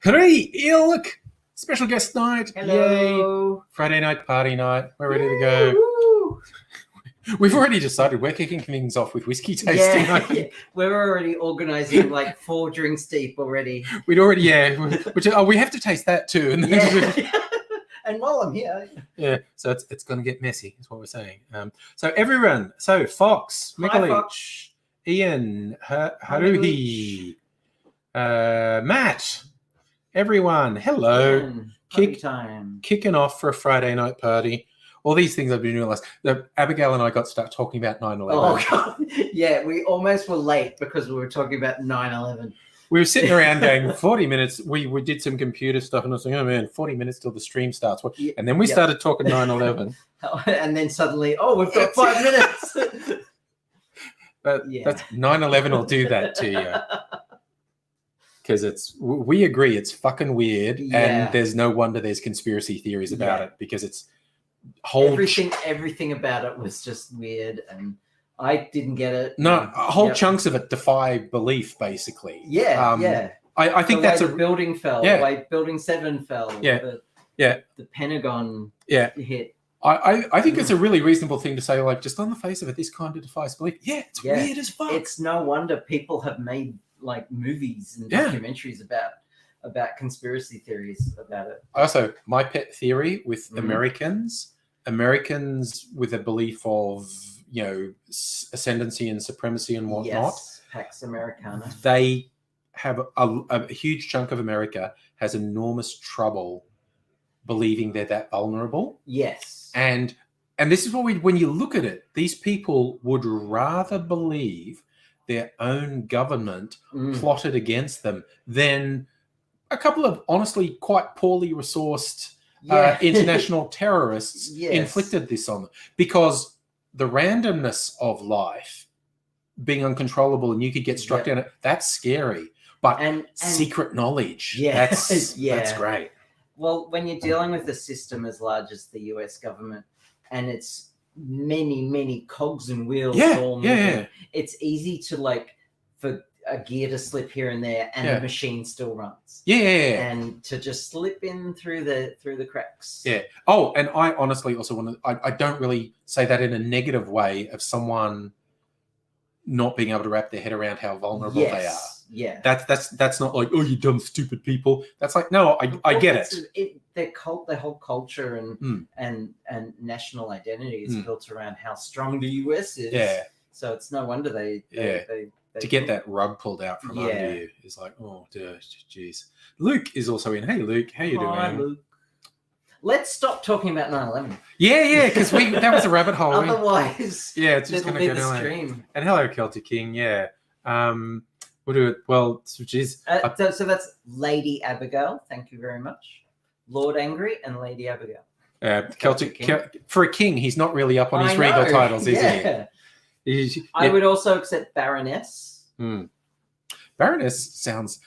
Hooray! Look! Special guest night. Hello. Yay. Friday night, party night. We're ready to go. We've already decided we're kicking things off with whiskey tasting. Yeah. We're already organising like 4 drinks deep already. We'd already, we have to taste that too. And then and while I'm here. Yeah, so it's going to get messy, is what we're saying. So everyone, Fox, Mikulich, Ian, Haruhi, Matt, everyone, hello. Kicking off for a Friday night party. All these things I've been realised. Abigail and I got to start talking about 9/11. Oh, God. Yeah, we almost were late because we were talking about 9/11. We were sitting around going 40 minutes. We did some computer stuff and I was like, oh man, 40 minutes till the stream starts. And then we started talking 9/11. And then suddenly, we've got 5 minutes. That's 9/11 will do that to you. Because we agree it's fucking weird and there's no wonder there's conspiracy theories about it because it's everything about it was just weird and I didn't get it. No, whole chunks of it defy belief, basically. I think that's the building fell. The way Building 7 fell. The Pentagon hit. I think it's a really reasonable thing to say, like, just on the face of it, this kind of defies belief. Yeah, it's weird as fuck. It's no wonder people have made like movies and documentaries about conspiracy theories about it. Also, my pet theory with Americans with a belief of, ascendancy and supremacy and whatnot. Yes, Pax Americana. They have a huge chunk of America has enormous trouble believing they're that vulnerable. Yes. And this is what when you look at it, these people would rather believe their own government plotted against them than a couple of honestly quite poorly resourced international terrorists inflicted this on them. Because the randomness of life being uncontrollable and you could get struck down, that's scary. But and secret knowledge, that's great. Well, when you're dealing with a system as large as the US government and it's many cogs and wheels it's easy to for a gear to slip here and there and the machine still runs. And to just slip in through the cracks. And I honestly also I don't really say that in a negative way of someone not being able to wrap their head around how vulnerable they are. Yeah. That's not like, oh, you dumb stupid people. That's like, no, I get it. Their whole culture and national identity is built around how strong the US is. Yeah. So it's no wonder they to get that rug pulled out from under you is like, oh, jeez. Luke is also in. Hey, Luke, how you doing? Hi, Luke. Let's stop talking about 9/11. Yeah, because that was a rabbit hole. Otherwise, it's just going to go down. Stream. And hello, Celtic King. We'll do it. Well, geez. So that's Lady Abigail. Thank you very much. Lord Angry and Lady Abigail. Celtic King. For a king, he's not really up on his regal titles, is he? I would also accept Baroness. Baroness sounds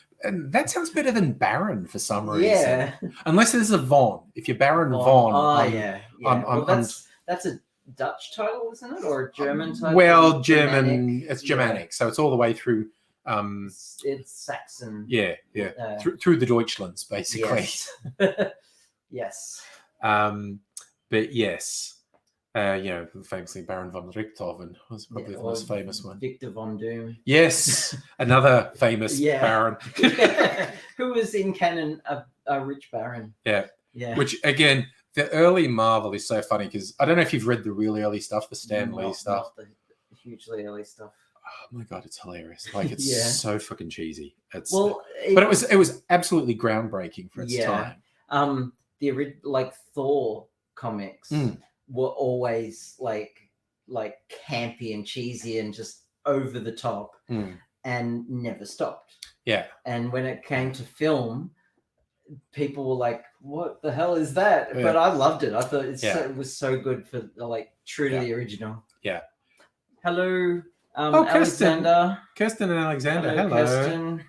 better than Baron for some reason. Yeah. Unless there's a Von. If you're Baron Von. That's a Dutch title, isn't it? Or a German title? Well, German. It's Germanic, so it's all the way through. It's Saxon. Through the Deutschlands, basically. Yes. But yes. Famously Baron von Richthofen was probably the most famous one. Victor von Doom. Yes, another famous Baron. Who was in canon a rich Baron. Yeah. Which, again, the early Marvel is so funny because I don't know if you've read the really early stuff, the Stan Lee stuff. Not the hugely early stuff. Oh my God, it's hilarious. Like, it's so fucking cheesy. But it was absolutely groundbreaking for its time. The Thor comics were always like campy and cheesy and just over the top and never stopped. Yeah. And when it came to film, people were like, "What the hell is that?" Yeah. But I loved it. I thought it was so good for like true to Yeah. the original. Yeah. Hello, Kirsten. Alexander. Kirsten and Alexander. Hello. Kirsten.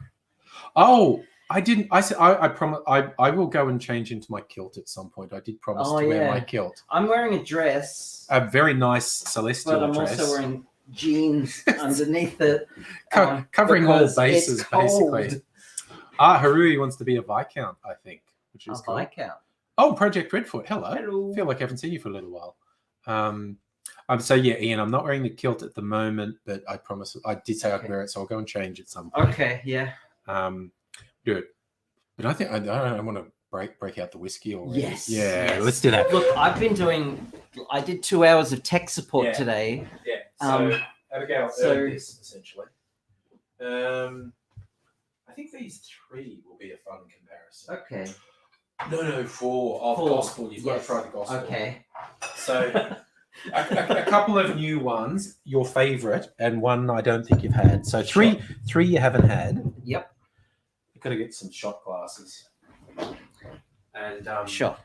Oh, I didn't. I said I promise. I will go and change into my kilt at some point. I did promise to wear my kilt. I'm wearing a dress. A very nice celestial but I'm dress. also wearing jeans underneath it, covering all because bases, it's cold. basically. Harui wants to be a Viscount, I think, which is cool. Viscount. Oh, Project Redfoot. Hello. Hello. I feel like I haven't seen you for a little while. So yeah, Ian, I'm not wearing the kilt at the moment, but I promise I did say I'd wear it, so I'll go and change at some point. Okay, yeah. Good. But I think I want to break out the whiskey already. Yes. Yeah, yes. let's do that. Look, I did 2 hours of tech support today. Yeah. So Abigail earned this essentially. I think these 3 will be a fun comparison. Okay. No, 4 of gospel. You've got to try the gospel. Okay. So a couple of new ones, your favorite, and one I don't think you've had. So three you haven't had. Yep. You've got to get some shot glasses. And sure.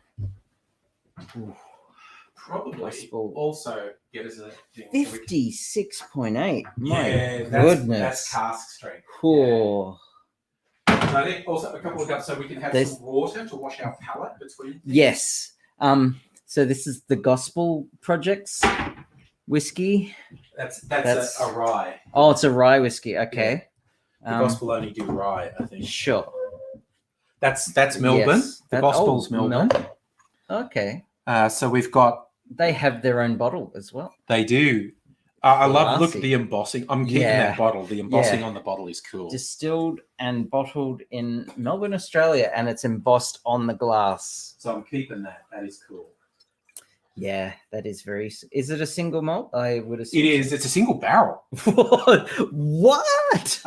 Probably gospel. Also get us a thing. 56.8. My goodness. That's cask strength. Cool. Yeah. So I think also a couple of cups so we can have some water to wash our palate between things. Yes. So this is the Gospel Project's whiskey. That's a rye. Oh, it's a rye whiskey. Okay. Yeah. The Gospel only do rye, I think. Sure. That's Melbourne. Yes. The Gospel's Melbourne. Okay. So we've got. They have their own bottle as well. They do. I look at the embossing. I'm keeping that bottle. The embossing on the bottle is cool. Distilled and bottled in Melbourne, Australia, and it's embossed on the glass. So I'm keeping that. That is cool. Yeah, that is very. Is it a single malt? I would assume it is. It's a single barrel. What?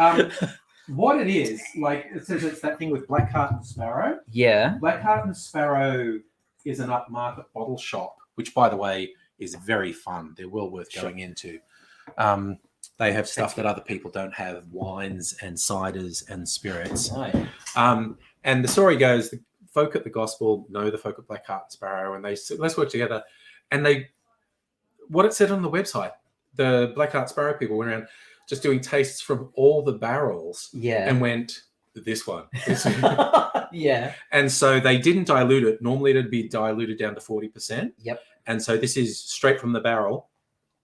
What it is, like it says, it's that thing with Blackheart and Sparrow. Yeah. Blackheart and Sparrow is an upmarket bottle shop, which, by the way, is very fun. They're well worth going into. They have stuff that other people don't have: wines and ciders and spirits. Right. And the story goes, the folk at the Gospel know the folk at Blackheart and Sparrow, and they said, let's work together. And what it said on the website, the Blackheart Sparrow people went around just doing tastes from all the barrels. Yeah. And went, this one. Yeah. And so they didn't dilute it. Normally it'd be diluted down to 40%. Yep. And so this is straight from the barrel.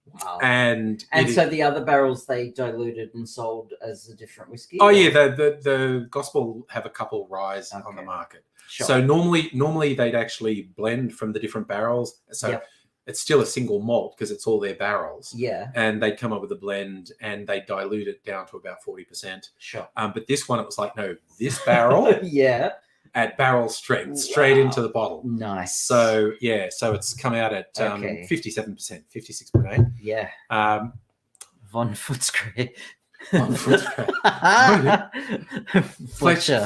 Wow. And so the other barrels they diluted and sold as a different whiskey? Oh, yeah. The Gospel have a couple ryes on the market. Sure. So normally they'd actually blend from the different barrels. So it's still a single malt because it's all their barrels. Yeah. And they'd come up with a blend and they dilute it down to about 40%. Sure. But this one, it was like, no, this barrel at barrel strength, straight into the bottle. Nice. So, yeah, so it's come out at 57%, 56.8. Yeah. Von Footscray. Von Footscray. Fletcher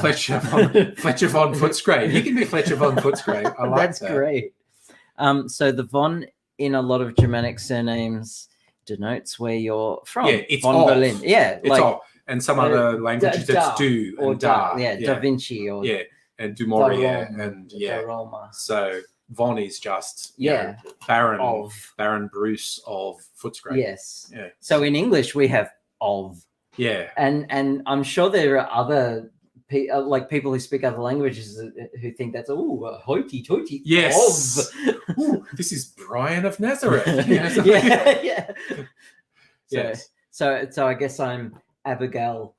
von Footscray. He can be Fletcher von Footscray. I like That's great. So the Von in a lot of Germanic surnames denotes where you're from. Yeah, it's von Berlin. Yeah, it's like, and some other languages that's do or and da. Da Vinci or and du Maurier and Roma. So Von is just Baron Bruce of Footscray. Yes. Yeah. So in English we have of. Yeah. And I'm sure there are other like people who speak other languages who think that's hoity-toity. Yes. Ooh, this is Brian of Nazareth. Yeah. Yes. So I guess I'm Abigail,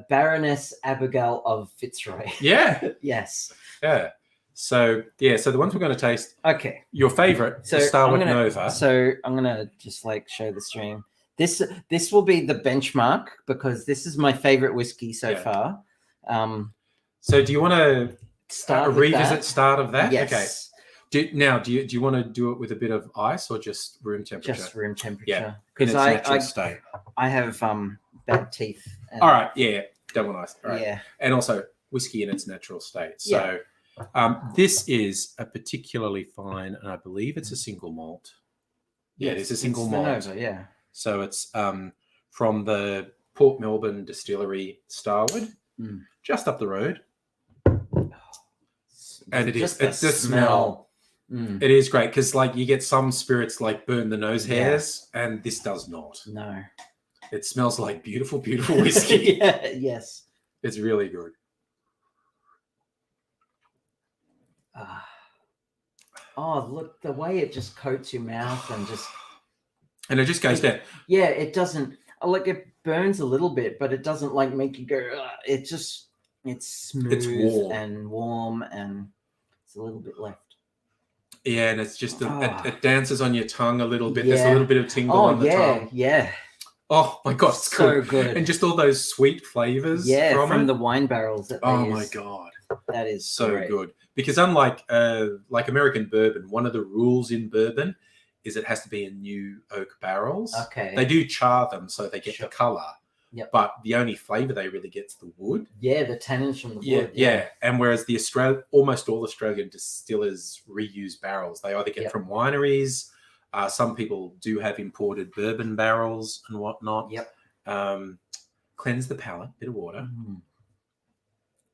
Baroness Abigail of Fitzroy. Yeah. Yes. Yeah. So the ones we're going to taste. Okay. Your favorite, the Starwood Nova. So I'm gonna just show the stream. This will be the benchmark because this is my favorite whiskey so far. So do you want to start start of that? Yes. Okay. Do you want to do it with a bit of ice or just room temperature? Just room temperature. Yeah. In its natural state. I have bad teeth. All right. Yeah. Don't want ice. All right. Yeah. And also whiskey in its natural state. So this is a particularly fine, and I believe it's a single malt. Yeah, it's a single malt. Nova, yeah. So it's from the Port Melbourne distillery Starwood, just up the road. And it is. Just the It's the smell. smell. It is great because, like, you get some spirits like burn the nose hairs, and this does not. No. It smells like beautiful, beautiful whiskey. Yes. It's really good. Oh, look, the way it just coats your mouth and it just goes down. Yeah, it doesn't, like, it burns a little bit, but it doesn't like make you go, it's smooth and warm, and it's a little bit left. Yeah, and it's just it dances on your tongue a little bit. There's a little bit of tingle on the tongue. Yeah. Oh my god, it's so good. And just all those sweet flavors. From the wine barrels that they use. My god, that is so great. good. Because unlike like American bourbon, one of the rules in bourbon is it has to be in new oak barrels. Okay. They do char them so they get the color. Yep. But the only flavor they really get is the wood. Yeah, the tannins from the wood. Yeah. And whereas almost all Australian distillers reuse barrels. They either get from wineries. Some people do have imported bourbon barrels and whatnot. Yep. Cleanse the palate, bit of water.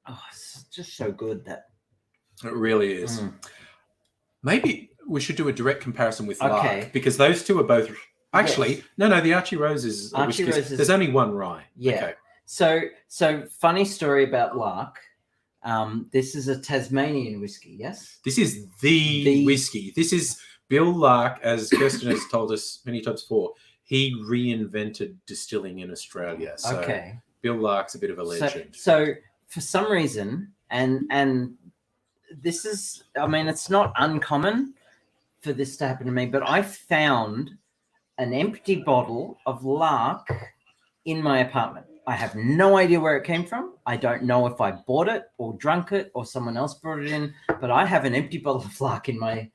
Oh, it's just so good that. It really is. Maybe we should do a direct comparison with Lark because those two are both. Actually, no. The Archie Rose is there's only one rye. Yeah. Okay. So funny story about Lark. This is a Tasmanian whiskey. Yes. This is the whiskey. This is Bill Lark, as Kirsten has told us many times before. He reinvented distilling in Australia. So Bill Lark's a bit of a legend. So for some reason, and this is, I mean, it's not uncommon for this to happen to me, but I found an empty bottle of Lark in my apartment. I have no idea where it came from. I don't know if I bought it or drunk it or someone else brought it in, but I have an empty bottle of Lark in my...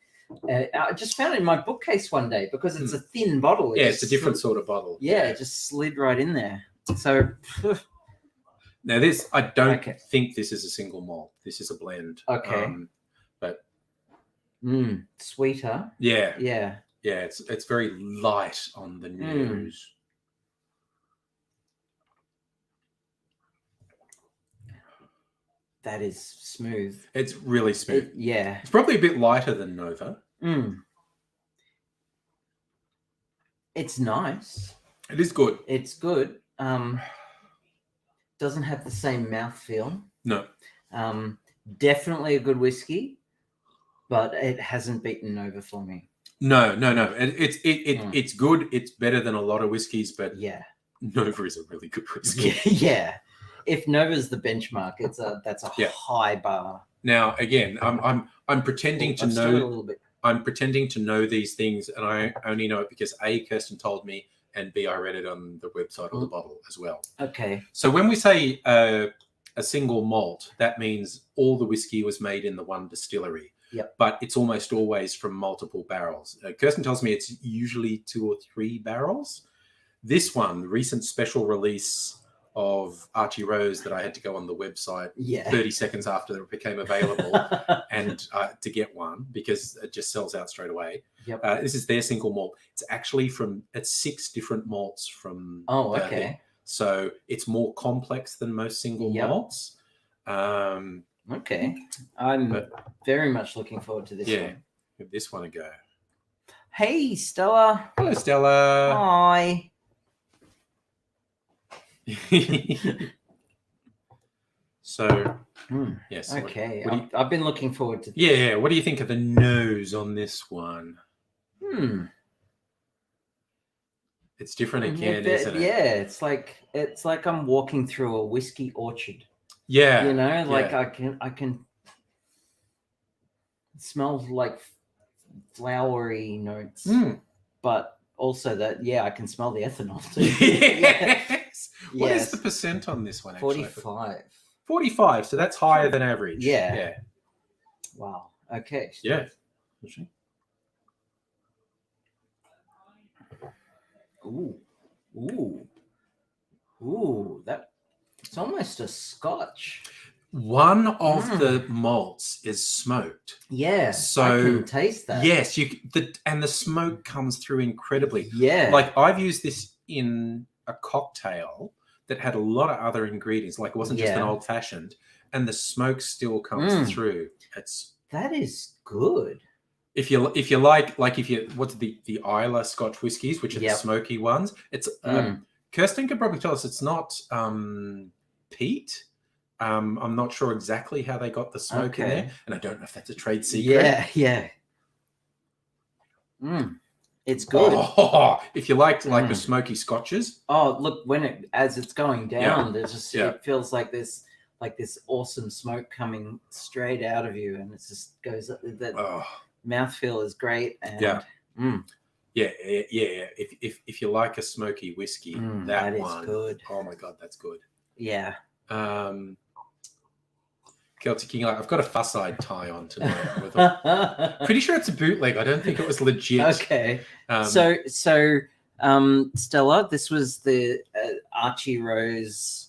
I just found it in my bookcase one day because it's a thin bottle. It's a different sort of bottle. Yeah, it just slid right in there. So... Now this, I don't think this is a single malt. This is a blend. Okay. But... sweeter. Yeah. Yeah. Yeah, it's very light on the nose. That is smooth. It's really smooth. Yeah. It's probably a bit lighter than Nova. It's nice. It is good. It's good. Doesn't have the same mouthfeel. No. Definitely a good whiskey, but it hasn't beaten Nova for me. No. It's good. It's better than a lot of whiskeys, but Nova is a really good whiskey. Yeah. If Nova's the benchmark, that's a high bar. Now, again, I'm pretending to know a little bit. I'm pretending to know these things, and I only know it because A, Kirsten told me, and B, I read it on the website or the bottle as well. Okay. So when we say a single malt, that means all the whiskey was made in the one distillery. Yep. But it's almost always from multiple barrels. Kirsten tells me it's usually 2 or 3 barrels. This one, the recent special release of Archie Rose that I had to go on the website 30 seconds after it became available and to get one because it just sells out straight away. Yep. This is their single malt. It's actually it's 6 different malts from. Oh, okay. So it's more complex than most single malts. Okay. I'm very much looking forward to this one. Give this one a go. Hey, Stella. Hello, Stella. Hi. So, yes. Okay. I've been looking forward to this. Yeah. What do you think of the nose on this one? It's different again, isn't it? Yeah, it's like I'm walking through a whiskey orchard. Yeah. You know, like I can it smells like flowery notes. But also that I can smell the ethanol too. Yes. What is the percent on this one actually? 45. 45, so that's higher than average. Yeah. Wow. Okay. Yeah. Ooh, that it's almost a scotch. One of the malts is smoked. Yeah, so I can taste that. Yes, and the smoke comes through incredibly. Yeah, like I've used this in a cocktail that had a lot of other ingredients. Like it wasn't just an old fashioned, and the smoke still comes through. That is good. If you like what's the Islay Scotch whiskies, which are the smoky ones. It's Kirsten could probably tell us it's not peat. I'm not sure exactly how they got the smoke in there, and I don't know if that's a trade secret. Yeah. It's good. Oh, if you like the smoky scotches. Oh, look, as it's going down, there's just it feels like this awesome smoke coming straight out of you, and it just goes up. That mouthfeel is great. And If you like a smoky whiskey, that one is good. Oh my god, that's good. Yeah. Celtic King, I've got a fuss-eyed tie on tonight. Pretty sure it's a bootleg. I don't think it was legit. Okay. So Stella, this was the Archie Rose.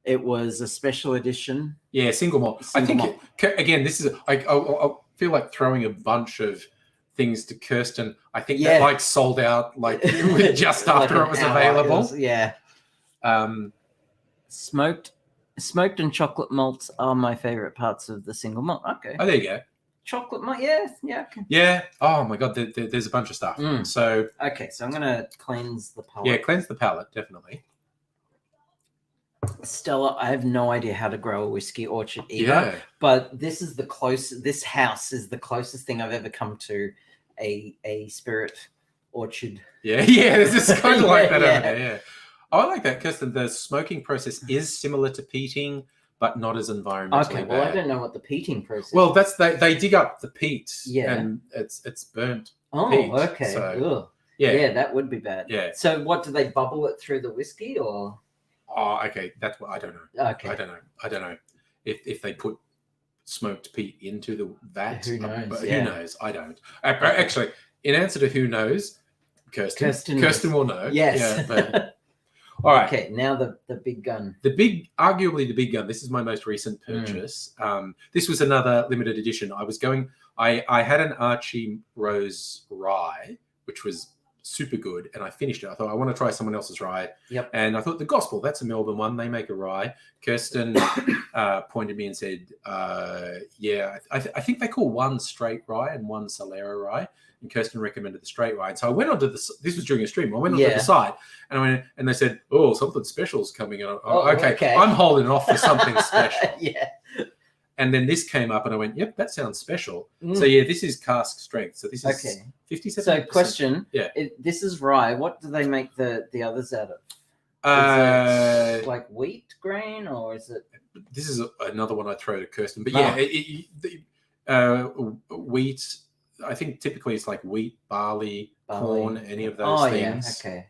It was a special edition. Yeah, single malt. Again, this is. I feel like throwing a bunch of things to Kirsten. I think that sold out just after it was available. Smoked and chocolate malts are my favorite parts of the single malt. Okay. Oh, there you go. Chocolate malt, yeah. Okay. Yeah. Oh my god, there's a bunch of stuff. So I'm gonna cleanse the palate. Yeah, cleanse the palate, definitely. Stella, I have no idea how to grow a whiskey orchard either. But this is this house is the closest thing I've ever come to a spirit orchard. Yeah, this is kind of like that over there, yeah. I like that because the smoking process is similar to peating, but not as environmentally bad. Well, I don't know what the peating process is. Well, that's they dig up the peat and it's burnt peat. Okay. So, yeah, that would be bad. Yeah. So what, do they bubble it through the whiskey or? Oh, okay. That's what I don't know. Okay. I don't know if they put smoked peat into the vat. Who knows? But who knows? I don't. Actually, in answer to who knows, Kirsten will know. Yes. Yeah, but, all right. Okay, now the big gun. Arguably the big gun. This is my most recent purchase. This was another limited edition. I had an Archie Rose rye, which was super good, and I finished it. I thought I want to try someone else's rye. Yep. And I thought the Gospel, that's a Melbourne one. They make a rye. Kirsten pointed me and said, I think they call one straight rye and one Solera rye. And Kirsten recommended the straight rye. And so I went onto this was during a stream. I went onto the site and they said, oh, something special's coming in. Okay. I'm holding off for something special. Yeah. And then this came up and I went, yep, that sounds special. So yeah, this is cask strength. So this is 57%. So question, this is rye. What do they make the others out of? Is it like wheat grain or is it? This is another one I throw to Kirsten. But wheat, I think typically it's like wheat, barley, corn, any of those things. Yeah, okay.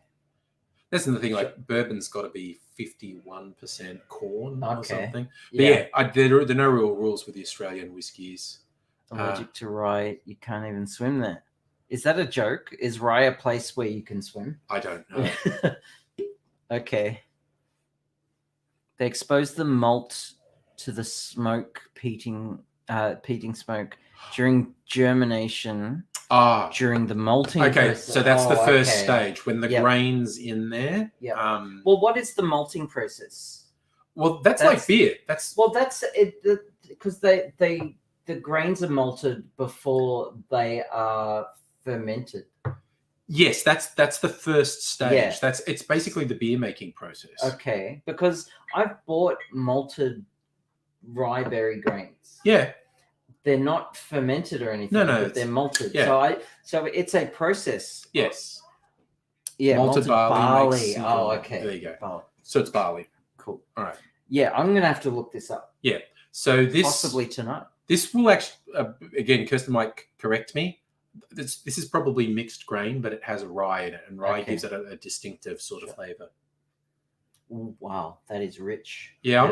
That's the thing, like bourbon's got to be 51% corn or something. But there are no real rules with the Australian whiskies. Allergic to rye, you can't even swim there. Is that a joke? Is rye a place where you can swim? I don't know. Okay. They expose the malt to the smoke, peating smoke during germination. During the malting process. So that's the first stage when the grain's in there. Yeah. Well, what is the malting process? Well, that's like beer. That's it because the grains are malted before they are fermented. Yes, that's the first stage. Yeah. It's basically the beer making process. Okay, because I've bought malted rye berry grains. Yeah. They're not fermented or anything. No, but they're malted. Yeah. So it's a process. Yes. Yeah, malted barley. Okay. There you go. Barley. So it's barley. Cool. All right. Yeah, I'm gonna have to look this up. Yeah. So this possibly tonight. This will actually again, Kirsten might correct me. This is probably mixed grain, but it has rye in it, and rye gives it a distinctive sort of flavor. Ooh, wow, that is rich. Yeah,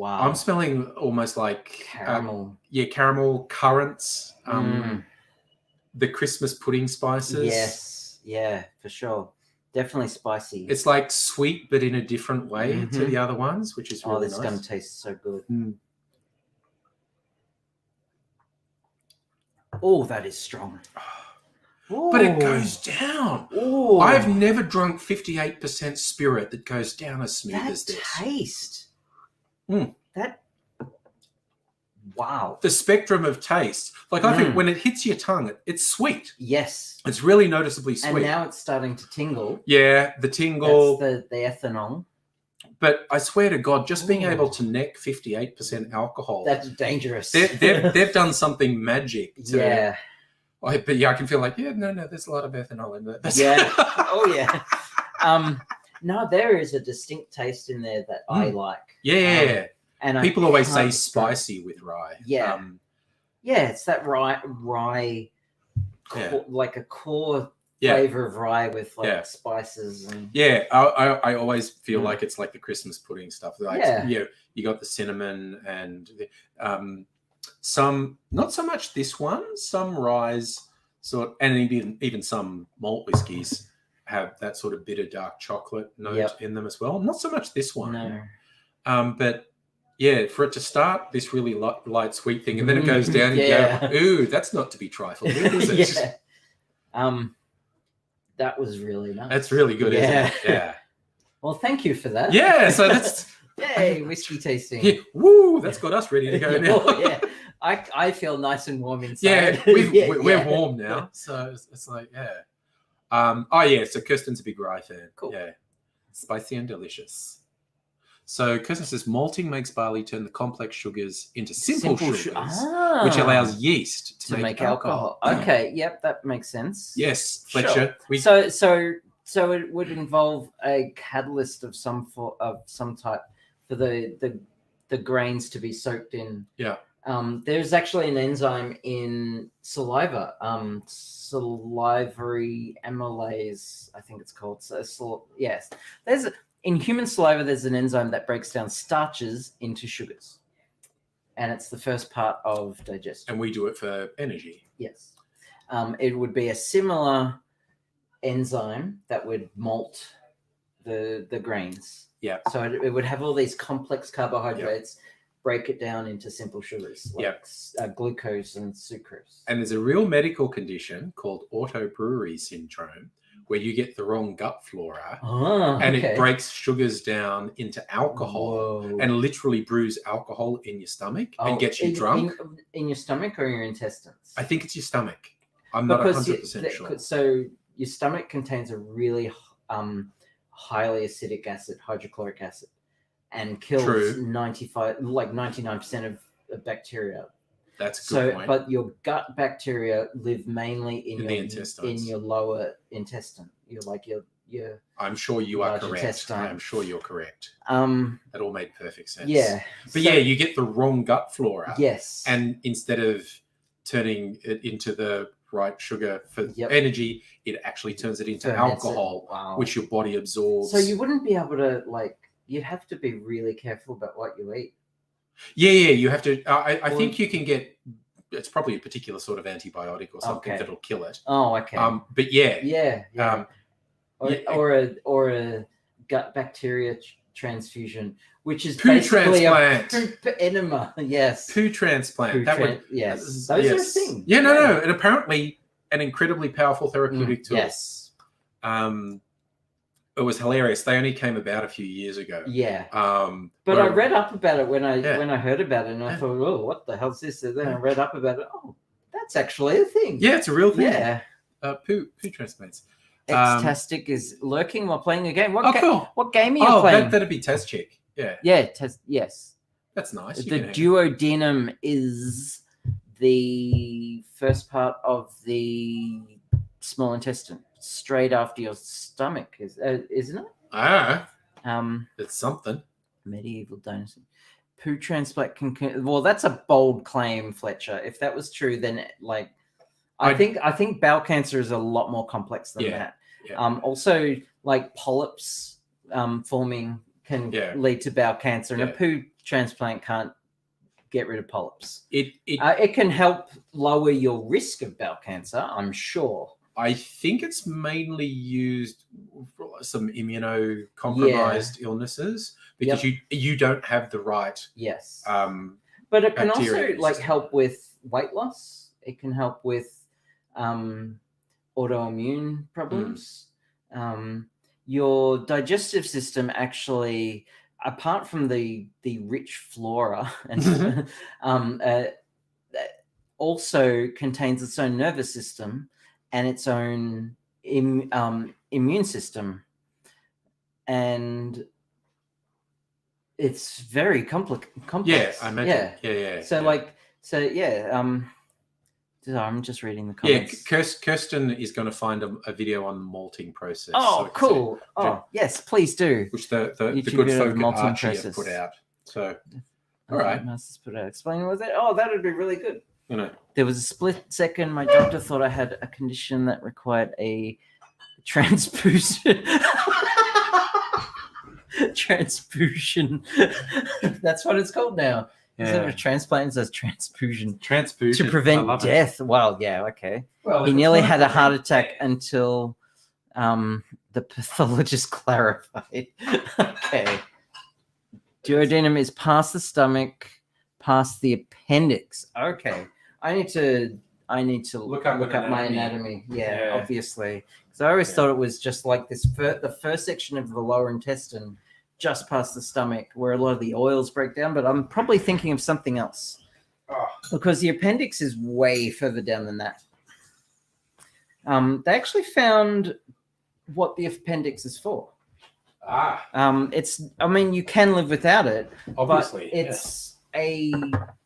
I'm smelling almost like caramel. Caramel, currants, the Christmas pudding spices. Yes, yeah, for sure. Definitely spicy. It's like sweet, but in a different way to the other ones, which is really nice. This is going to taste so good. Oh, that is strong. But it goes down. Ooh. I've never drunk 58% spirit that goes down as smooth as this. Taste. Wow. The spectrum of taste. Like I think when it hits your tongue, it's sweet. Yes. It's really noticeably sweet. And now it's starting to tingle. Yeah, the tingle. That's the ethanol. But I swear to God, just being able to neck 58% alcohol. That's dangerous. They've done something magic. Yeah. I can feel like, no, there's a lot of ethanol in there. Yeah. Oh, yeah. No, there is a distinct taste in there that I like. Yeah. And people always say spicy with rye. Yeah. It's that rye like a core flavor of rye with like spices. And... Yeah, I always feel like it's like the Christmas pudding stuff. Like, you got the cinnamon and some, not so much this one, some ryes and even some malt whiskies have that sort of bitter dark chocolate note in them as well. Not so much this one. No. But yeah, for it to start this really light sweet thing and then it goes down and you go, ooh, that's not to be trifled with, is it? That was really nice. That's really good, isn't it? Yeah. Well, thank you for that. Yeah, so that's... Yay, whiskey tasting. Yeah, woo, that's got us ready to go now. Yeah. I feel nice and warm inside. Yeah, we're warm now. So it's like, so Kirsten's a big rye fan. Cool. Yeah. Spicy and delicious. So Kirsten says malting makes barley turn the complex sugars into simple sugars, which allows yeast to make alcohol. Okay, yep, that makes sense. Yes, Fletcher. Sure. So it would involve a catalyst of some type for the grains to be soaked in. Yeah. There's actually an enzyme in saliva, salivary amylase, I think it's called. Yes, in human saliva, there's an enzyme that breaks down starches into sugars, and it's the first part of digestion. And we do it for energy. Yes, it would be a similar enzyme that would malt the grains. Yeah. So it would have all these complex carbohydrates. Break it down into simple sugars like glucose and sucrose. And there's a real medical condition called autobrewery syndrome where you get the wrong gut flora and it breaks sugars down into alcohol and literally brews alcohol in your stomach and gets you drunk. In your stomach or your intestines? I think it's your stomach. I'm not 100% sure. So your stomach contains a really highly acidic acid, hydrochloric acid. And kills 99% of bacteria. That's a good point. But your gut bacteria live mainly in the intestines. In your lower intestine. You're like your. I'm sure you are correct. Intestine. I'm sure you're correct. That all made perfect sense. Yeah. But you get the wrong gut flora. Yes. And instead of turning it into the right sugar for energy, it actually turns it into alcohol, which your body absorbs. So you wouldn't be able to you'd have to be really careful about what you eat. Yeah, you have to. I think you can get. It's probably a particular sort of antibiotic or something that'll kill it. Oh, okay. But or a gut bacteria transfusion, which is poo basically transplant. a poop enema. Yes, poo transplant. Those are a thing. Yeah, no, and apparently an incredibly powerful therapeutic tool. Yes. It was hilarious. They only came about a few years ago. Yeah. But I read up about it when I heard about it, and I thought, oh, what the hell's this? And then I read up about it. Oh, that's actually a thing. Yeah, it's a real thing. Yeah. Poo transplants. Xtastic is lurking while playing a game. Cool. What game are you playing? That'd be Test Check. Yeah. Yeah, yes. That's nice. The duodenum is the first part of the small intestine, straight after your stomach, isn't it? It's something. Medieval dynasty. Poo transplant can well, that's a bold claim, Fletcher. If that was true, then I think bowel cancer is a lot more complex than that. Yeah. Also, polyps forming can lead to bowel cancer, and a poo transplant can't get rid of polyps. It can help lower your risk of bowel cancer, I'm sure. I think it's mainly used for some immunocompromised illnesses because you don't have the right. Yes. But it can bacteria also help with weight loss. It can help with autoimmune problems. Your digestive system actually apart from the rich flora and also contains its own nervous system and its own immune system, and it's very complex. Yeah, I imagine. Yeah. So I'm just reading the comments. Yeah, Kirsten is going to find a video on the malting process. Oh, cool. Yes, please do. Which the good folk at Archie have put out. So, all right. Masters put out. Explain what that. Oh, that would be really good. You know, there was a split second. My doctor thought I had a condition that required a transfusion. Transfusion. That's what it's called now. Instead of transplant, it says transfusion. Transfusion to prevent death. Well, yeah, okay. Well, he nearly had a heart attack until the pathologist clarified. Okay. Duodenum is past the stomach, past the appendix. Okay. I need to look up my anatomy. Yeah, obviously. Because I always thought it was just like this. The first section of the lower intestine, just past the stomach, where a lot of the oils break down. But I'm probably thinking of something else, because the appendix is way further down than that. They actually found what the appendix is for. I mean, you can live without it. Obviously, but it's a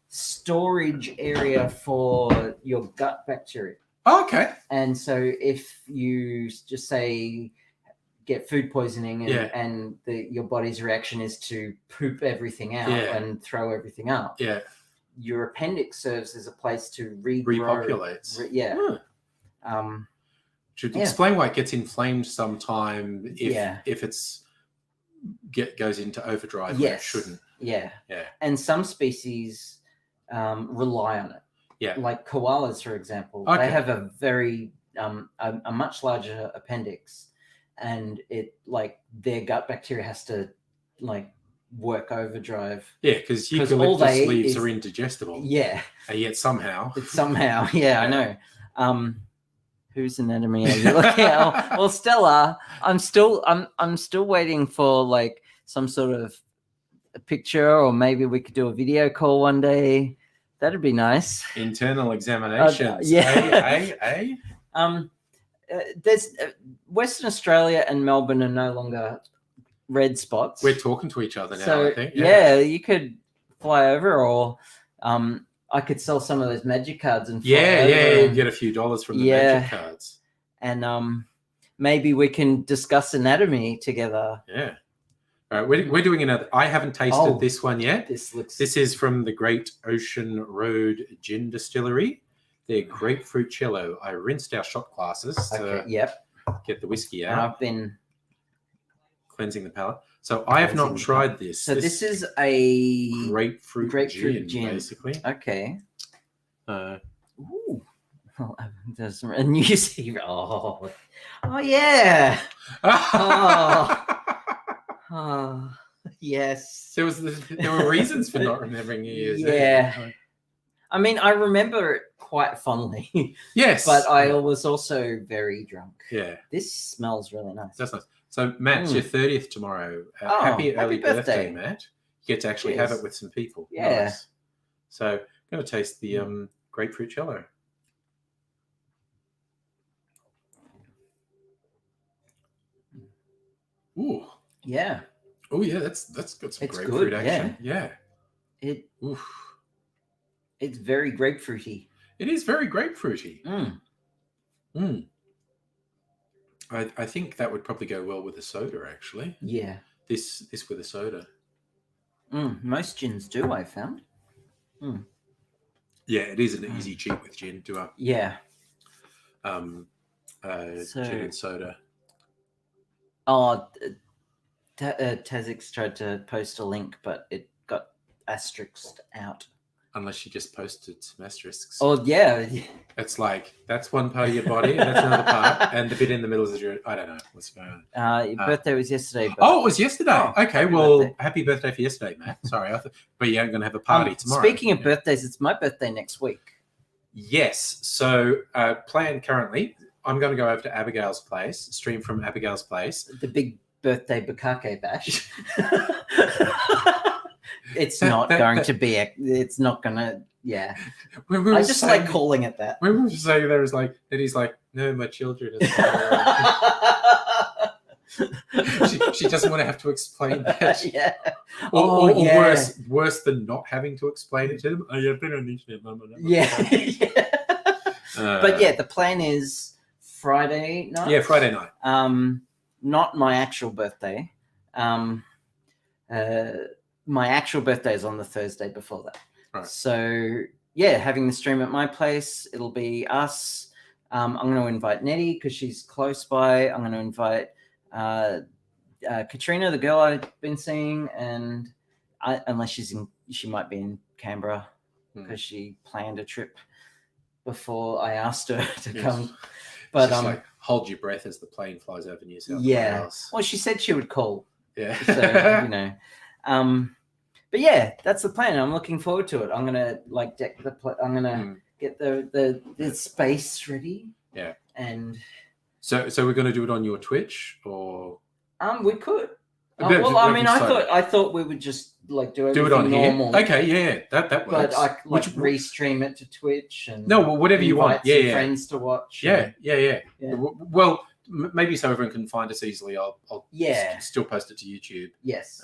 storage area for your gut bacteria. Okay. And so if you just say get food poisoning and your body's reaction is to poop everything out and throw everything up. Yeah. Your appendix serves as a place to repopulates. Should explain why it gets inflamed sometime if it's goes into overdrive when it shouldn't. Yeah. And some species rely on it. Yeah. Like koalas, for example. Okay. They have a very a much larger appendix, and it their gut bacteria has to work overdrive. Yeah, because eucalyptus leaves are indigestible. Yeah. And yet somehow. I know. Whose anatomy are you looking at? Well, Stella, I'm still waiting for some sort of a picture, or maybe we could do a video call one day. That'd be nice. Internal examinations. There's Western Australia and Melbourne are no longer red spots. We're talking to each other now, so, I think. Yeah, you could fly over, or I could sell some of those magic cards and get a few dollars from the magic cards. And maybe we can discuss anatomy together. Yeah. All right, we're doing another. I haven't tasted this one yet. This is from the Great Ocean Road Gin Distillery. Their grapefruit cello. I rinsed our shot glasses to get the whiskey out. And I've been cleansing the palate. So I have not tried this. So this is a grapefruit gin, basically. Okay. Ooh. Oh, there's a new Oh yeah. Oh, yes. There were reasons for not remembering New Year's Eve. Yeah. I mean, I remember it quite fondly. Yes. But I was also very drunk. Yeah. This smells really nice. That's nice. So, Matt, it's your 30th tomorrow. Happy early birthday, Matt. You get to actually have it with some people. Yeah. Nice. So, I'm going to taste the grapefruit cello. Ooh. Yeah. Oh yeah, that's got some grapefruit action. Yeah. It's very grapefruity. It is very grapefruity. I think that would probably go well with a soda, actually. Yeah. This with a soda. Most gins do, I found. Yeah, it is an easy cheat with gin. Yeah. Gin and soda. Oh, Tazix tried to post a link, but it got asterisked out. Unless you just posted some asterisks. Oh, yeah. It's like, that's one part of your body, and that's another part, and the bit in the middle is your... I don't know what's going on. Your birthday was yesterday. It was yesterday. Okay, happy birthday for yesterday, Matt. Sorry, but you ain't going to have a party tomorrow. Speaking of birthdays, it's my birthday next week. Yes. So, plan currently, I'm going to go over to Abigail's place, stream from Abigail's place. The big birthday bukkake bash. It's not going to be. It's not going to. Yeah. I just like calling it that. When we were saying there was like, and he's like, no, my children. She doesn't want to have to explain that. Yeah. Or worse than not having to explain it to them. Oh, yeah, I've been on the internet, Mum. Yeah. Yeah. But yeah, the plan is Friday night. Yeah, Friday night. Not my actual birthday. My actual birthday is on the Thursday before that. Right. So yeah, having the stream at my place, it'll be us. I'm going to invite Nettie because she's close by. I'm going to invite Katrina, the girl I've been seeing, and unless she might be in Canberra because she planned a trip before I asked her to come. But like, hold your breath as the plane flies over New South Wales. Yeah. Well, she said she would call. Yeah. So but yeah, that's the plan. I'm looking forward to it. I'm gonna deck the. I'm gonna get the space ready. Yeah. And so we're gonna do it on your Twitch, or we could. I thought we would just do it on normal. Here. Okay, yeah, that works. But I restream it to Twitch and whatever you want. Yeah, friends to watch. Yeah. Well, maybe so everyone can find us easily. I'll still post it to YouTube. Yes.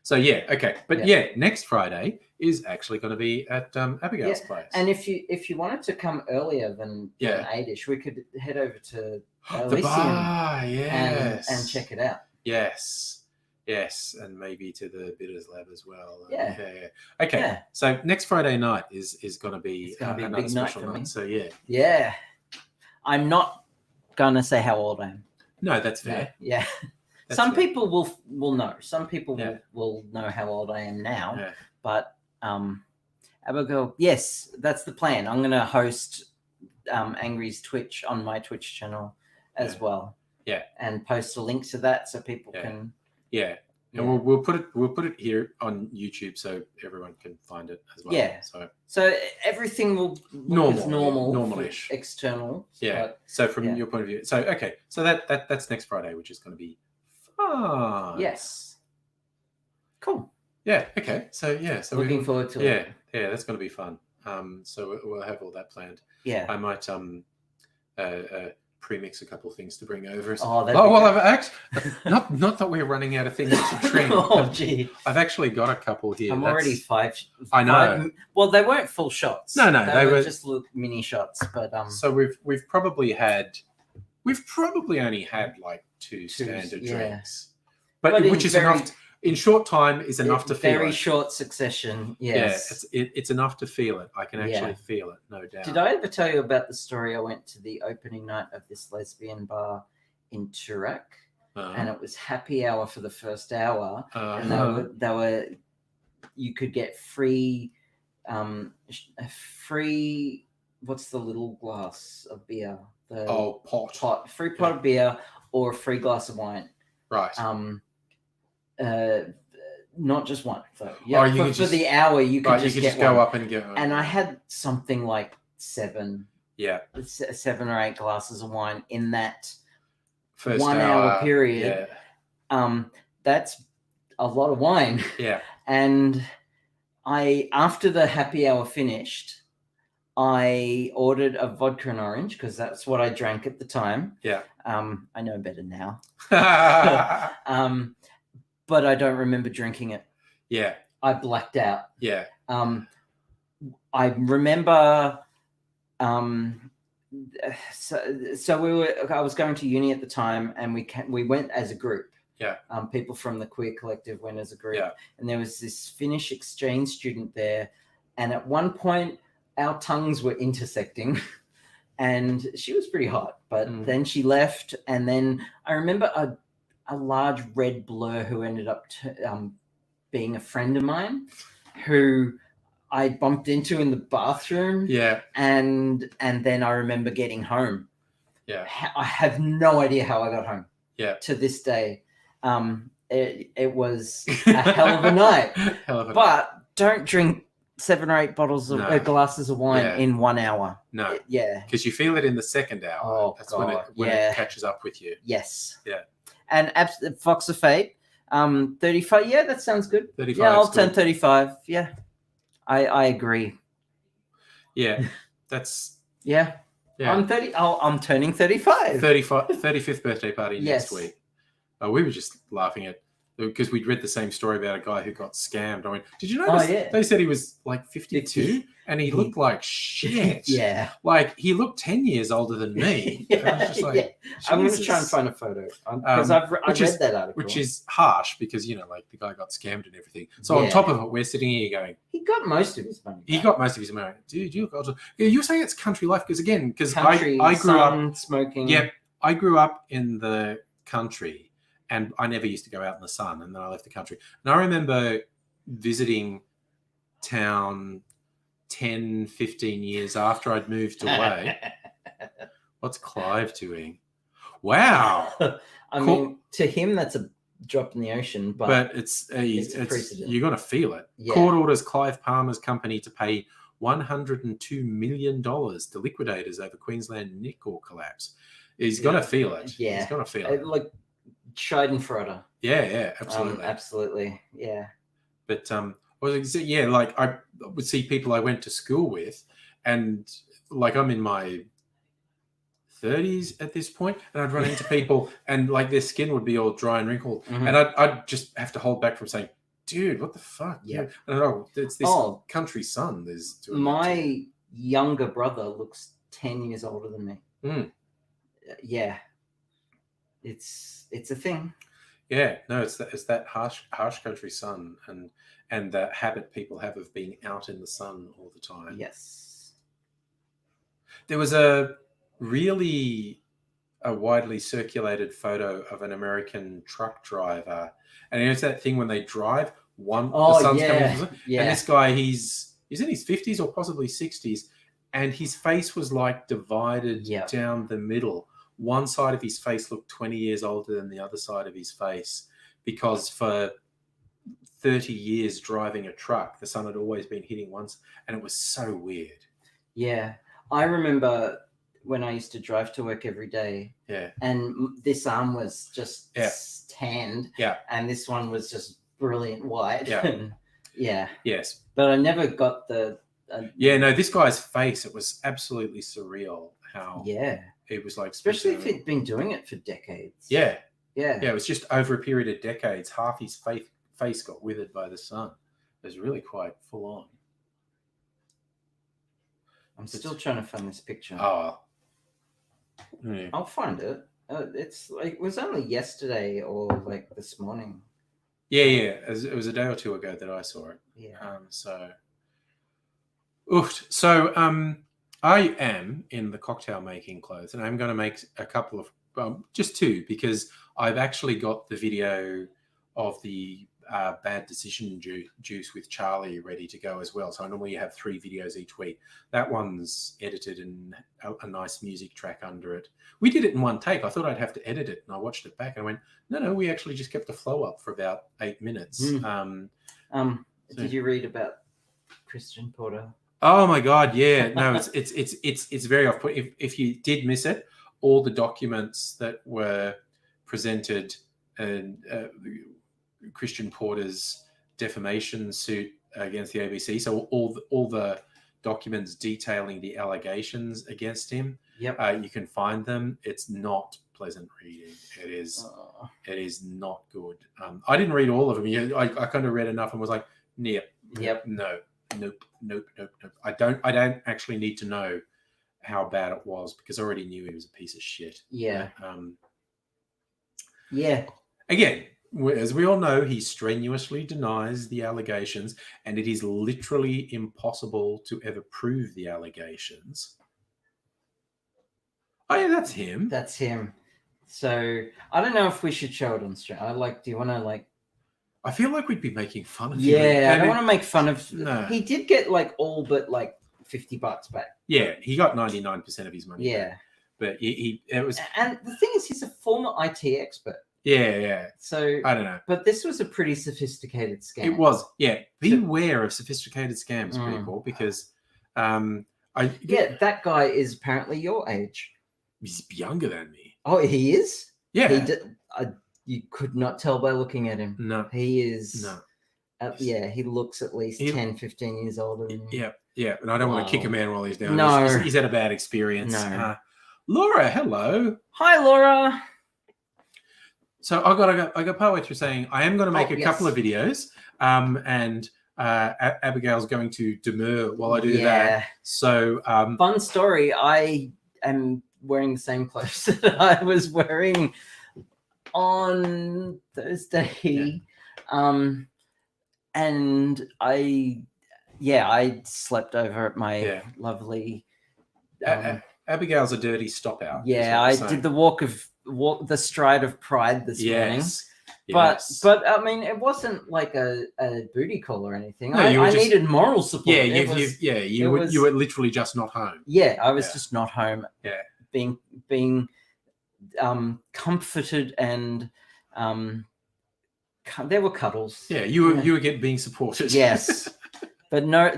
So yeah, okay, but next Friday is actually going to be at Abigail's place. And if you wanted to come earlier than 8ish, we could head over to the bar, yes, and check it out. Yes, and maybe to the Bitters Lab as well. Yeah. Okay. Yeah. So next Friday night is going to be a another big special night for me. So yeah. Yeah. I'm not gonna say how old I am. No, that's fair. Yeah. Some people will know. Some people will know how old I am now. Yeah. But Abigail, yes, that's the plan. I'm going to host Angry's Twitch on my Twitch channel as well. Yeah. And post a link to that so people can. Yeah. And we'll put it here on YouTube so everyone can find it as well. Yeah. So everything will look as normalish, external. Yeah. But, so from your point of view, so okay, so that's next Friday, which is going to be fun. Yes. Cool. Yeah. Okay. So looking forward to it. Yeah, that's going to be fun. So we'll have all that planned. Yeah. I might pre-mix a couple of things to bring over. I've actually not that we're running out of things to trim. Gee. I've actually got a couple here. I'm already five. I know. Well, they weren't full shots. No, they were just little mini shots. But so we've probably only had like two standard drinks, but which is enough. In short time is enough to feel it. Very short succession, yes. Yeah, it's enough to feel it. I can actually feel it, no doubt. Did I ever tell you about the story? I went to the opening night of this lesbian bar in Toorak, and it was happy hour for the first hour, and they were you could get free, what's the little glass of beer? Free pot of beer or a free glass of wine. Right. Not just one. So for the hour you could just go up and get one. And I had something like 7 or 8 glasses of wine in that first 1 hour period. That's a lot of wine. Yeah. And after the happy hour finished, I ordered a vodka and orange because that's what I drank at the time. Yeah. I know better now. But I don't remember drinking it. Yeah. I blacked out. Yeah. I remember so I was going to uni at the time and we went as a group. Yeah. People from the Queer Collective went as a group. Yeah. And there was this Finnish exchange student there. And at one point our tongues were intersecting and she was pretty hot, but then she left. And then I remember a large red blur who ended up being a friend of mine who I bumped into in the bathroom. Yeah. And then I remember getting home. Yeah. I have no idea how I got home. Yeah. To this day. It was a hell of a night. But don't drink 7 or 8 bottles of glasses of wine in 1 hour. No. Yeah. Because you feel it in the second hour. Oh, that's when it catches up with you. Yes. Yeah. And Fox of Fate, 35. Yeah, that sounds good. 35. Yeah, I'll turn 35. Yeah, I agree. Yeah, that's yeah. I'm 30. Oh, I'm turning 35. 35th birthday party Yes. next week. We were just laughing at because we'd read the same story about a guy who got scammed. I went, did you notice? They said he was like 52 and he looked like shit. Yeah. Like he looked 10 years older than me. I was just like, I'm going to try and find a photo because I've read that article. Which is harsh because, like the guy got scammed and everything. So on top of it, we're sitting here going, he got most of his money back. He got most of his money. Dude, you were saying it's country life because country, I grew up smoking. Yeah, I grew up in the country. And I never used to go out in the sun, and then I left the country. And I remember visiting town 10, 15 years after I'd moved away. What's Clive doing? Wow. I mean, to him, that's a drop in the ocean, but it's precedent. You're going to feel it. Yeah. Court orders Clive Palmer's company to pay $102 million to liquidators over Queensland nickel collapse. He's going to feel it. Yeah. He's going to feel it. Like, Schadenfreude. Yeah, absolutely. Absolutely, yeah. But like I would see people I went to school with, and like I'm in my 30s at this point, and I'd run into people, and like their skin would be all dry and wrinkled, and I'd just have to hold back from saying, "Dude, what the fuck?" Yeah, it's this country sun. There's my younger brother looks 10 years older than me. Yeah. It's a thing. Yeah, no, it's that harsh country sun and the habit people have of being out in the sun all the time. Yes. There was a widely circulated photo of an American truck driver, and it's that thing when they drive, the sun's coming from the and this guy he's in his 50s or possibly 60s, and his face was like divided down the middle. One side of his face looked 20 years older than the other side of his face because for 30 years driving a truck, the sun had always been hitting once, and it was so weird. Yeah. I remember when I used to drive to work every day. Yeah. And this arm was just tanned. Yeah. And this one was just brilliant white. Yeah. Yeah. Yes. But I never got the... this guy's face, it was absolutely surreal how... Yeah. It was like, especially if he'd been doing it for decades. Yeah. It was just over a period of decades. Half his face got withered by the sun. It was really quite full on. I'm still trying to find this picture. Oh, yeah. I'll find it. It's like it was only yesterday or like this morning. Yeah. It was a day or two ago that I saw it. Yeah. I am in the cocktail making clothes, and I'm going to make a couple of, just two, because I've actually got the video of the bad decision juice with Charlie ready to go as well. So I normally have 3 videos each week. That one's edited and a nice music track under it. We did it in one take. I thought I'd have to edit it, and I watched it back and I went, no, we actually just kept the flow up for about 8 minutes. Did you read about Christian Porter? Oh my God, yeah. No, it's very off-putting. If you did miss it, all the documents that were presented and Christian Porter's defamation suit against the ABC, so all the documents detailing the allegations against him, you can find them. It's not pleasant reading. It is not good. I didn't read all of them. I kind of read enough and was like, Nope. I don't actually need to know how bad it was because I already knew he was a piece of shit. Yeah. Again, as we all know, he strenuously denies the allegations, and it is literally impossible to ever prove the allegations. Oh yeah, that's him. That's him. So I don't know if we should show it on stream. Do you want to I feel like we'd be making fun of him. Yeah, I don't want to make fun of... No. He did get all but $50 back. Yeah, he got 99% of his money. Yeah. Back. But it was... And the thing is, he's a former IT expert. Yeah. So... I don't know. But this was a pretty sophisticated scam. It was, yeah. Beware of sophisticated scams, people, because... that guy is apparently your age. He's younger than me. Oh, he is? Yeah. you could not tell by looking at him. No. He is. No. He looks at least 10, 15 years older than you. Yeah. And I don't want to kick a man while he's down. No. He's had a bad experience. No. Laura, hello. Hi, Laura. So I got partway through saying I am going to make a couple of videos, and Abigail's going to demur while I do that. So fun story. I am wearing the same clothes that I was wearing on Thursday. And I slept over at my lovely. Abigail's a dirty stop out. Yeah, I did the stride of pride this morning. But I mean, it wasn't like a booty call or anything. No, I needed moral support. Yeah, you were literally just not home. Yeah, I was just not home. Yeah, being comforted and there were cuddles. Yeah, you were being supported. Yes, but no,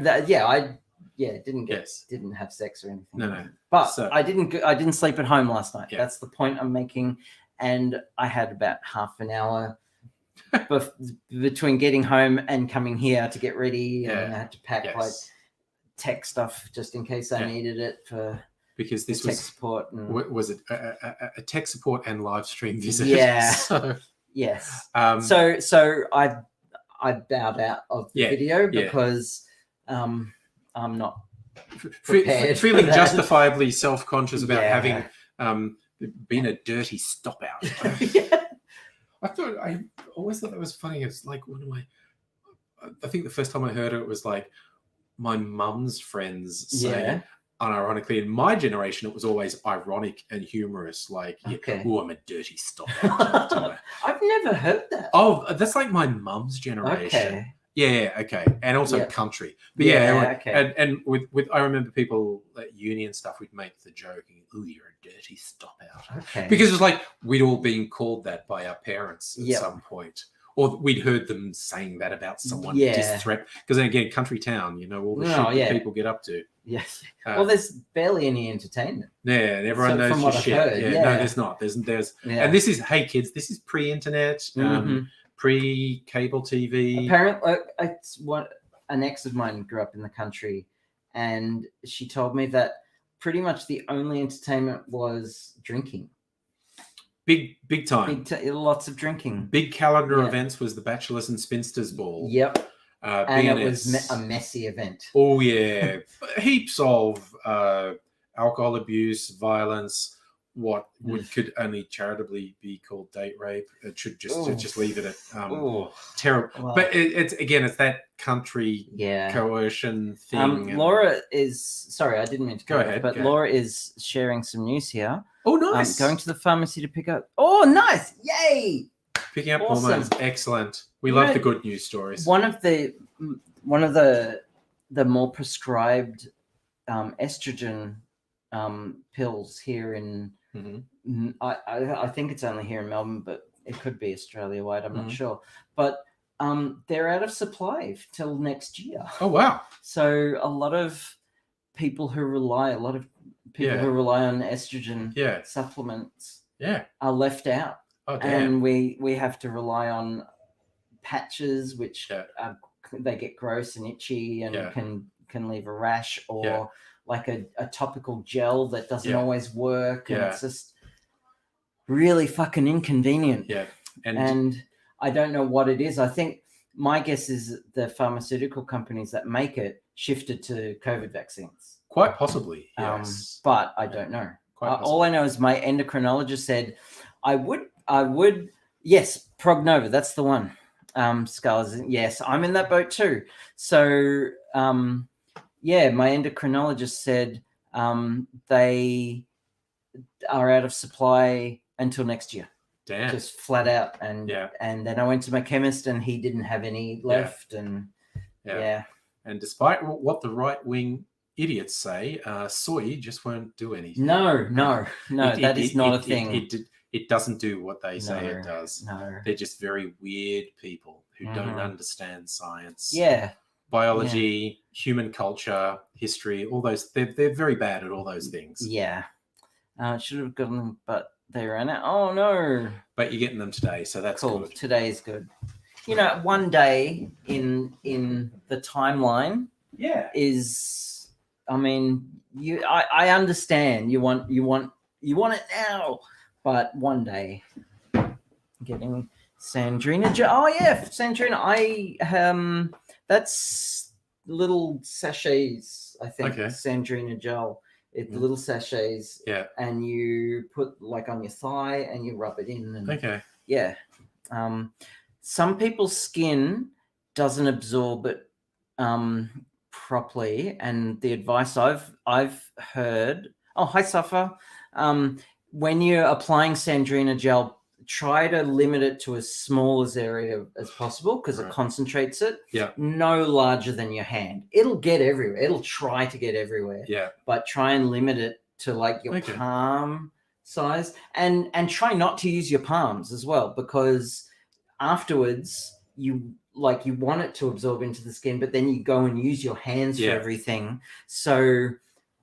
didn't have sex or anything. No. But I didn't sleep at home last night. Yeah. That's the point I'm making. And I had about half an hour between getting home and coming here to get ready, and I had to pack like tech stuff just in case I needed it because this tech was support. And, was it a tech support and live stream visit? Yeah. So, yes. So I bowed out of the video because I'm not prepared. Feeling justifiably self-conscious about having been a dirty stop out. I always thought that was funny. It's like I think the first time I heard it was like my mum's friends saying unironically. In my generation, it was always ironic and humorous. Like, oh, I'm a dirty stop out. I've never heard that. Oh, that's like my mum's generation. Okay. Yeah, okay. And also country. But and with I remember people at uni and stuff, we'd make the joke, oh, you're a dirty stop out. Okay. Because it was like we'd all been called that by our parents at some point. Or we'd heard them saying that about someone because then again, country town, all the shit that people get up to. Yes. Well, there's barely any entertainment. Yeah, and everyone knows your shit. No, there's not. There's and this is, hey kids, this is pre-internet. Pre-cable TV. Apparently, it's what an ex of mine grew up in the country, and she told me that pretty much the only entertainment was drinking. Big time. Lots of drinking. Big calendar events was the Bachelors and Spinsters Ball. Yep. And it was a messy event. Oh yeah, heaps of alcohol abuse, violence. What could only charitably be called date rape. It should just leave it at terrible. Wow. But it's that country coercion thing. Laura is sorry, I didn't mean to go ahead. But Laura is sharing some news here. Oh, nice! Going to the pharmacy to pick up. Oh, nice! Yay! Picking up hormones, excellent. We love the good news stories. One of the more prescribed estrogen pills here in. Mm-hmm. I think it's only here in Melbourne, but it could be Australia wide. I'm not sure. But they're out of supply till next year. Oh wow! So a lot of people who rely on estrogen supplements are left out. Oh, damn. And we have to rely on patches, which they get gross and itchy and can leave a rash, or like a topical gel that doesn't always work, and it's just really fucking inconvenient. Yeah, and I don't know what it is. I think my guess is the pharmaceutical companies that make it shifted to COVID vaccines. Quite possibly, yes. But I don't know. All I know is my endocrinologist said I would, yes, Prognova, that's the one. Scars, yes, I'm in that boat too. So, my endocrinologist said they are out of supply until next year. Damn. Just flat out. And then I went to my chemist and he didn't have any left. And And despite what the right-wing idiots say, soy just won't do anything. No, that is not a thing. It doesn't do what they say it does. No. They're just very weird people who don't understand science. Yeah. Biology, human culture, history, all those. They're very bad at all those things. Yeah. Should have gotten them, but They ran out. Oh no! But you're getting them today, so that's cool. good. Today is good. You know, one day in the timeline, is. I mean, I understand you want it now, but one day, getting Sandrina gel. Oh yeah, Sandrina. That's little sachets. I think Sandrina gel. It's little sachets. Yeah. And you put like on your thigh and you rub it in. And, yeah. Some people's skin doesn't absorb it properly, and the advice I've heard. Oh, hi, Safa. When you're applying Sandrina gel, try to limit it to as small as area as possible because it concentrates it. Yeah. No larger than your hand. It'll get everywhere. It'll try to get everywhere. Yeah. But try and limit it to like your palm size, and try not to use your palms as well, because afterwards you want it to absorb into the skin, but then you go and use your hands for everything. So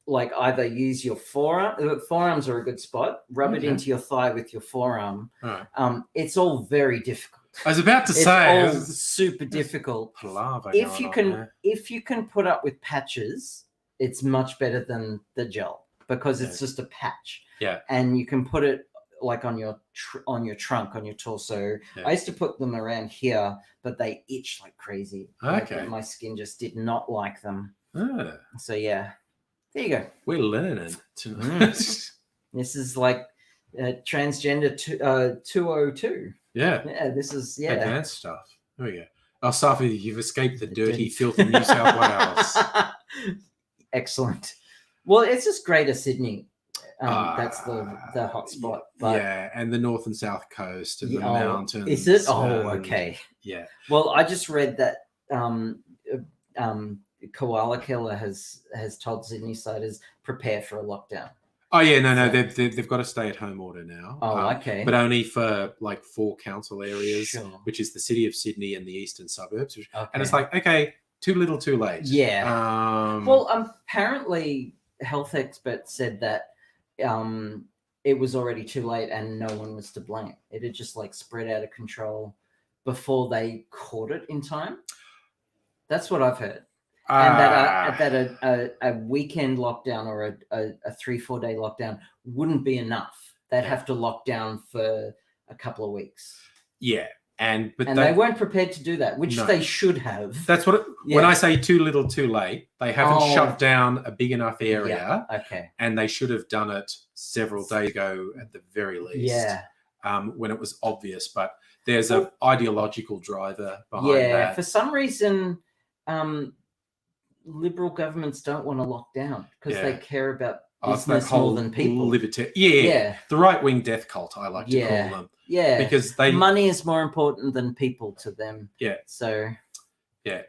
like either use your forearm. Forearms are a good spot. Rub it into your thigh with your forearm. Right. It's all very difficult. I was about to say, it's all super difficult. If you can put up with patches, it's much better than the gel, because it's just a patch. Yeah. And you can put it like on your trunk, on your torso. Yeah. I used to put them around here, but they itch like crazy. Okay. Like, my skin just did not like them. Ah. So yeah. There you go. We're learning tonight. This is like transgender 202. Yeah. Yeah, this is advanced stuff. There we go. Oh, Safi, you've escaped the dirty, filthy New South Wales. Excellent. Well, it's just Greater Sydney. That's the hot spot. But and the north and south coast and the mountains. Is it? Oh, okay. Yeah. Well, I just read that Koala Killer has told Sydney-siders prepare for a lockdown. Oh yeah, no, they've got a stay-at-home order now. Oh, okay. But only for like 4 council areas, which is the city of Sydney and the eastern suburbs. And it's like, okay, too little, too late. Yeah. Well, apparently, health experts said that it was already too late and no one was to blame. It had just like spread out of control before they caught it in time. That's what I've heard. And that a weekend lockdown or a 3-4 day lockdown wouldn't be enough. They'd have to lock down for a couple of weeks. Yeah. And they weren't prepared to do that, which they should have. That's what when I say too little, too late, they haven't shut down a big enough area. Yeah. Okay. And they should have done it several days ago at the very least. Yeah. When it was obvious, but there's an ideological driver behind that. Yeah. For some reason, liberal governments don't want to lock down because they care about business more than people. The right-wing death cult, I like to call them. Yeah, because money is more important than people to them. Yeah. So. Yeah.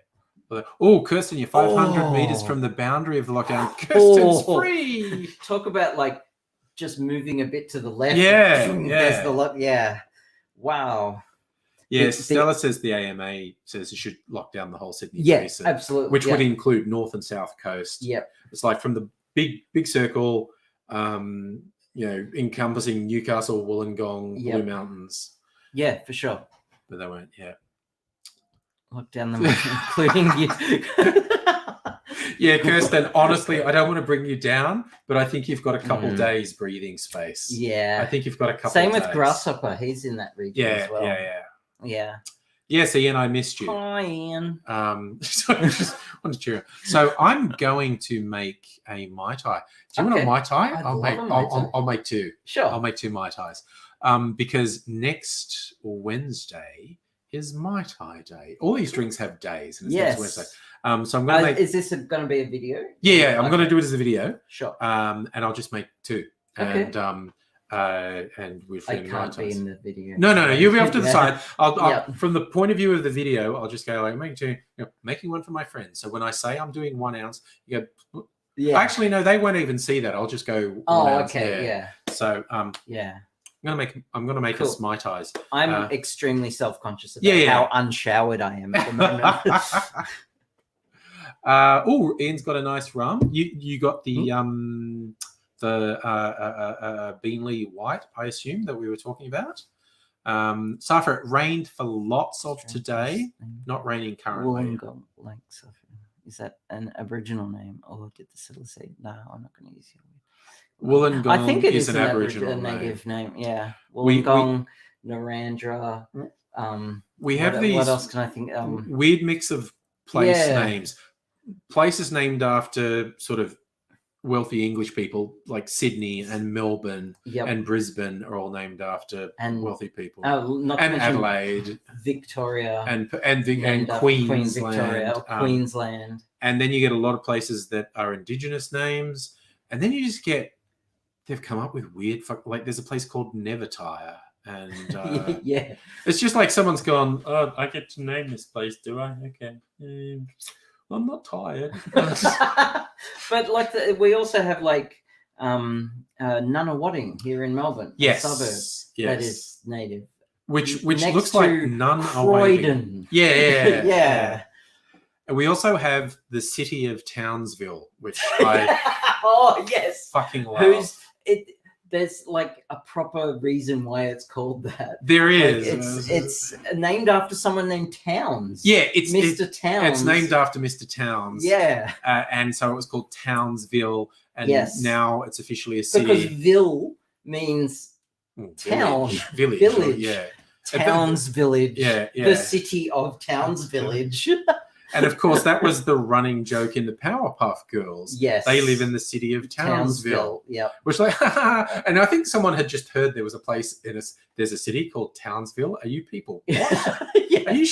Oh, Kirsten, you're 500 meters from the boundary of the lockdown. Kirsten's free. Talk about like just moving a bit to the left. Yeah. There's the Wow. Yeah, Stella says the AMA says it should lock down the whole Sydney basin. Absolutely. Which would include north and south coast. Yep. It's like from the big circle, encompassing Newcastle, Wollongong, Blue Mountains. Yeah, for sure. But they won't, Lock down them, including you. Yeah, Kirsten, honestly, I don't want to bring you down, but I think you've got a couple days breathing space. Yeah. I think you've got a couple Same days. with Grasshopper. He's in that region as well. Yeah. Yes, Ian, I missed you. Hi, Ian. So I just want to cheer you. So I'm going to make a Mai Tai. Do you want a Mai Tai? I'll make 2. Sure. I'll make 2 Mai Tais. Because next Wednesday is Mai Tai day. All these drinks have days, and it's next Wednesday. So I'm going to make. Is this going to be a video? Yeah, I'm going to do it as a video. Sure. And I'll just make 2. Okay. And we're I can't be in the video. No. You'll be off to the side. I'll from the point of view of the video, I'll just go like making one for my friends. So when I say I'm doing 1 ounce, you go. Yeah. Actually, no, they won't even see that. I'll just go. Okay. Yeah. So Yeah. I'm gonna make us Mai Tais. I'm extremely self-conscious about how unshowered I am at the moment. Ian's got a nice rum. You got the the Beanley White, I assume, that we were talking about. Safa, it rained for lots of today, not raining currently. Wollongong Lake Safa. Is that an Aboriginal name, or did the settlers say, no, I'm not going to use your Wollongong I think it is is an Aboriginal native name. Yeah. We- Wollongong, Narrandera. We have what, these what else can I think? weird mix of place Yeah. names. Places named after sort of wealthy English people, like Sydney and Melbourne Yep. and Brisbane are all named after And- wealthy people. not to And mention Adelaide Victoria. and named after Queen Victoria, or Queensland. Queensland. And then you get a lot of places that are Indigenous names. And then you just get, they've come up with weird, like there's a place called Nevertire. And yeah. it's just like someone's gone, oh, I get to name this place, do I? Okay. I'm not tired. But like we also have like Nunawading here in Melbourne, Yes. a suburb Yes. that is native. Which Next looks like to none Croydon. Yeah. Yeah. And we also have the city of Townsville, which I Oh yes. fucking love. There's like a proper reason why it's called that. There Like, is. it's named after someone named Towns. Yeah, it's Mr. Towns. It's named after Mr. Towns. Yeah. And so it was called Townsville, and Yes. now it's officially a city. Because Ville means town. Village. Village. Yeah. Towns Village. Yeah. The city of Towns Village. And of course, that was the running joke in the Powerpuff Girls. Yes. They live in the city of Townsville. Yep. Which and I think someone had just heard there was a place there's a city called Townsville. Are you people? What? Yeah. Are you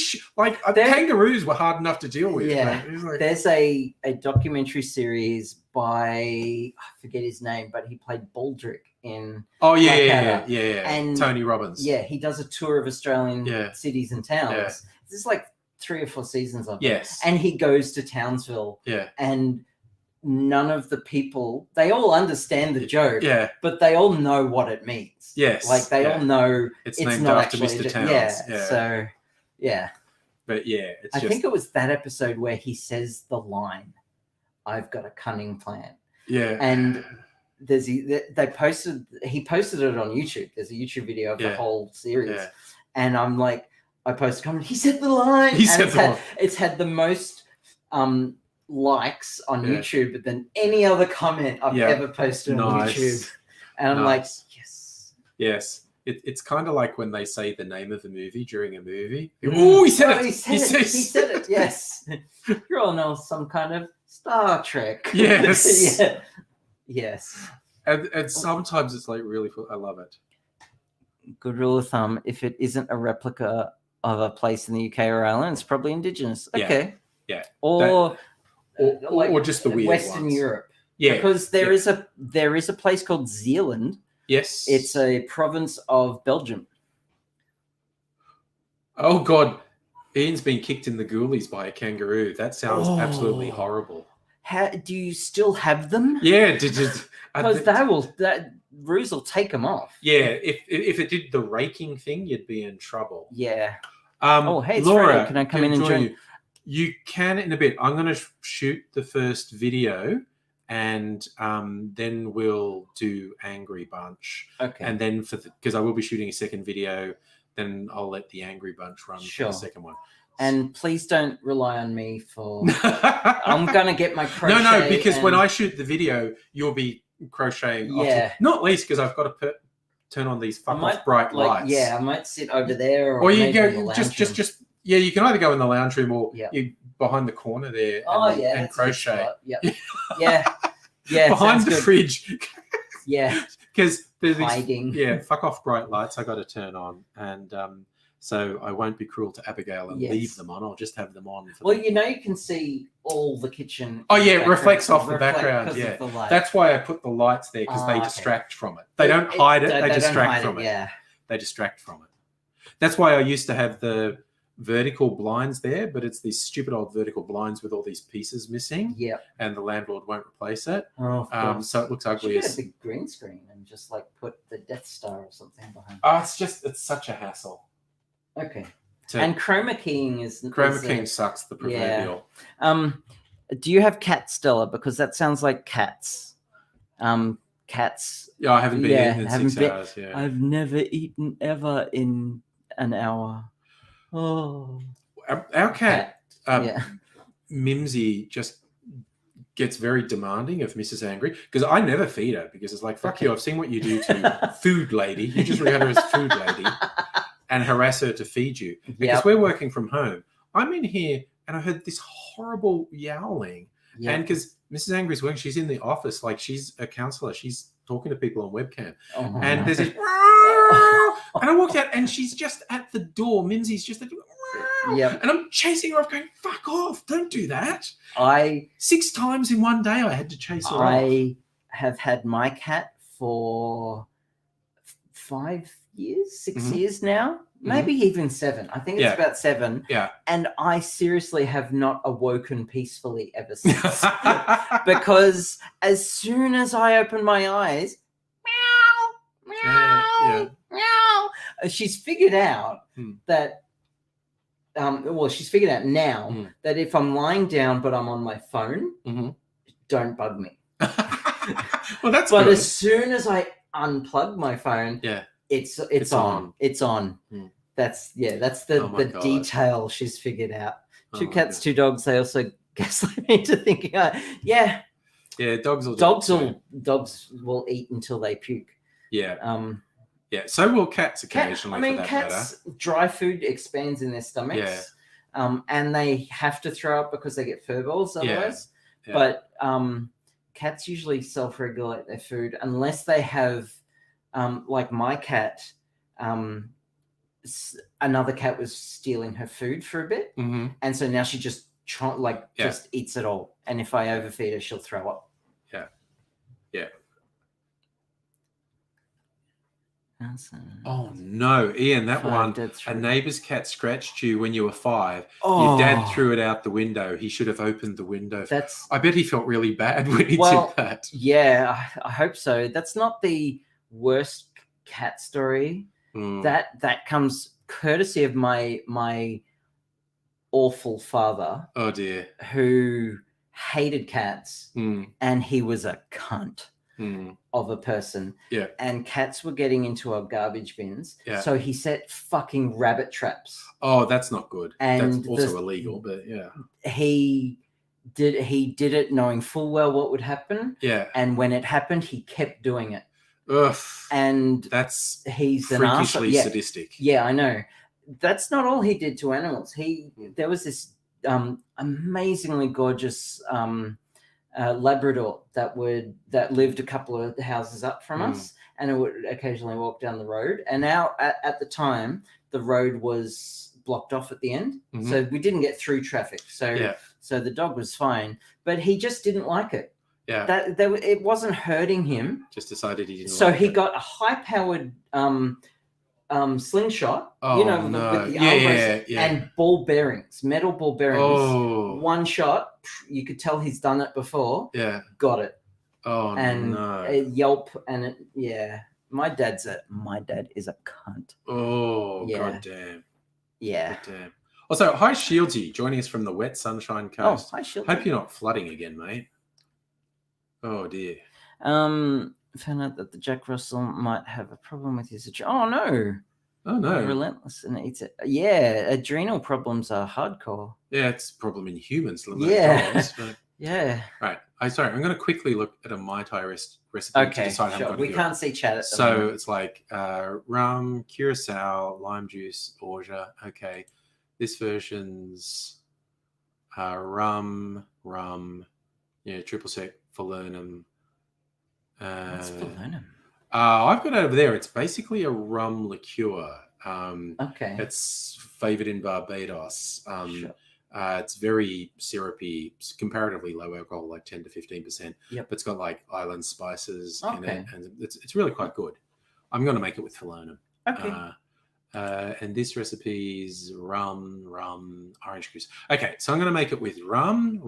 kangaroos were hard enough to deal with. Yeah. Like, There's a documentary series by, I forget his name, but he played Baldrick in yeah. And Tony Robbins. Yeah, he does a tour of Australian cities and towns. Yeah. This is like 3 or 4 seasons of it. Yes. And he goes to Townsville. Yeah. And none of the people, they all understand the joke. Yeah. But they all know what it means. Yes. Like they all know it's it's named not after actually Mr. Towns. Yeah. So yeah. But yeah, it's I think it was that episode where he says the line, "I've got a cunning plan." Yeah. And he posted it on YouTube. There's a YouTube video of the whole series. Yeah. And I'm like, I posted a comment, he said the line. It's had the most likes on YouTube than any other comment I've ever posted on YouTube. And I'm like, yes. Yes. It's kind of like when they say the name of the movie during a movie. Oh, he said it. He said it. Yes. You all know some kind of Star Trek. Yes. Yeah. Yes. And sometimes it's like really cool. I love it. Good rule of thumb: if it isn't a replica of a place in the UK or Ireland, it's probably Indigenous. Okay. Yeah. Or just the weird Western ones. Europe. Yeah. Because there is a place called Zeeland. Yes. It's a province of Belgium. Oh God, Ian's been kicked in the ghoulies by a kangaroo. That sounds absolutely horrible. Do you still have them? Yeah. Because Ruse will take them off. Yeah. If it did the raking thing, you'd be in trouble. Yeah. Hey, it's Laura, Friday. Can I come in and join you? You can in a bit. I'm going to shoot the first video, and then we'll do Angry Bunch. Okay. And then because I will be shooting a second video, then I'll let the Angry Bunch run for the second one. And please don't rely on me for. I'm gonna get my crochet. No, because when I shoot the video, you'll be crocheting. Yeah. Not least because I've got to turn on these off bright lights. Yeah, I might sit over there, or you go just. Yeah, you can either go in the lounge room or you behind the corner there. And crochet. Yep. Yeah. Yeah. Behind the fridge. Yeah. Because there's hiding. Fuck off bright lights I got to turn on, and so I won't be cruel to Abigail and leave them on. I'll just have them on. You can see all the kitchen. Oh yeah, it reflects off the background. Yeah, that's why I put the lights there, because they distract from it. They don't hide it. They distract from it. Yeah, they distract from it. That's why I used to have the vertical blinds there, but it's these stupid old vertical blinds with all these pieces missing. Yeah, and the landlord won't replace it. Oh, so it looks ugly. You get a big green screen and just like put the Death Star or something behind. Oh, it's such a hassle. Okay. And chroma keying sucks, the proverbial. Do you have cats, Stella? Because that sounds like cats. cats. Yeah, I haven't been eating in 6 hours. Yeah, I've never eaten ever in an hour. Oh, our cat, yeah. Mimsy, just gets very demanding of Mrs. Angry because I never feed her because it's like, fuck you, I've seen what you do to food lady. You just regard her as food lady and harass her to feed you. Because we're working from home. I'm in here and I heard this horrible yowling. Yep. And because Mrs. Angry's working, she's in the office, like she's a counselor. She's talking to people on webcam. Oh, and there's this, and I walked out and she's just at the door. Mimsy's just at the door. Yep. And I'm chasing her off going, fuck off, don't do that. 6 times in one day I had to chase her off. I have had my cat for 5 years, 6 years now, maybe even 7. I think it's about 7. Yeah. And I seriously have not awoken peacefully ever since. Because as soon as I open my eyes, meow, meow, she's figured out that she's figured out now that if I'm lying down but I'm on my phone, don't bug me. Well, that's but good. as soon as I unplug my phone, it's on. It's on. That's the detail she's figured out. 2 cats, 2 dogs. They also gaslight me into thinking, dogs will eat until they puke. Yeah. Yeah, so will cats occasionally. Cats, dry food expands in their stomachs, and they have to throw up because they get fur balls otherwise. Yeah. But cats usually self-regulate their food unless they have, like my cat, another cat was stealing her food for a bit, and so now she just just eats it all. And if I overfeed her, she'll throw up. Yeah, yeah. Oh no, Ian, that one, a neighbour's cat scratched you when you were 5. Your dad threw it out the window. He should have opened the window. I bet he felt really bad when he did that. Yeah, I hope so. That's not the worst cat story. That comes courtesy of my awful father. Oh dear. Who hated cats, and he was a cunt. Of a person. Yeah. And cats were getting into our garbage bins. Yeah. So he set fucking rabbit traps. Oh, that's not good. And that's also illegal, but yeah. He did it knowing full well what would happen. Yeah. And when it happened, he kept doing it. Ugh. And he's freakishly sadistic. Yeah, I know. That's not all he did to animals. There was this amazingly gorgeous Labrador that lived a couple of houses up from us, and it would occasionally walk down the road. And now at the time, the road was blocked off at the end, so we didn't get through traffic. So the dog was fine, but he just didn't like it. Yeah, it wasn't hurting him. Just decided he didn't. So he got a high-powered slingshot, with the armrest and ball bearings, metal ball bearings. Oh. One shot, you could tell he's done it before. Yeah, got it. Oh, and no. Yelp and my dad is a cunt. Oh, goddamn. Yeah. Goddamn. Also, hi Shieldsy, joining us from the wet Sunshine Coast. Oh, hi Shieldsy. Hope you're not flooding again, mate. Oh dear. Found out that the Jack Russell might have a problem with his Oh no. Relentless and eats it. Yeah, adrenal problems are hardcore. Yeah, it's a problem in humans. Dogs, but... Yeah. Right. I'm going to quickly look at a Mai Tai recipe to decide how I'm going to do it. We can't see chat at the moment. So it's like rum, curacao, lime juice, orgeat. Okay. This version's rum, triple sec, falernum. What's falernum? I've got it over there. It's basically a rum liqueur. Okay. It's favoured in Barbados. Sure. It's very syrupy, comparatively low alcohol, like 10 to 15%. Yep. But it's got like island spices in it, and it's really quite good. I'm going to make it with falernum. Okay. And this recipe is rum, orange curacao. Okay, so I'm going to make it with rum,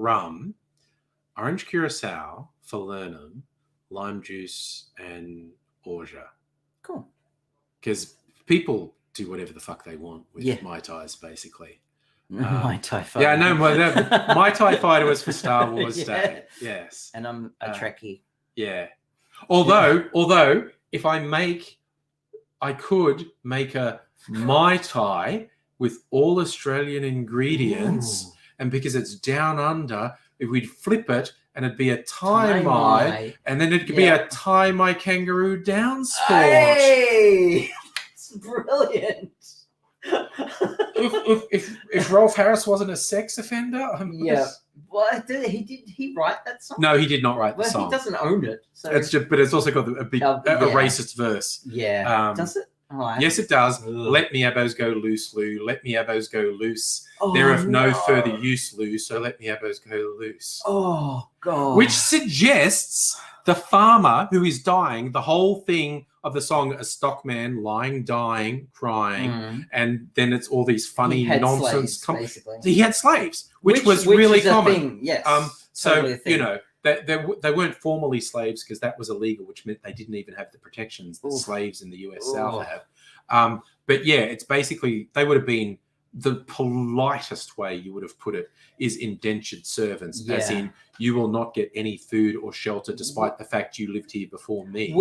orange curacao, falernum, lime juice, and orgeat. Cool. Because people do whatever the fuck they want with Mai Tais, basically. Mai Tai fighter. Yeah, no, Mai Tai fighter was for Star Wars Day. Yes. And I'm a Trekkie. Yeah. Although, if I could make a Mai Tai with all Australian ingredients, Ooh. and because it's down under, if we'd flip it and it'd be a Thai Mai, and then it could be a Thai Mai kangaroo down sport. Hey, that's brilliant. if Rolf Harris wasn't a sex offender, What did he write that song? No, he did not write the song. He doesn't own it. So but it's also got a big racist verse. Yeah. Does it? Oh, yes, it does. Ugh. Let me abos go loose, Lou. Let me abos go loose. They're of no further use, Lou. So let me abos go loose. Oh God. Which suggests the farmer who is dying. The whole thing of the song, a stockman lying, dying, crying, and then it's all these funny nonsense. Slaves, basically. He had slaves, which was really common. Thing. Yes. So they weren't formally slaves because that was illegal, which meant they didn't even have the protections that slaves in the US South have. But yeah, it's basically they would have been the politest way you would have put it is indentured servants, as in you will not get any food or shelter despite the fact you lived here before me.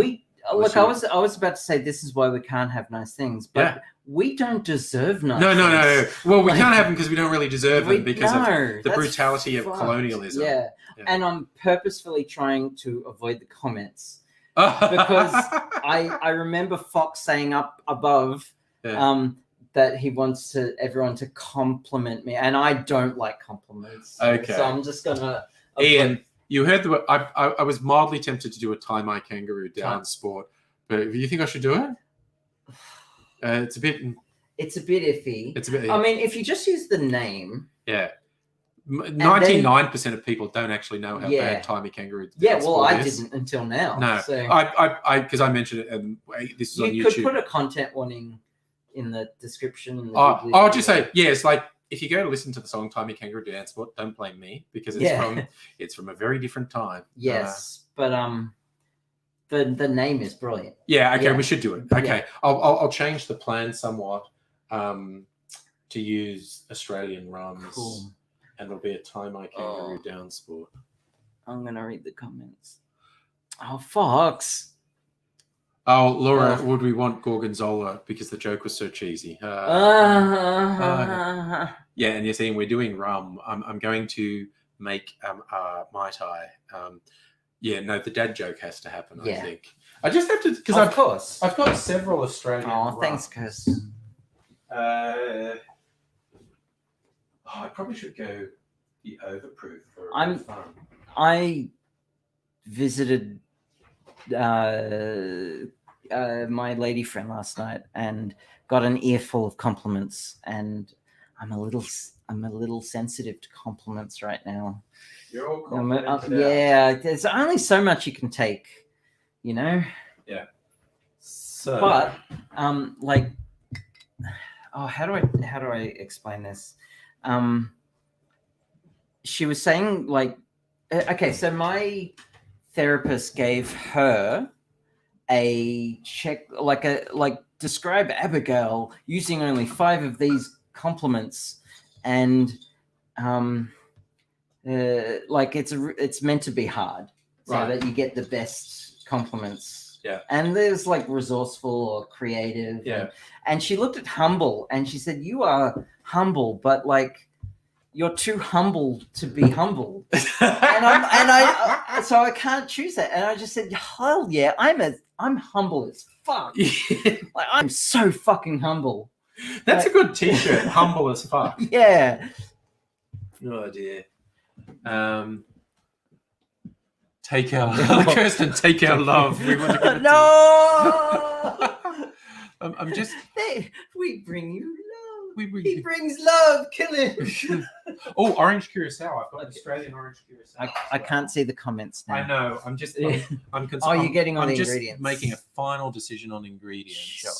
I was about to say this is why we can't have nice things, but we don't deserve nice things. No. Well, we can't have them because we don't really deserve them because of the brutality of colonialism. Yeah, and I'm purposefully trying to avoid the comments because I remember Fox saying up above that he wants everyone to compliment me, and I don't like compliments. Okay, so I'm just gonna Ian. You heard I was mildly tempted to do a Thai Mai kangaroo down sport, but do you think I should do it? It's a bit iffy. It's a bit. I mean, if you just use the name. Yeah. 99% of people don't actually know how bad Thai Mai kangaroo. Yeah, well, I didn't until now. No, so. I because I mentioned it. This is on YouTube. You could put a content warning in the description. I'll just say it's like. If you go to listen to the song Thai Mai Kangaroo Dance Sport, don't blame me because it's from a very different time. Yes, but the name is brilliant. Yeah, okay, we should do it. Okay. Yeah. I'll change the plan somewhat to use Australian rums. Cool. And it'll be a Thai Mai Kangaroo Down Sport. I'm gonna read the comments. Oh, Fox. Oh, Laura, would we want Gorgonzola because the joke was so cheesy? Yeah, and you're saying we're doing rum. I'm going to make Mai Tai. The dad joke has to happen, I think. I just have to, because I've got several Australian rums. Thanks, Chris. I probably should go the overproof for fun. I visited my lady friend last night and got an earful of compliments, and I'm a little sensitive to compliments right now. You're all complimented. There's only so much you can take, you know. Yeah. So, but how do I explain this? She was saying so my therapist gave her a check, describe Abigail using only 5 of these compliments, and it's meant to be hard so that you get the best compliments. Yeah. And there's resourceful or creative. Yeah. And she looked at humble and she said, "You are humble, but you're too humble to be humble." So I can't choose that. And I just said, hell yeah, I'm humble as fuck. I'm so fucking humble. That's a good t-shirt, humble as fuck. Yeah. Oh dear. Take our Kirsten, take our love. We want to give it no. I'm just. We bring you love. He brings love. Kill him. Oh, orange curacao. I've got Australian orange curacao. I can't see the comments now. I know. I'm concerned. Oh, you're getting on the ingredients. ingredients. I'm just making a final decision on ingredients. Sure.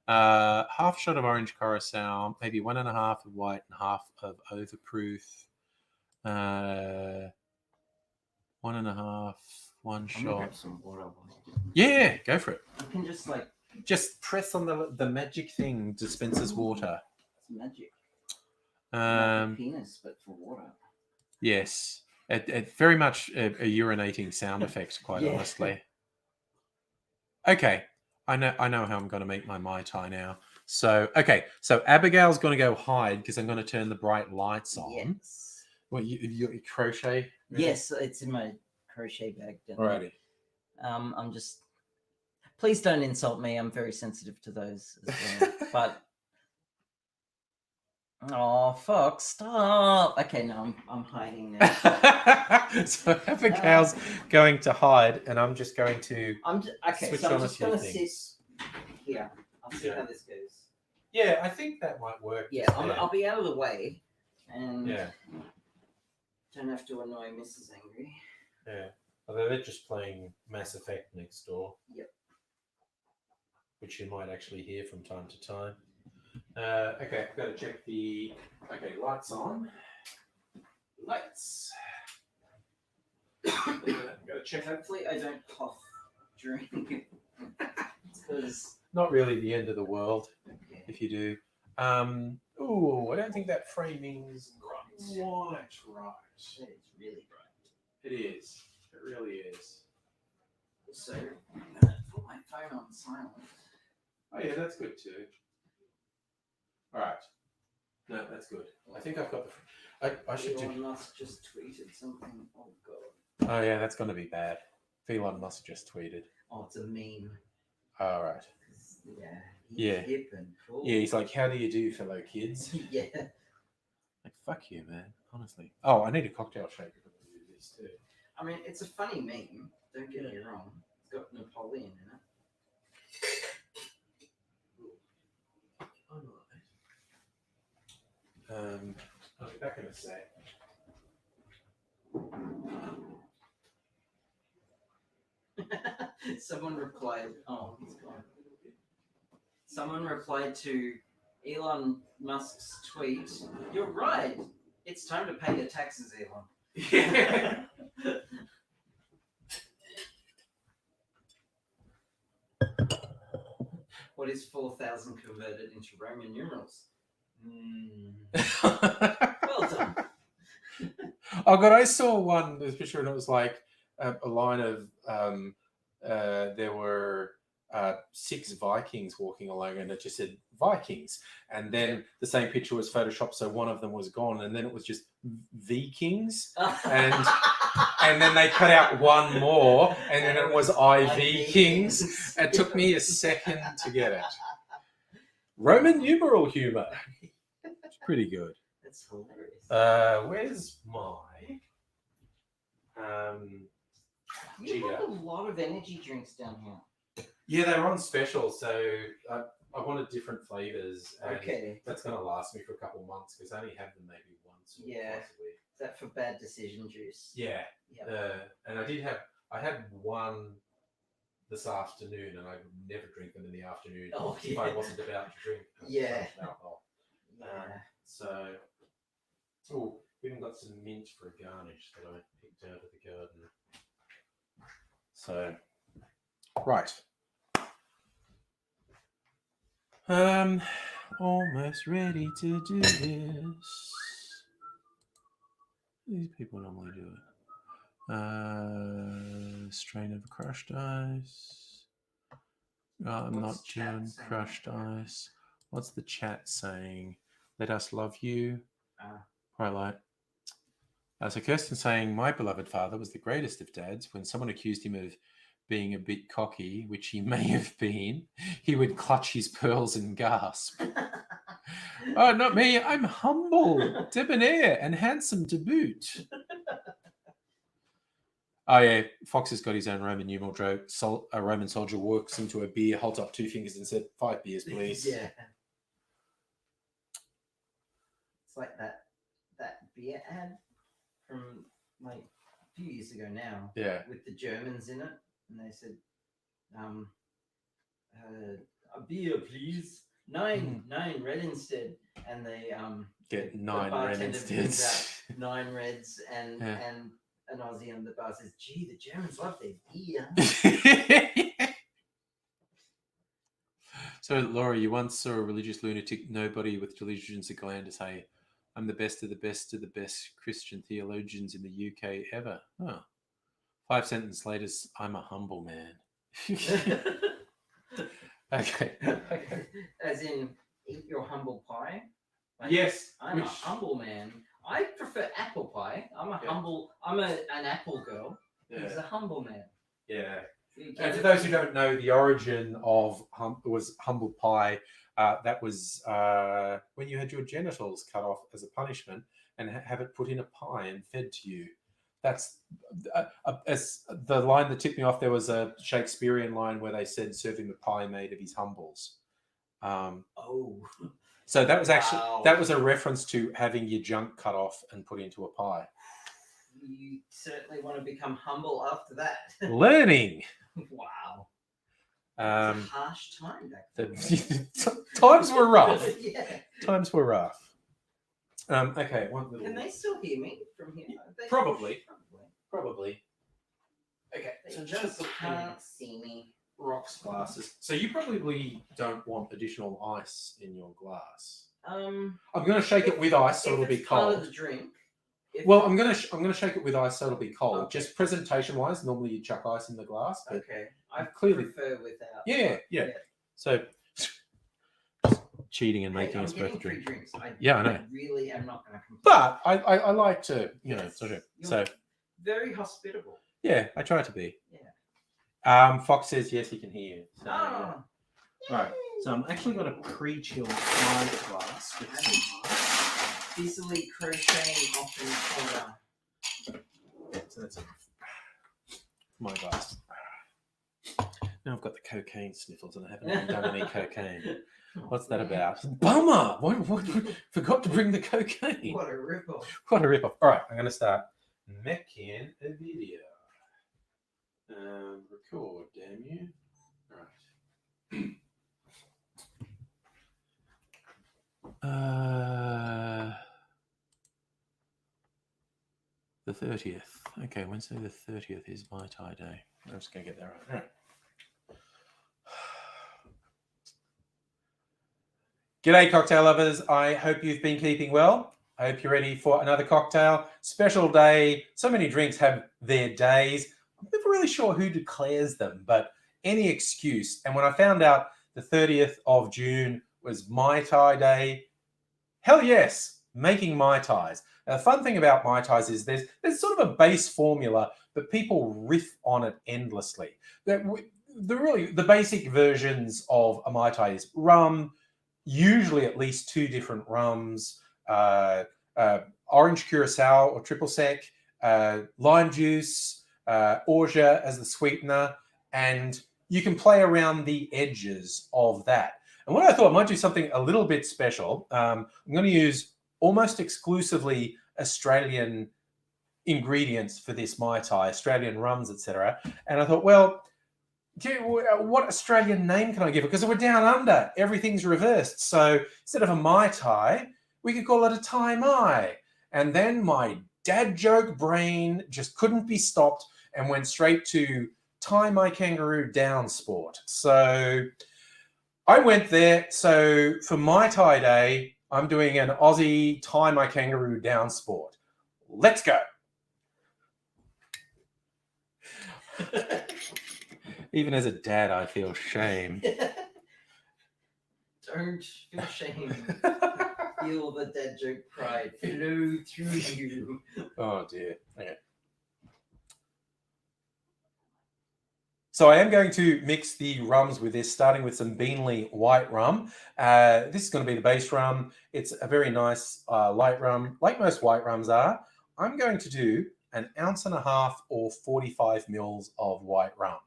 Half shot of orange curacao, maybe 1.5 of white and half of overproof. 1.5, one shot. Grab some water. Yeah, go for it. You can just press on the magic thing, dispenses water. It's magic. Penis, but for water. Yes, it very much a urinating sound effect. Quite honestly. Okay, I know how I'm going to make my Mai Tai now. So, okay, so Abigail's going to go hide because I'm going to turn the bright lights on. Yes. What, you crochet? Really? Yes, it's in my crochet bag. Alrighty. I'm just... Please don't insult me. I'm very sensitive to those as well. But... Oh, fuck, stop. Okay, no, I'm hiding now. So Abigail's going to hide, and I'm just going to switch so on I'm a just few gonna things. sit here. I'll see how this goes. Yeah, I think that might work. Yeah, I'll be out of the way, and don't have to annoy Mrs. Angry. Yeah, although they're just playing Mass Effect next door. Yep. Which you might actually hear from time to time. Okay, I've got to check the... Okay, lights on. Lights. I've got to check... Hopefully I don't cough during it. Because... Not really the end of the world, if you do. Oh, I don't think that framing's right. It's really bright. It is. It really is. So, I'm going to put my phone on silent. Oh yeah, that's good too. All right. No, that's good. I think I've got the... I should do... Elon Musk just tweeted something. Oh, God. Oh yeah, that's going to be bad. Elon Musk just tweeted. Oh, it's a meme. All right. Yeah. He's hip and cool. Yeah, he's like, how do you do, fellow kids? Yeah. Like, fuck you, man. Honestly. Oh, I need a cocktail shaker to do this too. I mean, it's a funny meme. Don't get me wrong. It's got Napoleon in it. I'll be back in a sec. Someone replied, oh, he's gone. Someone replied to Elon Musk's tweet, "You're right. It's time to pay your taxes, Elon." Yeah. What is 4,000 converted into Roman numerals? Well done. Oh God, I saw one picture and it was like a line of there were 6 Vikings walking along and it just said Vikings, and then the same picture was photoshopped so one of them was gone and then it was just Vikings and then they cut out one more and then it was IV Kings. It took me a second to get it. Roman numeral humor. It's pretty good. That's hilarious. Where's my You have a lot of energy drinks down here. Yeah, they were on special, so I wanted different flavors. Okay. That's going to last me for a couple of months because I only have them maybe once or twice a week. Is that for bad decision juice? Yeah. And I had one this afternoon, and I would never drink them in the afternoon if I wasn't about to drink alcohol. So, we even got some mint for a garnish that I picked out of the garden. So, right. Almost ready to do this. These people normally do it. Strain of crushed ice. I'm not doing crushed ice. What's the chat saying? Let us love you. Highlight. So Kirsten's saying, my beloved father was the greatest of dads. When someone accused him of being a bit cocky, which he may have been, he would clutch his pearls and gasp. Oh, not me. I'm humble, debonair, and handsome to boot. Oh, yeah. Fox has got his own Roman numeral joke. A Roman soldier walks into a beer, holds up 2 fingers and said, 5 beers, please. Yeah. It's like that beer ad from like a few years ago now. Yeah. With the Germans in it. And they said, a beer, please. 9 red instead. And they get 9 red instead. 9 reds and an Aussie on the bar says, gee, the Germans love their beer. So, Laura, you once saw a religious lunatic nobody with delusions of grandeur say, I'm the best of the best of the best Christian theologians in the UK ever. Oh. 5 sentences later, I'm a humble man. Okay. Okay. As in, eat your humble pie. Like, Yes. I'm a humble man. I prefer apple pie. I'm a humble. I'm an apple girl. Yeah. He's a humble man. Yeah. And for those who don't know, the origin of was humble pie. That was when you had your genitals cut off as a punishment and have it put in a pie and fed to you. That's as the line that tipped me off. There was a Shakespearean line where they said, "Serve him a pie made of his humbles." So that was actually that was a reference to having your junk cut off and put into a pie. You certainly want to become humble after that. Learning. Wow. It's a harsh time back then. Times were rough. Yeah. Times were rough. Okay. Can they still hear me from here? Probably. Okay. They just can't see me. Rocks glasses. So you probably don't want additional ice in your glass. I'm going to shake it with ice so it'll be cold. Part of the drink. Well, I'm going to shake it with ice so it'll be cold. Okay. Just presentation wise, normally you chuck ice in the glass. But okay. I clearly prefer without. Yeah. So just cheating and making us both drink. Drinks. I know. Really am not going to complain. But I like to, so very hospitable. Yeah, I try to be. Yeah. Fox says yes, he can hear you. So, All right. So I'm actually going to pre-chill my glass with some ice. Easily crocheting often colder. Yeah, so that's my glass. Now I've got the cocaine sniffles and I haven't even done any cocaine. What's that about? Bummer! What, forgot to bring the cocaine. What a ripoff. What a ripoff. All right, I'm going to start making a video. Record, damn you. All right. The 30th. Okay, Wednesday the 30th is my tie day. I'm just going to get that right. All right. G'day, cocktail lovers. I hope you've been keeping well. I hope you're ready for another cocktail. Special day. So many drinks have their days. I'm never really sure who declares them, but any excuse. And when I found out the 30th of June was Mai Tai Day, hell yes, making Mai Tais. Now, the fun thing about Mai Tais is there's sort of a base formula, but people riff on it endlessly. The basic versions of a Mai Tai is rum, usually at least 2 different rums, orange curacao or triple sec, lime juice, orge as the sweetener, and you can play around the edges of that. And what I thought I might do something a little bit special. I'm going to use almost exclusively Australian ingredients for this Mai Tai, Australian rums, etc. And I thought, well, what Australian name can I give it? Because we're down under, everything's reversed. So instead of a Mai Tai, we could call it a Thai Mai. And then my dad joke brain just couldn't be stopped and went straight to Tie My Kangaroo Down Sport. So I went there. So for Mai Tai Day, I'm doing an Aussie Tie My Kangaroo Down Sport. Let's go. Even as a dad, I feel shame. Don't feel shame. Feel the dad joke pride flow through you. Oh dear. Okay. So I am going to mix the rums with this, starting with some Beanley white rum. This is going to be the base rum. It's a very nice light rum, like most white rums are. I'm going to do 1.5 ounces or 45 mils of white rum.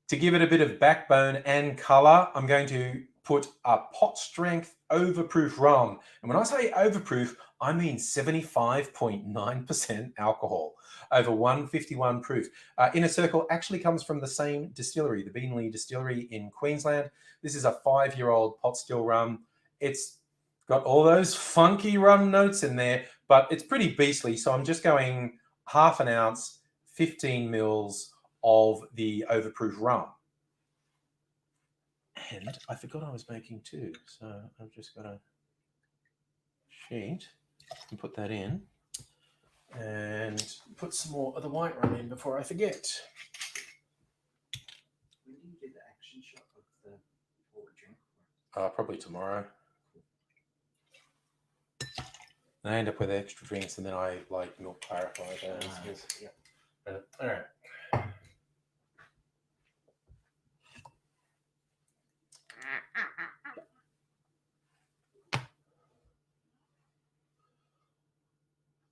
To give it a bit of backbone and colour, I'm going to put a pot strength overproof rum. And when I say overproof, I mean 75.9% alcohol over 151 proof. Inner Circle actually comes from the same distillery, the Beanley Distillery in Queensland. This is a 5-year-old pot still rum. It's got all those funky rum notes in there, but it's pretty beastly. So I'm just going 1/2 ounce, 15 mils of the overproof rum. And I forgot I was making 2, so I've just got a sheet and put that in and put some more of the white rum in before I forget. When do you do the action shot of the forward drink? Probably tomorrow. And I end up with extra drinks, and then I like milk clarify those. Yep. All right.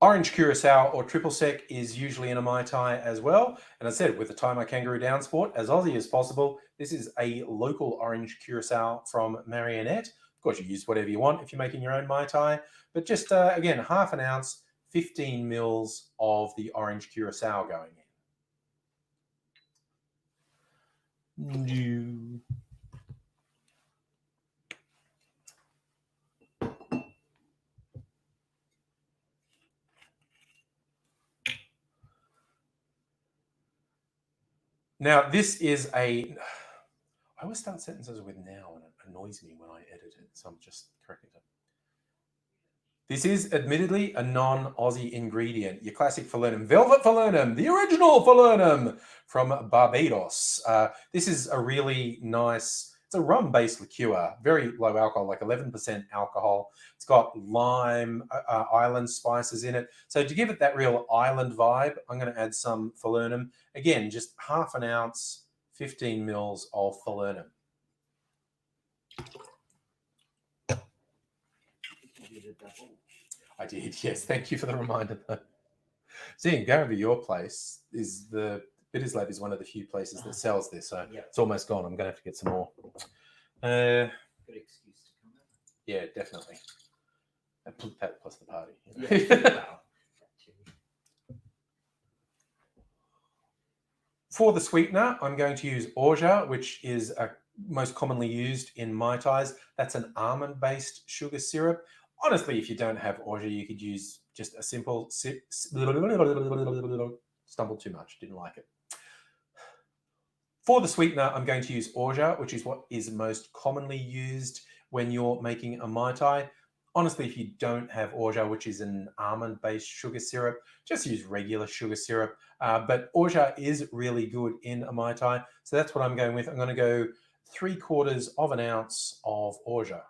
Orange Curacao or triple sec is usually in a Mai Tai as well. And as I said, with the Thai My Kangaroo Down Sport, as Aussie as possible, this is a local Orange Curacao from Marionette. Of course, you use whatever you want if you're making your own Mai Tai. But just, again, half an ounce, 15 mils of the Orange Curacao going in. Now, this is I always start sentences with now, and it annoys me when I edit it, so I'm just correcting it. This is admittedly a non-Aussie ingredient. Your classic falernum, Velvet Falernum, the original falernum from Barbados. This is a really nice, it's a rum-based liqueur, very low alcohol, like 11% alcohol. It's got lime, island spices in it. So to give it that real island vibe, I'm going to add some falernum. Again, just half an ounce, 15 mils of falernum. I did, yes. Thank you for the reminder, though. Seeing go over your place is the Bitters Lab is one of the few places that sells this, so it's almost gone. I'm going to have to get some more. Good excuse to come over. Yeah, definitely. That plus the party. You know? Yeah. For the sweetener, I'm going to use orgeat, which is most commonly used in Mai Tais. That's an almond-based sugar syrup. Honestly, if you don't have orgeat, you could use just a simple... Stumbled too much, didn't like it. For the sweetener, I'm going to use orgeat, which is what is most commonly used when you're making a Mai Tai. Honestly, if you don't have orgeat, which is an almond-based sugar syrup, just use regular sugar syrup. But orgeat is really good in a Mai Tai, so that's what I'm going with. I'm going to go 3/4 of an ounce of orgeat.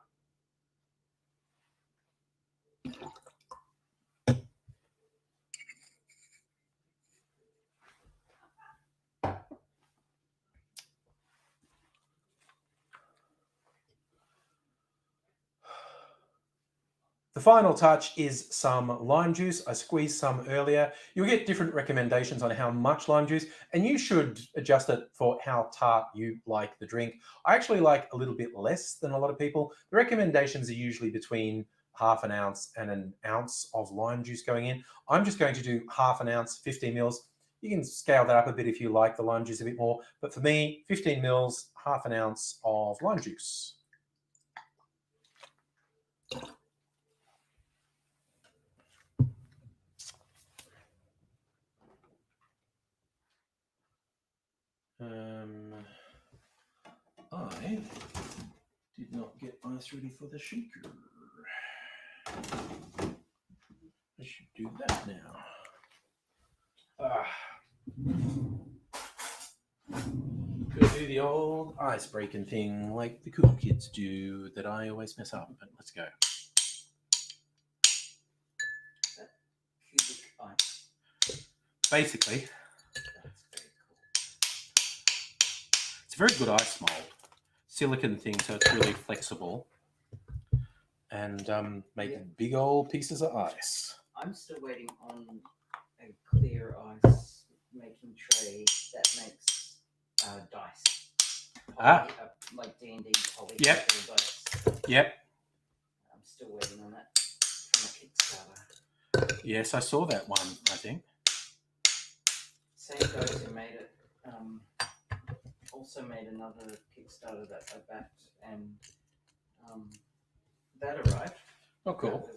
The final touch is some lime juice. I squeezed some earlier. You'll get different recommendations on how much lime juice, and you should adjust it for how tart you like the drink. I actually like a little bit less than a lot of people. The recommendations are usually between half an ounce and an ounce of lime juice going in. I'm just going to do half an ounce, 15 mils. You can scale that up a bit if you like the lime juice a bit more. But for me, 15 mils, half an ounce of lime juice. I did not get ice ready for the shaker. I should do that now. Gotta do the old ice breaking thing like the cool kids do that I always mess up, but let's go. Basically, it's a very good ice mold. Silicon thing, so it's really flexible. And make big old pieces of ice. I'm still waiting on a clear ice making tray that makes dice. Like D&D poly dice. Yep. I'm still waiting on that from a Kickstarter. Yes, I saw that one, I think. Same guys who made it also made another Kickstarter that I backed, and that arrived. Oh, cool.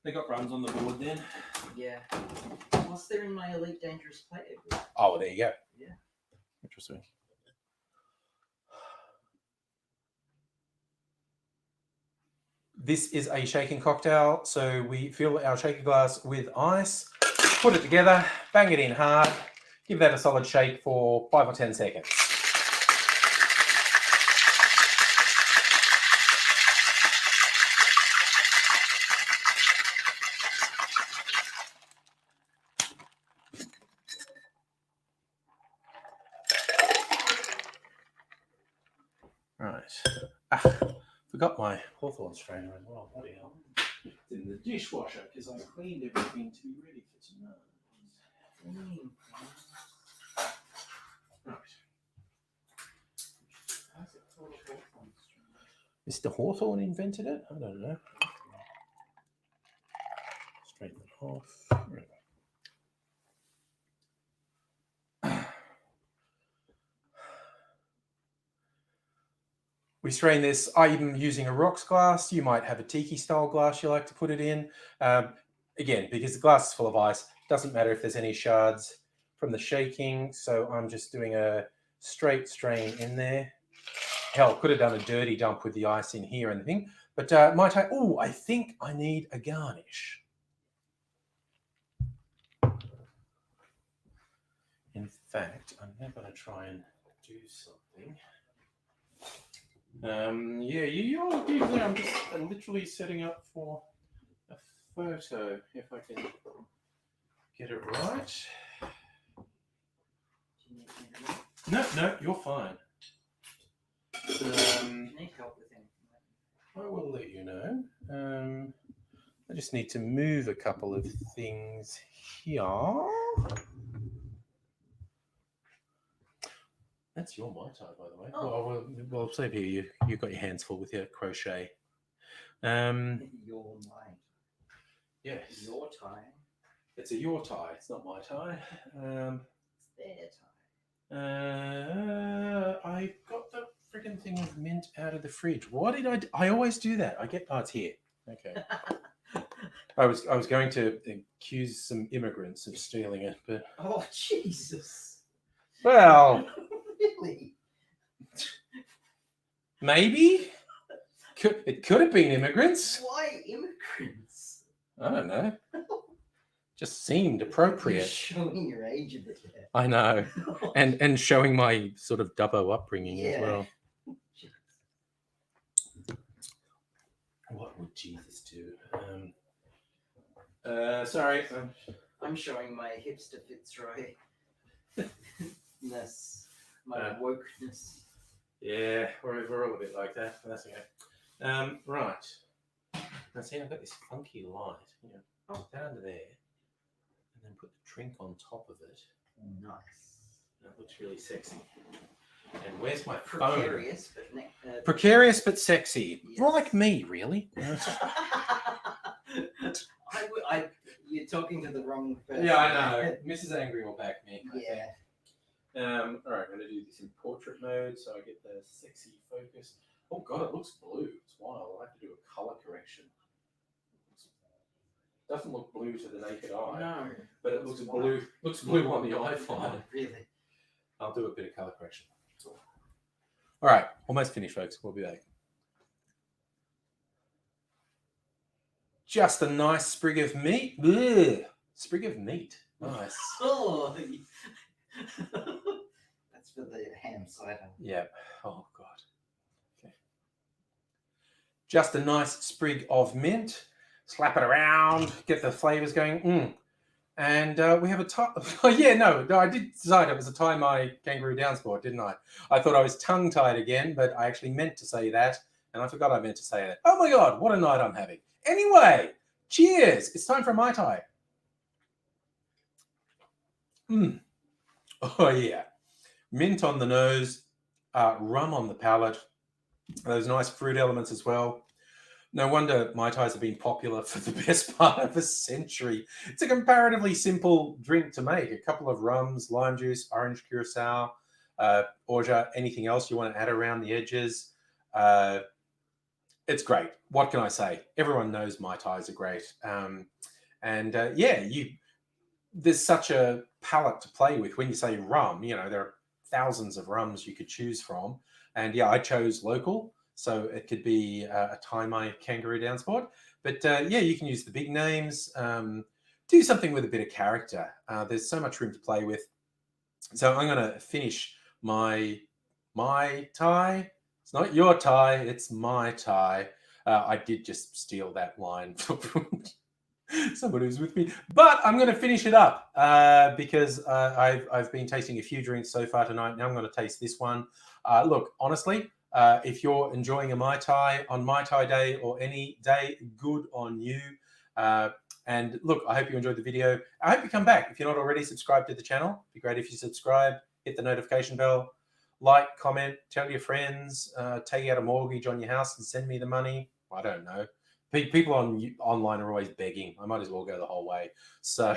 They got runs on the board then? Yeah. Plus, they're in my Elite Dangerous Player group. Oh, there you go. Yeah. Interesting. This is a shaking cocktail. So we fill our shaker glass with ice, put it together, bang it in hard, give that a solid shake for 5 or 10 seconds. Right. Forgot my Hawthorne strainer as well. Bloody hell. It's in the dishwasher because I cleaned everything to be ready for tonight. Right. Mr. Hawthorne invented it? I don't know. Straighten it off. Right. We strain this. I'm using a rocks glass. You might have a tiki style glass you like to put it in. Again, because the glass is full of ice, doesn't matter if there's any shards from the shaking. So I'm just doing a straight strain in there. Hell, could have done a dirty dump with the ice in here and the thing. But I think I need a garnish. In fact, I'm now going to try and do something. You're there. I'm literally setting up for a photo, if I can get it right. No, you're fine. Need help with anything? I will let you know. I just need to move a couple of things here. That's your Mai Tai, by the way. Oh. Well, save here. You've got your hands full with your crochet. Your Mai. Yes. Your tie. It's a your tie. It's not my tie. It's their tie. I got the freaking thing of mint out of the fridge. What did I do? I always do that. It's here. Okay. I was going to accuse some immigrants of stealing it, but oh Jesus. Well, really? Maybe it could have been immigrants. Why immigrants? I don't know. Just seemed appropriate. You're showing your age a bit there. I know, and showing my sort of Dubbo upbringing as well. What would Jesus do? Sorry. I'm showing my hipster Fitzroy. My wokeness. Yeah, we're all a bit like that, but that's okay. Right. Now see, I've got this funky light. Put that under there, and then put the drink on top of it. Nice. That looks really sexy. And where's my precarious, phone? Precarious but sexy. Yes. Like me, really. You're talking to the wrong person. Yeah, I know. Mrs. Angry will back me. Yeah. All right, I'm going to do this in portrait mode so I get the sexy focus. Oh God, it looks blue. It's wild. I'll have to do a color correction. It doesn't look blue to the naked eye. No. But it looks blue. Looks blue on the iPhone. Really? I'll do a bit of color correction. All right, almost finished, folks. We'll be back. Just a nice sprig of meat. Ugh. Sprig of meat. Nice. Oh. That's for the ham cider. Yeah. Oh, God. Okay. Just a nice sprig of mint. Slap it around. Get the flavors going. And we have a tie. No, I did decide it was a tie my kangaroo down sport, didn't I? I thought I was tongue-tied again, but I actually meant to say that, and I forgot I meant to say that. Oh my God, what a night I'm having. Anyway, cheers. It's time for a Mai Tai. Oh yeah. Mint on the nose, rum on the palate, those nice fruit elements as well. No wonder Mai Tais have been popular for the best part of a century. It's a comparatively simple drink to make. A couple of rums, lime juice, orange curacao, orgeat, anything else you want to add around the edges. It's great. What can I say? Everyone knows Mai Tais are great. There's such a palette to play with. When you say rum, there are thousands of rums you could choose from. And yeah, I chose local. So it could be a Thai kangaroo down sport. But yeah, you can use the big names. Do something with a bit of character. There's so much room to play with. So I'm going to finish my tie. It's not your tie, it's my tie. I did just steal that line from somebody who's with me, but I'm going to finish it up because I've been tasting a few drinks so far tonight. Now I'm going to taste this one. Look, honestly, if you're enjoying a Mai Tai on Mai Tai Day or any day, good on you. And look, I hope you enjoyed the video. I hope you come back. If you're not already subscribed to the channel, it'd be great if you subscribe, hit the notification bell, like, comment, tell your friends, take out a mortgage on your house and send me the money. I don't know. People online are always begging. I might as well go the whole way. So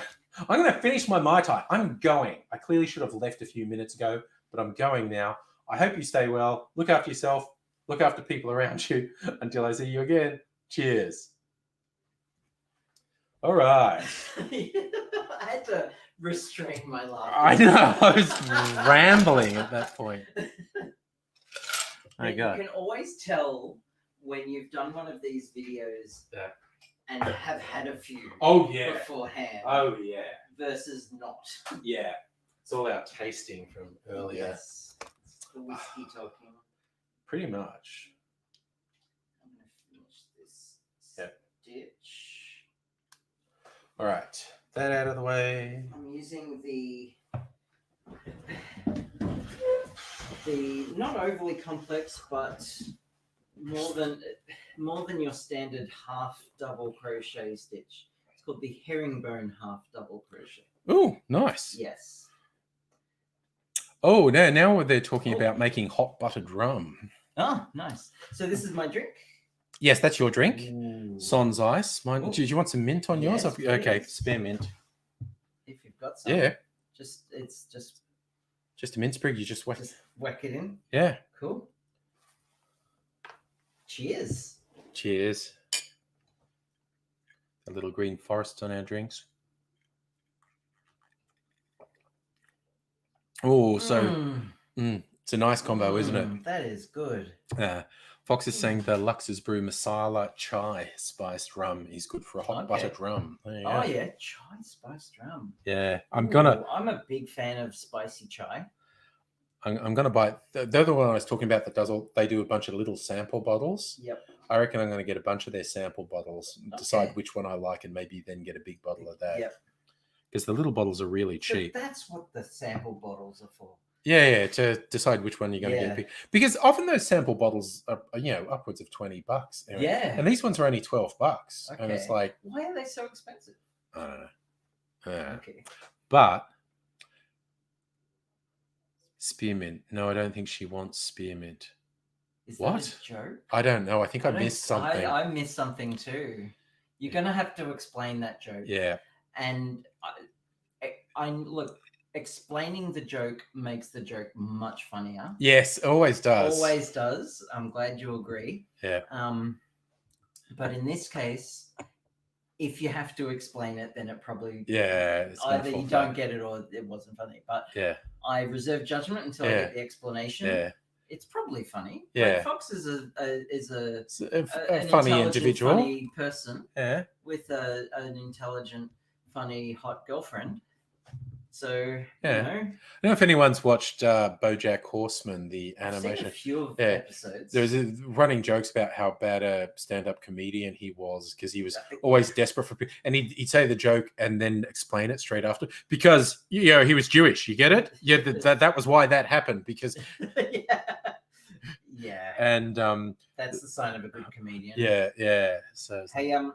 I'm going to finish my Mai Tai. I'm going. I clearly should have left a few minutes ago, but I'm going now. I hope you stay well. Look after yourself. Look after people around you. Until I see you again. Cheers. All right. I had to restrain my laugh. I know. I was rambling at that point. You can always tell when you've done one of these videos and have had a few beforehand. Oh, yeah. Versus not. Yeah. It's all our tasting from earlier. Yes. It's the whiskey talking. Pretty much. I'm going to finish this stitch. All right. That out of the way. I'm using the not overly complex, but more than your standard half double crochet stitch. It's called the herringbone half double crochet. Oh, nice. Yes. Oh, now they're talking about making hot buttered rum. Oh, nice. So this is my drink. Yes, that's your drink. Ooh. Sans ice. Mine. Do you want some mint on yours? Yes, okay, spare mint. If you've got some. Yeah. It's just a mint sprig. You just whack it in. Yeah. Cool. Cheers. Cheers. A little green forest on our drinks. Oh, so it's a nice combo, isn't it? That is good. Fox is saying the Lux's Brew Masala Chai spiced rum is good for a hot buttered rum. Oh yeah, chai spiced rum. Yeah, I'm a big fan of spicy chai. I'm gonna buy. They're the one I was talking about that they do a bunch of little sample bottles. Yep. I reckon I'm gonna get a bunch of their sample bottles, and decide which one I like, and maybe then get a big bottle of that. Yep. Because the little bottles are really cheap. But that's what the sample bottles are for. Yeah, to decide which one you're going to get. Because often those sample bottles are, upwards of $20. Anyway. Yeah. And these ones are only $12. Okay. And it's like... Why are they so expensive? I don't know. Okay. But... Spearmint. No, I don't think she wants spearmint. Is that a joke? I don't know. I think I missed something. I missed something too. You're going to have to explain that joke. Yeah. And I look... Explaining the joke makes the joke much funnier. Yes, always does. Always does. I'm glad you agree. Yeah. But in this case, if you have to explain it, then it probably either you don't get it or it wasn't funny. But I reserve judgment until I get the explanation. Yeah. It's probably funny. Yeah. Like Fox is a funny individual, funny person. Yeah. With an intelligent, funny, hot girlfriend. So, I don't know if anyone's watched BoJack Horseman, the animation. I've seen a few of the episodes. There's running jokes about how bad a stand-up comedian he was because he was always desperate for people. And he'd say the joke and then explain it straight after because, he was Jewish. You get it? Yeah, that was why that happened because... Yeah. And... that's the sign of a good comedian. Yeah. So, hey, I'm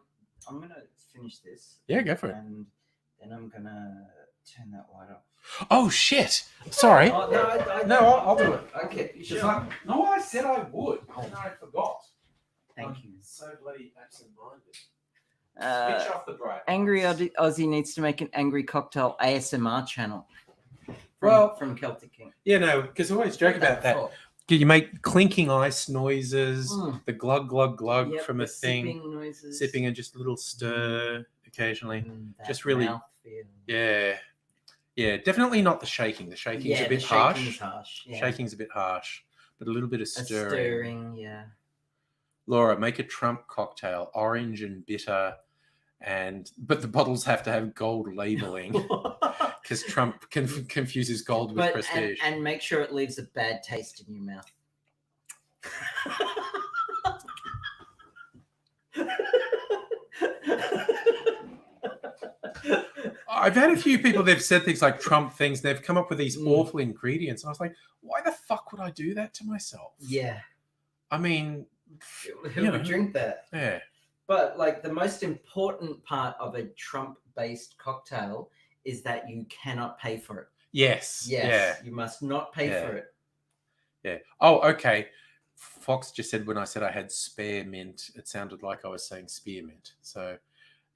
going to finish this. Yeah, go for it. And then I'm going to... turn that light off. Oh shit! Sorry. Oh, I'll do it. Okay. Sure. No, I said I would. And I forgot. Thank you. So bloody absent-minded. Switch off the bright. Angry Aussie needs to make an angry cocktail ASMR channel. From Celtic King. Yeah, no, because I always joke about that. You make clinking ice noises, the glug glug glug from a thing, sipping noises, sipping and just a little stir occasionally. Just really, yeah, definitely not the shaking. The shaking's a bit harsh. Shaking's a bit harsh. Shaking's a bit harsh, but a little bit of stirring. Yeah. Laura, make a Trump cocktail, orange and bitter, but the bottles have to have gold labeling because Trump confuses gold with prestige. And make sure it leaves a bad taste in your mouth. I've had a few people, they've said things like Trump things. They've come up with these awful ingredients. And I was like, why the fuck would I do that to myself? Yeah. I mean, who would drink that? Yeah. But like the most important part of a Trump-based cocktail is that you cannot pay for it. Yes. Yeah. You must not pay for it. Yeah. Oh, okay. Fox just said when I said I had spare mint, it sounded like I was saying spearmint. So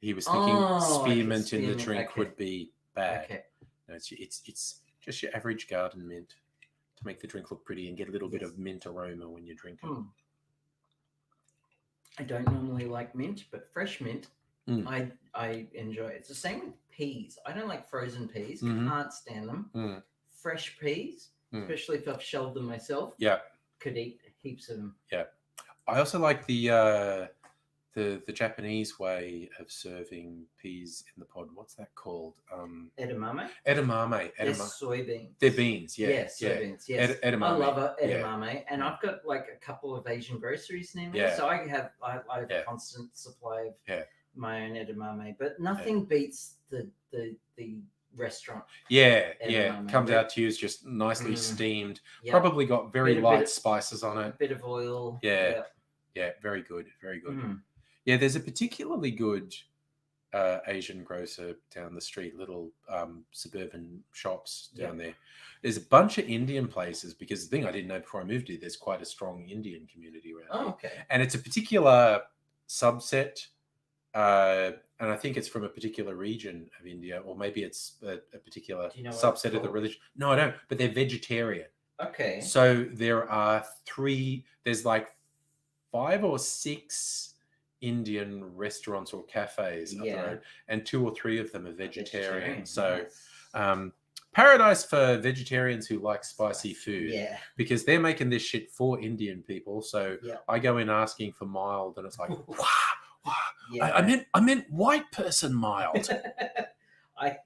he was thinking spearmint in the drink would be bad. Okay. No, it's just your average garden mint to make the drink look pretty and get a little bit of mint aroma when you're drinking. I don't normally like mint, but fresh mint, I enjoy. It's the same with peas. I don't like frozen peas. Can't stand them. Fresh peas, especially if I've shelled them myself. Yeah. Could eat heaps of them. Yeah. I also like the Japanese way of serving peas in the pod. What's that called? Edamame. Edamame. They're soybeans. They're beans. Yeah. Yeah, soybeans. Yes. Edamame. I love edamame, and I've got like a couple of Asian groceries near me, so I have a constant supply of my own edamame. But nothing beats the restaurant. Yeah. Comes out to you as just nicely steamed. Yep. Probably got very light spices on it. A bit of oil. Yeah. Yeah. Very good. Very good. Yeah, there's a particularly good Asian grocer down the street, little suburban shops down there. There's a bunch of Indian places because the thing I didn't know before I moved here, there's quite a strong Indian community around here. Okay. And it's a particular subset, and I think it's from a particular region of India, or maybe it's a particular subset of the religion. No, I don't, but they're vegetarian. Okay. So there's like 5 or 6 Indian restaurants or cafes up the road, and 2 or 3 of them are vegetarian. So paradise for vegetarians who like spicy food, because they're making this shit for Indian people. So I go in asking for mild, and it's like, I meant white person mild. I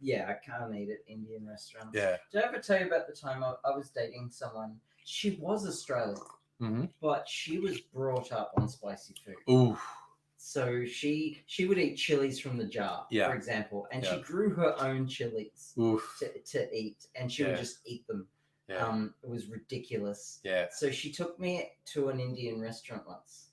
can't eat at Indian restaurants. Yeah. Did I ever tell you about the time I was dating someone? She was Australian, but she was brought up on spicy food. Ooh. So she would eat chilies from the jar, for example, and she grew her own chilies to eat, and she would just eat them. Yeah. It was ridiculous. Yeah. So she took me to an Indian restaurant once,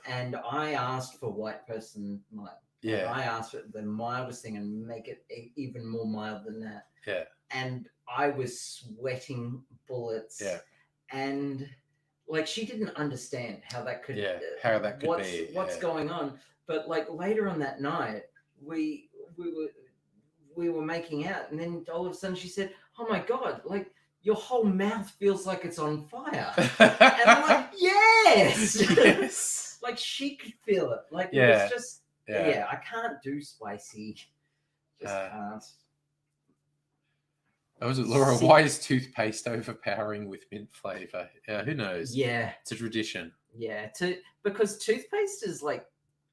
and I asked for white person mild. Yeah. And I asked for the mildest thing and make it even more mild than that. Yeah. And I was sweating bullets. Yeah. And like she didn't understand how that could be. What's going on. But like later on that night, we were making out, and then all of a sudden she said, "Oh my God, like your whole mouth feels like it's on fire." And I'm like, yes. Like she could feel it. Like it was just I can't do spicy. Just can't. Oh, is it, Laura? Why is toothpaste overpowering with mint flavor? Who knows? Yeah. It's a tradition. Yeah. Because toothpaste is like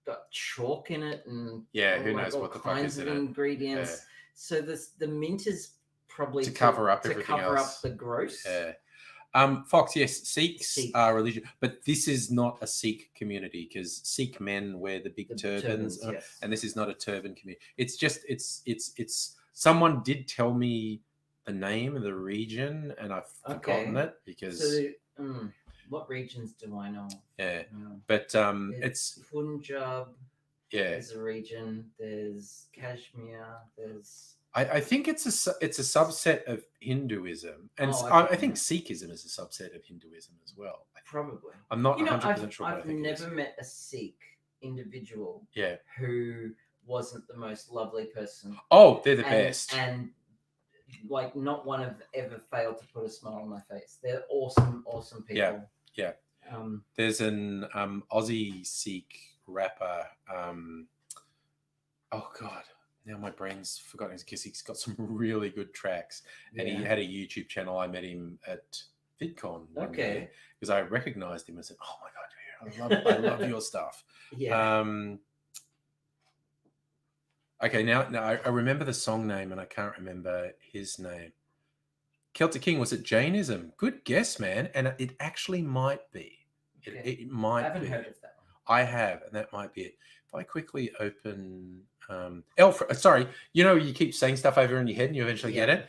got chalk in it and who knows what the fuck is in it. Ingredients. Yeah. So the mint is probably to cover up everything else. Up the gross. Yeah. Fox, yes, Sikhs are religious, but this is not a Sikh community because Sikh men wear the big turbans, and this is not a turban community. It's just it's. Someone did tell me the name of the region, and I've forgotten it because. What regions do I know? Yeah, but it's Punjab. Yeah, there's a region. There's Kashmir. There's. I think it's a subset of Hinduism, and I think Sikhism is a subset of Hinduism as well. Probably. I'm not 100% sure. I've never met a Sikh individual. Who wasn't the most lovely person. Oh, they're the best. And like not one have ever failed to put a smile on my face. They're awesome people. Yeah. There's an Aussie Sikh rapper. Oh God. Now my brain's forgotten because he's got some really good tracks, and he had a YouTube channel. I met him at VidCon one day because I recognized him and said, "Oh my God, I love your stuff. Yeah. Okay, now I remember the song name and I can't remember his name. Celtic King, was it Jainism? Good guess, man. And it actually might be. Okay. It might be. I haven't heard of that one. I have, and that might be it. If I quickly open sorry, you keep saying stuff over in your head and you eventually get it.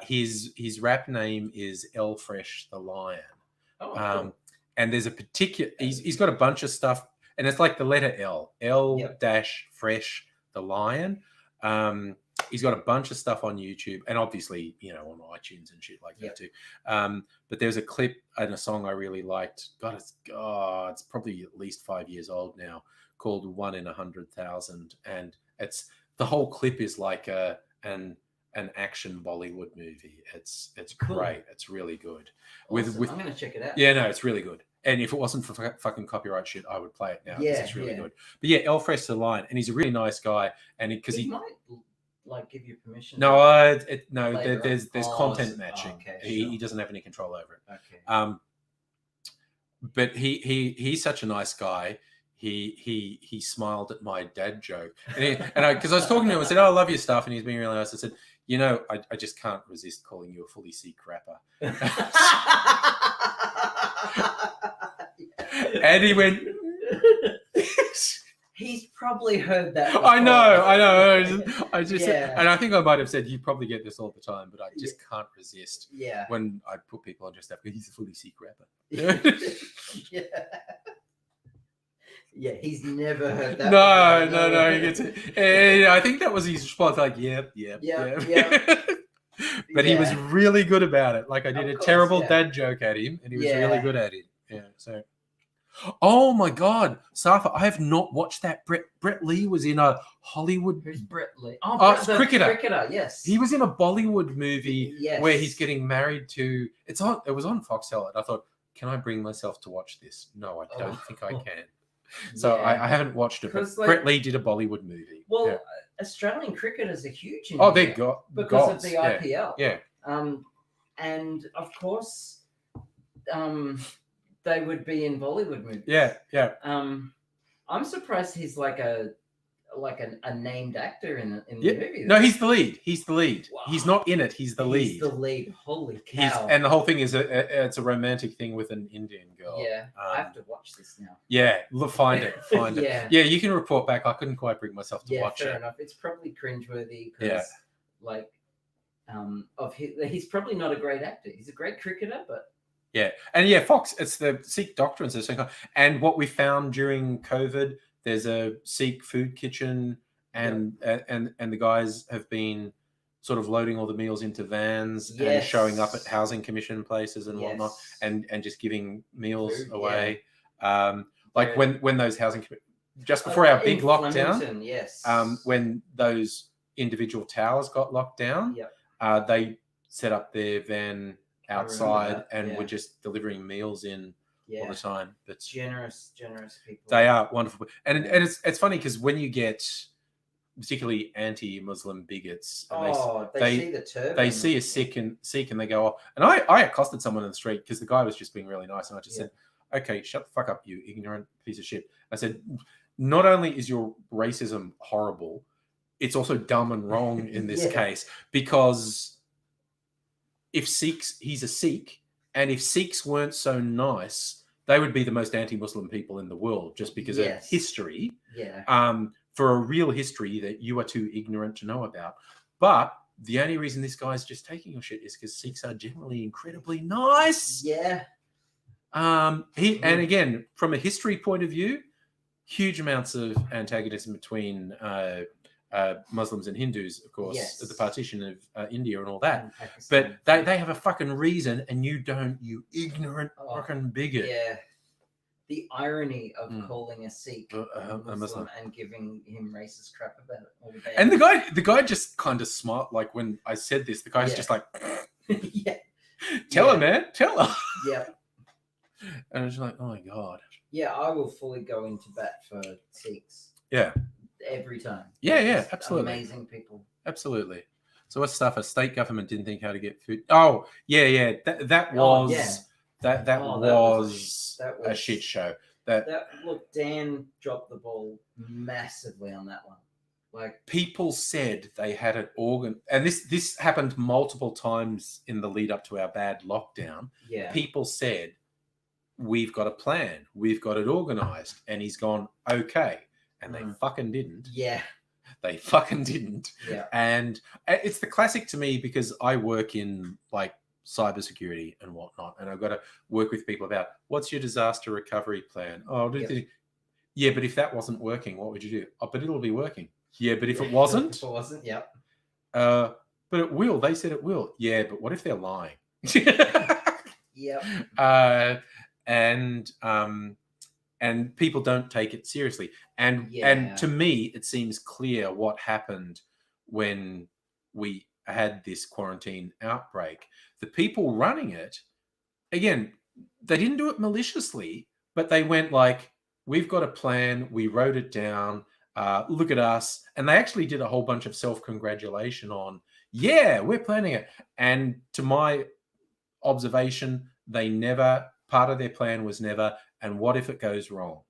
His rap name is L Fresh the Lion. Oh, cool. And there's a particular he's got a bunch of stuff, and it's like the letter L dash Fresh the Lion. He's got a bunch of stuff on YouTube and obviously, on iTunes and shit like that too. But there's a clip and a song I really liked. God, it's probably at least 5 years old now, called 1 in 100,000. And the whole clip is like an action Bollywood movie. It's Cool. great. It's really good. Awesome. I'm going to check it out. Yeah, no, it's really good. And if it wasn't for fucking copyright shit, I would play it now. Yeah, it's really good. But yeah, El Fresh the Lion, and he's a really nice guy. And because he might give you permission. No, there's content matching. Okay, he doesn't have any control over it. Okay. But he's such a nice guy. He smiled at my dad joke, and because I was talking to him, I said, "Oh, I love your stuff," and he's being really nice. I said, I just can't resist calling you a fully Sikh rapper. And he went. He's probably heard that before. I know. I just and I think I might have said, you probably get this all the time, but I just can't resist when I put people on just that. He's a fully Sikh rapper. Yeah, he's never heard that. No, he gets it. And I think that was his response, like, yep. But he was really good about it. Like, I did a terrible dad joke at him, and he was really good at it. Yeah, so... Oh my God, Safa! I have not watched that. Brett Lee was in a Hollywood. Who's Brett Lee? Oh, the cricketer. Yes, he was in a Bollywood movie where he's getting married to. It was on Foxtel, and I thought, can I bring myself to watch this? No, I don't think I can. So I haven't watched it. But Brett Lee did a Bollywood movie. Well, Australian cricketers are huge. They're because of the IPL. Yeah. And of course, they would be in Bollywood movies. Yeah. I'm surprised he's like a named actor in the movie. No, he's the lead. Wow. He's not in it. He's the lead. He's the lead. Holy cow! And the whole thing is it's a romantic thing with an Indian girl. Yeah, I have to watch this now. Yeah, find it. Yeah, you can report back. I couldn't quite bring myself to watch it. Fair enough. It's probably cringeworthy because, he's probably not a great actor. He's a great cricketer, but. Yeah, and Fox, it's the Sikh doctrines. And what we found during COVID, there's a Sikh food kitchen, and the guys have been sort of loading all the meals into vans and showing up at housing commission places and whatnot, and just giving meals away. When those housing just before our big lockdown, when those individual towers got locked down, they set up their van outside and were just delivering meals in all the time. But generous people. They are wonderful, and it's funny because when you get particularly anti-Muslim bigots, and they see the turban. They see a Sikh and they go, oh. And I accosted someone in the street because the guy was just being really nice, and I just said, "Okay, shut the fuck up, you ignorant piece of shit." I said, "Not only is your racism horrible, it's also dumb and wrong in this case because." He's a Sikh, and if Sikhs weren't so nice, they would be the most anti-Muslim people in the world just because of history. Yeah. For a real history that you are too ignorant to know about. But the only reason this guy's just taking your shit is because Sikhs are generally incredibly nice. Yeah. And again, from a history point of view, huge amounts of antagonism between Muslims and Hindus, of course, the partition of India and all that. But they have a fucking reason, and you don't, you ignorant fucking bigot. Yeah. The irony of calling a Sikh a Muslim and giving him racist crap about it all day. And the guy just kind of smart. Like when I said this, the guy's just like, tell her, man, tell her. Yeah. And I was like, oh my God. Yeah, I will fully go into bat for Sikhs. Yeah. Every time. Yeah, absolutely. Amazing people. Absolutely. So what stuff? A state government didn't think how to get food. Oh, yeah. That was a shit show. Look, Dan dropped the ball massively on that one. Like, people said they had an organ, and this happened multiple times in the lead up to our bad lockdown. yeah, People said, we've got a plan, we've got it organized, and he's gone, okay, and they fucking didn't. Yeah, they fucking didn't. Yeah, and it's the classic to me, because I work in like cybersecurity and whatnot, and I've got to work with people about, what's your disaster recovery plan? Oh, yeah, but if that wasn't working, what would you do? Oh, but it'll be working. Yeah, but if it wasn't? If it wasn't, yep. But it will. They said it will. Yeah, but what if they're lying? Yep. And people don't take it seriously. And to me, it seems clear what happened when we had this quarantine outbreak. The people running it, again, they didn't do it maliciously, but they went like, we've got a plan, we wrote it down, look at us. And they actually did a whole bunch of self-congratulation on, yeah, we're planning it. And to my observation, part of their plan was never, and what if it goes wrong?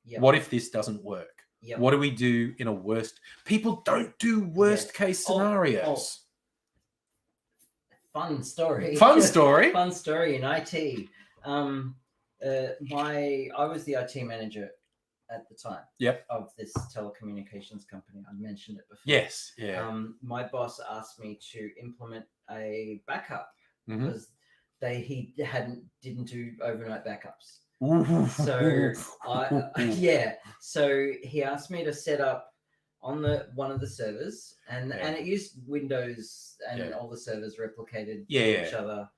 Yep. What if this doesn't work? Yep. What do we do in a worst? People don't do worst case scenarios. Fun story. Fun story. Fun story in IT. I was the IT manager at the time. Yep. Of this telecommunications company. I mentioned it before. Yes. Yeah. My boss asked me to implement a backup because he didn't do overnight backups. So so he asked me to set up on one of the servers, and it used Windows, and all the servers replicated each other.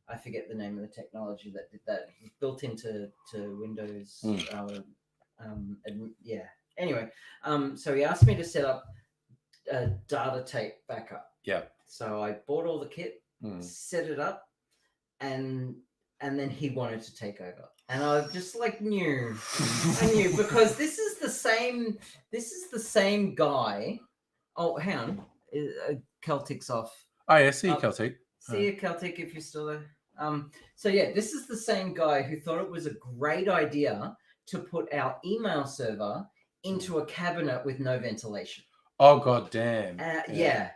I forget the name of the technology that did that. It was built into Windows. Anyway, so he asked me to set up a data tape backup. Yeah. So I bought all the kit, set it up, and then he wanted to take over. And I just like knew. I knew, because this is the same guy. Oh, hang on. Celtic's off. Oh, yeah, see you, Celtic. See you, Celtic, if you're still there. So yeah, this is the same guy who thought it was a great idea to put our email server into a cabinet with no ventilation. Oh, god damn. Yeah.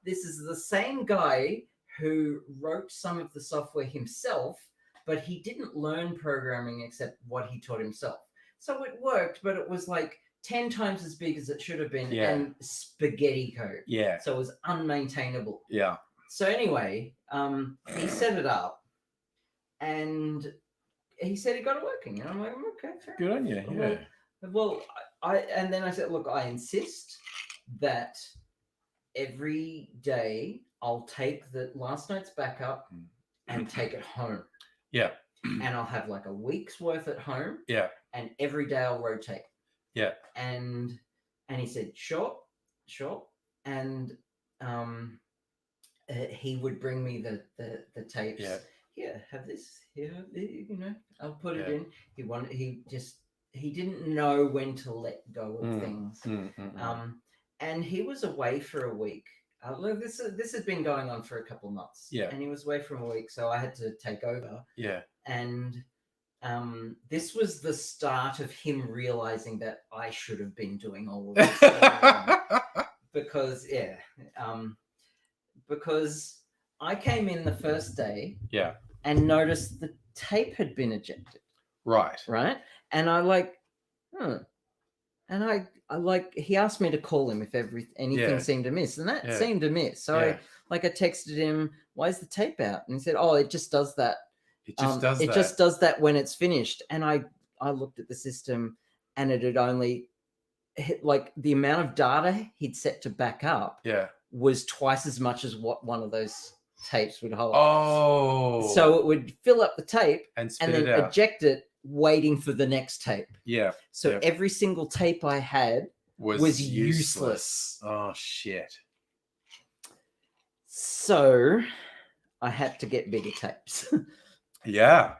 This is the same guy who wrote some of the software himself, but he didn't learn programming except what he taught himself. So it worked, but it was like 10 times as big as it should have been, and spaghetti code. Yeah. So it was unmaintainable. Yeah. So anyway, he set it up, and he said he got it working. And I'm like, okay, fair good on you. Yeah. Well, and then I said, look, I insist that every day I'll take the last night's backup and take it home. Yeah. And I'll have like a week's worth at home. Yeah. And every day I'll rotate. Yeah. And he said, sure. And he would bring me the tapes. Yeah. Here, have this. Here, I'll put it in. He didn't know when to let go of things. And he was away for a week. Look, this has been going on for a couple of months. Yeah. And he was away for a week, so I had to take over. Yeah. And this was the start of him realizing that I should have been doing all of this. Because I came in the first day. Yeah. And noticed the tape had been ejected. Right. And I like, And I like, he asked me to call him if anything seemed amiss, and that seemed amiss. So I texted him, "Why is the tape out?" And he said, "Oh, it just does that. It just does that when it's finished." And I looked at the system, and it had only hit, like, the amount of data he'd set to back up was twice as much as what one of those tapes would hold. Oh. So it would fill up the tape and then eject it, waiting for the next tape. Yeah. So every single tape I had was useless. Oh, shit. So I had to get bigger tapes. Yeah.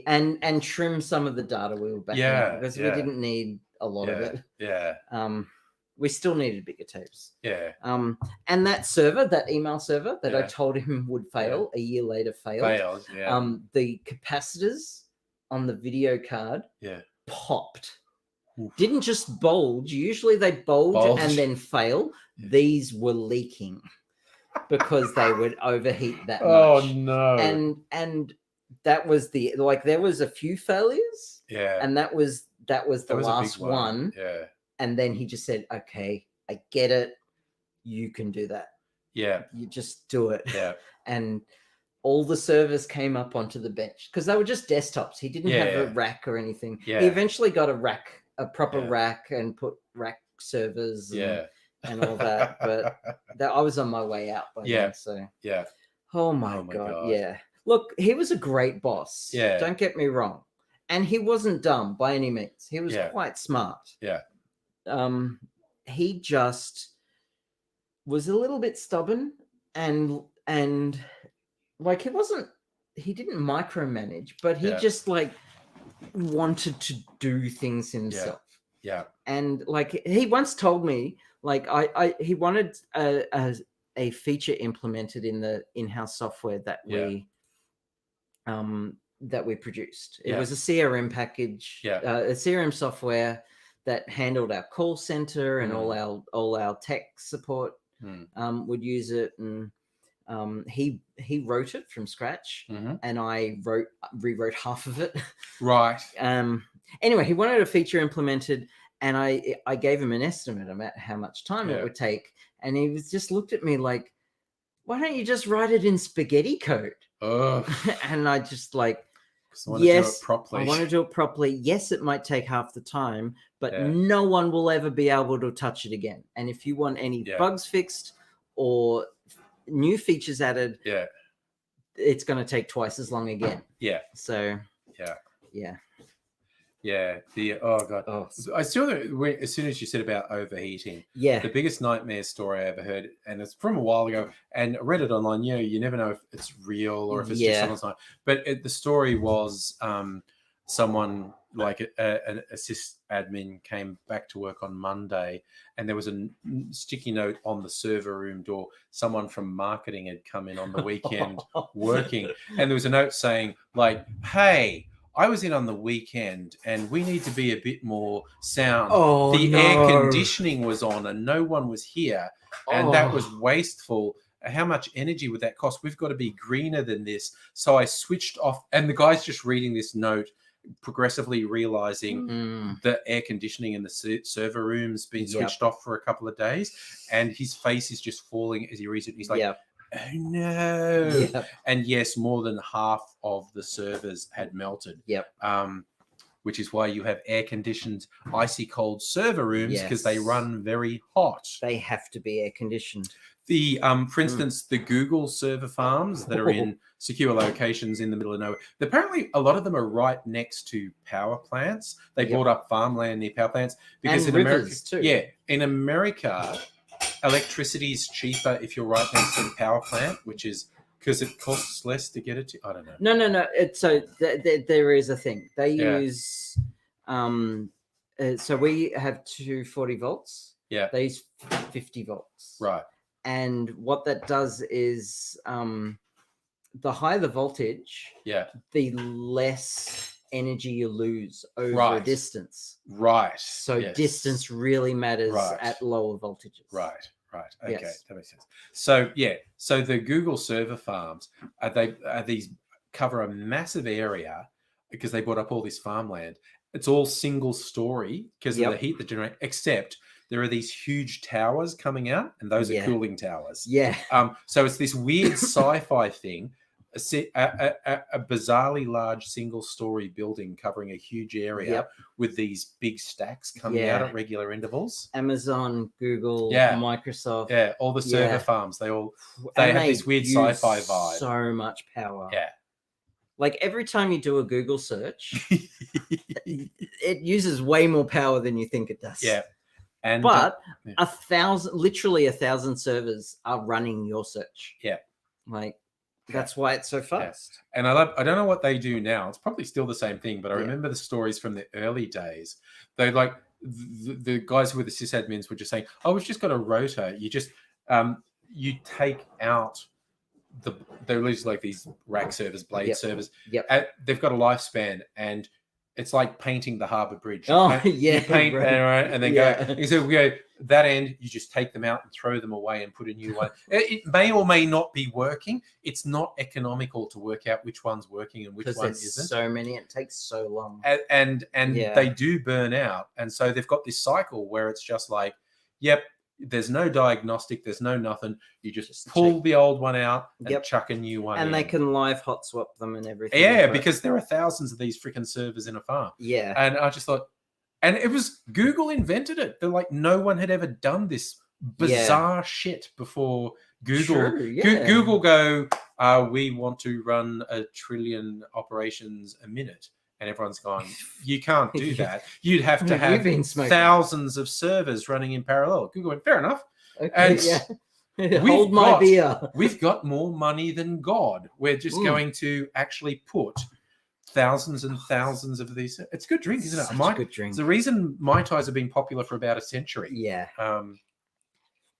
And trim some of the data we were backing up, because we didn't need a lot of it. Yeah. We still needed bigger tapes. Yeah. And that email server that I told him would fail, a year later failed. Yeah. The capacitors on the video card popped. Oof. Didn't just bulge. Usually they bulge and then fail. These were leaking because they would overheat that much. Oh no. And that was there was a few failures. Yeah. And that was the last one. Yeah. And then he just said, "Okay, I get it. You can do that. Yeah. You just do it." Yeah. And all the servers came up onto the bench because they were just desktops. He didn't have a rack or anything. Yeah. He eventually got a proper rack and put rack servers and all that. But I was on my way out by then. So Oh my God. Yeah. Look, he was a great boss. Yeah. Don't get me wrong. And he wasn't dumb by any means. He was quite smart. Yeah. He just was a little bit stubborn and he didn't micromanage, but he just wanted to do things himself. Yeah. And he once told me he wanted a feature implemented in the in-house software that we produced. It was a CRM package, a CRM software that handled our call center and all our tech support would use it. And he wrote it from scratch, and I rewrote half of it. Right. Anyway, he wanted a feature implemented, and I gave him an estimate about how much time it would take, and he just looked at me like, "Why don't you just write it in spaghetti code?" And I just yes, I want to do it properly. Yes, it might take half the time, but no one will ever be able to touch it again. And if you want any bugs fixed or new features added, it's going to take twice as long again. Yeah. So Oh God. I still, as soon as you said about overheating, the biggest nightmare story I ever heard, and it's from a while ago, and I read it online. You never know if it's real or if it's just someone's time. But the story was someone an assist admin came back to work on Monday, and there was a sticky note on the server room door. Someone from marketing had come in on the weekend working, and there was a note saying "Hey, I was in on the weekend and we need to be a bit more sound. Air conditioning was on and no one was here. And that was wasteful. How much energy would that cost? We've got to be greener than this." So I switched off, and the guy's just reading this note, progressively realizing the air conditioning in the server room's been switched off for a couple of days. And his face is just falling as he reads it. He's like, "Oh no!" And yes, more than half of the servers had melted. Which is why you have air-conditioned, icy cold server rooms, because they run very hot. They have to be air-conditioned. For instance, the Google server farms that are in secure locations in the middle of nowhere. Apparently, a lot of them are right next to power plants. They bought up farmland near power plants because and in rivers America, too. In America, electricity is cheaper if you're right next to the power plant, which is because it costs less to get it to. I don't know. No. There is a thing they use. So we have 240 volts. Yeah. They use 50 volts. Right. And what that does is, the higher the voltage, the less energy you lose over a distance. Right. So distance really matters at lower voltages. Right. Okay, that makes sense. So so the Google server farms these cover a massive area because they bought up all this farmland. It's all single story because of the heat that generate, except there are these huge towers coming out, and those are cooling towers. So it's this weird sci-fi thing. A bizarrely large single-story building covering a huge area with these big stacks coming out at regular intervals. Amazon, Google, Microsoft. All the server farms. They have this weird sci-fi vibe. So much power. Like every time you do a Google search, it uses way more power than you think it does. But 1,000 servers are running your search. That's why it's so fast. And I don't know what they do now. It's probably still the same thing, but I remember the stories from the early days. They the guys who were the sysadmins were just saying, "Oh, we've just got a rotor. You just you take out they're usually like these rack servers, blade servers. Yep. They've got a lifespan, and it's like painting the harbour bridge. You paint right. there, right? And then go that end. You just take them out and throw them away and put a new one. It may or may not be working. It's not economical to work out which one's working and which one isn't. So many, it takes so long, and they do burn out, and so they've got this cycle where it's just like, yep. There's no diagnostic. There's no nothing. You just pull the old one out and chuck a new one and in. They can live hot swap them and everything. Yeah, because there are thousands of these freaking servers in a farm. Yeah. And I just thought, and it was Google invented it. They're like, no one had ever done this bizarre shit before Google. True, Google go, we want to run 1 trillion operations a minute. And everyone's gone, you can't do that. You'd have to have thousands of servers running in parallel. Google went, fair enough. Okay, hold my beer. We've got more money than God. We're just going to actually put thousands and thousands of these. It's a good drink, isn't it? Such a good drink. It's the reason Mai Tais have been popular for about a century. Yeah.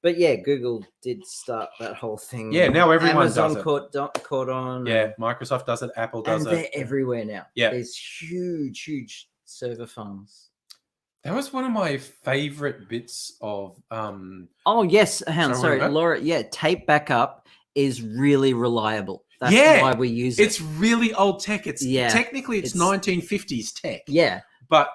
But yeah, Google did start that whole thing. Yeah, now everyone Amazon does it. Caught on. Yeah, Microsoft does it. Apple does and they're everywhere now. Yeah. There's huge server farms. That was one of my favorite bits of... Oh, yes. Sorry, Laura. Yeah, tape backup is really reliable. That's why we use it. It's really old tech. Technically, it's 1950s tech. Yeah. But...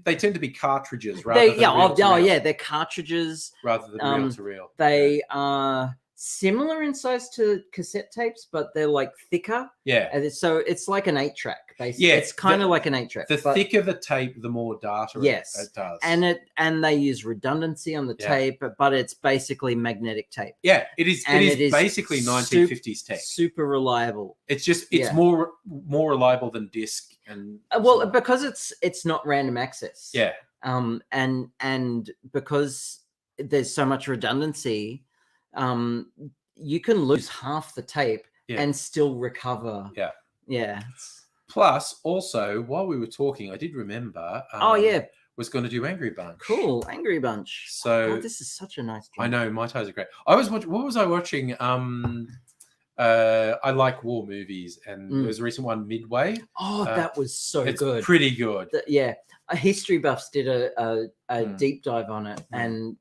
they tend to be cartridges rather than reel-to-reel. They're cartridges rather than reel-to-reel. They are similar in size to cassette tapes, but they're like thicker. Yeah. And so it's like an 8-track, basically. Yeah, it's kind of like an 8-track. The thicker the tape, the more data it does. And they use redundancy on the tape, but it's basically magnetic tape. Yeah, it is. It is basically 1950s tech. Super reliable. It's just more reliable than disc and because it's not random access. Yeah. And because there's so much redundancy, you can lose half the tape and still recover. Yeah. Yeah. Plus, also, while we were talking, I did remember. Was going to do Angry Bunch. Cool, Angry Bunch. So this is such a nice drink. I know, Mai Tais are great. I was watching. What was I watching? I like war movies, and there was a recent one, Midway. Oh, that was so good. It's pretty good. History buffs did a deep dive on it and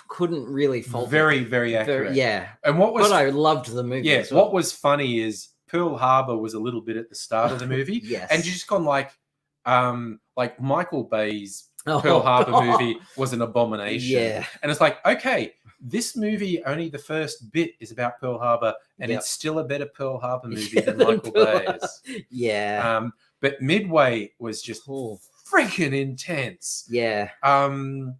couldn't really fault very, very accurate. And but I loved the movie. Yeah, what was funny is Pearl Harbor was a little bit at the start of the movie. Yes. And you just gone like Michael Bay's Pearl Harbor movie was an abomination. Yeah. And it's like, okay, this movie, only the first bit is about Pearl Harbor, and it's still a better Pearl Harbor movie than Michael Bay's. Yeah. But Midway was just freaking intense. Yeah.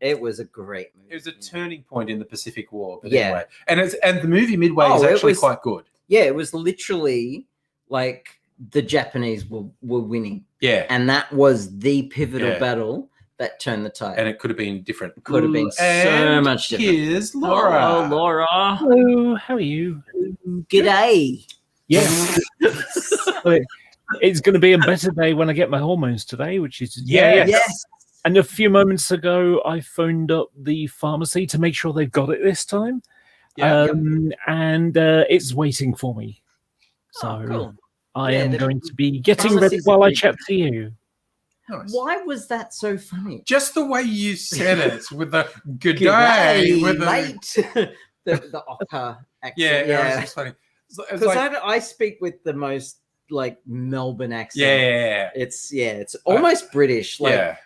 It was a great movie. It was a turning point in the Pacific War. But anyway. And the movie Midway is actually quite good. Yeah, it was literally like the Japanese were winning. Yeah. And that was the pivotal battle that turned the tide. And it could have been different. It could have been so much different. Here's Laura. Hello, Laura. Hello, how are you? G'day. Yes. It's going to be a better day when I get my hormones today, which is yes. And a few moments ago, I phoned up the pharmacy to make sure they've got it this time. And it's waiting for me. So cool. I am going to be getting ready while I chat to you. Nice. Why was that so funny? Just the way you said it with the good day, with the Ocker accent. Yeah, it was funny. Because I speak with the most like Melbourne accent. Yeah. It's almost British. Like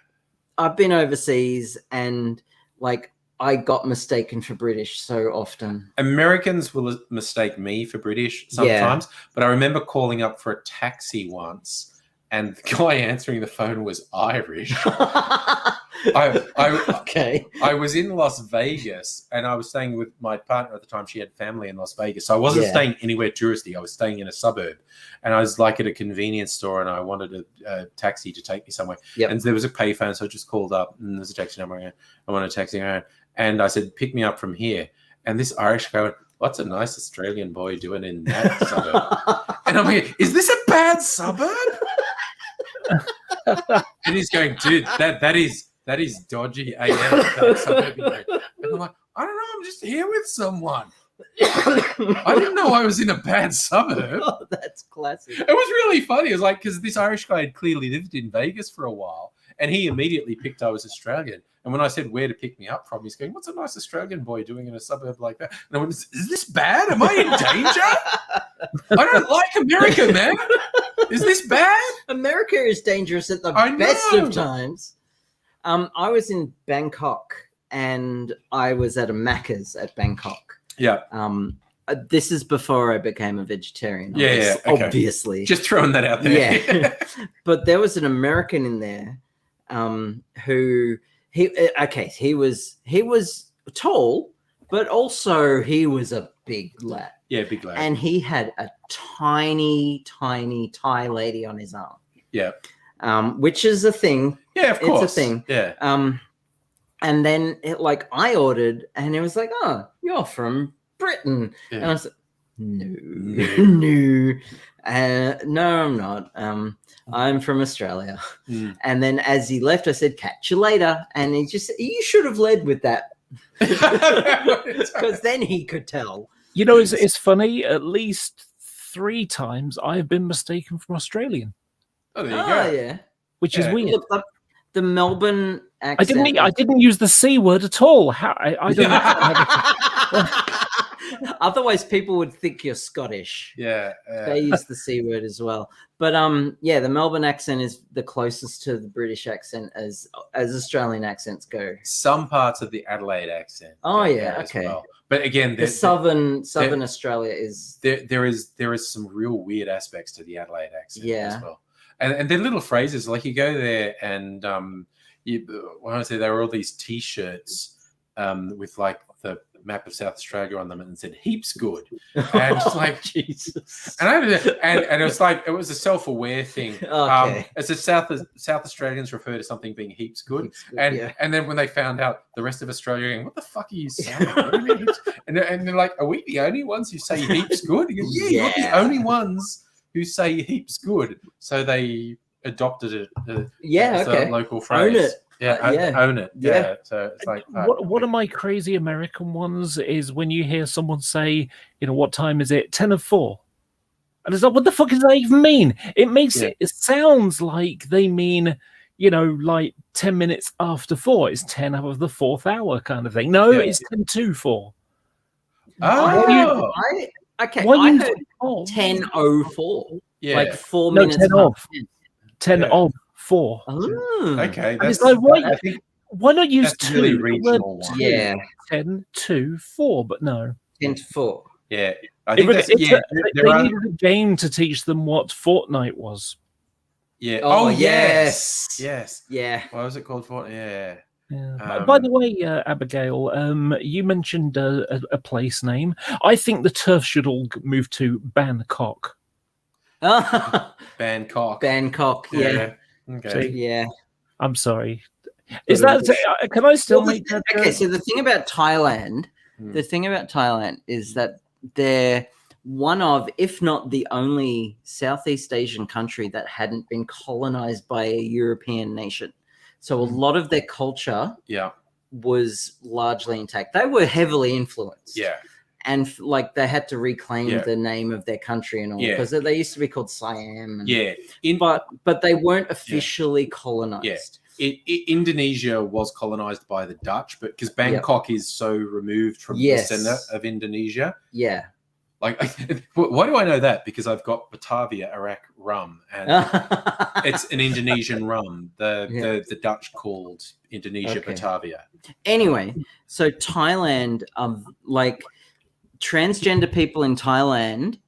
I've been overseas and like I got mistaken for British so often. Americans will mistake me for British sometimes, but I remember calling up for a taxi once. And the guy answering the phone was Irish. I was in Las Vegas, and I was staying with my partner at the time. She had family in Las Vegas. So I wasn't staying anywhere touristy. I was staying in a suburb. And I was like at a convenience store, and I wanted a taxi to take me somewhere. Yep. And there was a payphone, so I just called up, and there's a taxi number. I want a taxi around. And I said, pick me up from here. And this Irish guy went, what's a nice Australian boy doing in that suburb? And I'm like, is this a bad suburb? And he's going, dude, that is dodgy AF. And I'm like, I don't know, I'm just here with someone. I didn't know I was in a bad suburb. Oh, that's classic. It was really funny. It was like, because this Irish guy had clearly lived in Vegas for a while, and he immediately picked I was Australian. And when I said where to pick me up from, he's going, "What's a nice Australian boy doing in a suburb like that?" And I went, "Is this bad? Am I in danger? I don't like America, man. Is this bad?" America is dangerous at the best of times. I was in Bangkok, and I was at a Macca's at Bangkok. Yeah. This is before I became a vegetarian. Okay. Obviously. Just throwing that out there. Yeah. But there was an American in there who he was tall, but also he was a big lad. Yeah, big lad. And he had a tiny Thai lady on his arm. Yeah. Which is a thing. Yeah, of course. It's a thing. Yeah. And then I ordered, and it was like, "Oh, you're from Britain." Yeah. And I was like, no, no, I'm not. I'm from Australia. And then as he left, I said, "Catch you later." And you should have led with that. Because then he could tell. You know, it's funny. At least 3 times I've been mistaken for Australian. Oh, there you go. Yeah. Which is weird. Look, the Melbourne accent. I didn't use the C word at all. How I don't know. Otherwise, people would think you're Scottish. Yeah. They use the C word as well. But the Melbourne accent is the closest to the British accent as Australian accents go. Some parts of the Adelaide accent. Oh yeah, okay. Well. But again, the southern Australia is there is some real weird aspects to the Adelaide accent as well. And they're little phrases, like you go there and when I say there were all these T-shirts with like the map of South Australia on them and said "heaps good," and it's like Jesus, and it was like it was a self-aware thing. Okay. As a South Australians refer to something being heaps good, and then when they found out the rest of Australia going, "What the fuck are you saying?" What do you mean heaps? And they're like, "Are we the only ones who say heaps good?" Goes, yeah, you're the only ones who say heaps good. So they adopted it as a local phrase. Own it. Own it. Yeah. So it's like one of my crazy American ones is when you hear someone say, "What time is it? 10 of 4." And it's like, what the fuck does that even mean? It sounds like they mean, like 10 minutes after 4. It's 10 of the 4th hour kind of thing. No, it's 10 to 4. Oh. Okay, I heard 10:04. Yeah. Like 4 minutes 10 of. 10 of 4. Oh. Okay. It's like, why not use 2? Really regional one. Yeah. 10 to 4, but no. 10 to 4. Yeah. I think They needed a game to teach them what Fortnite was. Yeah. Oh, yes. Yes. Yeah. What was it called? Fortnite? Yeah. By the way, Abigail, you mentioned a place name. I think the turf should all move to Bangkok. Bangkok. Yeah. Okay. Yeah. I'm sorry. Is that? Can I still make that? Okay. So the thing about Thailand is that they're one of, if not the only, Southeast Asian country that hadn't been colonized by a European nation. So a lot of their culture was largely intact. They were heavily influenced. Yeah. And they had to reclaim the name of their country and all, because they used to be called Siam. But they weren't officially colonized. Yeah. Indonesia was colonized by the Dutch, but because Bangkok is so removed from the center of Indonesia. Yeah. Like, why do I know that? Because I've got Batavia Iraq rum, and it's an Indonesian rum. The Dutch called Indonesia Batavia. Anyway, so Thailand, transgender people in Thailand,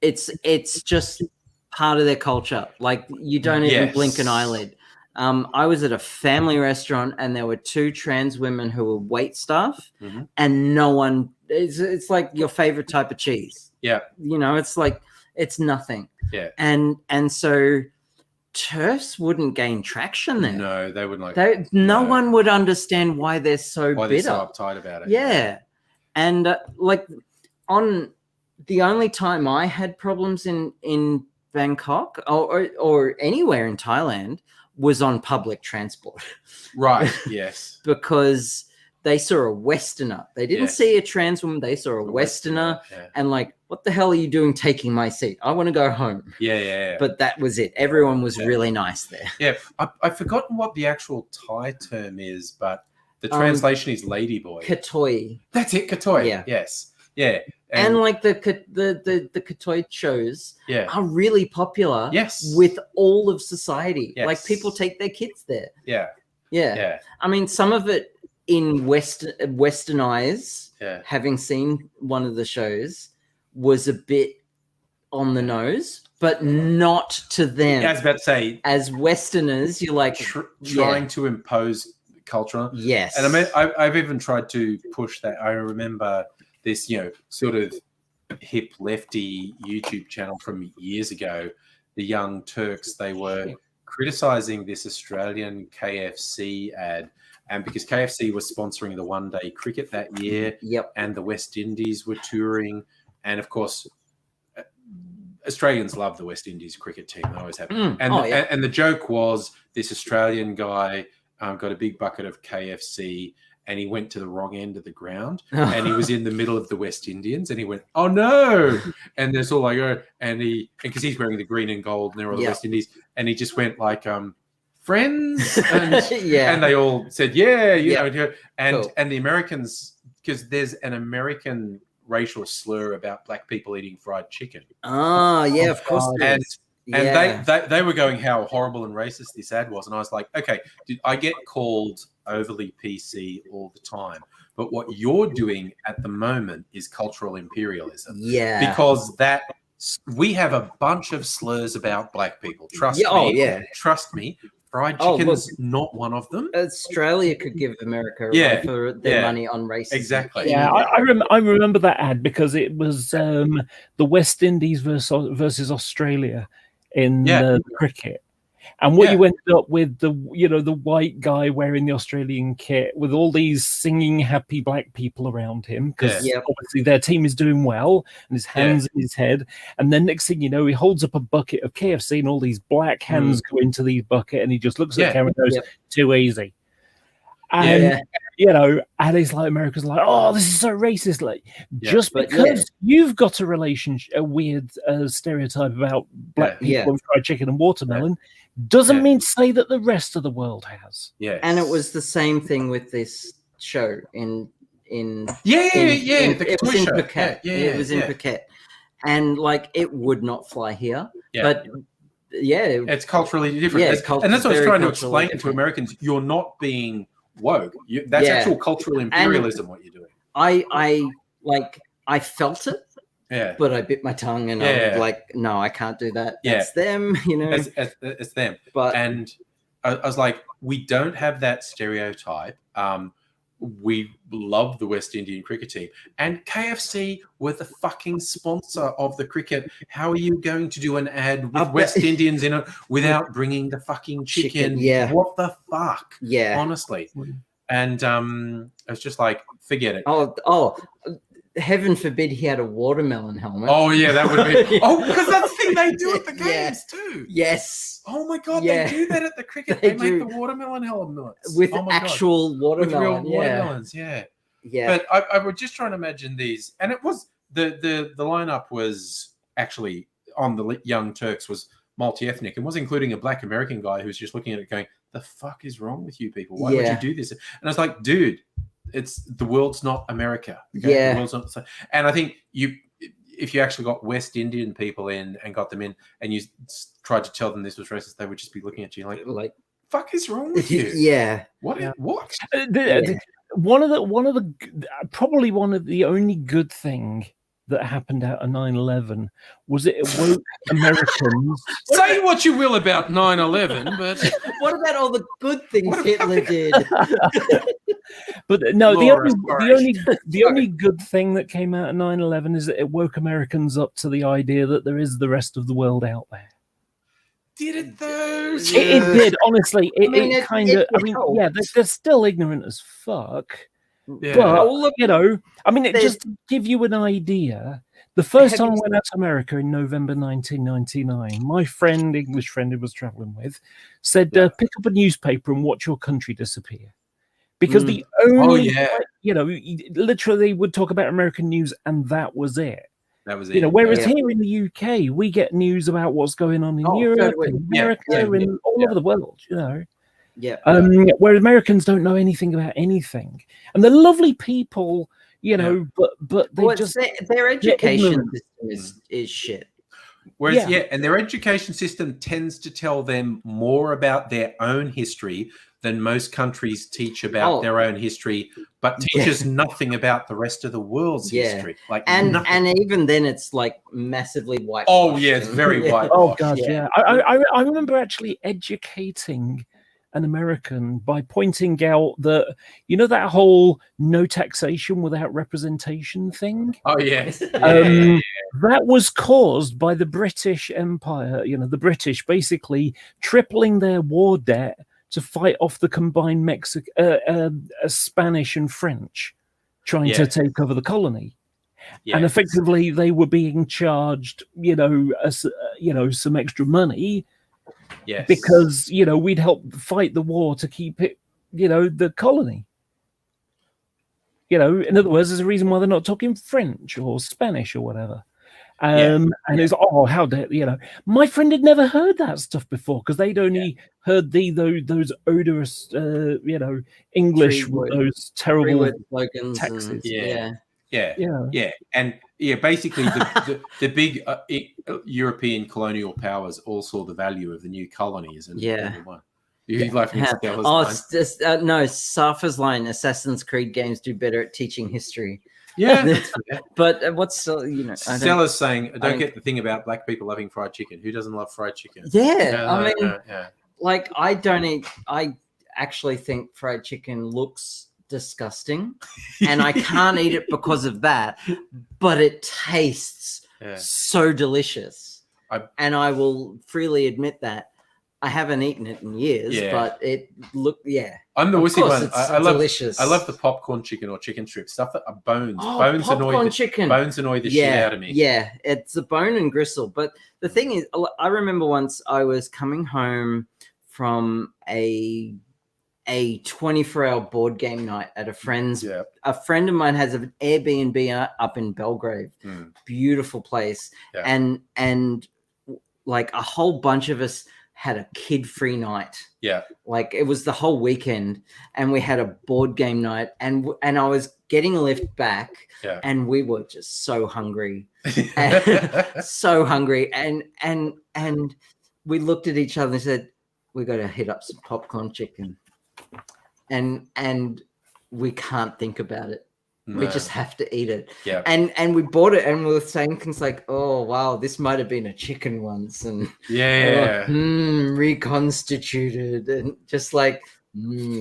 it's just part of their culture. Like, you don't even blink an eyelid. I was at a family restaurant and there were 2 trans women who were wait staff, and no one. It's like your favorite type of cheese. Yeah, it's like it's nothing. Yeah, and so TERFs wouldn't gain traction there. No, they wouldn't. No one would understand why they're so bitter. They're so uptight about it. Yeah, and on the only time I had problems in Bangkok or anywhere in Thailand was on public transport. Right. Yes. Because they saw a Westerner. They didn't see a trans woman. They saw a Westerner, and like, what the hell are you doing taking my seat? I want to go home. Yeah. But that was it. Everyone was really nice there. Yeah, I've forgotten what the actual Thai term is, but the translation is ladyboy. Katoi. That's it, Katoi. Yeah. Yes. Yeah. And like the Katoi shows are really popular Yes. with all of society. Yes. Like people take their kids there. Yeah. I mean, some of it in Western eyes, having seen one of the shows, was a bit on the nose, but not to them. I was about to say, as Westerners, you're like trying to impose culture. Yes. And I mean, I've even tried to push that. I remember this, sort of hip lefty YouTube channel from years ago, the Young Turks. They were criticizing this Australian KFC ad, and because KFC was sponsoring the one-day cricket that year, and the West Indies were touring, and of course, Australians love the West Indies cricket team. They always have. And the joke was this Australian guy got a big bucket of KFC, and he went to the wrong end of the ground, and he was in the middle of the West Indians, and he went, "Oh no!" And there's all like, "Oh," and because he's wearing the green and gold, and they're all the West Indies, and he just went like, "Friends," and and they all said, "Yeah, you know," and the Americans, because there's an American racial slur about black people eating fried chicken. Of course. And they were going how horrible and racist this ad was. And I was like, okay, I get called overly PC all the time. But what you're doing at the moment is cultural imperialism. Yeah. Because we have a bunch of slurs about black people. Trust me. Trust me. Fried chicken's not one of them. Australia could give America a run for their money on racism. Exactly. Yeah, I remember that ad because it was the West Indies versus Australia in the cricket. And what you ended up with, the white guy wearing the Australian kit with all these singing happy black people around him, because obviously their team is doing well, and his hands in his head. And then next thing you know, he holds up a bucket of KFC, and all these black hands go into the bucket, and he just looks at the camera and goes, "Too easy." And and it's like America's like, "Oh, this is so racist." Like, just because you've got a weird stereotype about black people and fried chicken and watermelon, doesn't mean to say that the rest of the world has. Yeah. And it was the same thing with this show in it was in Phuket. It was in Phuket. And like, it would not fly here. But it's culturally different. And that's what I was trying to explain to Americans. You're not being woke. That's actual cultural imperialism, what you're doing. I felt it. Yeah, but I bit my tongue, and I was like, "No, I can't do that. That's them, It's them." And I was like, "We don't have that stereotype. We love the West Indian cricket team, and KFC were the fucking sponsor of the cricket. How are you going to do an ad with West Indians in it without bringing the fucking chicken? Yeah, what the fuck? Yeah, honestly." And I was just like, "Forget it." Heaven forbid he had a watermelon helmet. Oh yeah, that would be. Because that's the thing they do at the games too. Yes. Oh my god, they do that at the cricket. They make the watermelon helmets with actual watermelon. With real watermelons. Yeah. But I was just trying to imagine these, and it was the lineup was actually on the Young Turks was multi-ethnic and was including a black American guy who was just looking at it going, "The fuck is wrong with you people? Why would you do this?" And I was like, dude. The world's not America. Okay? Yeah. The world's not, and I think if you actually got West Indian people in and got them in, and you tried to tell them this was racist, they would just be looking at you like "Fuck is wrong with you?" What? One of the probably one of the only good thing that happened out of 9/11 was it woke Americans. Say what you will about 9/11, but what about all the good things Hitler did? But no, the only good thing that came out of 9/11 is that it woke Americans up to the idea that there is the rest of the world out there. Did it though? It did, honestly. They're still ignorant as fuck. Yeah. But, just to give you an idea, the first time I went out to America in November 1999, my English friend who was traveling with, said, pick up a newspaper and watch your country disappear. because the only literally would talk about American news and that was it. That was it. Whereas here in the UK, we get news about what's going on in Europe and America and all over the world. Whereas Americans don't know anything about anything, and they're lovely people, but they their education system is shit. Whereas, and their education system tends to tell them more about their own history than most countries teach about their own history, but teaches nothing about the rest of the world's history. And even then, it's like massively white. Oh yeah, it's very white. Oh god, I remember actually educating an American by pointing out that that whole no taxation without representation thing. Oh yes, that was caused by the British Empire. The British basically tripling their war debt to fight off the combined Spanish and French trying to take over the colony. And effectively they were being charged, some extra money because, we'd help fight the war to keep it, the colony. In other words, there's a reason why they're not talking French or Spanish or whatever. And it's how dare my friend had never heard that stuff before because they'd only heard those odorous English with those terrible taxes. And basically the big European colonial powers all saw the value of the new colonies and one. No, Safa's line, Assassin's Creed games do better at teaching history. Yeah, but what's Stella's saying? I don't get the thing about black people loving fried chicken. Who doesn't love fried chicken? Like I don't eat. I actually think fried chicken looks disgusting, and I can't eat it because of that. But it tastes so delicious, and I will freely admit that. I haven't eaten it in years, but it looked, I'm the wussy one. I love delicious. I love the popcorn chicken or chicken strips, stuff that are bones. Bones annoy the shit out of me. Yeah, it's a bone and gristle. But the thing is, I remember once I was coming home from a 24-hour board game night at a friend's. Yeah. A friend of mine has an Airbnb up in Belgrave. Beautiful place. Yeah. And like a whole bunch of us had a kid-free night. Yeah. Like it was the whole weekend and we had a board game night and I was getting a lift back and we were just so hungry. So hungry. And we looked at each other and said, we got to hit up some popcorn chicken. And we can't think about it. No. We just have to eat it. Yeah. And we bought it and we were saying things like, oh, wow, this might have been a chicken once. And reconstituted and just like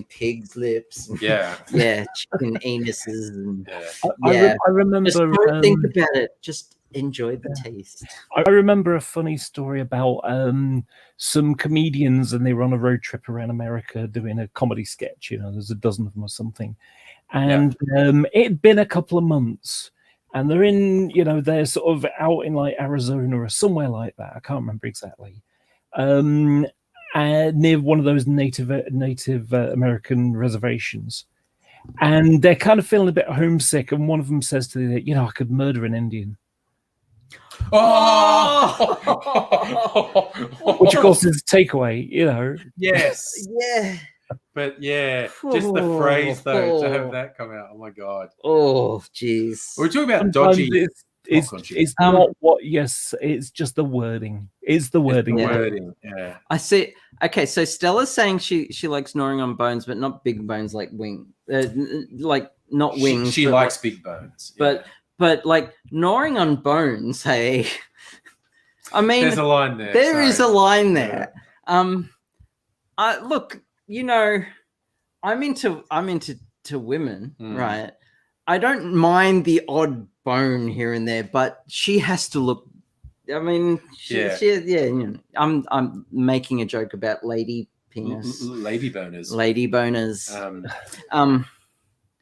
pig's lips. Yeah. Chicken anuses. And, I remember. Just don't think about it. Just enjoy the taste. I remember a funny story about some comedians and they were on a road trip around America doing a comedy sketch. There's a dozen of them or something. And it'd been a couple of months and they're in, they're sort of out in like Arizona or somewhere like that. I can't remember exactly. Near one of those Native American reservations. And they're kind of feeling a bit homesick. And one of them says to the other, I could murder an Indian. Oh! Which of course is takeaway, Yes. Yeah. But just the phrase though to have that come out. Oh my god. Oh jeez. We're talking about dodgy. It's not what. Yes, it's just the wording. It's the wording. Yeah. I see. Okay, so Stella's saying she likes gnawing on bones, but not big bones like like not wings. She likes big bones. But like gnawing on bones. Hey, I mean, there's a line there. There is a line there. Look. I'm into women, right? I don't mind the odd bone here and there, but she has to look. I mean, I'm making a joke about lady penis, lady boners.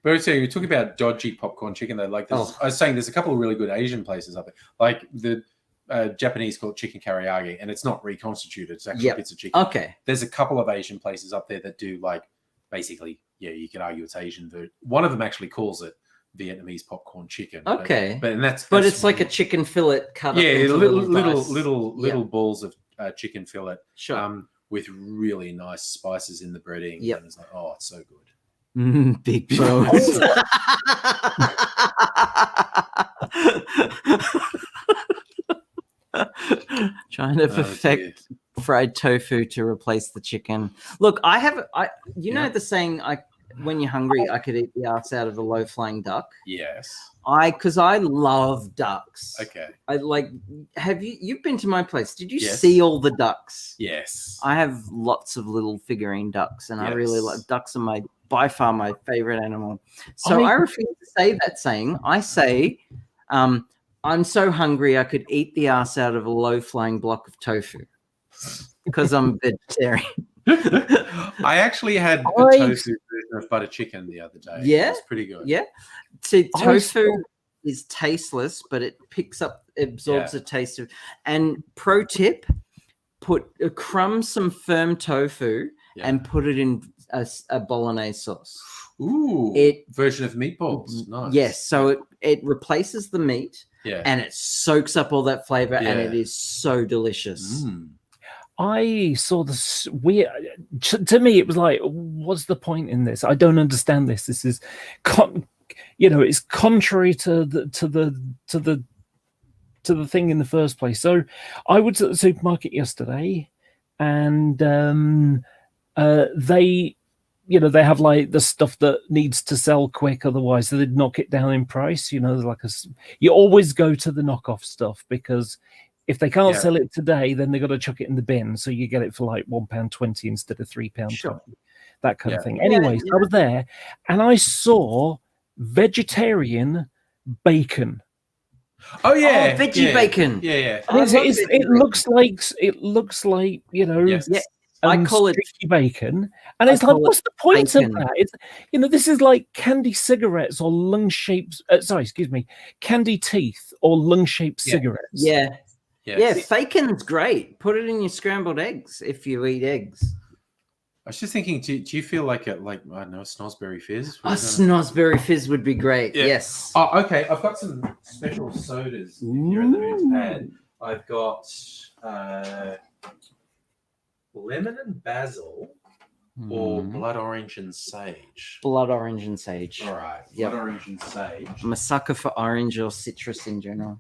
But so you're talking about dodgy popcorn chicken, though. Like, I was saying, there's a couple of really good Asian places up there, like the. Japanese called chicken karaage, and it's not reconstituted. It's actually bits of chicken. Okay. There's a couple of Asian places up there that do like basically you could argue it's Asian. One of them actually calls it Vietnamese popcorn chicken. Okay, but that's it's like a chicken fillet cut up into little balls of chicken fillet. Sure. With really nice spices in the breading. Yep. And it's like, oh, it's so good. Big bones. Trying to perfect fried tofu to replace the chicken. Look, you know the saying, when you're hungry, I could eat the ass out of a low-flying duck. Yes. Because I love ducks. Okay. You've been to my place. Did you Yes. see all the ducks? Yes. I have lots of little figurine ducks, and I really like ducks. Are by far my favorite animal. So I refuse to say that saying. I say, I'm so hungry I could eat the ass out of a low-flying block of tofu because I'm vegetarian. I actually had a tofu version of butter chicken the other day. Yeah, it's pretty good. Yeah, see, tofu is tasteless, but it absorbs the taste of. And pro tip: crumb some firm tofu and put it in a bolognese sauce. Ooh, version of meatballs. Nice. Yes, so it replaces the meat. Yeah, and it soaks up all that flavor, and it is so delicious. I saw this weird. To me, it was like, what's the point in this? I don't understand this. This is, it's contrary to the thing in the first place. So, I was at the supermarket yesterday, and they have like the stuff that needs to sell quick, otherwise they'd knock it down in price. You always go to the knockoff stuff because if they can't sell it today, then they've got to chuck it in the bin. So you get it for like £1.20 instead of £3.20, that kind of thing. Anyways, I was there and I saw vegetarian bacon. Oh yeah, veggie bacon. Yeah. It looks like I call it bacon, and it's like, what's the point of that? It's this is like candy cigarettes or lung-shaped. Candy teeth or lung-shaped cigarettes. Yeah. Bacon's great. Put it in your scrambled eggs if you eat eggs. I was just thinking, do you feel like a Snosberry Fizz? A Snosberry Fizz would be great. Yeah. Yes. Oh, okay. I've got some special sodas. If you're in the mood to add. I've got lemon and basil, or blood orange and sage. Blood orange and sage. All right. Blood orange and sage. I'm a sucker for orange or citrus in general.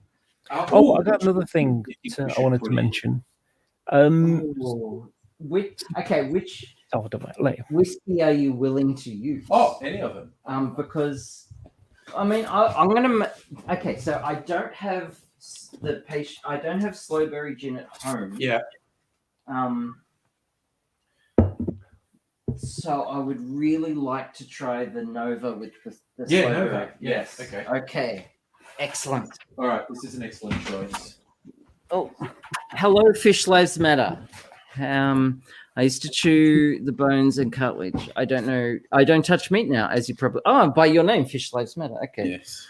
I got another thing I wanted to mention. Which later. Whiskey are you willing to use? Oh, any of them. Because I'm gonna. Okay, so I don't have I don't have Slowberry gin at home. Yeah. So I would really like to try the Nova with the Nova. Yes. Okay. Excellent. All right. This is an excellent choice. Oh, hello, Fish Lives Matter. I used to chew the bones and cartilage. I don't know. I don't touch meat now, as you probably. Oh, by your name, Fish Lives Matter. Okay. Yes.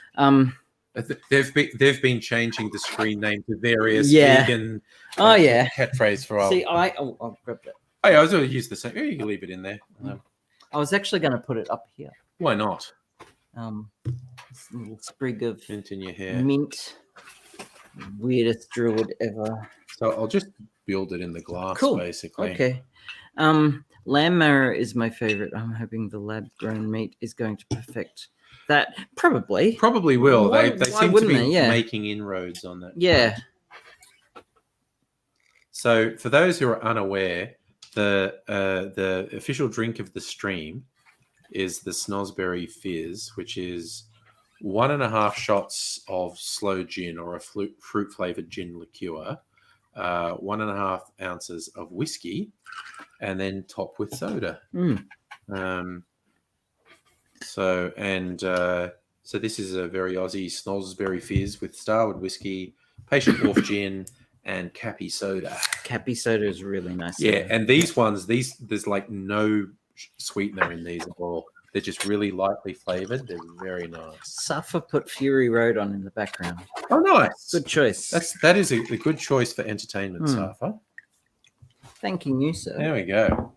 They've been changing the screen name to various vegan. Catchphrase for a while. See, I'll grab that. Oh, yeah, I was going to use the same. You can leave it in there. I was actually going to put it up here. Why not? This little sprig of mint in your hair. Mint. Weirdest druid ever. So I'll just build it in the glass, basically. Okay. Lamb marrow is my favorite. I'm hoping the lab-grown meat is going to perfect that. Probably will. They seem to be making inroads on that. Yeah. So for those who are unaware, the official drink of the stream is the Snosberry Fizz, which is 1.5 shots of slow gin or a fruit-flavored gin liqueur, 1.5 ounces of whiskey, and then top with soda. So this is a very Aussie Snosberry Fizz with Starward whiskey, Patient Wolf gin, and Cappy soda. Cappy soda is really nice. Yeah, and these ones, there's like no sweetener in these at all. They're just really lightly flavored. They're very nice. Safa put Fury Road on in the background. Oh, nice. Good choice. That is a good choice for entertainment, Safa. Thanking you, sir. There we go.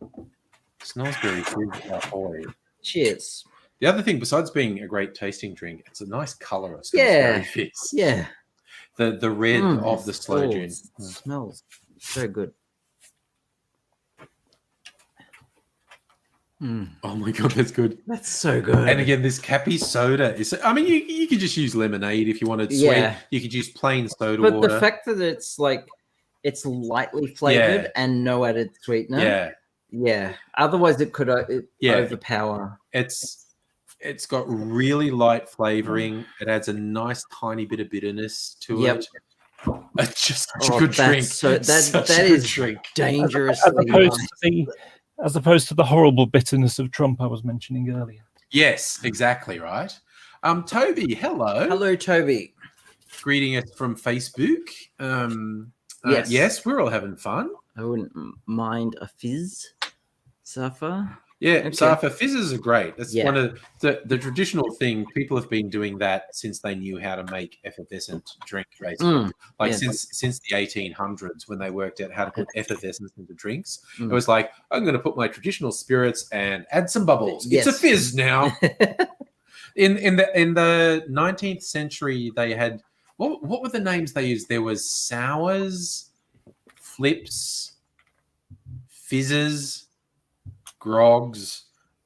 Snosberry Fizz, our boy. Cheers. The other thing, besides being a great tasting drink, it's a nice color of Yeah. Snozzberry Fizz. Yeah. The red of the sloe gin. Smells so good. Oh my god, that's good. That's so good. And again, this Cappy soda is. I mean, you could just use lemonade if you wanted sweet. Yeah. You could use plain soda but water. the fact that it's like it's lightly flavored and no added sweetener. Yeah. Otherwise, it could overpower. It's got really light flavoring. It adds a nice tiny bit of bitterness to it. It's just such a good drink. That is drink. Dangerously. As opposed to the horrible bitterness of Trump I was mentioning earlier. Yes, exactly right. Toby, hello. Hello, Toby. Greeting us from Facebook. Yes, we're all having fun. I wouldn't mind a fizz, Safa. Yeah, Safa, fizzes are great. That's one of the traditional thing. People have been doing that since they knew how to make effervescent drink, basically. Since the 1800s, when they worked out how to put effervescence into drinks. It was like, I'm going to put my traditional spirits and add some bubbles. It's a fizz now. In the 19th century, they had what were the names they used? There was sours, flips, fizzes, grogs,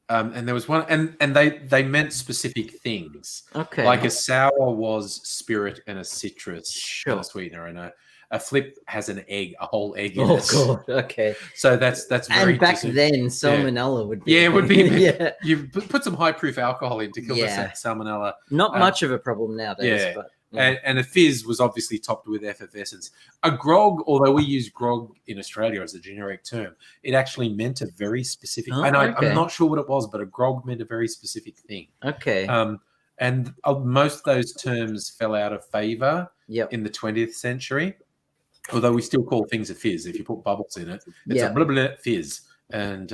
and there was one, and they meant specific things. Okay, like a sour was spirit and a citrus, and a sweetener, and a flip has an egg, a whole egg in it. Oh god, okay. So that's very. And back then, salmonella would be. Yeah, it would be. You put some high proof alcohol in to kill the salmonella. Not much of a problem nowadays, but. And a fizz was obviously topped with effervescence. A grog, although we use grog in Australia as a generic term, it actually meant a very specific. I'm not sure what it was, but a grog meant a very specific thing. Okay. And most of those terms fell out of favor in the 20th century. Although we still call things a fizz. If you put bubbles in it, it's a blah blah fizz. And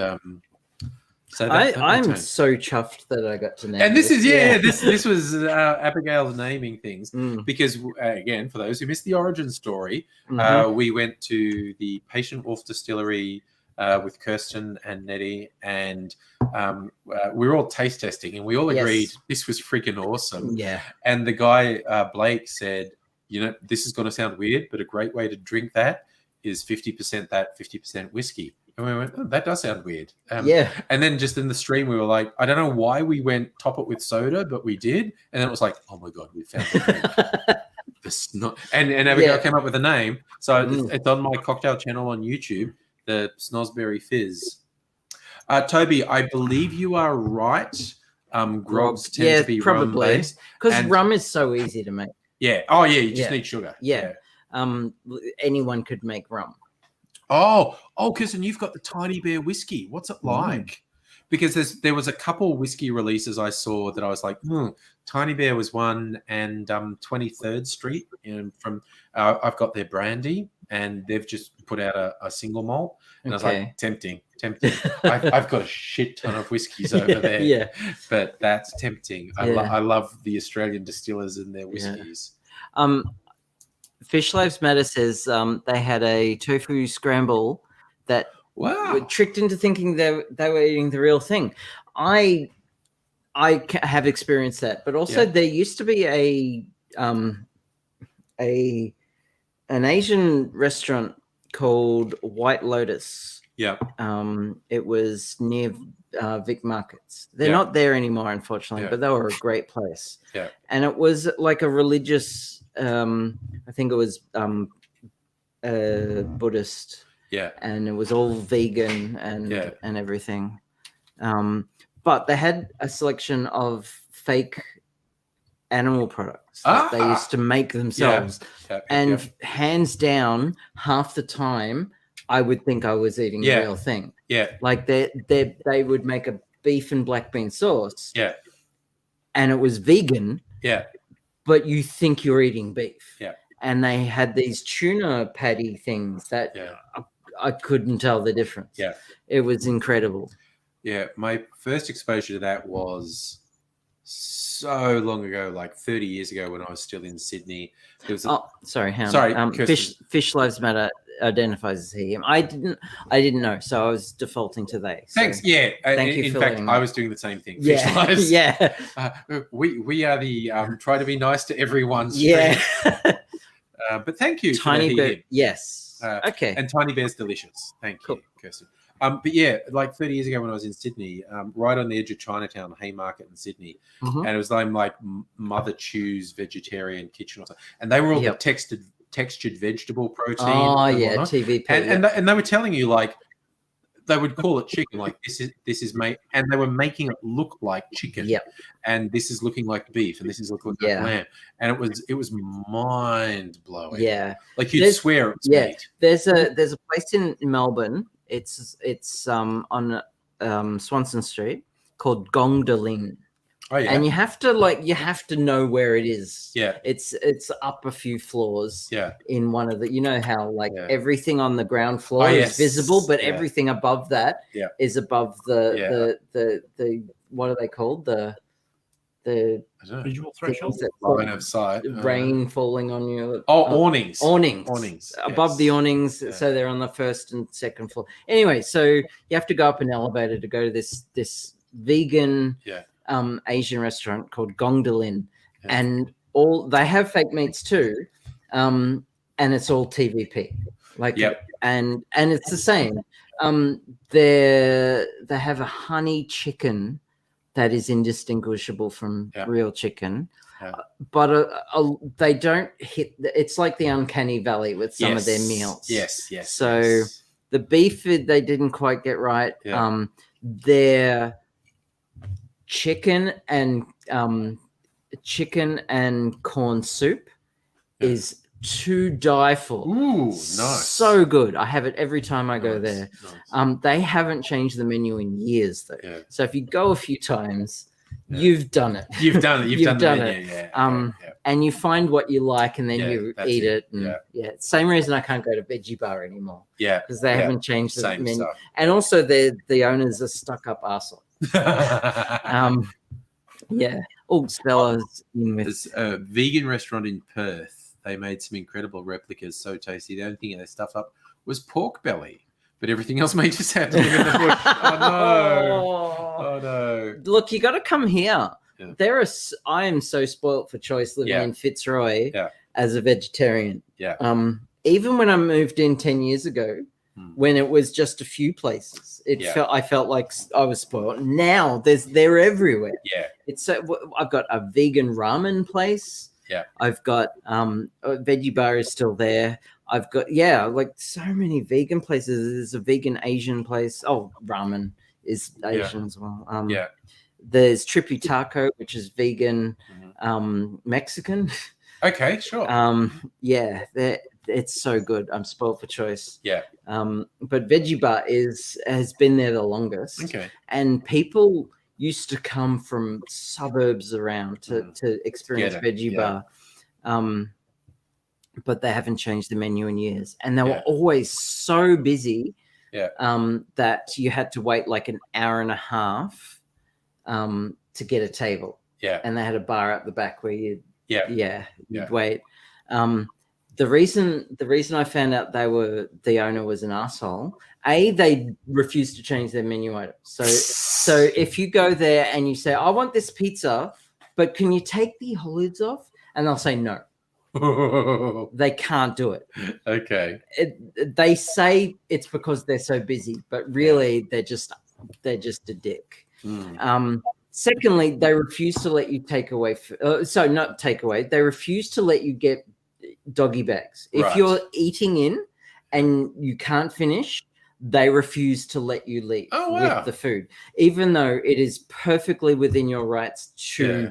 so I'm so chuffed that I got to name. And this is this was Abigail's naming things because again, for those who missed the origin story, we went to the Patient Wolf Distillery with Kirsten and Nettie, and we were all taste testing, and we all agreed this was freaking awesome. Yeah. And the guy Blake said, this is going to sound weird, but a great way to drink that is 50% that, 50% whiskey. And we went, that does sound weird. And then just in the stream, we were like, I don't know why we went top it with soda, but we did. And then it was like, oh my God, we found the drink. And Abigail came up with a name. So it's on my cocktail channel on YouTube, the Snozzberry Fizz. Toby, I believe you are right. Grogs tend to be rum-based. Because rum is so easy to make. Yeah. Oh, yeah. You just need sugar. Yeah. Anyone could make rum. Oh, Kirsten, you've got the Tiny Bear whiskey. What's it like? Because there was a couple whiskey releases I saw that I was like, Tiny Bear was one, and 23rd Street from I've got their brandy, and they've just put out a single malt, and I was like, tempting. I've got a shit ton of whiskeys over there, but that's tempting. I love the Australian distillers and their whiskeys. Fish Lives Matter says they had a tofu scramble that were tricked into thinking they were eating the real thing. I have experienced that, but also there used to be an Asian restaurant called White Lotus. Yeah. It was near Vic Markets. They're not there anymore, unfortunately, but they were a great place. Yeah. And it was like a religious. I think it was Buddhist. Yeah. And it was all vegan and everything. But they had a selection of fake animal products that they used to make themselves. And hands down, half the time, I would think I was eating the real thing. Yeah. Like they would make a beef and black bean sauce. Yeah. And it was vegan. Yeah. But you think you're eating beef. Yeah. And they had these tuna patty things that I couldn't tell the difference. Yeah. It was incredible. Yeah. My first exposure to that was so long ago, like 30 years ago, when I was still in Sydney. There was sorry, Hound. Sorry, Fish Lives Matter identifies as he, him. I didn't know, so I was defaulting to they. So thanks. Yeah. Thank you in for fact, letting I me. was doing the same thing. Yeah. Fish Lives. Yeah. We are the try to be nice to everyone. Yeah. But thank you. Tiny for Bear. him. Yes. Okay. And Tiny Bear's delicious. Thank Cool. you, Kirsten. But yeah, like 30 years ago when I was in Sydney, right on the edge of Chinatown, Haymarket in Sydney, and it was like Mother Chew's vegetarian kitchen or something, and they were all the textured vegetable protein. Oh yeah, TVP. And they were telling you like they would call it chicken, like this is made, and they were making it look like chicken. Yep. And this is looking like beef, and this is looking like lamb, and it was mind blowing. Yeah, like you'd swear it's meat. There's a place in Melbourne. It's on Swanston Street called Gong De Ling. Oh yeah, and you have to know where it is. Yeah, it's up a few floors. Yeah, in one of the, you know how everything on the ground floor is visible, but everything above that is above the what are they called, the visual threshold, line of sight, rain falling on you. Awnings above the awnings. So they're on the first and second floor. Anyway, so you have to go up an elevator to go to this vegan Asian restaurant called Gong De Lin, and they have fake meats too, and it's all TVP. And it's the same. They have a honey chicken that is indistinguishable from real chicken, but they don't hit. It's like the uncanny valley with some of their meals. Yes. So the beef they didn't quite get right. Their chicken and corn soup is to die for. Ooh, nice. So good. I have it every time I go there. Nice. They haven't changed the menu in years though. Yeah. So if you go a few times, you've done it. You've done it. You've done it. Yeah. And you find what you like and then you eat it. And same reason I can't go to Veggie Bar anymore. Yeah. Because they haven't changed the same menu. Stuff. And also the owners are stuck up arsehole. Stella's in with. There's a vegan restaurant in Perth. They made some incredible replicas, so tasty. The only thing they stuffed up was pork belly, but everything else made just had to live in the bush. Oh no! Look, you got to come here. Yeah. I am so spoilt for choice living in Fitzroy as a vegetarian. Yeah. Even when I moved in 10 years ago, when it was just a few places, I felt like I was spoiled. Now they're everywhere. Yeah. I've got a vegan ramen place. Yeah, I've got Veggie Bar is still there. I've got like so many vegan places. There's a vegan Asian place. Oh, ramen is Asian as well. There's Trippy Taco, which is vegan Mexican. Okay, sure. It's so good. I'm spoiled for choice. Yeah. But Veggie Bar has been there the longest. Okay. And people used to come from suburbs around to experience Veggie Bar. But they haven't changed the menu in years. And they were always so busy that you had to wait like an hour and a half to get a table. Yeah. And they had a bar at the back where you'd wait. The reason I found out the owner was an asshole. They refused to change their menu item. So if you go there and you say, I want this pizza, but can you take the olives off? And they'll say no. They can't do it. Okay. They say it's because they're so busy, but really they're just a dick. Secondly, they refuse to let you take away. They refuse to let you get doggy bags. If you're eating in and you can't finish, they refuse to let you leave with the food, even though it is perfectly within your rights to. Yeah.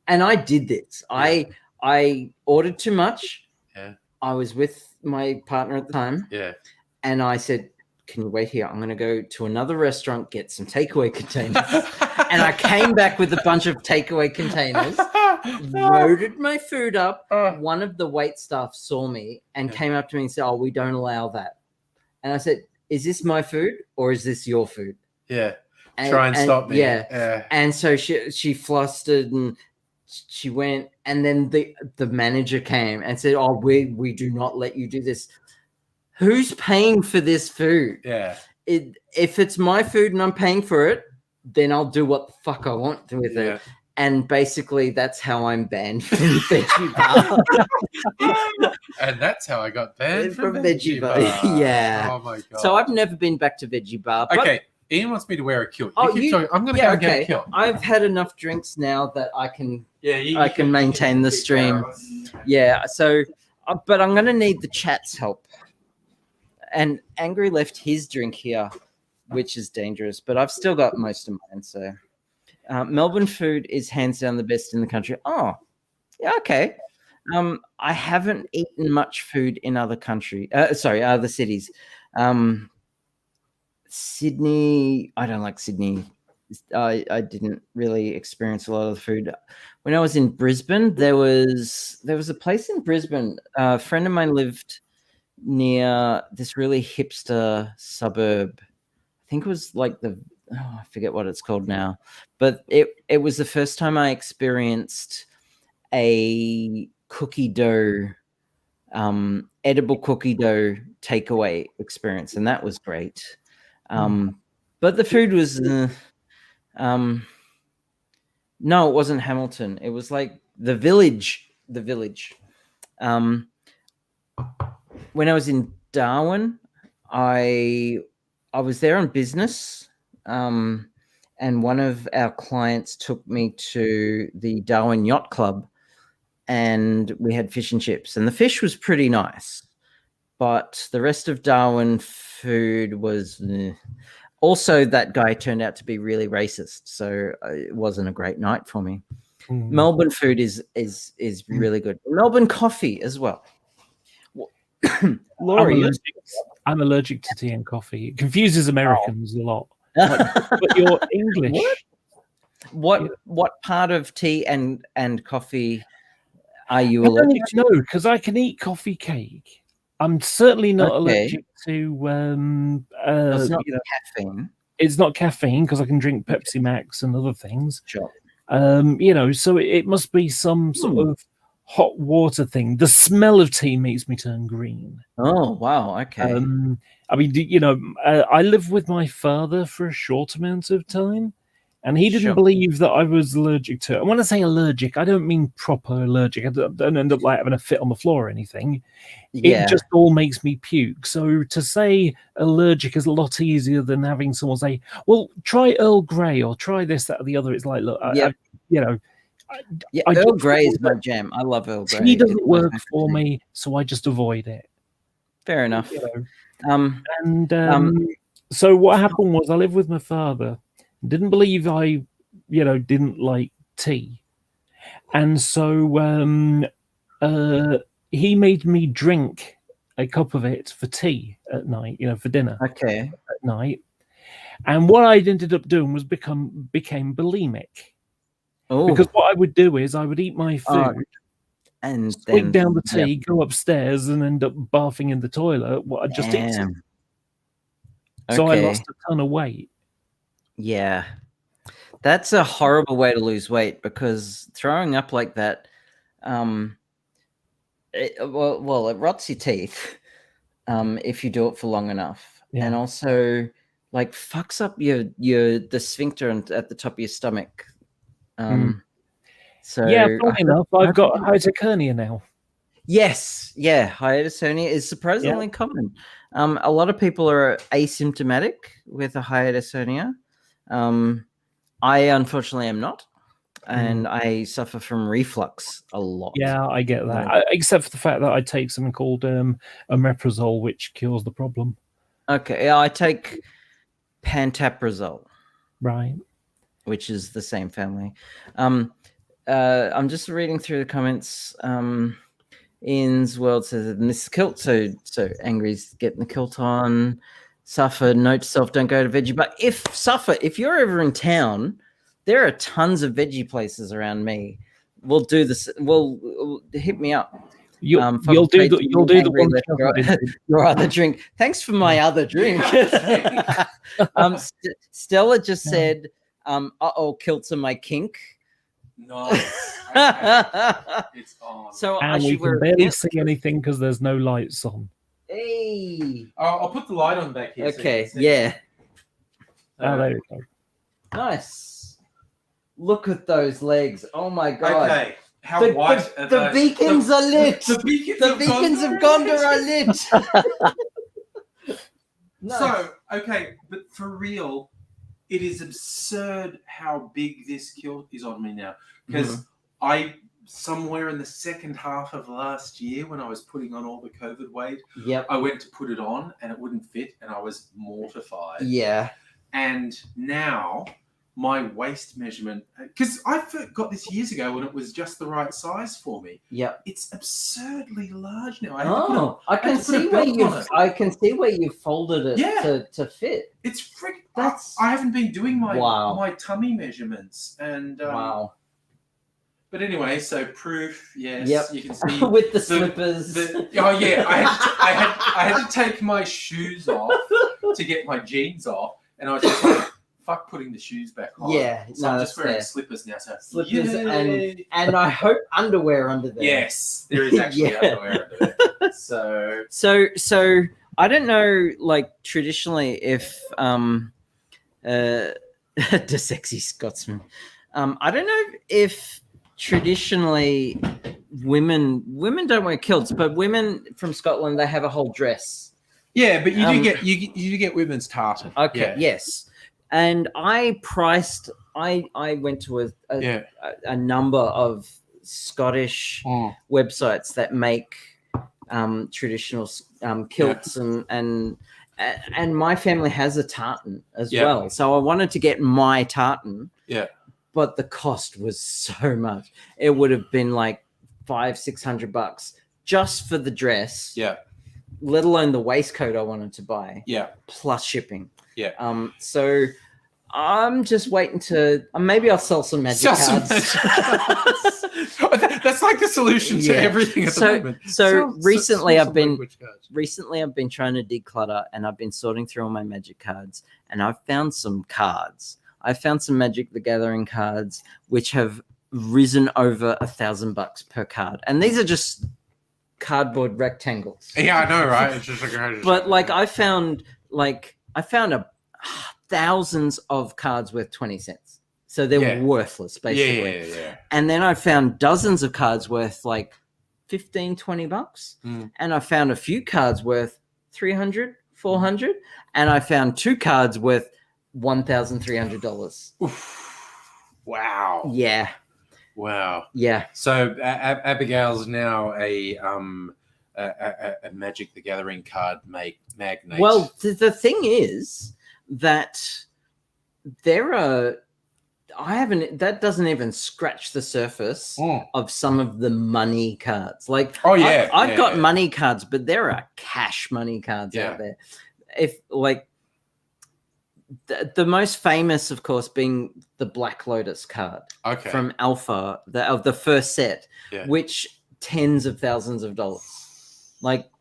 And I did this. Yeah. I ordered too much. Yeah. I was with my partner at the time. Yeah. And I said, can you wait here? I'm going to go to another restaurant, get some takeaway containers. And I came back with a bunch of takeaway containers, loaded my food up. One of the wait staff saw me and came up to me and said, we don't allow that. And I said, is this my food or is this your food? Yeah. try and stop me. Yeah. And so she flustered and she went, and then the manager came and said, "Oh, we do not let you do this." Who's paying for this food? Yeah. If it's my food and I'm paying for it, then I'll do what the fuck I want with it. And basically, that's how I'm banned from Veggie Bar. And that's how I got banned from Veggie Bar. Yeah. Oh my god. So I've never been back to Veggie Bar. Okay. Ian wants me to wear a kilt. I'm going to go get a kilt. I've had enough drinks now that I can. I can maintain the stream. Yeah. So, but I'm going to need the chat's help. And Angry left his drink here, which is dangerous. But I've still got most of mine. So, Melbourne food is hands down the best in the country. Oh, yeah. Okay. I haven't eaten much food in other other cities. Sydney, I don't like Sydney. I didn't really experience a lot of the food. When I was in Brisbane, there was a place in Brisbane. A friend of mine lived near this really hipster suburb. I think it was like I forget what it's called now. But it was the first time I experienced a cookie dough, edible cookie dough takeaway experience, and that was great. But the food was no, it wasn't Hamilton. It was like the village. When I was in Darwin, I was there on business, and one of our clients took me to the Darwin Yacht Club, and we had fish and chips, and the fish was pretty nice, but the rest of Darwin food was also, that guy turned out to be really racist, so it wasn't a great night for me. Melbourne food is really good. Melbourne coffee as well. Laurie, I'm allergic to tea and coffee. It confuses Americans a lot. But you're English. What part of tea and coffee are you allergic to? No, because I can eat coffee cake. I'm certainly not allergic to. It's not caffeine. It's not caffeine because I can drink Pepsi Max and other things. Sure. So it must be some sort of hot water thing. The smell of tea makes me turn green. Oh wow! Okay. I mean, I lived with my father for a short amount of time, and he didn't believe that I was allergic to it. And when I say allergic, I don't mean proper allergic. I don't end up like having a fit on the floor or anything. It just all makes me puke. So to say allergic is a lot easier than having someone say, well, try Earl Grey or try this, that, or the other. It's like, look, Earl Grey is my jam. I love Earl Grey. Tea doesn't work for me, so I just avoid it. Fair enough. So what happened was I lived with my father. Didn't believe I, didn't like tea. And so he made me drink a cup of it for tea at night, for dinner. Okay. At night. And what I ended up doing was became bulimic. Oh. Because what I would do is I would eat my food and then down the tea, go upstairs and end up barfing in the toilet what I just eaten. So I lost a ton of weight. Yeah. That's a horrible way to lose weight because throwing up like that, it rots your teeth if you do it for long enough. Yeah. And also like fucks up the sphincter at the top of your stomach. So funny enough, I've got hiatus hernia now. Yes, hiatus hernia is surprisingly common. A lot of people are asymptomatic with a hiatus hernia. I unfortunately am not, and I suffer from reflux a lot. Yeah, I get that. Except for the fact that I take something called omeprazole, which cures the problem. Okay, I take pantoprazole. Right. Which is the same family. I'm just reading through the comments. Ian's World says, "Miss Kilt, so Angry's getting the kilt on. Suffer, note to self, don't go to veggie. But if you're ever in town, there are tons of veggie places around me. We'll do this. Well, hit me up. You'll do the one. Your other drink. Thanks for my other drink. Stella just said, kilts are my kink. Nice. Okay. It's on. So we can barely see anything because there's no lights on. Hey. I'll put the light on back here. Okay. So yeah. There you go. Nice. Look at those legs. Oh my god. Okay. How white are the beacons are lit. The beacons of Gondor are lit. Nice. So, okay, but for real, it is absurd how big this kilt is on me now. Because somewhere in the second half of last year, when I was putting on all the COVID weight, I went to put it on and it wouldn't fit, and I was mortified. Yeah. And now my waist measurement, because I got this years ago when it was just the right size for me. Yeah. It's absurdly large now. I can see where you've folded it to fit. It's freaking. I haven't been doing my tummy measurements, and wow. But anyway, so proof, yes, you can see with the slippers. I had to take my shoes off to get my jeans off, and I was just like, fuck putting the shoes back on. Yeah, so I'm just wearing slippers now. So slippers and I hope underwear under there. Yes, there is actually underwear under there. So I don't know, like traditionally, if the sexy Scotsman, I don't know if traditionally women don't wear kilts, but women from Scotland, they have a whole dress. Yeah, but you do get women's tartan. Okay, yes. And I went to a number of Scottish websites that make traditional kilts, and my family has a tartan as well. So I wanted to get my tartan. Yeah. But the cost was so much. It would have been like $500-600 just for the dress. Yeah. Let alone the waistcoat I wanted to buy. Yeah. Plus shipping. Yeah. So I'm just waiting to maybe I'll sell some magic cards. That's like the solution to everything at the moment. So recently I've been trying to declutter, and I've been sorting through all my magic cards, and I've found some cards. I found some Magic the Gathering cards which have risen over $1,000 per card, and these are just cardboard rectangles. Yeah, I know, right? It's just like, but like I found thousands of cards worth 20 cents, so they're worthless basically. Yeah. And then I found dozens of cards worth like $15-20, and I found a few cards worth $300-400, and I found 2 cards worth $1,300. Wow. Yeah. Wow. Yeah. So Abigail's now a Magic the Gathering card magnate. Well, the thing is that that doesn't even scratch the surface of some of the money cards. Like, I've got money cards, but there are cash money cards out there. If like, the most famous, of course, being the Black Lotus card from Alpha, of the first set, which tens of thousands of dollars. Like,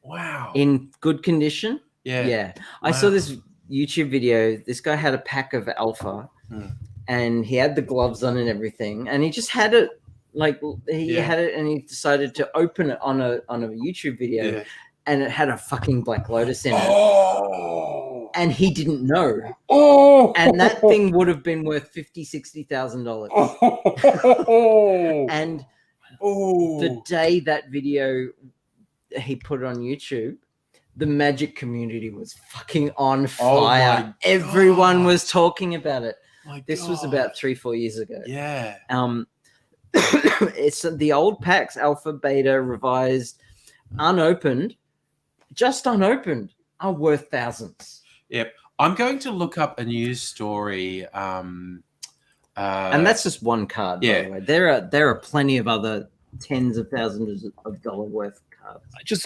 wow, in good condition. Yeah. I saw this YouTube video. This guy had a pack of Alpha, and he had the gloves on and everything, and he just had it. Like he had it, and he decided to open it on a YouTube video. And it had a fucking Black Lotus in it. And he didn't know. And that thing would have been worth $50,000-60,000. And the day that video he put it on YouTube, the Magic community was fucking on fire. Everyone was talking about it. This was about 3-4 years ago. Yeah. It's the old packs, Alpha, Beta, Revised, unopened. Just unopened are worth thousands. Yep. I'm going to look up a news story. And that's just one card, by the way. There are plenty of other tens of thousands of dollars worth of cards.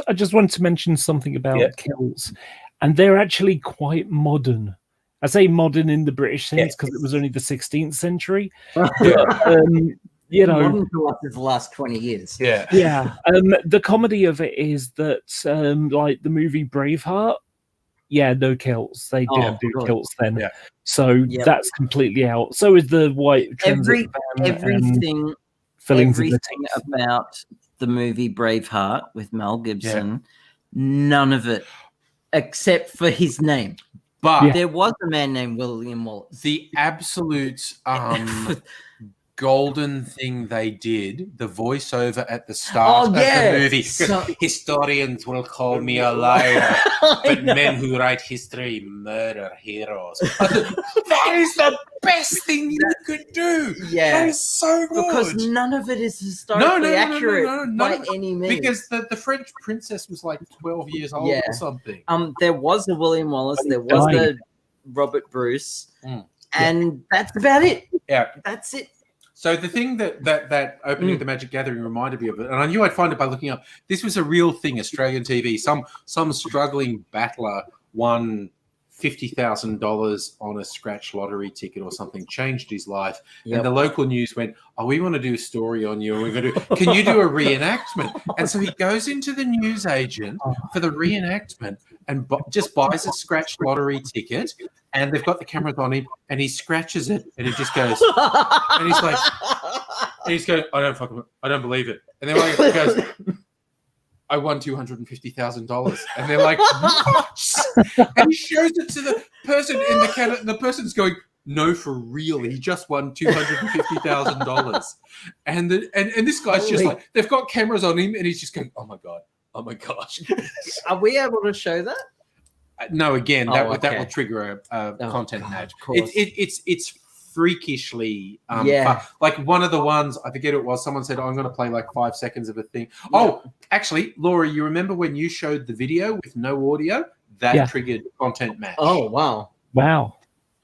I just wanted to mention something about kilts, and they're actually quite modern. I say modern in the British sense because it was only the 16th century. you know, modern to us is the last 20 years. Yeah. Yeah. The comedy of it is that, like the movie Braveheart, no kilts. They didn't do kilts then. Yeah. So that's completely out. So is the white transit van everything fillings in the everything teeth. about the movie Braveheart with Mel Gibson, none of it, except for his name. But there was a man named William Wallace. The absolute golden thing they did, the voiceover at the start of the movie. Historians will call me a liar, but men who write history murder heroes. That is the best thing you could do. Yeah. That is so good. Because none of it is historically accurate by any means. Because the French princess was like 12 years old or something. There was a William Wallace, there was the Robert Bruce, and that's about it. Yeah. That's it. So the thing that opening of the Magic Gathering reminded me of it, and I knew I'd find it by looking up, this was a real thing, Australian TV. Some struggling battler won $50,000 on a scratch lottery ticket or something, changed his life. And the local news went, we want to do a story on you. And we're going to can you do a reenactment? And so he goes into the newsagent for the reenactment and just buys a scratch lottery ticket. And they've got the cameras on him, and he scratches it, and he just goes, and he's like, I don't believe it. And then he goes, I won $250,000, and they're like, what? And he shows it to the person in the can, and the person's going, no, for real, he just won $250,000, and this guy's just like, they've got cameras on him, and he's just going, oh my gosh. Are we able to show that? No, again, that will trigger a content match. It's freakishly like one of the ones, I forget it was, someone said, I'm going to play like 5 seconds of a thing. Actually, Laura, you remember when you showed the video with no audio? That triggered content match. Wow.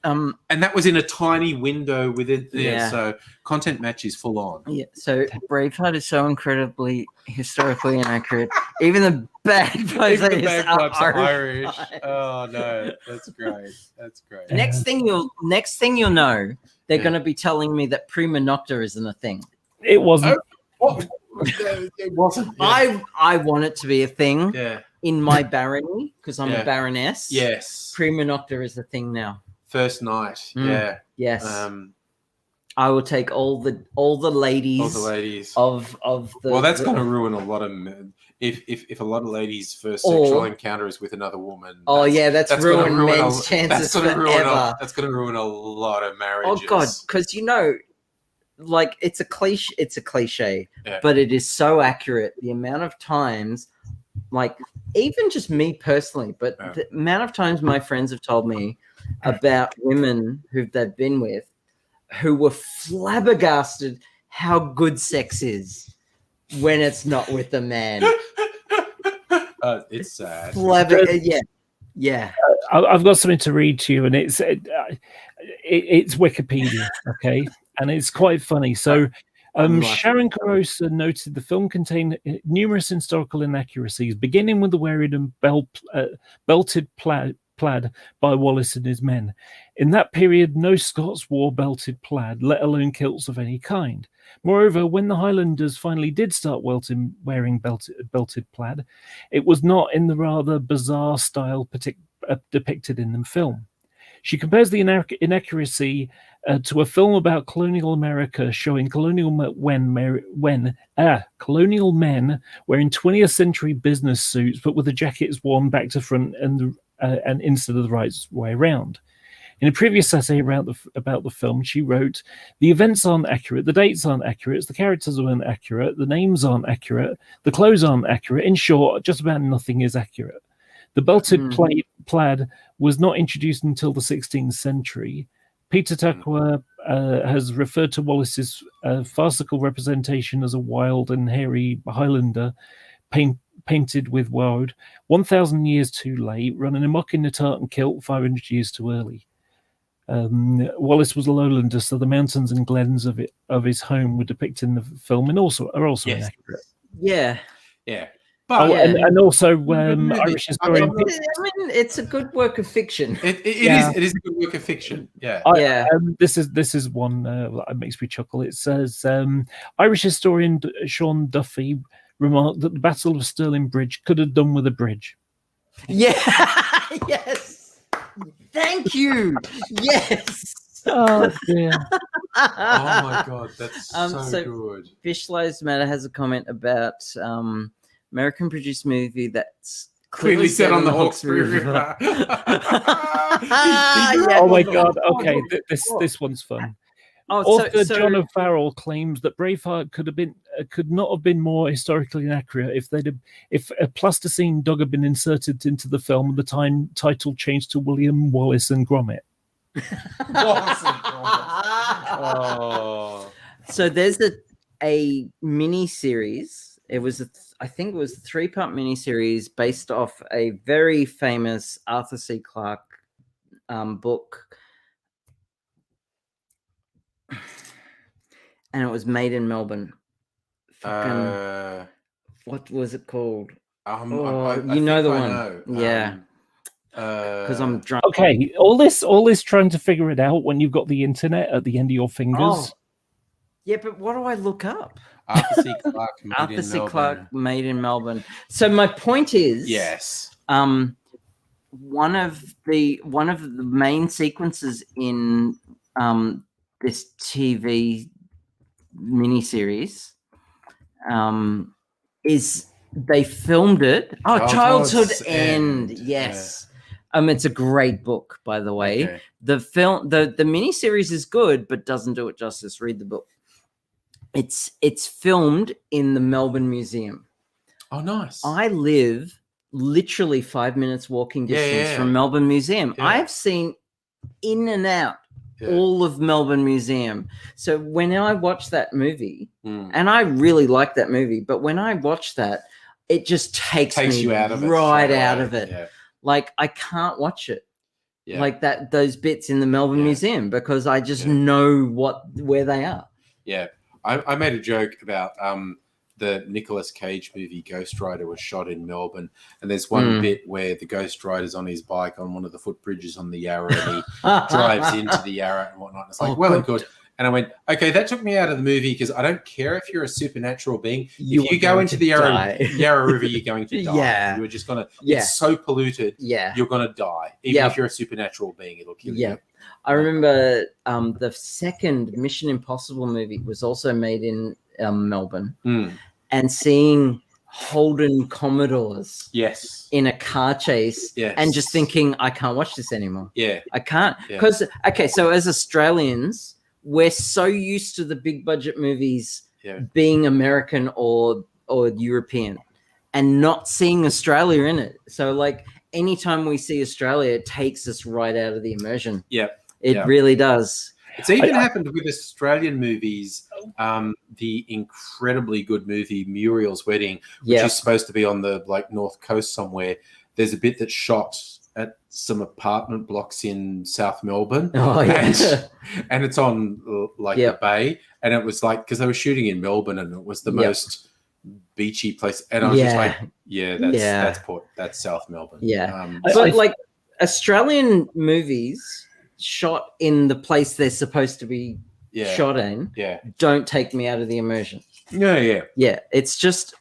And that was in a tiny window within there, so content match is full on. Yeah, so Braveheart is so incredibly historically inaccurate. Even the bagpipes are Irish. Oh no, that's great. That's great. Next thing you'll know, they're going to be telling me that prima nocta isn't a thing. It wasn't. It wasn't. I want it to be a thing. Yeah. In my barony, because I'm a baroness. Yes. Prima nocta is a thing now. First night. Yeah. Yes. I will take all the ladies. All the ladies of the. Well, that's going to ruin a lot of men. If a lot of ladies' first sexual encounter is with another woman. That's ruined men's chances forever. That's going to ruin a lot of marriages. Oh God, because like it's a cliche, but it is so accurate. The amount of times, like even just me personally, but the amount of times my friends have told me about women who they've been with who were flabbergasted how good sex is when it's not with a man. It's sad. Yeah. I've got something to read to you, and it's Wikipedia, okay, and it's quite funny. So, Sharon Carosa noted the film contained numerous historical inaccuracies, beginning with the wearing of belted plaid by Wallace and his men. In that period, no Scots wore belted plaid, let alone kilts of any kind. Moreover, when the Highlanders finally did start wearing belted plaid, it was not in the rather bizarre style depicted in the film. She compares the inaccuracy to a film about colonial America showing colonial men wearing 20th century business suits, but with the jackets worn back to front and instead of the right way around. In a previous essay about the film, she wrote, "The events aren't accurate, the dates aren't accurate, the characters aren't accurate, the names aren't accurate, the clothes aren't accurate. In short, just about nothing is accurate. The belted plaid was not introduced until the 16th century. Peter Tucker has referred to Wallace's farcical representation as a wild and hairy Highlander painted with woad, 1,000 years too late, running amok in the tartan kilt 500 years too early. Wallace was a lowlander, so the mountains and glens of his home were depicted in the film and are also inaccurate." Yeah. But and also movie. Irish historian. I mean, it's a good work of fiction. It is a good work of fiction. Yeah. This is one that makes me chuckle. It says Irish historian Sean Duffy remarked that the Battle of Stirling Bridge could have done with a bridge. Yeah. Yes. Thank you. Yes. Oh dear. Oh my god, that's so good. Fish Lives Matter has a comment about American produced movie that's clearly set on the Hawkesbury River. Oh my god. Okay, this one's fun. Author John O'Farrell claims that Braveheart could not have been more historically inaccurate if a plasticine dog had been inserted into the film and the title changed to William Wallace and Gromit. Oh. So there's a mini series. I think it was a 3-part mini series based off a very famous Arthur C. Clarke book, and it was made in Melbourne. What was it called? You know the one. Yeah. Because I'm drunk. Okay, all this trying to figure it out when you've got the internet at the end of your fingers. Oh. Yeah, but what do I look up? Arthur C. Clarke made in Melbourne. So my point is, yes, one of the main sequences in this TV miniseries is they filmed it. Childhood's End. Yes. Yeah. It's a great book, by the way. Okay. The film, the miniseries is good, but doesn't do it justice. Read the book. It's filmed in the Melbourne Museum. Oh, nice. I live literally 5 minutes walking distance from Melbourne Museum. Yeah. I've seen in and out all of Melbourne Museum. So when I watch that movie, and I really like that movie, but when I watch that, it just takes me you out of out of it. Yeah. Like I can't watch it. Yeah. Like those bits in the Melbourne Museum because I just know where they are. Yeah. I made a joke about the Nicolas Cage movie Ghost Rider was shot in Melbourne, and there's one bit where the Ghost Rider's on his bike on one of the footbridges on the Yarra, and he drives into the Yarra and whatnot. It's like, and good. And I went, okay, that took me out of the movie because I don't care if you're a supernatural being. If you go into the Yarra River, you're going to die. Yeah. You're just going to, it's so polluted, you're going to die. Even if you're a supernatural being, it'll kill you. I remember the second Mission Impossible movie was also made in Melbourne, and seeing Holden Commodores in a car chase and just thinking, I can't watch this anymore. Yeah. I can't. Because, so as Australians, we're so used to the big budget movies being American or European and not seeing Australia in it. So like anytime we see Australia, it takes us right out of the immersion. It really does. It's even happened with Australian movies. The incredibly good movie Muriel's Wedding, which is supposed to be on the north coast somewhere. There's a bit that's shot at some apartment blocks in South Melbourne. And it's on the bay. And it was because they were shooting in Melbourne, and it was the most beachy place. And I was just like, that's South Melbourne. But Australian movies shot in the place they're supposed to be shot in don't take me out of the immersion. It's just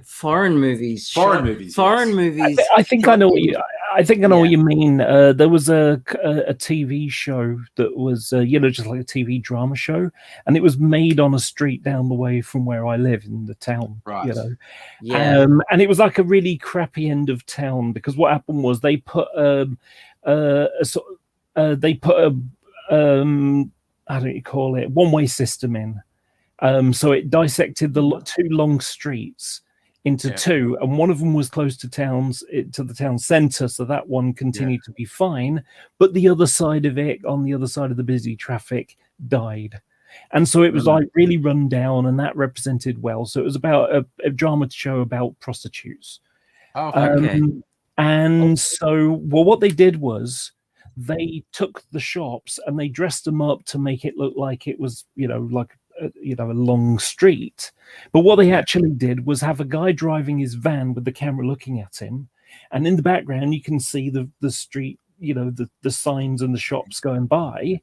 foreign movies. I think I know what you mean. There was a TV show that was just like a TV drama show, and it was made on a street down the way from where I live in the town. Right. And it was like a really crappy end of town because what happened was they put how do you call it, one-way system in, so it dissected the two long streets into two, and one of them was close to the town center, so that one continued to be fine, but the other side of it, on the other side of the busy traffic, died. And so it was really run down, and that represented well. So it was about a drama show about prostitutes. And so what they did was they took the shops and they dressed them up to make it look like it was, like a long street. But what they actually did was have a guy driving his van with the camera looking at him, and in the background you can see the street, the signs and the shops going by.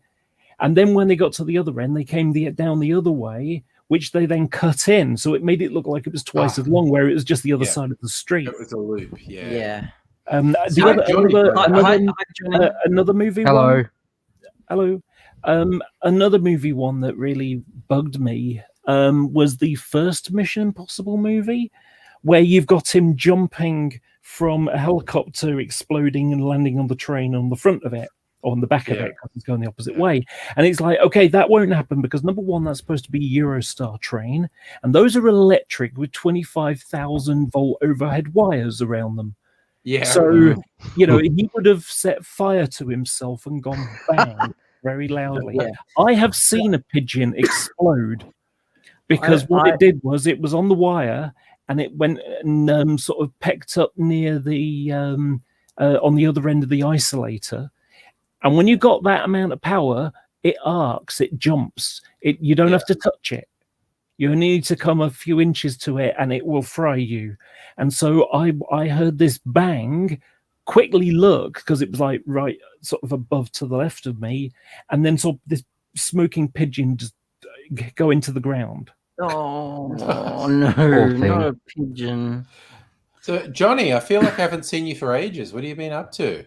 And then when they got to the other end, they came down the other way, which they then cut in, so it made it look like it was twice as long, where it was just the other side of the street. It was a loop. Yeah. Another movie. Hello. Hello. Another movie one that really bugged me was the first Mission Impossible movie, where you've got him jumping from a helicopter exploding and landing on the train on the front of it, or on the back of it, because it's going the opposite way. And it's like, okay, that won't happen because number one, that's supposed to be a Eurostar train, and those are electric with 25,000 volt overhead wires around them. Yeah. So, he would have set fire to himself and gone bang very loudly. Yeah. I have seen a pigeon explode because what it did was it was on the wire and it went and sort of pecked up near the on the other end of the isolator. And when you got that amount of power, it arcs, it jumps. You don't have to touch it. You only need to come a few inches to it and it will fry you. And so I heard this bang, quickly look, because it was like right sort of above to the left of me, and then saw this smoking pigeon just go into the ground. Oh, no, not a pigeon. So, Johnny, I feel like I haven't seen you for ages. What have you been up to?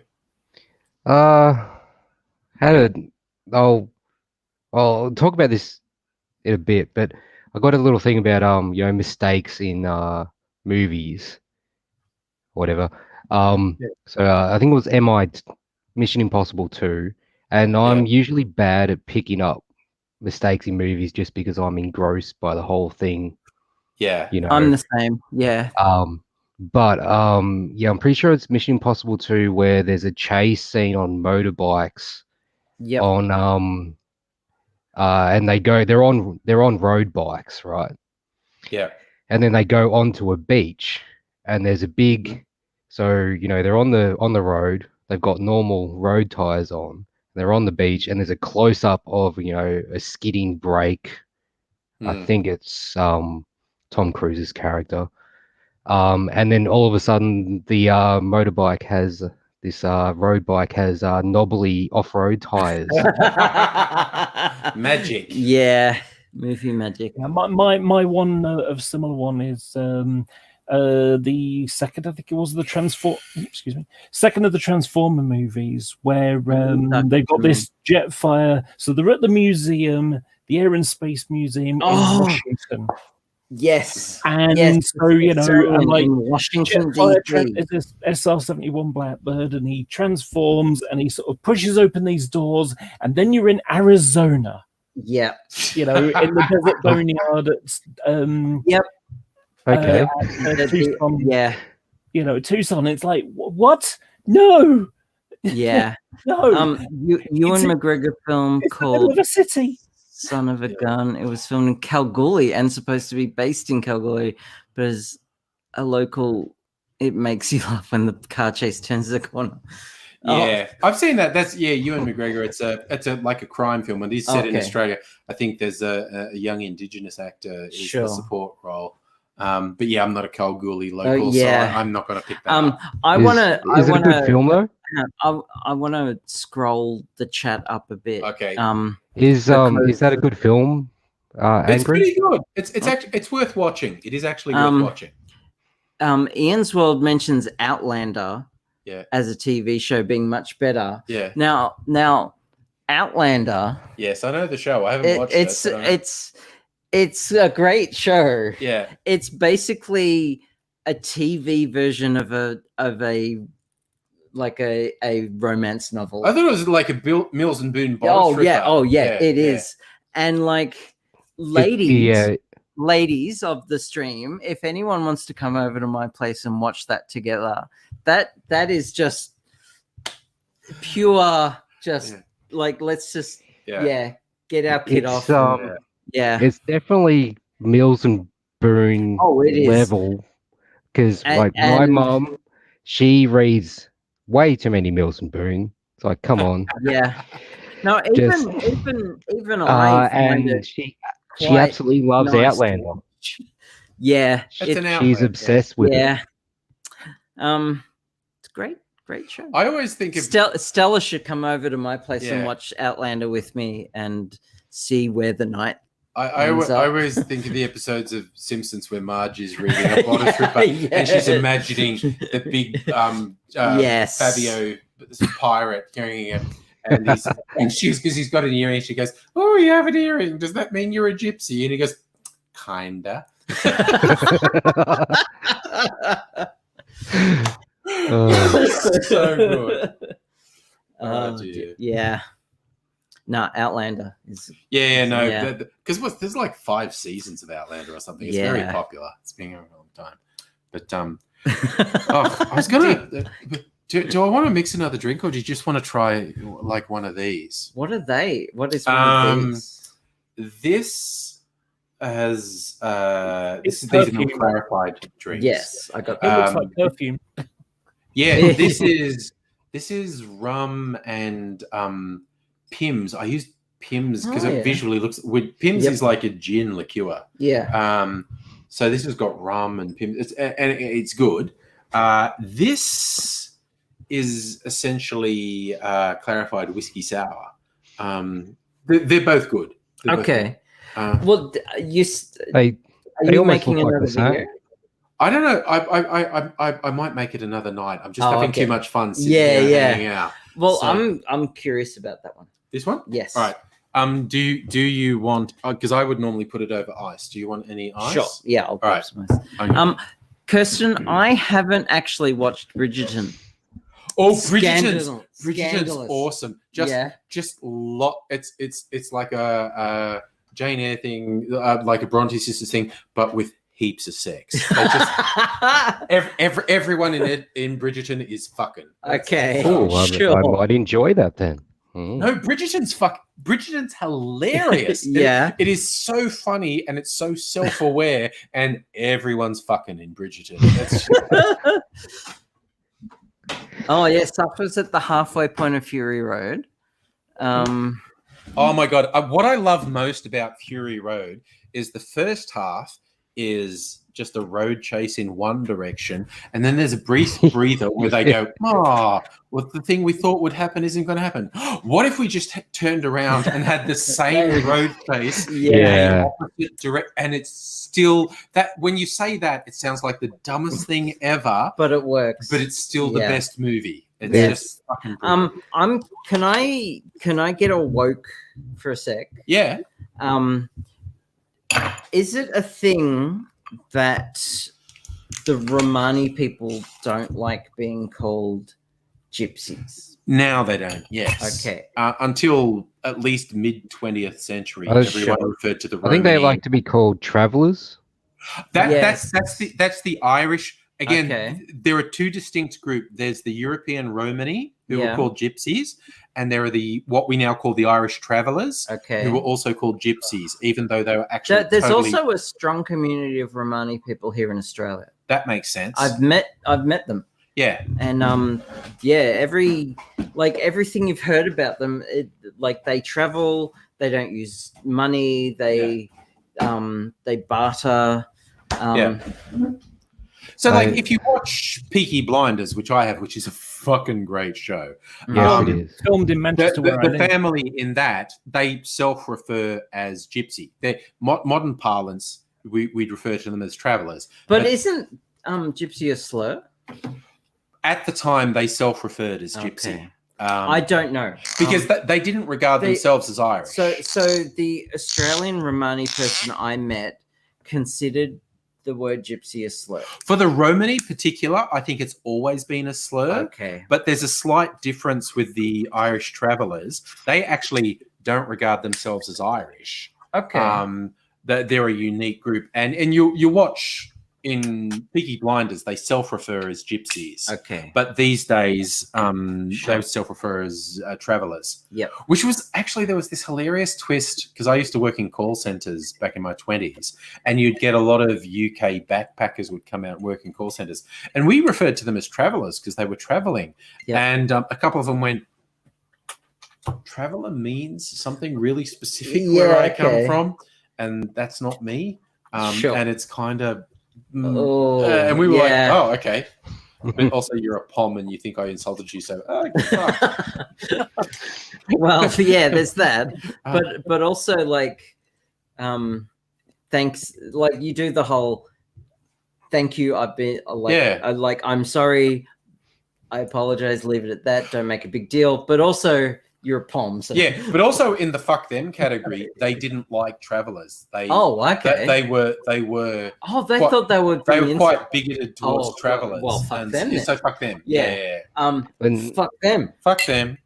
I'll talk about this in a bit, but I got a little thing about mistakes in movies, whatever. So I think it was Mission Impossible 2, and I'm usually bad at picking up mistakes in movies just because I'm engrossed by the whole thing. Yeah, I'm the same. Yeah. But I'm pretty sure it's Mission Impossible 2 where there's a chase scene on motorbikes. Yep. On and they're on road bikes, right? Yeah. And then they go onto a beach, and there's a big, so they're on the road. They've got normal road tires on. They're on the beach, and there's a close up of a skidding brake. I think it's Tom Cruise's character. And then all of a sudden, the motorbike has this road bike has knobbly off-road tires. Magic. Yeah, movie magic. My one of similar one is the second, I think it was second of the Transformer movies, where they've got this jet fire. So they're at the museum, the Air and Space Museum in Washington. Yes, and so in like Washington DC, is this SR-71 Blackbird, and he transforms and he sort of pushes open these doors, and then you're in Arizona. Yeah, in the desert boneyard. Yep. Okay. Tucson. Tucson. It's like what? No. Yeah. No. Ewan McGregor film called a city. Son of a Gun. It was filmed in Kalgoorlie and supposed to be based in Kalgoorlie, but as a local, it makes you laugh when the car chase turns the corner. Yeah, I've seen that. That's Ewan McGregor. It's a like a crime film, and he's set in Australia. I think there's a young Indigenous actor is the support role. But yeah, I'm not a Kalgoorlie local, so I'm not going to pick that up. Is it a good film though? I want to scroll the chat up a bit. Okay. Is that a good film? It's pretty good. It's worth watching. It is actually worth watching. Ian's World mentions Outlander as a TV show being much better. Yeah. Now Outlander. Yes, I know the show. I haven't watched it. It's a great show. Yeah. It's basically a TV version of a romance novel. I thought it was like a Mills and Boone bottle stripper. It is. And like ladies of the stream, if anyone wants to come over to my place and watch that together, that is just pure like let's just get our kid off. It's definitely Mills and Boone level, because my mum, she reads way too many Mills and Boone. It's like, come on. Yeah. No, even I and she She absolutely loves nice to Outlander. watch. Yeah, It's an She's outlet. obsessed with it. yeah. It's great show. I always think of Stella should come over to my place Yeah. and watch Outlander with me and see where the night. I ends up. always think of the episodes of Simpsons where Marge is reading a bottle tripper Yeah. and she's imagining the big Yes. Fabio pirate carrying it. And she's because he's got an earring. She goes, "Oh, you have an earring. Does that mean you're a gypsy?" And he goes, "Kinda." So good. Oh, dear. Yeah. No, Outlander is. No, because there's like 5 seasons of Outlander or something. It's very popular. It's been going a long time. But I was gonna. Do I want to mix another drink, or do you just want to try like one of these? What are they? What is one of these? This has these are non-clarified drinks. Yes, I got. It looks like perfume. Yeah, this is rum and Pimm's. I used Pimm's because it visually looks. Pimm's is like a gin liqueur. Yeah. So this has got rum and Pimm's, and it's good. This is essentially clarified whiskey sour. They're both good. Okay. Well, are you almost making look like another the same. video? I don't know. I might make it another night. I'm just having too much fun sitting here hanging out. Well, So- I'm curious about that one. This one? Yes. All right. Do you want? Because I would normally put it over ice. Do you want any ice? Sure. Yeah, I'll grab some ice. Okay. Kirsten, I haven't actually watched Bridgerton. Oh, Bridgerton's Scandalous. awesome. Just it's like a Jane Eyre thing, like a Bronte Sisters thing, but with heaps of sex. They just everyone in Bridgerton is fucking. Okay. Oh, Sure. I might enjoy that then. No, Bridgerton's hilarious. Yeah. It is so funny and it's so self-aware, and everyone's fucking in Bridgerton. That's Oh yeah, suffers at the halfway point of Fury Road. Oh my god! What I love most about Fury Road is the first half is just a road chase in one direction, and then there's a brief breather where they go, well, the thing we thought would happen isn't going to happen. What if we just turned around and had the same road chase? Yeah. Opposite direct, and it's still that when you say that, it sounds like the dumbest thing ever, but it works. But it's still the best movie. It's just fucking brilliant. Can I get a woke for a sec? Yeah. Is it a thing that the Romani people don't like being called gypsies? Now they don't. Yes. Okay. Until at least mid 20th century, everyone referred to the Romani. I think they like to be called travellers. That's the Irish. Again, there are 2 distinct groups. There's the European Romani, who were called gypsies, and there are what we now call the Irish travellers, who were also called gypsies, even though they were actually There's also a strong community of Romani people here in Australia. That makes sense. I've met them. Yeah. And everything you've heard about them, they travel, they don't use money, they barter. So, if you watch Peaky Blinders, which I have, which is a fucking great show. Yes, it is. Filmed in Manchester. The family in that, they self-refer as gypsy. They're modern parlance, we'd refer to them as travellers. But isn't gypsy a slur? At the time, they self-referred as gypsy. Okay. I don't know. Because they didn't regard themselves as Irish. So the Australian Romani person I met considered the word gypsy a slur. For the Romani particular, I think it's always been a slur. Okay. But there's a slight difference with the Irish travellers. They actually don't regard themselves as Irish. Okay. They're a unique group. And you watch in Peaky Blinders, they self-refer as gypsies. Okay. But these days, they self-refer as travellers. Yep. Which was actually, there was this hilarious twist, because I used to work in call centres back in my 20s, and you'd get a lot of UK backpackers would come out and work in call centres. And we referred to them as travellers because they were travelling. Yep. And a couple of them went, traveller means something really specific where I come from. and that's not me. Sure. And it's kind of, and we were like, oh, okay. But also, you're a pom, and you think I insulted you, so well, yeah, there's that. But also, like, thanks. Like, you do the whole thank you. I've been like, I'm sorry. I apologize. Leave it at that. Don't make a big deal. But also, you're a pom. So. Yeah, but also in the fuck them category, they didn't like travelers. They okay. They were. Oh, they thought they were. They were quite bigoted towards travelers. Well, fuck them. So fuck them. Yeah. Fuck them. Fuck them.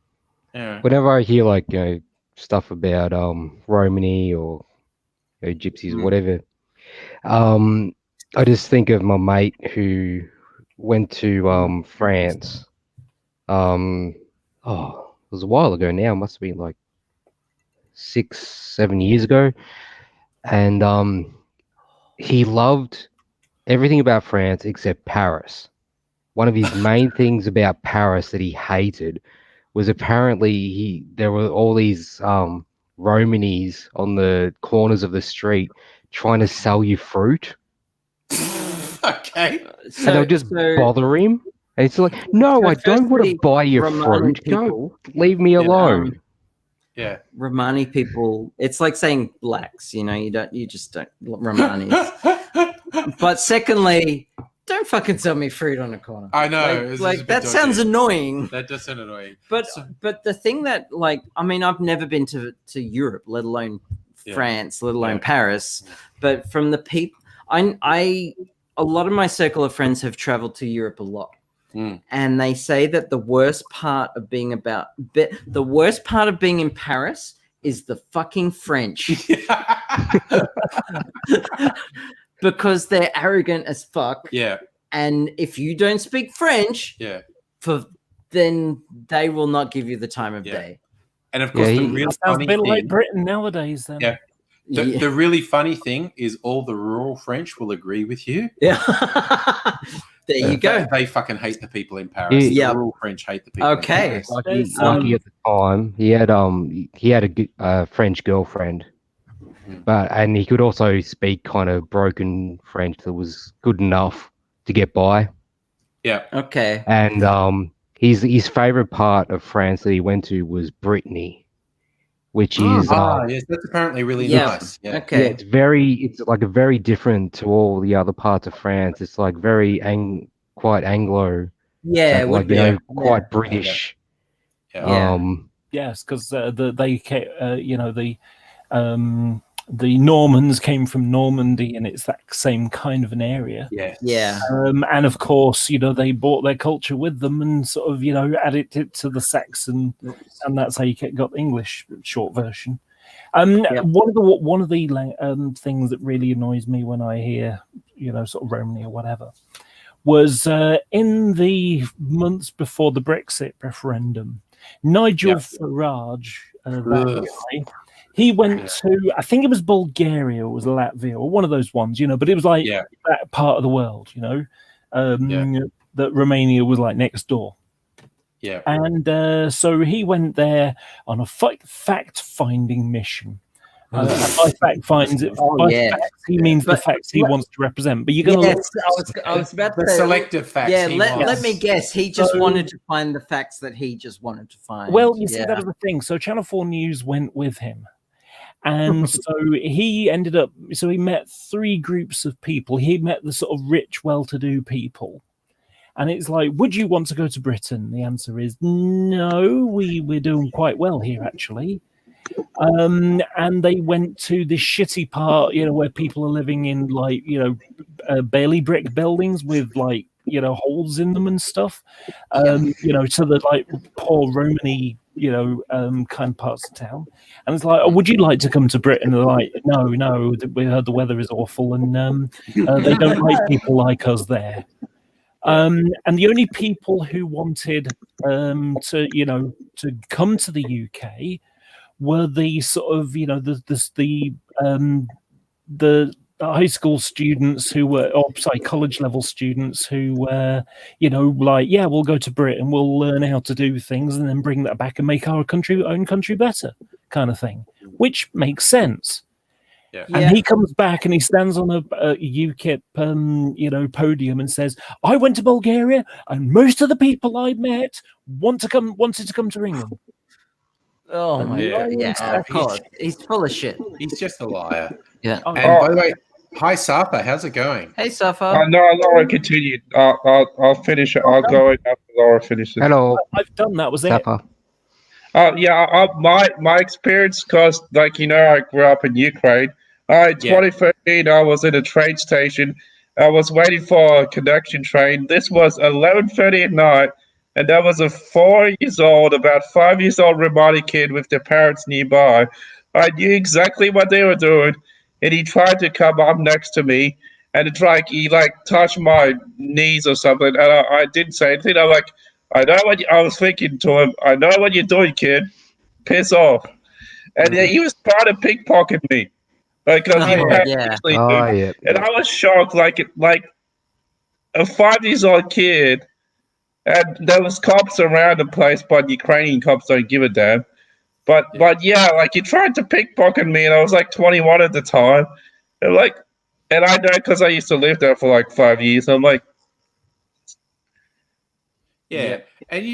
Yeah. Whenever I hear like stuff about Romany or gypsies or whatever, I just think of my mate who went to France. It was a while ago now. It must have been like 6-7 years ago, and he loved everything about France except Paris. One of his main things about Paris that he hated was apparently there were all these Romanies on the corners of the street trying to sell you fruit. Okay. And they'll just bother him. And it's like, no, I don't want to buy your fruit. Go, leave me alone. Yeah. Romani people, it's like saying blacks, you just don't Romanis. But secondly, don't fucking sell me fruit on a corner. I know. Like that sounds annoying. That does sound annoying. But the thing that, like, I mean, I've never been to Europe, let alone France, let alone Paris. But from the people, a lot of my circle of friends have traveled to Europe a lot. And they say that the worst part of being in Paris is the fucking French. Because they're arrogant as fuck. Yeah. And if you don't speak French, then they will not give you the time of day. And of course, the real funny thing, like Britain nowadays. Then. Yeah. The really funny thing is all the rural French will agree with you. Yeah. There you go. They fucking hate the people in Paris. The rural French hate the people in Paris. Lucky at the time, he had a French girlfriend, and he could also speak kind of broken French that was good enough to get by. Yeah. Okay. And his favorite part of France that he went to was Brittany. Which is yes, that's apparently really nice. Yeah. Okay. Yeah, it's like a very different to all the other parts of France. It's like very quite Anglo. Yeah, like quite British. Yeah. Yes, because the Normans came from Normandy, and it's that same kind of an area. Yeah. Yeah. And of course, they brought their culture with them and sort of, added it to the Saxon, and that's how you got the English short version. One of the things that really annoys me when I hear, sort of Romany or whatever, was in the months before the Brexit referendum, Nigel Farage, that guy, he went to, I think it was Bulgaria, or was Latvia, or one of those ones, but it was like that part of the world, that Romania was like next door. Yeah. And so he went there on a fact-finding mission. By fact finds it. Facts, he means the facts he wants to represent. But you're going to I was about to say selective facts. Yeah, let me guess. He just wanted to find the facts that he just wanted to find. Well, you see, that was the thing. So Channel 4 News went with him. And so he ended up, he met three groups of people. He met the sort of rich, well-to-do people. And it's like, would you want to go to Britain? The answer is no, we're doing quite well here, actually. And they went to this shitty part, where people are living in like, barely brick buildings with like, holes in them and stuff. To the like poor Romany, kind of parts of town. And it's like, oh, would you like to come to Britain? And they're like, no, we heard the weather is awful, and they don't like people like us there. And the only people who wanted to come to the UK were the sort of the high school students who were, college level students who were, we'll go to Britain, we'll learn how to do things, and then bring that back and make our own country better, kind of thing, which makes sense. Yeah. And he comes back and he stands on a UKIP, podium and says, "I went to Bulgaria, and most of the people I met wanted to come to England." Oh my Yeah. god! Yeah, Oh, of course. He's full of shit. He's just a liar. Yeah. Oh, And by the way, hi Safa, how's it going? Hey, Safa. No, Laura, continue. I'll finish it. I'll go in after Laura finishes. Hello, I've done that. Was it? Safa. My experience, because I grew up in Ukraine. In 2013, I was in a train station. I was waiting for a connection train. This was 11:30 at night, and there was a about 5 years old Romani kid with their parents nearby. I knew exactly what they were doing, and he tried to come up next to me, and he touched my knees or something, and I didn't say anything. I was thinking to him, I know what you're doing, kid. Piss off. And he was trying to pickpocket me. Because he usually do. Yeah. And I was shocked, like a 5 years old kid, and there was cops around the place, but Ukrainian cops don't give a damn. But he tried to pickpocket me, and I was like 21 at the time. And I know because I used to live there for like 5 years. I'm like, yeah. And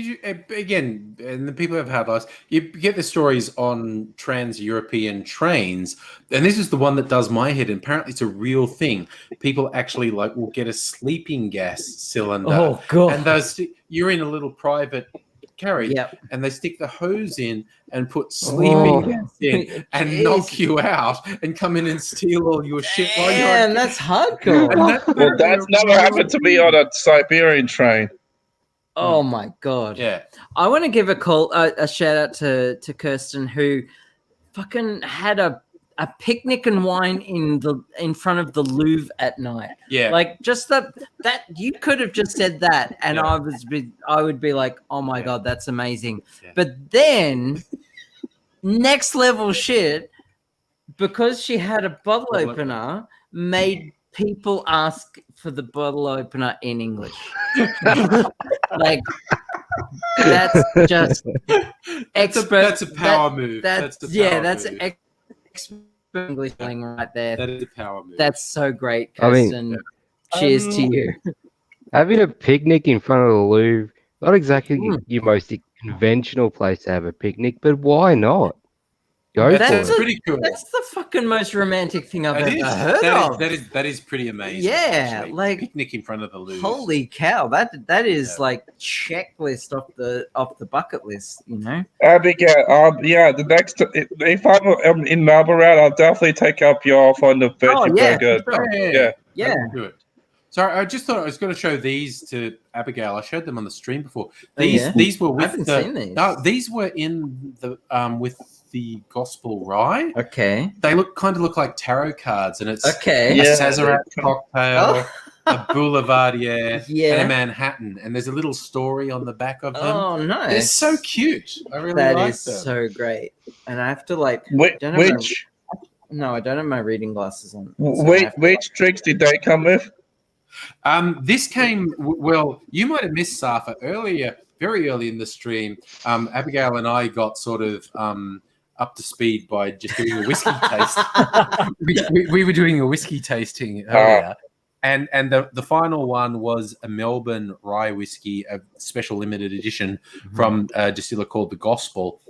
again, and the people have had lives. You get the stories on trans-European trains, and this is the one that does my head. And apparently, it's a real thing. People actually will get a sleeping gas cylinder. Oh god! And you're in a little private carriage, and they stick the hose in and put sleeping gas in and knock you out and come in and steal all your shit. Damn, that's hardcore. And that's never happened to me on a Siberian train. Oh my god! Yeah, I want to give a shout out to Kirsten, who fucking had a picnic and wine in front of the Louvre at night. Yeah, like just that you could have just said that, and I would be like, oh my god, that's amazing. Yeah. But then next level shit, because she had a bottle opener, made people ask for the bottle opener in English. Like that's just expert. That's a power move. That's expert English right there. That is a power move. That's so great, Kirsten. Cheers to you. Having a picnic in front of the Louvre, not exactly your most conventional place to have a picnic, but why not? That's pretty cool. That's the fucking most romantic thing I've ever heard of. That is pretty amazing. Yeah, actually. like picnic in front of the Louvre. Holy cow, that is like checklist off the bucket list, you know. Abigail, the next if I'm in Melbourne, I'll definitely take up your offer on the veggie burger. Sure. Yeah. Do it. Sorry, I just thought I was going to show these to Abigail. I showed them on the stream before. These were with I haven't seen these. No, these were in the with the gospel rye. Okay. They look like tarot cards, and it's a Sazerac cocktail, a Boulevardier, and a Manhattan. And there's a little story on the back of them. Oh, nice. They're so cute. I really like them. That is so great. And I have to No, I don't have my reading glasses on. So which drinks did they come with? This came you might have missed Safa earlier, very early in the stream. Abigail and I got sort of up to speed by just doing a whiskey taste. we were doing a whiskey tasting earlier, and the final one was a Melbourne rye whiskey, a special limited edition from a distiller called The Gospel.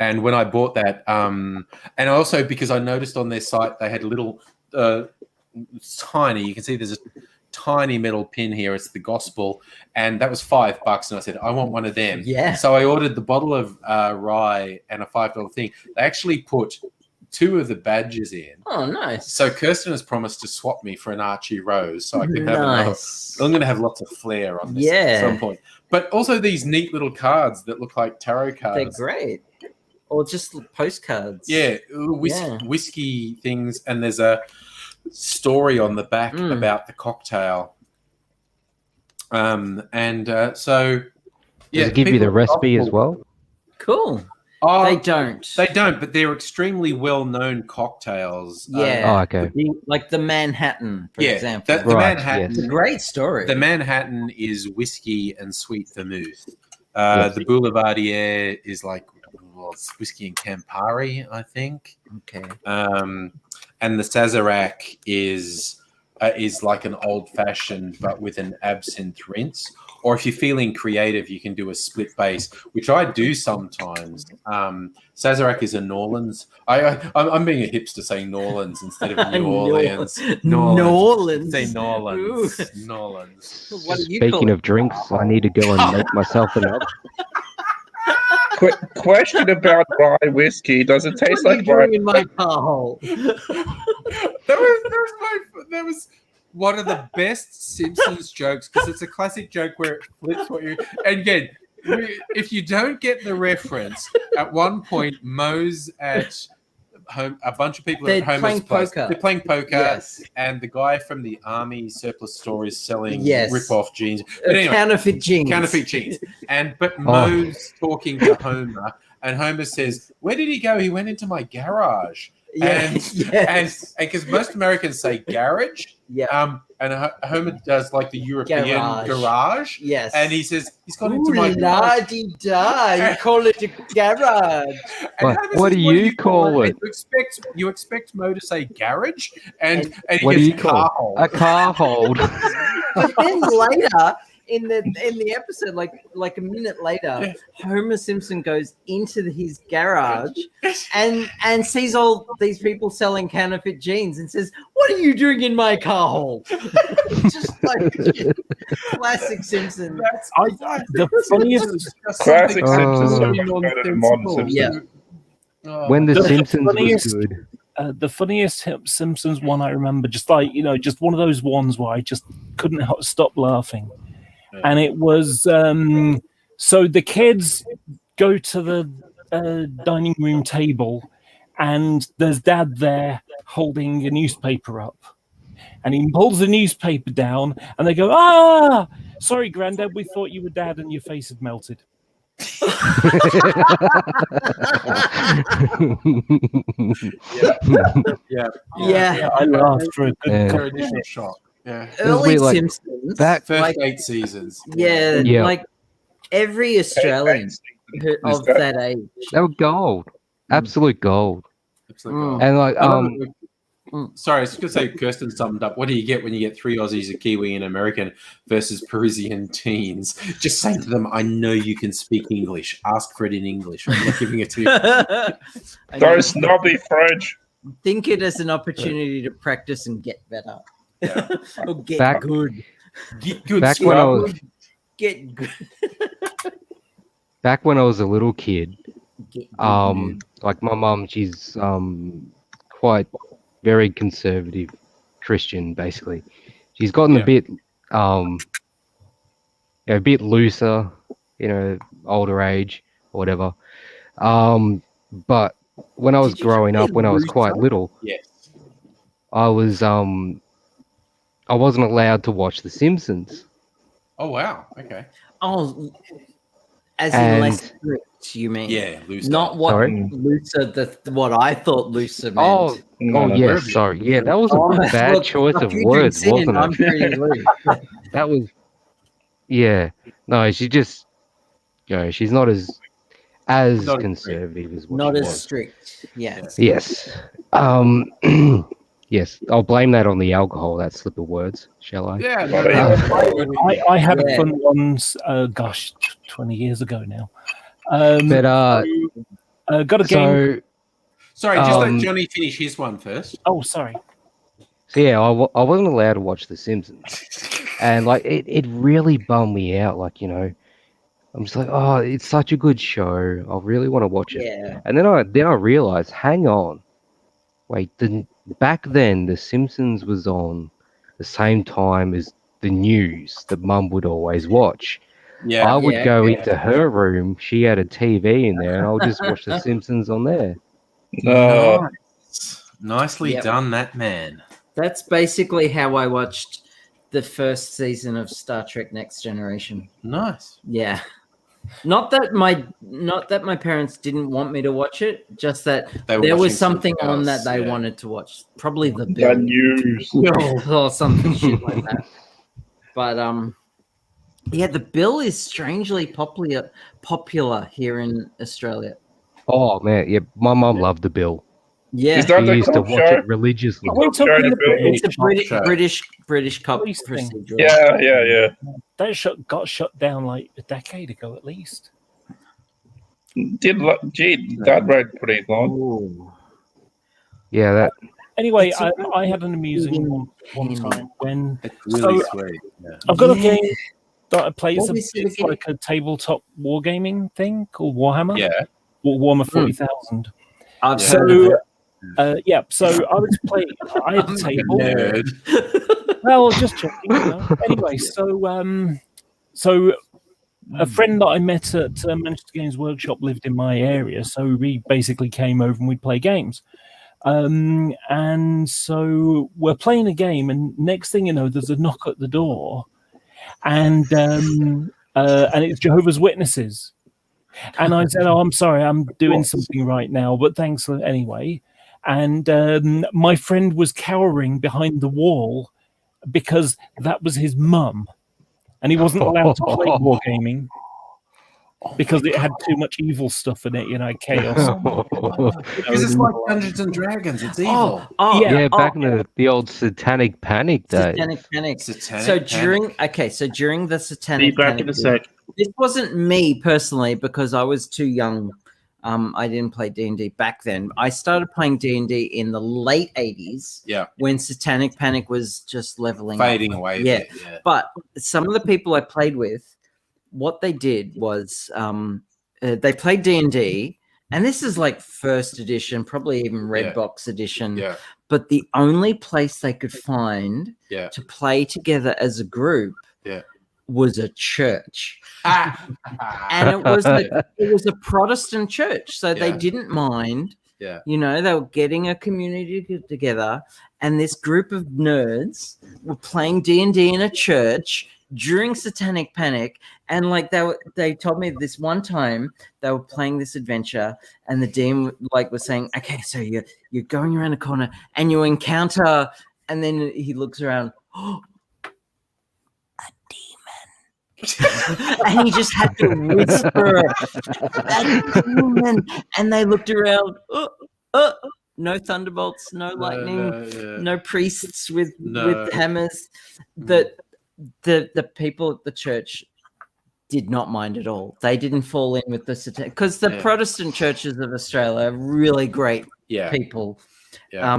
And when I bought that, and also because I noticed on their site they had a little tiny, you can see there's a tiny metal pin here. It's The Gospel, and that was $5. And I said, I want one of them. Yeah. So I ordered the bottle of rye and a $5 thing. They actually put 2 of the badges in. Oh, nice. So Kirsten has promised to swap me for an Archie Rose, so I can have another. I'm going to have lots of flair on this at some point. But also these neat little cards that look like tarot cards. They're great. Or just postcards. Yeah, whiskey things, and there's a story on the back about the cocktail. So does it give you the recipe as well? Cool. They don't, but they're extremely well-known cocktails. Yeah. Okay. Like the Manhattan, for example. The Manhattan. It's a great story. The Manhattan is whiskey and sweet vermouth. The Boulevardier is like it's whiskey and Campari, I think. Okay. and the Sazerac is like an old-fashioned but with an absinthe rinse. Or if you're feeling creative, you can do a split base, which I do sometimes. Sazerac is a New Orleans. I'm being a hipster saying New Orleans instead of New Orleans. New Orleans. Say New Orleans. New Orleans. What do you Speaking call of drinks, I need to go and make myself another. Question about rye whiskey. Does it taste What are like you rye? doing in my car hole? That was one of the best Simpsons jokes because it's a classic joke where it flips what you. And again, if you don't get the reference, at one point Moe's at home, a bunch of people are at Homer's place. Poker. They're playing poker, Yes. and the guy from the army surplus store is selling Yes. rip-off jeans. But anyway, Counterfeit jeans. counterfeit jeans. But Moe's talking to Homer, and Homer says, "Where did he go? He went into my garage." And because most Americans say garage, and Homer does like the European garage. Yes, and he says he's gone into my garage. You call it a garage. What do you call it? You expect Mo to say garage, and he what do gets you call hold. a car hold? But then later in the episode, like a minute later, Homer Simpson goes into his garage and sees all these people selling counterfeit jeans and says, "What are you doing in my car hole?" Just like classic Simpson. The funniest Classic Simpsons. When the The Simpsons was funniest- good. the funniest Simpsons one I remember, just like just one of those ones where I just couldn't stop laughing. And it was so the kids go to the dining room table, and there's Dad there holding a newspaper up, and he pulls the newspaper down, and they go, "Ah, sorry, Granddad, we thought you were Dad, and your face had melted." Yeah. I laughed for a good Your initial shock. Yeah. Early like Simpsons. back- First 8 seasons. Yeah, Yeah. like every Australian of that age. They were gold, absolute gold. Absolutely. And like Sorry, I was going to say Kirsten summed up. What do you get when you get 3 Aussies, a Kiwi, and American versus Parisian teens? Just say to them, "I know you can speak English. Ask for it in English. I'm not giving it to you." Those snobby French. Think it as an opportunity to practice and get better. Or get Back- good. Get good. back when I scrub. was Get good. back when I was a little kid, Get good. like my mum, she's quite very conservative Christian, basically. She's gotten a bit a bit looser, older age or whatever. But when I was growing up, when I was quite little, Yes. I wasn't allowed to watch The Simpsons. Oh, wow. Okay. Oh, as in And- less strict, you mean? Yeah. Loose. Not what Sorry? looser, what I thought looser meant. Oh, yes, sorry. Yeah, that was a bad Look, choice if of you words, drink sin, wasn't I'm it? pretty loose. That was, yeah. No, she just, she's not as Not as conservative as what Not she as was. strict. Yeah. Yes. Yes, I'll blame that on the alcohol, that slip of words, shall I? Yeah. I had Yeah. a fun ones. 20 years ago now. But Got a game. so Sorry, just let Um, Johnny finish his one first. Oh, sorry. yeah, I wasn't allowed to watch The Simpsons, and like it really bummed me out. Like I'm just like, oh, it's such a good show. I really want to watch it. Yeah. And then I realized, hang on, wait, back then The Simpsons was on the same time as the news that Mum would always watch. Yeah. I would Yeah. go into her room. She had a TV in there, and I'll just watch The Simpsons on there. No. Nicely Yep. done, that man. That's basically how I watched the first season of Star Trek Next Generation. Nice. Yeah. Not that my parents didn't want me to watch it, just that They were there was watching something something on else, that they yeah. wanted to watch. Probably the The Bill news. or something shit like that. But yeah, the Bill is strangely popular here in Australia. Oh man, yeah, my mum loved the Bill. Yeah, Is that We the used to cop watch show? it religiously. Are we talking the it's a Show. British cop Police thing. procedural. Yeah. That got shut down like a decade ago at least. That ran pretty long. Ooh. Yeah, that. Anyway, It's I had an amusing one independent. time when It's really So- sweet. Yeah. I've got a Yeah. game that I play. What is it It's again? like a tabletop wargaming thing called Warhammer. Yeah. Warhammer 40,000. I've Yeah. heard of it. Yeah, so I was playing. I had a table. Nerd. Well, just checking. Anyway, so a friend that I met at Manchester Games Workshop lived in my area, so we basically came over and we'd play games. And so we're playing a game, and next thing you know, there's a knock at the door, and it's Jehovah's Witnesses. And I said, "Oh, I'm sorry, I'm doing something right now, but thanks anyway." And my friend was cowering behind the wall because that was his mum, and he wasn't allowed to play wargaming because it had too much evil stuff in it, chaos. Because it's like Dungeons and Dragons. It's evil. Yeah, back in the old Satanic Panic days. Satanic Panic. Satanic During the Be Satanic back Panic, in a sec. this wasn't me personally because I was too young. I didn't play D&D back then. I started playing D&D in the late 80s. Yeah. When Satanic Panic was just leveling Fading up. away. Yeah. A bit, yeah. But some of the people I played with, what they did was they played D&D, and this is like first edition, probably even Redbox edition. Yeah. But the only place they could find to play together as a group was a church. And it was a Protestant church, so they didn't mind. Yeah. They were getting a community together, and this group of nerds were playing D&D in a church during Satanic Panic. And like they told me this one time they were playing this adventure, and the DM was saying, "Okay, so you're going around a corner and you encounter," and then he looks around, "Oh, a demon." And he just had to whisper, "A demon." And they looked around, no thunderbolts, no lightning, no priests with hammers. The people at the church did not mind at all. They didn't fall in with the satanic, because the Protestant churches of Australia are really great people. Yeah.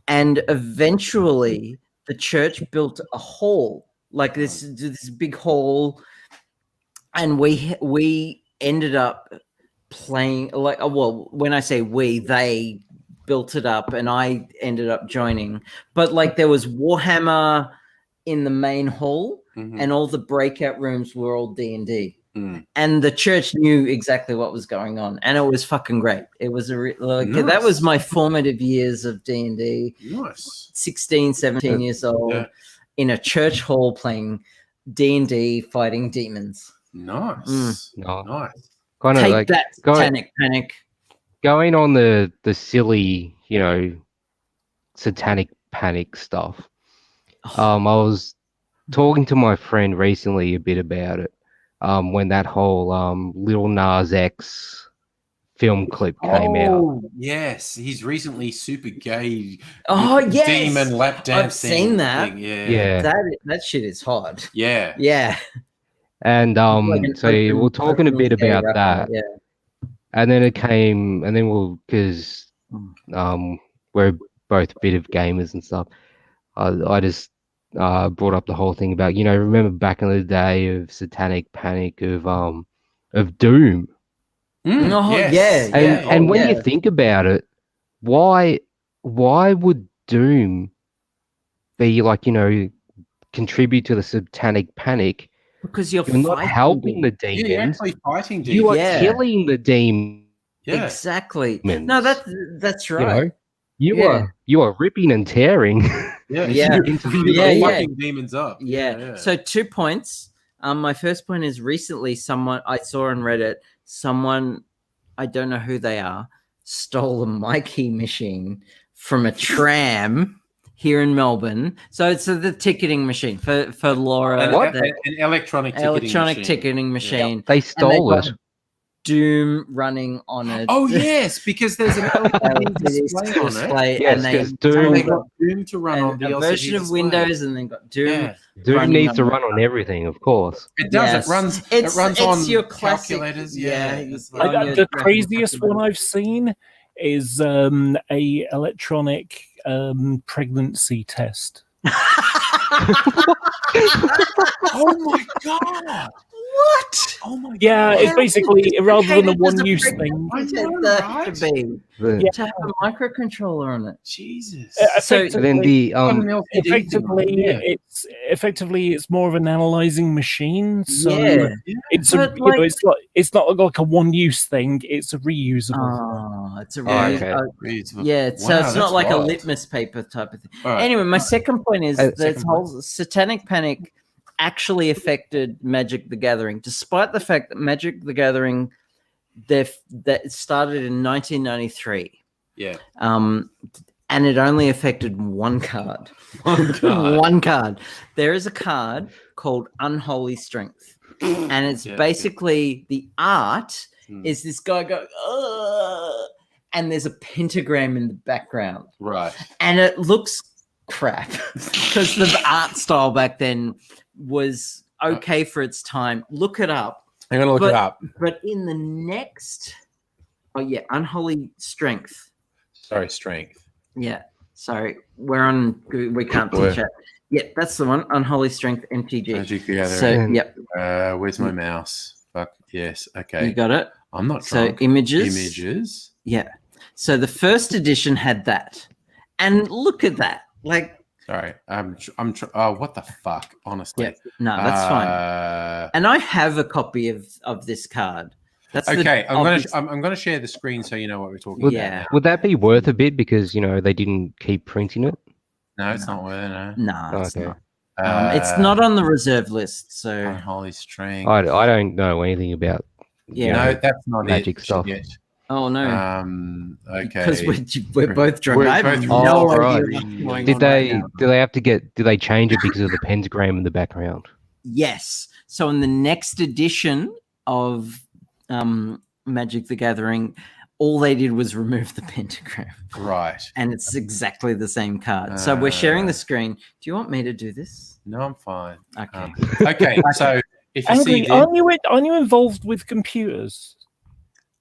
And eventually the church built a hall, like this big hall, and we ended up playing when I say we, they built it up and I ended up joining. But like there was Warhammer in the main hall, and all the breakout rooms were all D&D. And the church knew exactly what was going on, and it was fucking great. It was that was my formative years of D&D. Nice. 16, 17 years old in a church hall playing D&D, fighting demons. Nice. Nice. Kind of Take like that, Satanic Panic. Going on the silly, Satanic Panic stuff. I was talking to my friend recently a bit about it. When that whole Lil Nas X film clip came out. Yes, he's recently super gay. Oh yes, demon lap dancing. I've seen that. Thing. Yeah. That shit is hard. Yeah. Yeah. And so we're talking a bit about that. Yeah. And then because we're both a bit of gamers and stuff, I just brought up the whole thing about, remember back in the day of Satanic Panic of Doom. Yes. And when you think about it, why would Doom be like, contribute to the Satanic Panic? Because you're not helping the demons. You're actually fighting demons. You are killing the demons. Yeah. Exactly. No, that's right. You are ripping and tearing. Fucking demons up. Yeah. So 2 points. My first point is recently someone I saw on Reddit, someone, I don't know who they are, stole a MyKey machine from a tram here in Melbourne. So it's the ticketing machine for Laura. An electronic ticketing machine. Ticketing machine. They stole it. Doom running on it. Oh yes, because there's an LCD display on it. Yes, and they, because Doom- They got Doom to run on the a LCD version of display. Windows, and then got Doom. Yeah. Doom running needs to on run on everything, of course. It does. Yes. It runs. It's- it runs it's on your classic- calculators. yeah, It's on like- your The graphics craziest one calculator. I've seen is a electronic pregnancy test. oh my god! What? Oh my Yeah, god! it's basically rather than a Complicated does one-use pregnancy I thing. know, test right? have to be The- to have a microcontroller on it? Jesus. So- But then the Effectively it's more of an analyzing machine. So Yeah. it's But, it's not like a one-use thing. It's a reusable. Oh, it's a Oh, really okay. yeah. So Wow, it's not that's like a wild. litmus paper type of thing. All right. Anyway, my second point is this second whole satanic panic actually affected Magic the Gathering, despite the fact that Magic the Gathering that started in 1993. Yeah. And it only affected one card. One card. One card. There is a card called Unholy Strength. And it's Yeah, basically the art Hmm. is this guy going, "Ugh," and there's a pentagram in the background. Right. And it looks crap because the art style back then was okay for its time. Look it up. I'm gonna look But- it up. But in the next, Unholy Strength. Sorry, strength. Yeah, sorry, we're on. We can't Where? teach it. Yeah, that's the one. Unholy Strength MTG. Magic the Gathering. So, And- yep, Where's my mouse? Fuck yes. Okay. you got it. I'm not So drunk. images. Images. Yeah. So the first edition had that, and look at that. Like, Sorry. Oh, what the fuck? Honestly. Yeah, no, that's fine. fine. And I have a copy of this card. That's Okay, the I'm gonna obvious- I'm gonna share the screen so you know what we're talking Would, Yeah. about. would that be worth a bit because they didn't keep printing it? No, it's not worth it. No, it's Okay. not. It's not on the reserve list. So Unholy Strength. I don't know anything about yeah. No, that's not Magic it. stuff. Shit. Oh no. Okay. Because we're both drunk. We're I have both no drunk. idea Right. what's going Did on they right now. did they change it because of the pentagram in the background? Yes. So in the next edition of Magic the Gathering, all they did was remove the pentagram, Right. and it's exactly the same card. So we're sharing the screen. Do you want me to do this? No, I'm fine. Okay. Okay, so if you see Angry, this, aren't you involved with computers?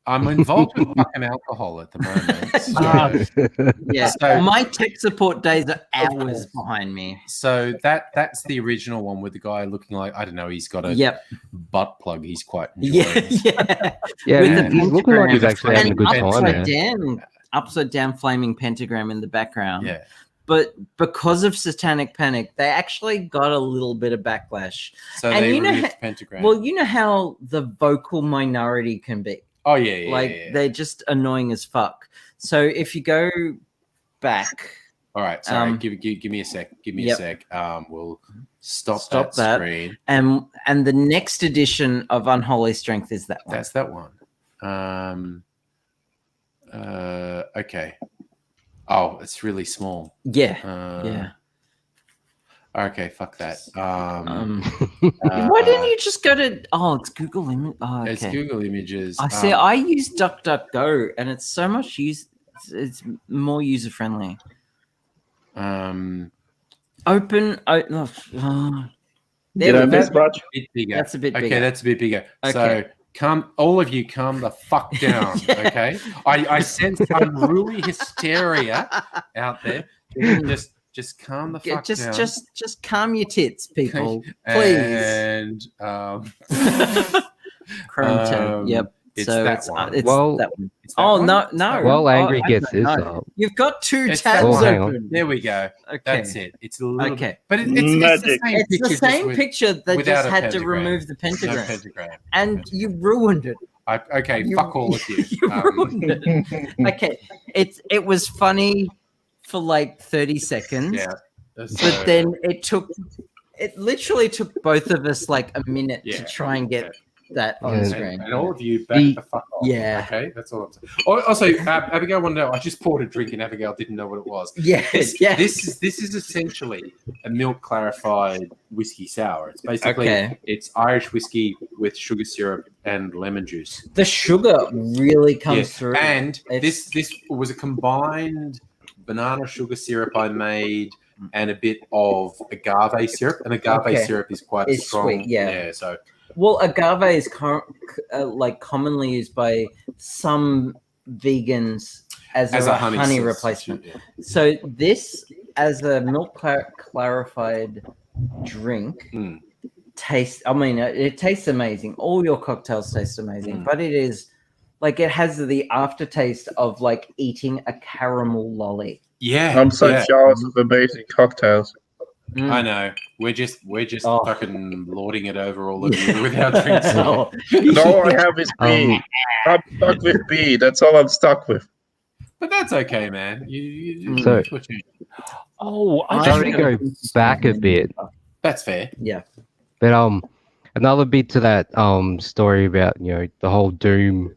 I'm involved with fucking alcohol at the moment. So, Ah. Yeah. So- My tech support days are hours course. behind me. so that's the original one with the guy looking like, I don't know, he's got a Yep. butt plug he's quite enjoying. Yeah. Yeah, With the he's looking like he's pentagram. actually having a And good time there. upside down flaming pentagram in the background. Yeah. But because of satanic panic, they actually got a little bit of backlash. So And they you know removed how- the pentagram. Well, you know how the vocal minority can be. oh yeah, Like yeah. they're just annoying as fuck. So if you go back, All right, sorry. um, Give me a sec. Give me yep. a sec. We'll stop Stop that that. screen. and the next edition of Unholy Strength is that one. That's that one. Okay. Oh, it's really small. Yeah. Uh, Yeah. Okay, fuck that. Why didn't you just go to? Oh, it's Google Image. Oh, okay. It's Google Images. I see. I use DuckDuckGo, and it's so much It's more user friendly. Um, Open. There Did we I go. miss much? bit bigger. That's a bit okay, bigger. that's a bit bigger. Okay. So all of you, calm the fuck down. Yeah. Okay, I sense unruly hysteria out there. Just calm the fuck down. Just calm your tits, people. Please. And Chrome tab. Yep. it's So that it's one. it's Well- that one. It's that Oh one? no, It's that no. one. While Oh, Angry I gets don't this know. up, You've got two It's that tabs one. hang on. open. There we go. Okay. That's it. It's a little Okay. but it's the Magic. same It's picture. the just same with- picture. They without just a had to pentagram. remove the no pentagram, pentagram. and you ruined it. Okay, You- fuck all of you. You ruined it. Okay, it was funny for like 30 seconds, Yeah. but then it literally took both of us like a minute Yeah, to try and get that on And- screen. And all of you back the fuck off. Yeah. Okay, that's all I'm saying. Also, Abigail wanted to know. I just poured a drink, and Abigail didn't know what it was. Yes, This is essentially a milk clarified whiskey sour. It's basically it's Irish whiskey with sugar syrup and lemon juice. The sugar really comes through. And this was a combined banana sugar syrup I made and a bit of agave syrup. And agave syrup is quite It's strong. sweet, yeah. So Well, agave is commonly used by some vegans as a honey replacement. Yeah. So this, as a milk clarified drink, tastes. I mean, it tastes amazing. All your cocktails taste amazing, but it is like it has the aftertaste of like eating a caramel lolly. Yeah, I'm so jealous of amazing cocktails. I know. We're just fucking lording it over all of you with our drinks. All I have is beer. I'm stuck with beer. That's all I'm stuck with. But that's okay, man. So- I Sorry to go back a bit, That's fair. Yeah. but another bit to that story about the whole Doom,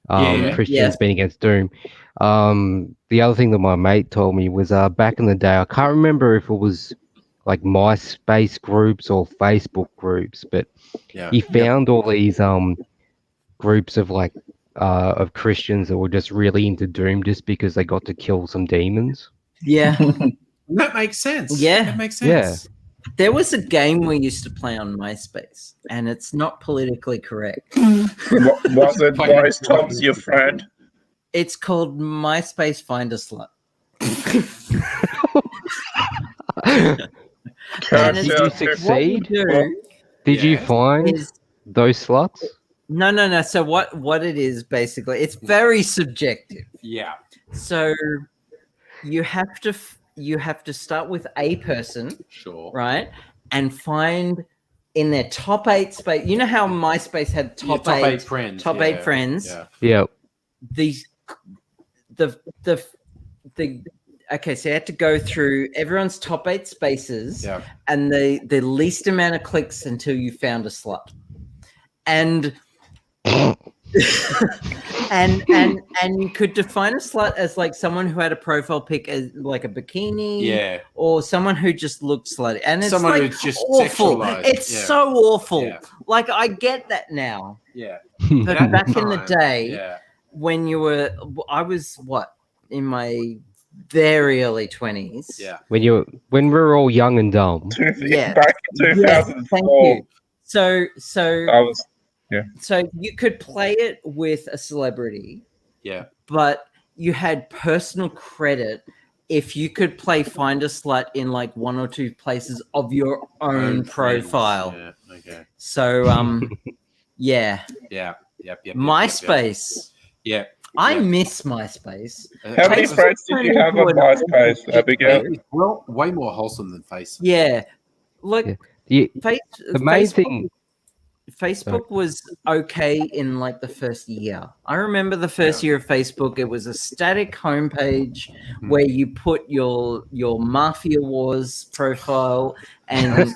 Christians being against Doom. The other thing that my mate told me was back in the day, I can't remember if it was like MySpace groups or Facebook groups, but he found all these groups of like of Christians that were just really into Doom just because they got to kill some demons. Yeah. That makes sense. Yeah. That makes sense. There was a game we used to play on MySpace, and it's not politically correct. Was it Boris Tom's your friend? It's called MySpace Find a Slut. Did you succeed? Did you find those sluts? No. So what it is basically, it's very subjective. Yeah. So you have to start with a person, Sure. right, and find in their top 8 space. You know how MySpace had top 8 friends. top 8 friends. Yeah. Okay, so you had to go through everyone's top 8 spaces, Yeah. and the least amount of clicks until you found a slut, and and you could define a slut as like someone who had a profile pic as like a bikini, or someone who just looked slutty, and it's someone like who's just awful. sexualized. It's so awful. Yeah. Like I get that now, Yeah. but back in the day, Yeah. when I was in my very early 20s. Yeah. When we were all young and dumb. Yeah. Back in 2004. Thank you. So you could play it with a celebrity. Yeah. But you had personal credit if you could play Find a Slut in like 1 or 2 places of your own profile. Friends. Yeah. Okay. So yeah. Yeah. Yep. MySpace. Yeah. I miss MySpace. How many friends did you have on MySpace, Abigail? Well, way more wholesome than Facebook. Yeah. Like The main thing. Facebook was okay in like the first year. I remember the first year of Facebook. It was a static homepage where you put your Mafia Wars profile and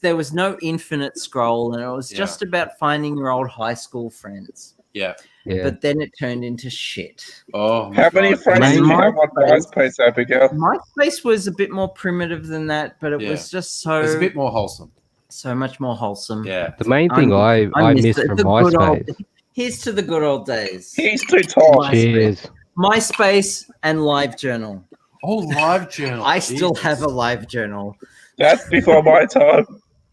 there was no infinite scroll, and it was just about finding your old high school friends. Yeah. But then it turned into shit. Oh, how many friends did you have on MySpace, Abigail? MySpace was a bit more primitive than that, but it was just so. It's a bit more wholesome. So much more wholesome. Yeah. The main thing I miss from MySpace. Here's to the good old days. He's too tall. Cheers. MySpace and LiveJournal. Oh, LiveJournal. I still have a LiveJournal. That's before my time.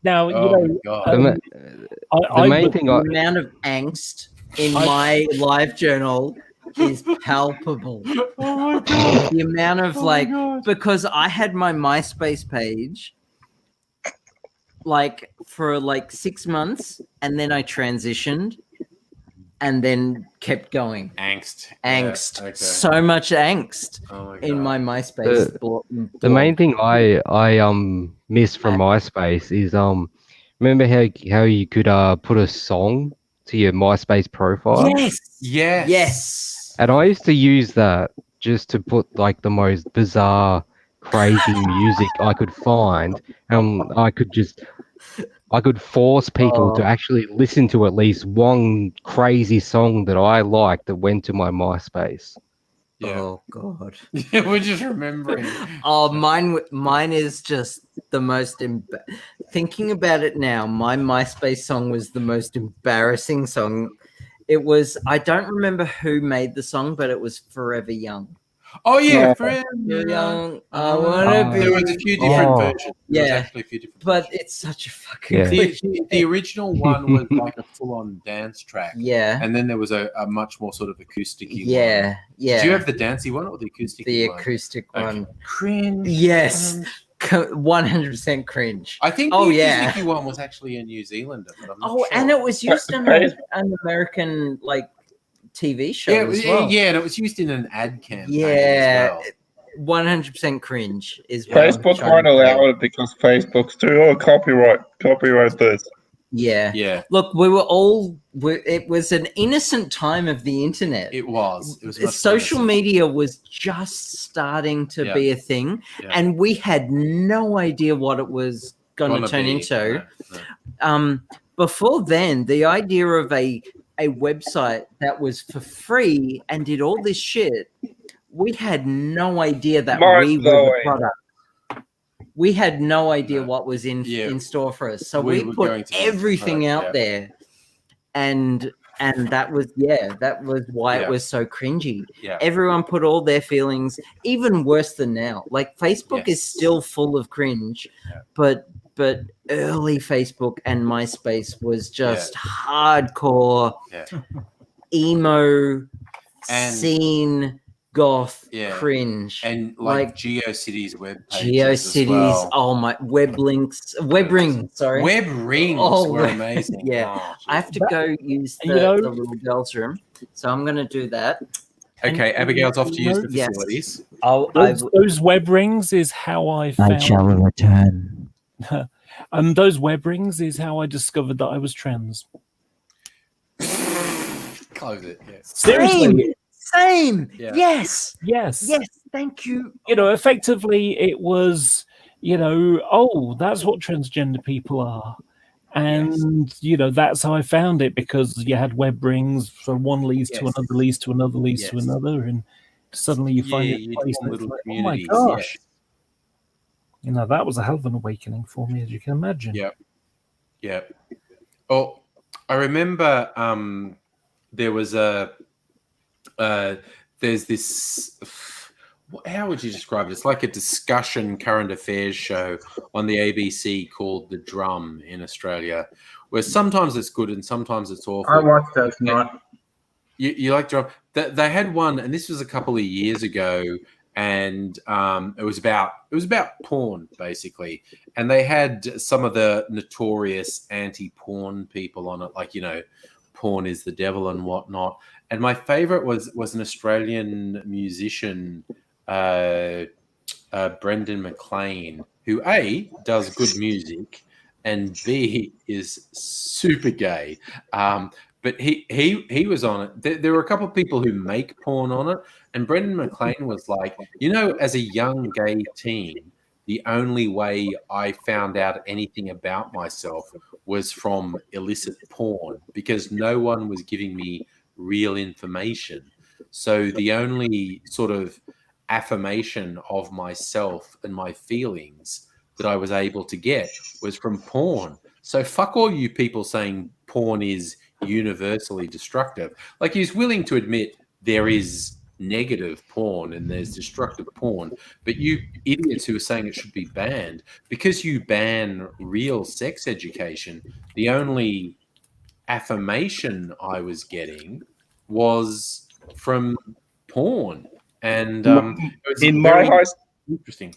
Now, God. The main thing the amount of angst in my LiveJournal is palpable. Oh my God. The amount of because I had my MySpace page like for like 6 months, and then I transitioned and then kept going. Angst. Yeah, okay. So much angst in my MySpace. The main thing I miss from MySpace is remember how you could put a song to your MySpace profile? Yes. And I used to use that just to put like the most bizarre, crazy music I could find. I could just I could force people to actually listen to at least one crazy song that I liked that went to my MySpace. Yeah. Oh God. Yeah, we're just remembering. Oh, mine is just the most. Thinking about it now, my MySpace song was the most embarrassing song. It was. I don't remember who made the song, but it was "Forever Young." Oh yeah, Yeah. Forever Young, I Oh, wanna be. there was a few different versions. There was Yeah. actually a few different But versions. it's such a fucking Yeah. The original one was like a full-on dance track. Yeah. And then there was a much more sort of acoustic-y one. Yeah. Yeah. Did you have the dancey one or the acoustic the one? acoustic Okay. one? Cringe. Yes. 100% cringe. I think the Oh, yeah. acoustic one was actually a New Zealander, but I'm not Oh, sure. and it was used in an American like TV show Yeah, as well. yeah, and it was used in an ad campaign Yeah. as well. 100% cringe is what Facebook won't allow it because Facebook's too copyright this. Yeah. Yeah. Look, it was an innocent time of the internet. It was. It was much Social more media was just starting to be a thing, and we had no idea what it was going to turn into. No. Before then, the idea of a website that was for free and did all this shit, we had no idea that we were the product. We had no idea what was in store for us. So we put everything out there, and that was why it was so cringy. Yeah. Everyone put all their feelings, even worse than now. Like Facebook is still full of cringe, but early Facebook and MySpace was just hardcore emo scene goth cringe, and like GeoCities web pages GeoCities as well. Oh my, web rings were amazing. I have to go use the little girl's room, so I'm gonna do that. Okay, Abigail's off to use the facilities. Those web rings is how I found. I shall return. Those web rings is how I discovered that I was trans. Close it. Yeah. Seriously. Same. Yeah. Yes. Yes. Thank you. Effectively, it was, oh, that's what transgender people are. And, that's how I found it, because you had web rings, so one leads to another, leads to another, leads to another, and suddenly you find it place, and it's like, oh my gosh. That was a hell of an awakening for me, as you can imagine. Yeah. Oh, I remember there was there's this, how would you describe it? It's like a discussion current affairs show on the ABC called The Drum in Australia, where sometimes it's good and sometimes it's awful. I watched that tonight. You like Drum? They had one, and this was a couple of years ago, and it was about porn basically, and they had some of the notorious anti-porn people on it, like porn is the devil and whatnot. And my favorite was an Australian musician, Brendan McLean, who A, does good music, and B, is super gay. But he was on it. There were a couple of people who make porn on it, and Brendan McLean was like, as a young gay teen, the only way I found out anything about myself was from illicit porn, because no one was giving me real information. So the only sort of affirmation of myself and my feelings that I was able to get was from porn. So fuck all you people saying porn is universally destructive. Like, he's willing to admit there is negative porn and there's destructive porn, but you idiots who are saying it should be banned, because you ban real sex education, the only affirmation I was getting was from porn. And it was interesting.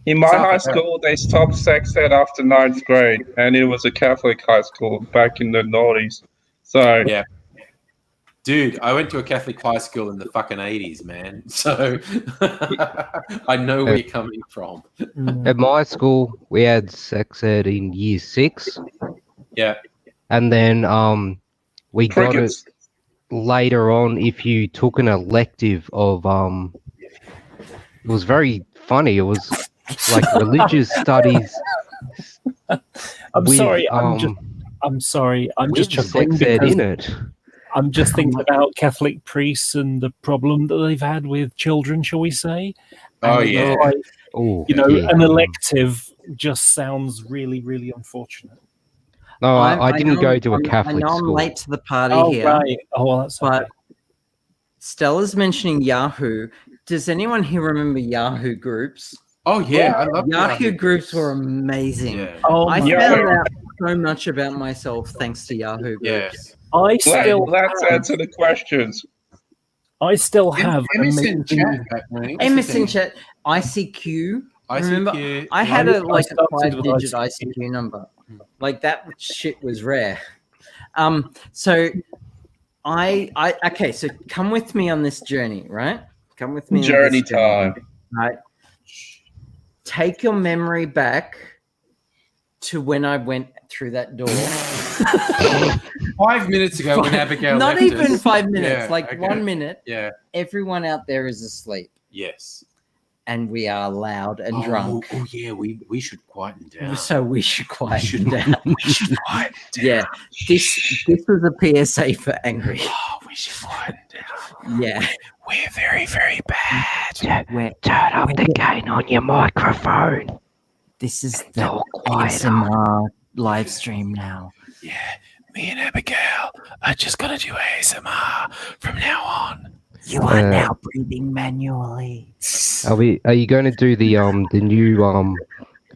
In my high school, they stopped sex ed after 9th grade, and it was a Catholic high school back in the 90s. So yeah. Dude, I went to a Catholic high school in the fucking 80s, man. So I know where you're coming from. At my school, we had sex ed in year 6. Yeah. And then we got it later on if you took an elective of it was very funny. It was like religious studies. I'm with, sorry. I'm sorry. I'm with just chuckling sex ed because in it. I'm just thinking about Catholic priests and the problem that they've had with children, shall we say? Oh, And yeah. like, Oh, you know, yeah. an elective just sounds really, really unfortunate. No, I didn't know- go to a I Catholic know I'm school. late to the party Oh, here, right. Oh, well, that's but okay. Stella's mentioning Yahoo. Does anyone here remember Yahoo groups? Oh, yeah. I love Yahoo groups were amazing. Yeah. Oh, I my found God. out so much about myself thanks to Yahoo groups. Yeah. Let's answer the questions. I still have MSN amazing. chat back then. MSN chat, ICQ. Remember, ICQ. I had a I started with 5-digit ICQ. ICQ number. Like that shit was rare. So okay, so come with me on this journey, right? Come with me on Journey this journey, time. right? Take your memory back to when I went through that door. 5 minutes ago when Abigail Not left even us. 5 minutes, Yeah, like okay. 1 minute. Yeah. Everyone out there is asleep, Yes. and we are loud and drunk. Oh, yeah. We should quieten down. So we should quiet should- down. We should quieten down. Yeah, this was a PSA for angry. Oh, we should quieten down. Yeah, We're very, very bad. Turn up the gain on your microphone. this is It's the all quiet. ASMR live stream now. Yeah. Me and Abigail are just going to do ASMR from now on. You are Uh, now breathing manually. Are you going to do the new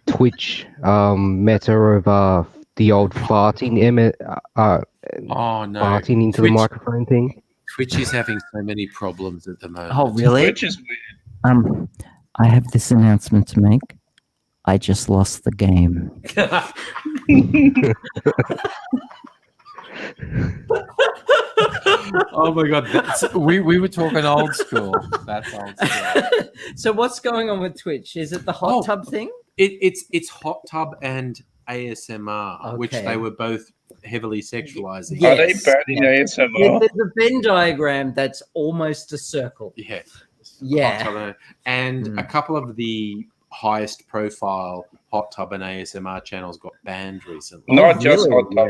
Twitch meta of the old farting Oh, no. farting into the Twitch- microphone thing? Twitch is having so many problems at the moment. Oh, really? Which is weird. I have this announcement to make. I just lost the game. Oh my god, we were talking old school. That's old school. So what's going on with Twitch? Is it the hot tub thing? It's hot tub and ASMR, which Okay. they were both heavily sexualizing. Yeah. Are they Yes. banning ASMR? There's a Venn diagram that's almost a circle. Yeah. Yeah. Hot tub and a couple of the highest profile hot tub and ASMR channels got banned recently. Not just really? hot tub.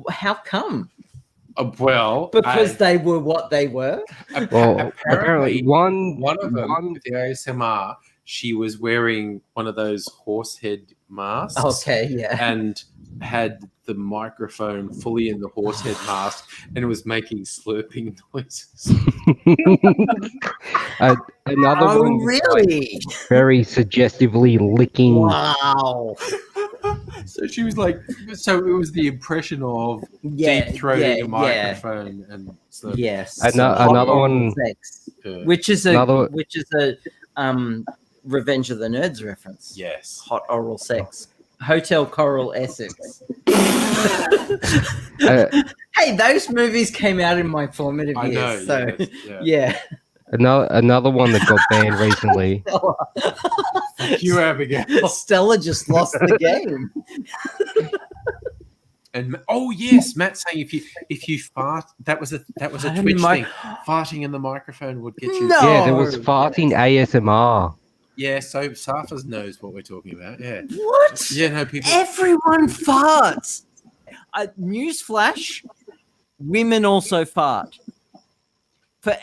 How come? Well, Because they were what they were? Well, apparently one of them, with the ASMR, she was wearing one of those horse head masks. Okay, yeah. And had the microphone fully in the horse head mask and was making slurping noises. Another Oh, one, really? very suggestively licking. Wow. So she was like, so it was the impression of Yeah, deep throating yeah, a microphone and slurping. Yes. Another Hot one- sex, Yeah. which is a Another- Revenge of the Nerds reference. Yes. Hot oral sex. Hotel Coral Essex. Hey, those movies came out in my formative I know. years. So yes, yeah. yeah. Another one that got banned recently. Thank you, Abigail. Stella just lost the game. And oh yes, Matt saying if you fart, that was a Twitch thing. Farting in the microphone would get you. No. Yeah, there was farting ASMR. Yeah, so Safas knows what we're talking about. Yeah. What? Yeah, no people. Everyone farts. Newsflash: women also fart. For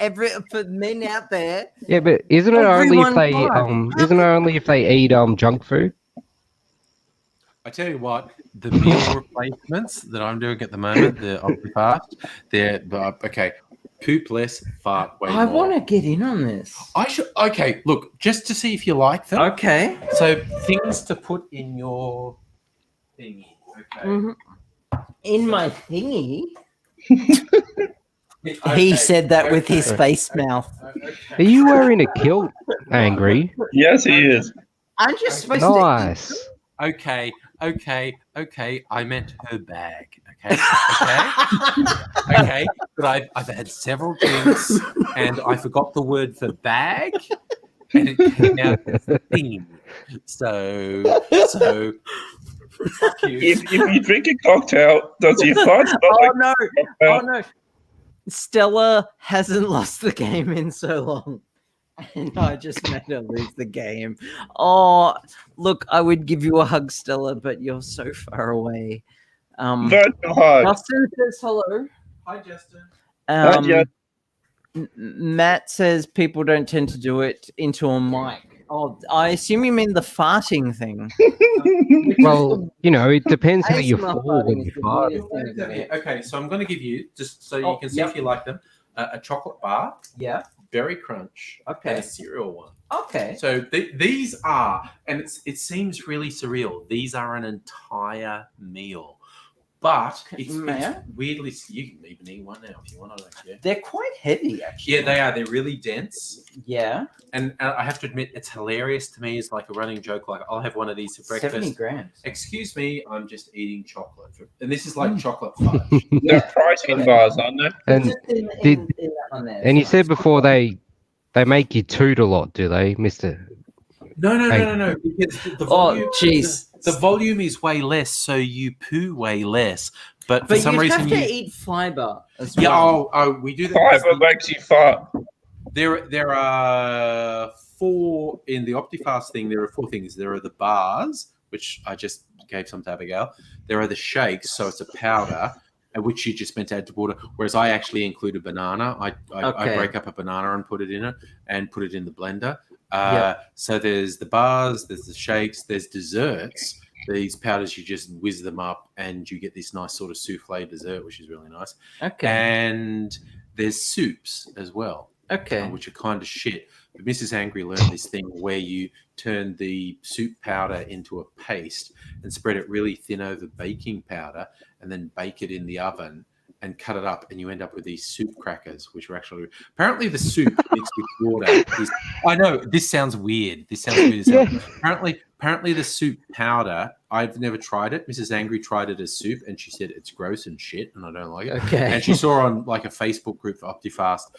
men out there, Yeah, but isn't it only if Everyone they farts. isn't it only if they eat junk food? I tell you what, the meal replacements that I'm doing at the moment, the OptiFast, they're okay. Poop less, fart way I more. want to get in on this. I should. Okay, look, just to see if you like them. Okay. So things to put in your thingy. Okay. Mhm. In my thingy. He Okay, said that with his okay. face mouth. Are you wearing a kilt, Angry? Yes, he is. I'm just supposed Nice. Okay. I meant her bag. Okay. Okay. But I've had several drinks and I forgot the word for bag, and it came out as thing. So. Fuck you. If you drink a cocktail, does your fart smell Oh like no! cocktail? Oh no! Stella hasn't lost the game in so long. And I just made her lose the game. Oh, look, I would give you a hug, Stella, but you're so far away. Virtual hug. Justin says hello. Hi, Justin. Hi, Justin. Matt says people don't tend to do it into a mic. Oh, I assume you mean the farting thing. Well, it depends how you ASMR fall when farting you is the fart. weirdest thing ever. Okay, so I'm going to give you, just so you can see if you like them, a chocolate bar, Yeah. berry crunch, and Okay. a cereal one. Okay. So these are, and it seems really surreal, these are an entire meal. But it's weirdly, you can even eat one now if you want to. Yeah. They're quite heavy, actually. Yeah, they are. They're really dense. Yeah. And I have to admit, it's hilarious to me. It's like a running joke. Like, I'll have one of these for breakfast. 70 grams. Excuse me, I'm just eating chocolate. And this is like chocolate fudge. They're protein bars, aren't they? And you said before they make you toot a lot, do they, Mister? No. Because the volume, jeez. The volume is way less, so you poo way less. But for some you reason, have to eat fiber as yeah. well. We do that. Fiber makes you fart. There are 4 in the OptiFast thing. There are 4 things. There are the bars, which I just gave some to Abigail. There are the shakes, so it's a powder, which you just meant to add to water. Whereas I actually include a banana. I break up a banana and put it in it, and put it in the blender. So there's the bars, there's the shakes, there's desserts. These powders, you just whiz them up, and you get this nice sort of souffle dessert, which is really nice. Okay. And there's soups as well. Okay. Which are kind of shit. But Mrs. Angry learned this thing where you turn the soup powder into a paste and spread it really thin over baking powder, and then bake it in the oven and cut it up, and you end up with these soup crackers, which are actually apparently the soup mixed with water is. I know this sounds weird. This sounds weird as hell. Apparently the soup powder. I've never tried it. Mrs. Angry tried it as soup, and she said it's gross and shit, and I don't like it. Okay. And she saw on like a Facebook group for OptiFast,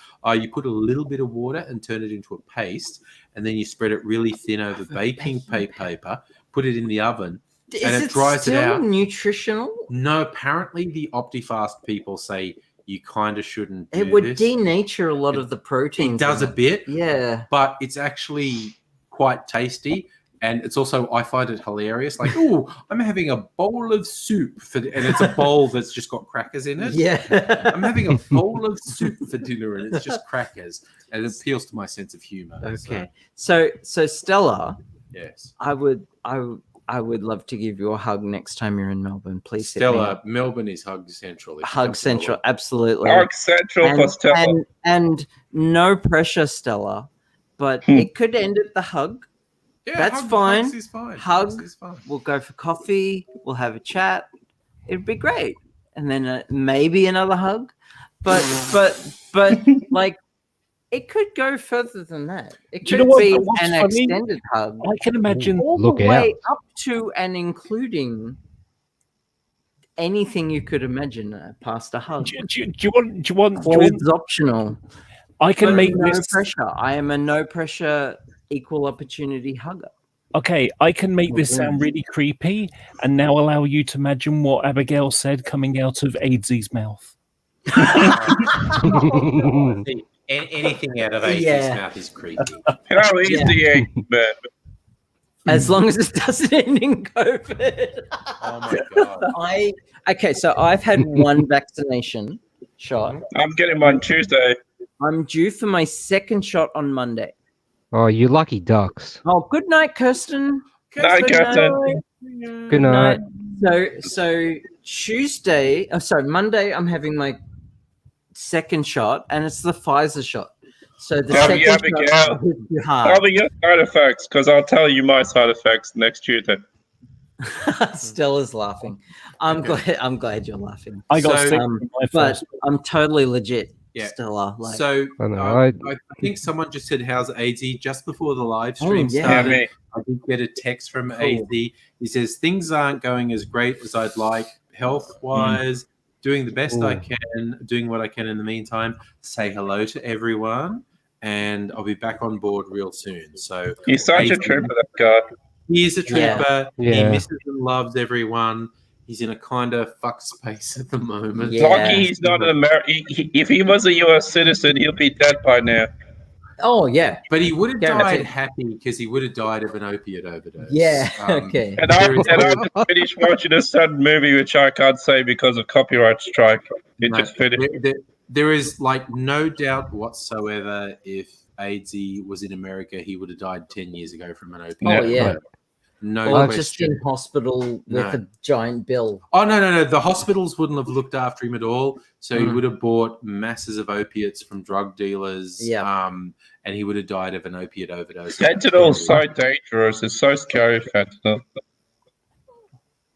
you put a little bit of water and turn it into a paste, and then you spread it really thin over baking paper, put it in the oven. And it dries it out. Nutritional? No, apparently the OptiFast people say you kind of shouldn't do It would this. denature a lot of the proteins. It does a bit. Yeah. But it's actually quite tasty. And it's also, I find it hilarious. Like, oh, I'm having a bowl of soup. And it's a bowl that's just got crackers in it. Yeah. I'm having a bowl of soup for dinner, and it's just crackers. And it appeals to my sense of humor. Okay. So Stella. Yes. I would love to give you a hug next time you're in Melbourne. Please, Stella, Melbourne is Hug Central. Hug Central, absolutely. Hug Central for Stella. And no pressure, Stella, but it could end at the hug. Yeah, that's fine. Hugs is fine. Hug. Hugs is fine. We'll go for coffee. We'll have a chat. It'd be great, and then maybe another hug. But like. It could go further than that. It could be an extended hug. I can imagine all the way up to and including anything you could imagine past a hug. Do you want? It's optional. I can make no this pressure. I am a no pressure, equal opportunity hugger. Okay, I can make this sound really creepy, and now allow you to imagine what Abigail said coming out of AIDS's mouth. Anything out of AC's mouth is creepy. How easy, man. As long as it doesn't end in COVID. Oh my god. So I've had one vaccination shot. I'm getting mine Tuesday. I'm due for my second shot on Monday. Oh, you lucky ducks. Oh, good night, Kirsten. Night, Kirsten. Good night. So Tuesday, Monday, I'm having my second shot, and it's the Pfizer shot. So the second shot is hard. Tell me your side effects, because I'll tell you my side effects next Tuesday. Stella's laughing. I'm glad you're laughing. I got sick, but I'm totally legit. Yeah. Stella. I think someone just said, "How's AZ?" Just before the live stream started, I did get a text from AZ. He says things aren't going as great as I'd like, health-wise. Doing the best I can, doing what I can in the meantime. Say hello to everyone, and I'll be back on board real soon. So he's such a trooper, that guy. He's a trooper. Yeah. He misses and loves everyone. He's in a kind of fuck space at the moment. Lucky he's not an American. If he was a U.S. citizen, he'll be dead by now. Oh yeah, but he would have died Guaranteed. happy because he would have died of an opiate overdose. Yeah, okay. And I just finished watching a sudden movie, which I can't say because of copyright strike. It just finished. There is like no doubt whatsoever. If AIDS was in America, he would have died 10 years ago from an opiate. Oh yeah. No Or question. just in hospital with a giant bill. Oh no! The hospitals wouldn't have looked after him at all. So he would have bought masses of opiates from drug dealers. Yeah. And he would have died of an opiate overdose. Fentanyl's so dangerous. It's so scary, fentanyl.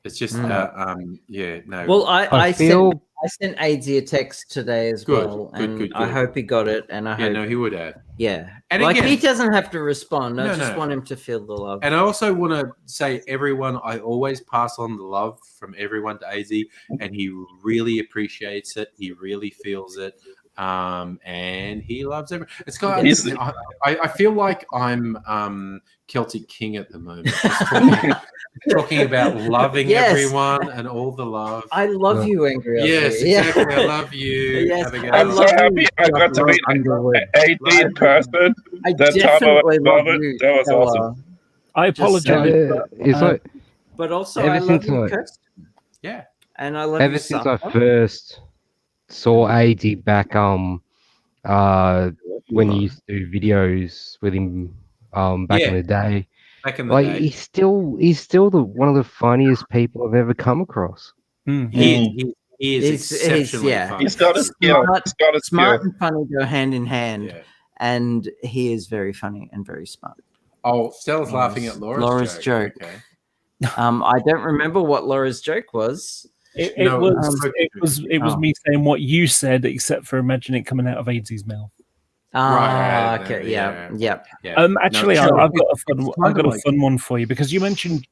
It's just, yeah, no. Well, I feel- sent AIDS a text today as well, and I hope he got it. And I hope he would have. Yeah, and like again, he doesn't have to respond. I just want him to feel the love. And I also want to say, everyone, I always pass on the love from everyone to AZ, and he really appreciates it. He really feels it. And he loves everyone. It's kind of, I feel like I'm Celtic King at the moment. Talking about loving everyone and all the love. I love you, Angry. Yes, exactly. I love you, Abigail. I'm so happy I got to meet AD in person. I definitely love you. That was awesome. I apologize. But also, I love you, Kirsten. Yeah. And I love ever since I first saw AD back when he used to do videos with him back in the day. Back in the day. He's still one of the funniest people I've ever come across. He is exceptionally funny. He's got a skill. Smart and funny go hand in hand, and he is very funny and very smart. Oh, Stella's laughing at Laura's joke. Okay. I don't remember what Laura's joke was. It was me saying what you said, except for imagining it coming out of AD's mouth. Right. Okay. Yeah. Actually, I've got a fun one for you, because you mentioned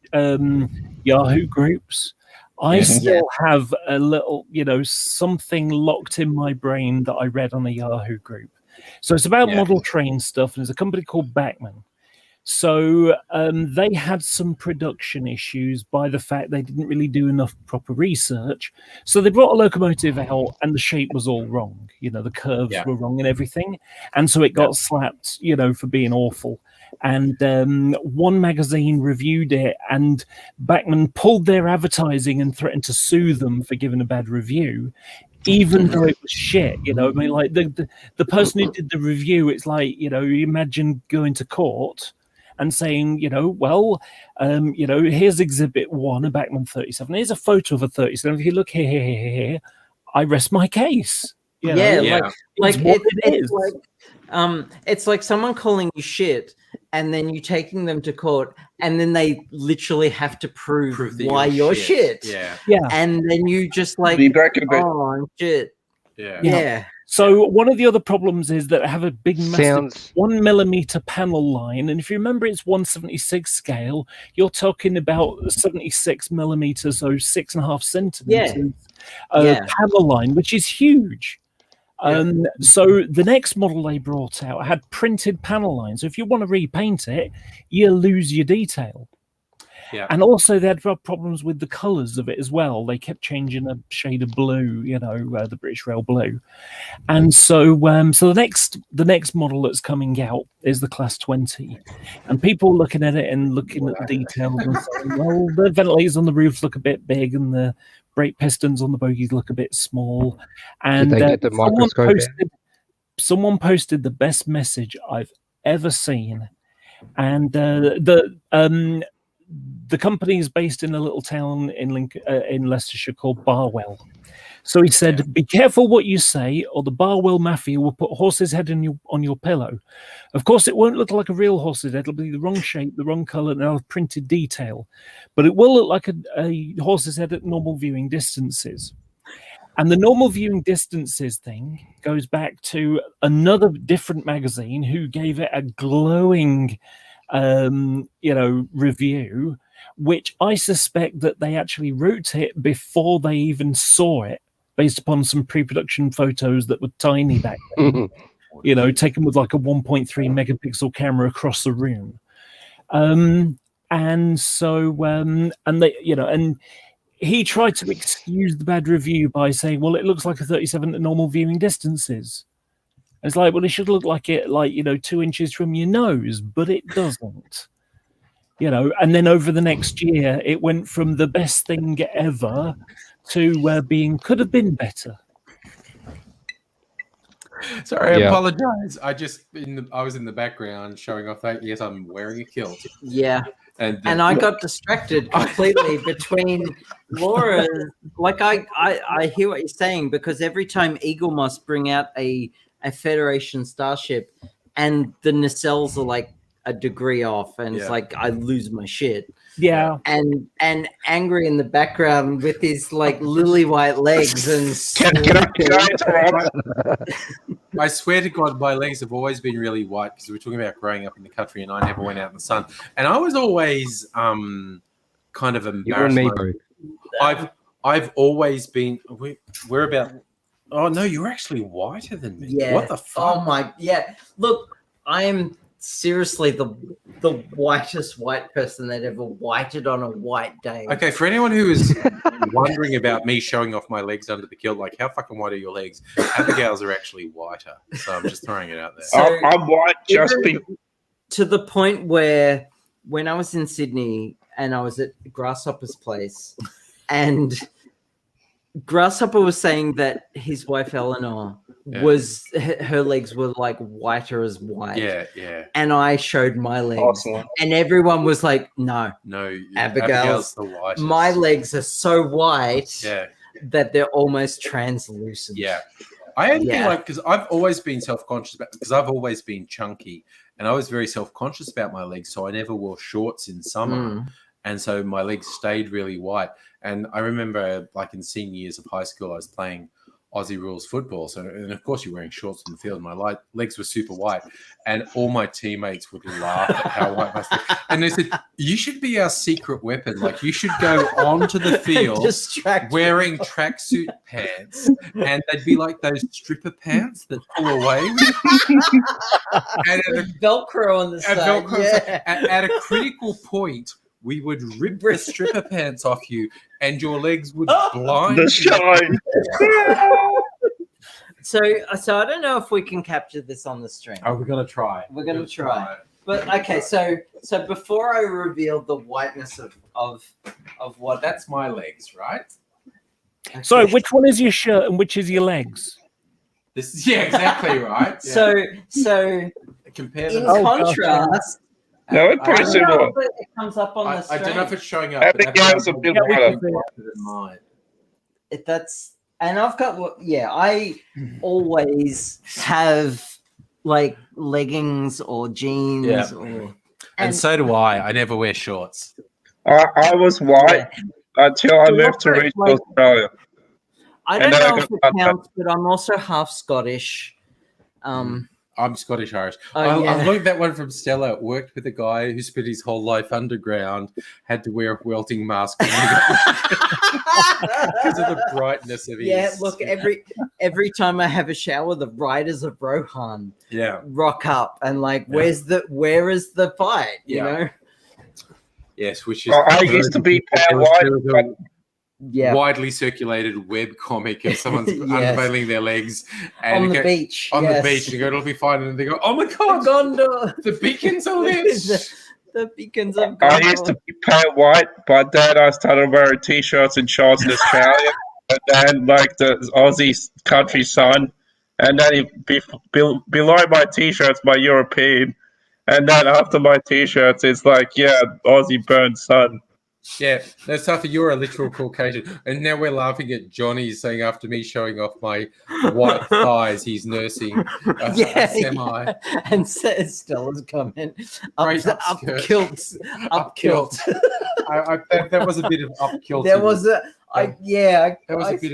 Yahoo groups. I still have a little, something locked in my brain that I read on a Yahoo group. So it's about model train stuff, and there's a company called Bachmann. So they had some production issues by the fact they didn't really do enough proper research. So they brought a locomotive out and the shape was all wrong. The curves were wrong and everything. And so it got slapped, for being awful. And one magazine reviewed it, and Bachmann pulled their advertising and threatened to sue them for giving a bad review, even though it was shit. I mean, like the person who did the review, it's like, you imagine going to court and saying, here's Exhibit 1, a Bachmann 37. Here's a photo of a 37. If you look here, I rest my case. It's like someone calling you shit, and then you taking them to court, and then they literally have to prove why you're shit. Yeah. And then you just like, oh, shit. Yeah. So one of the other problems is that I have a big, massive 1 millimeter panel line, and if you remember, it's 1/76 scale. You're talking about 76 millimeters, so 6.5 centimeters panel line, which is huge. So the next model they brought out had printed panel lines. So if you want to repaint it, you lose your detail. Yeah. And also they had problems with the colours of it as well. They kept changing a shade of blue, the British Rail blue. And so the next model that's coming out is the Class 20. And people looking at it and looking at the details and saying, well, the ventilators on the roofs look a bit big and the brake pistons on the bogies look a bit small. And did they get the microscope someone posted the best message I've ever seen. And the company is based in a little town in Leicestershire called Barwell. So he said, be careful what you say, or the Barwell Mafia will put a horse's head on your pillow. Of course, it won't look like a real horse's head. It'll be the wrong shape, the wrong colour, and a printed detail. But it will look like a horse's head at normal viewing distances. And the normal viewing distances thing goes back to another different magazine who gave it a glowing review, which I suspect that they actually wrote it before they even saw it, based upon some pre-production photos that were tiny back then, taken with like a 1.3 megapixel camera across the room. And he tried to excuse the bad review by saying, well, it looks like a 37 at normal viewing distances. It's like, well, it should look like it, 2 inches from your nose, but it doesn't. And then over the next year, it went from the best thing ever to being could have been better. Sorry, I apologize. I was in the background showing off that. Yes, I'm wearing a kilt. Yeah. And I got distracted completely between Laura. Like I hear what you're saying, because every time Eagle must bring out a Federation starship and the nacelles are like a degree off, and it's like I lose my shit. Yeah. And Angry in the background with his like lily white legs and I swear to God, my legs have always been really white, because we were talking about growing up in the country and I never went out in the sun. And I was always kind of embarrassed. You and me, bro. I've always been, we're about, oh no, you're actually whiter than me. Yeah. What the fuck? Oh my, yeah. Look, I am seriously the whitest white person that ever whited on a white day. Okay, for anyone who is wondering about me showing off my legs under the kilt, like, how fucking white are your legs? Abigail's are actually whiter, so I'm just throwing it out there. So, I'm white just to the point where when I was in Sydney and I was at Grasshopper's place, and Grasshopper was saying that his wife Eleanor was her legs were like whiter as white. Yeah. And I showed my legs, awesome. and everyone was like, "No, Abigail's the whitest. My legs are so white that they're almost translucent." Yeah, I had to be like, because I've always been self-conscious about, because I've always been chunky, and I was very self-conscious about my legs, so I never wore shorts in summer. And so my legs stayed really white. And I remember, like, in senior years of high school, I was playing Aussie rules football. So, and of course, you're wearing shorts on the field. My legs were super white. And all my teammates would laugh at how white my legs were. And they said, you should be our secret weapon. Like, you should go onto the field wearing tracksuit pants. And they'd be like those stripper pants that pull away. And Velcro on the side. At a critical point, we would rip the stripper pants off you, and your legs would blind the shine. So I don't know if we can capture this on the stream. Oh, we're gonna try. We're gonna try. But okay, so before I reveal the whiteness of what that's my legs, right? Okay. So which one is your shirt and which is your legs? This is exactly right. Yeah. So compare in contrast. No, it's pretty similar. It comes up on the screen. I don't know if it's showing up. Abigail's a bit whiter. And I've got I always have like leggings or jeans and so do I. I never wear shorts. I was white until I moved to regional Australia. I don't know if it counts, but I'm also half Scottish. I'm Scottish Irish. I learned that one from Stella. Worked with a guy who spent his whole life underground, had to wear a welting mask because of the brightness of his. Yeah, look, every time I have a shower, the Riders of Rohan rock up and like, where is the fight? You know? Yes, which is. I used to be pale white. Widely circulated web comic of someone's unveiling their legs and on the beach. On the beach, and go, it'll be fine. And they go, oh my God, the beacons are lit. The beacons of Gondor. I used to be pale white, but then I started wearing t-shirts and shorts in Australia, and then like the Aussie country sun, and then below my t-shirts, my European, and then after my t-shirts, it's like Aussie burnt sun. Yeah, that's tough. You're a literal Caucasian. And now we're laughing at Johnny saying after me showing off my white thighs, he's nursing a semi. And Stella's comment, up kilt. That was a bit of up kilt. There was I caught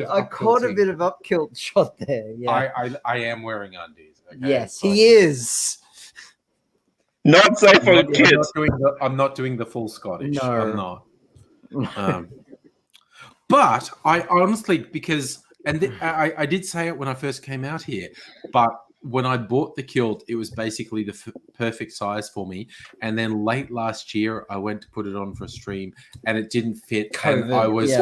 up-kilting. a bit of up kilt shot there. Yeah, I am wearing undies. Okay? Yes, he is. Not safe for the kids. I'm not doing the full Scottish. No. I'm not. But I honestly, because I did say it when I first came out here, but when I bought the kilt, it was basically the perfect size for me. And then late last year, I went to put it on for a stream, and it didn't fit. COVID, and I was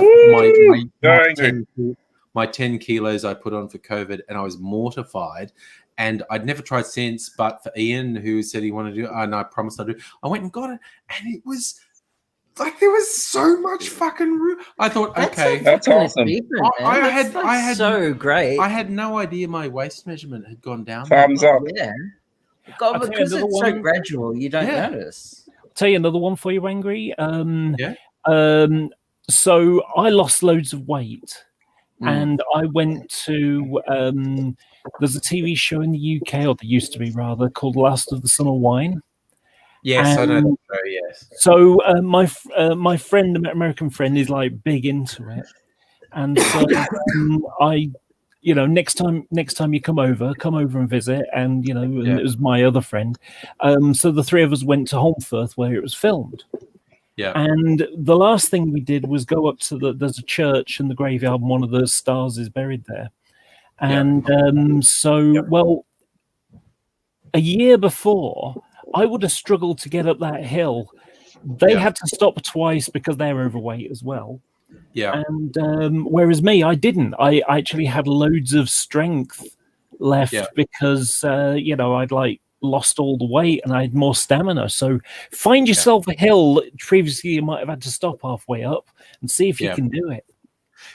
my 10 kilos I put on for COVID, and I was mortified. and I'd never tried since. But for Ian, who said he wanted to do it, and I promised I'd do it, I went and got it, and it was like there was so much fucking. I thought, okay, that's awesome. I had so great. I had no idea my waist measurement had gone down. Thumbs up. Yeah. God, because it's so gradual, you don't notice. I'll tell you another one for you, Angry. So I lost loads of weight, and I went to there's a TV show in the UK, or there used to be rather, called Last of the Summer Wine. Yes, and I know. Yes. So my friend, the American friend, is like big into it, and so I, next time you come over and visit, and and it was my other friend. So the three of us went to Holmfirth where it was filmed. Yeah. And the last thing we did was go up to there's a church in the graveyard, and one of the stars is buried there. And well, a year before, I would have struggled to get up that hill. They had to stop twice because they're overweight as well. Yeah. And whereas me, I didn't. I actually had loads of strength left because I'd like lost all the weight and I had more stamina. So find yourself a hill that previously you might have had to stop halfway up and see if you can do it.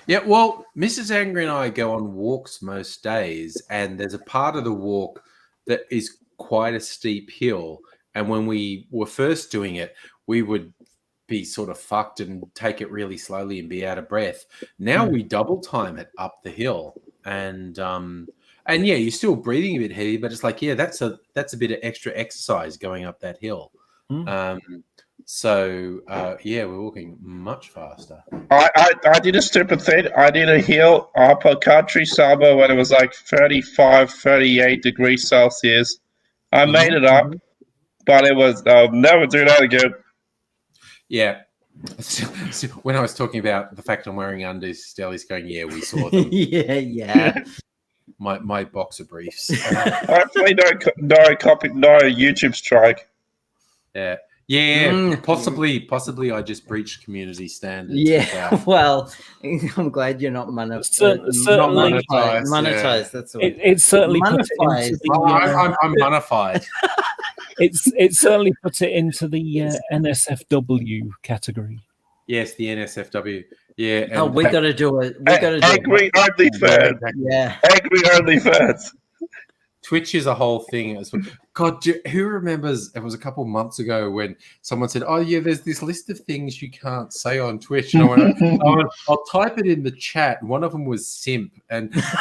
Yeah, well, Mrs. Angry and I go on walks most days, and there's a part of the walk that is quite a steep hill. And when we were first doing it, we would be sort of fucked and take it really slowly and be out of breath. Now we double time it up the hill, and you're still breathing a bit heavy, but it's like, that's a bit of extra exercise going up that hill. So we're walking much faster. I did a stupid thing. I did a hill up a country suburb when it was like 35, 38 degrees Celsius. I made it up, but it was, I'll never do that again. Yeah. So when I was talking about the fact I'm wearing undies, Stelly's going, we saw them. yeah. My boxer briefs. Hopefully no YouTube strike. Yeah. Yeah, possibly I just breached community standards. Yeah, well, I'm glad you're not monetized. Monetized, that's what it's certainly monetized. I'm monetized. It certainly puts it into the NSFW category. Yes, the NSFW. Yeah. And we got to do it. Angry only fans. Yeah. Angry only fans. Twitch is a whole thing as well. God, who remembers? It was a couple months ago when someone said, "Oh yeah, there's this list of things you can't say on Twitch." And I went, "I'll type it in the chat." One of them was simp, and if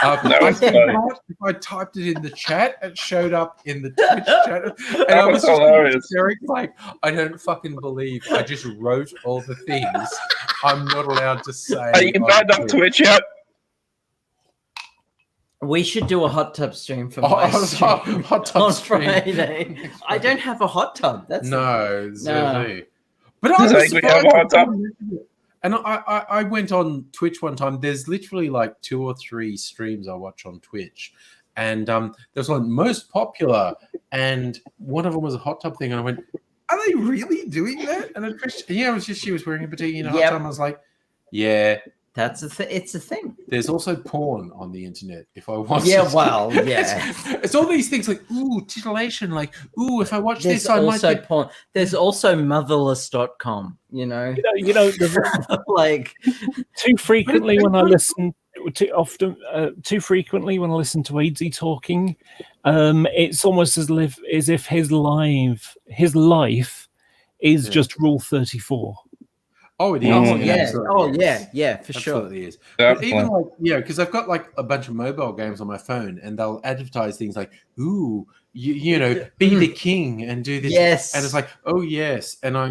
I typed it in the chat, it showed up in the Twitch chat. And I was hilarious. Like, I don't fucking believe I just wrote all the things I'm not allowed to say. Are you banned on Twitch yet? We should do a hot tub stream for my stream hot tub on stream. Friday. I don't have a hot tub. That's no. But I was have a hot tub? And I went on Twitch one time. There's literally like 2 or 3 streams I watch on Twitch, and there's one most popular, and one of them was a hot tub thing, and I went, "Are they really doing that?" And it was just she was wearing a bikini hot tub. And I was like, "Yeah." That's it's a thing. There's also porn on the internet. If I watch, it's all these things like titillation. Like if I watch this, I might get porn. There's also motherless.com. like too frequently when I listen to ADZ talking, it's almost as if his life is just Rule 34. Oh, it is. For sure. Absolutely is. But even like, because I've got like a bunch of mobile games on my phone, and they'll advertise things like, be the king and do this. Yes. And it's like, oh yes. And I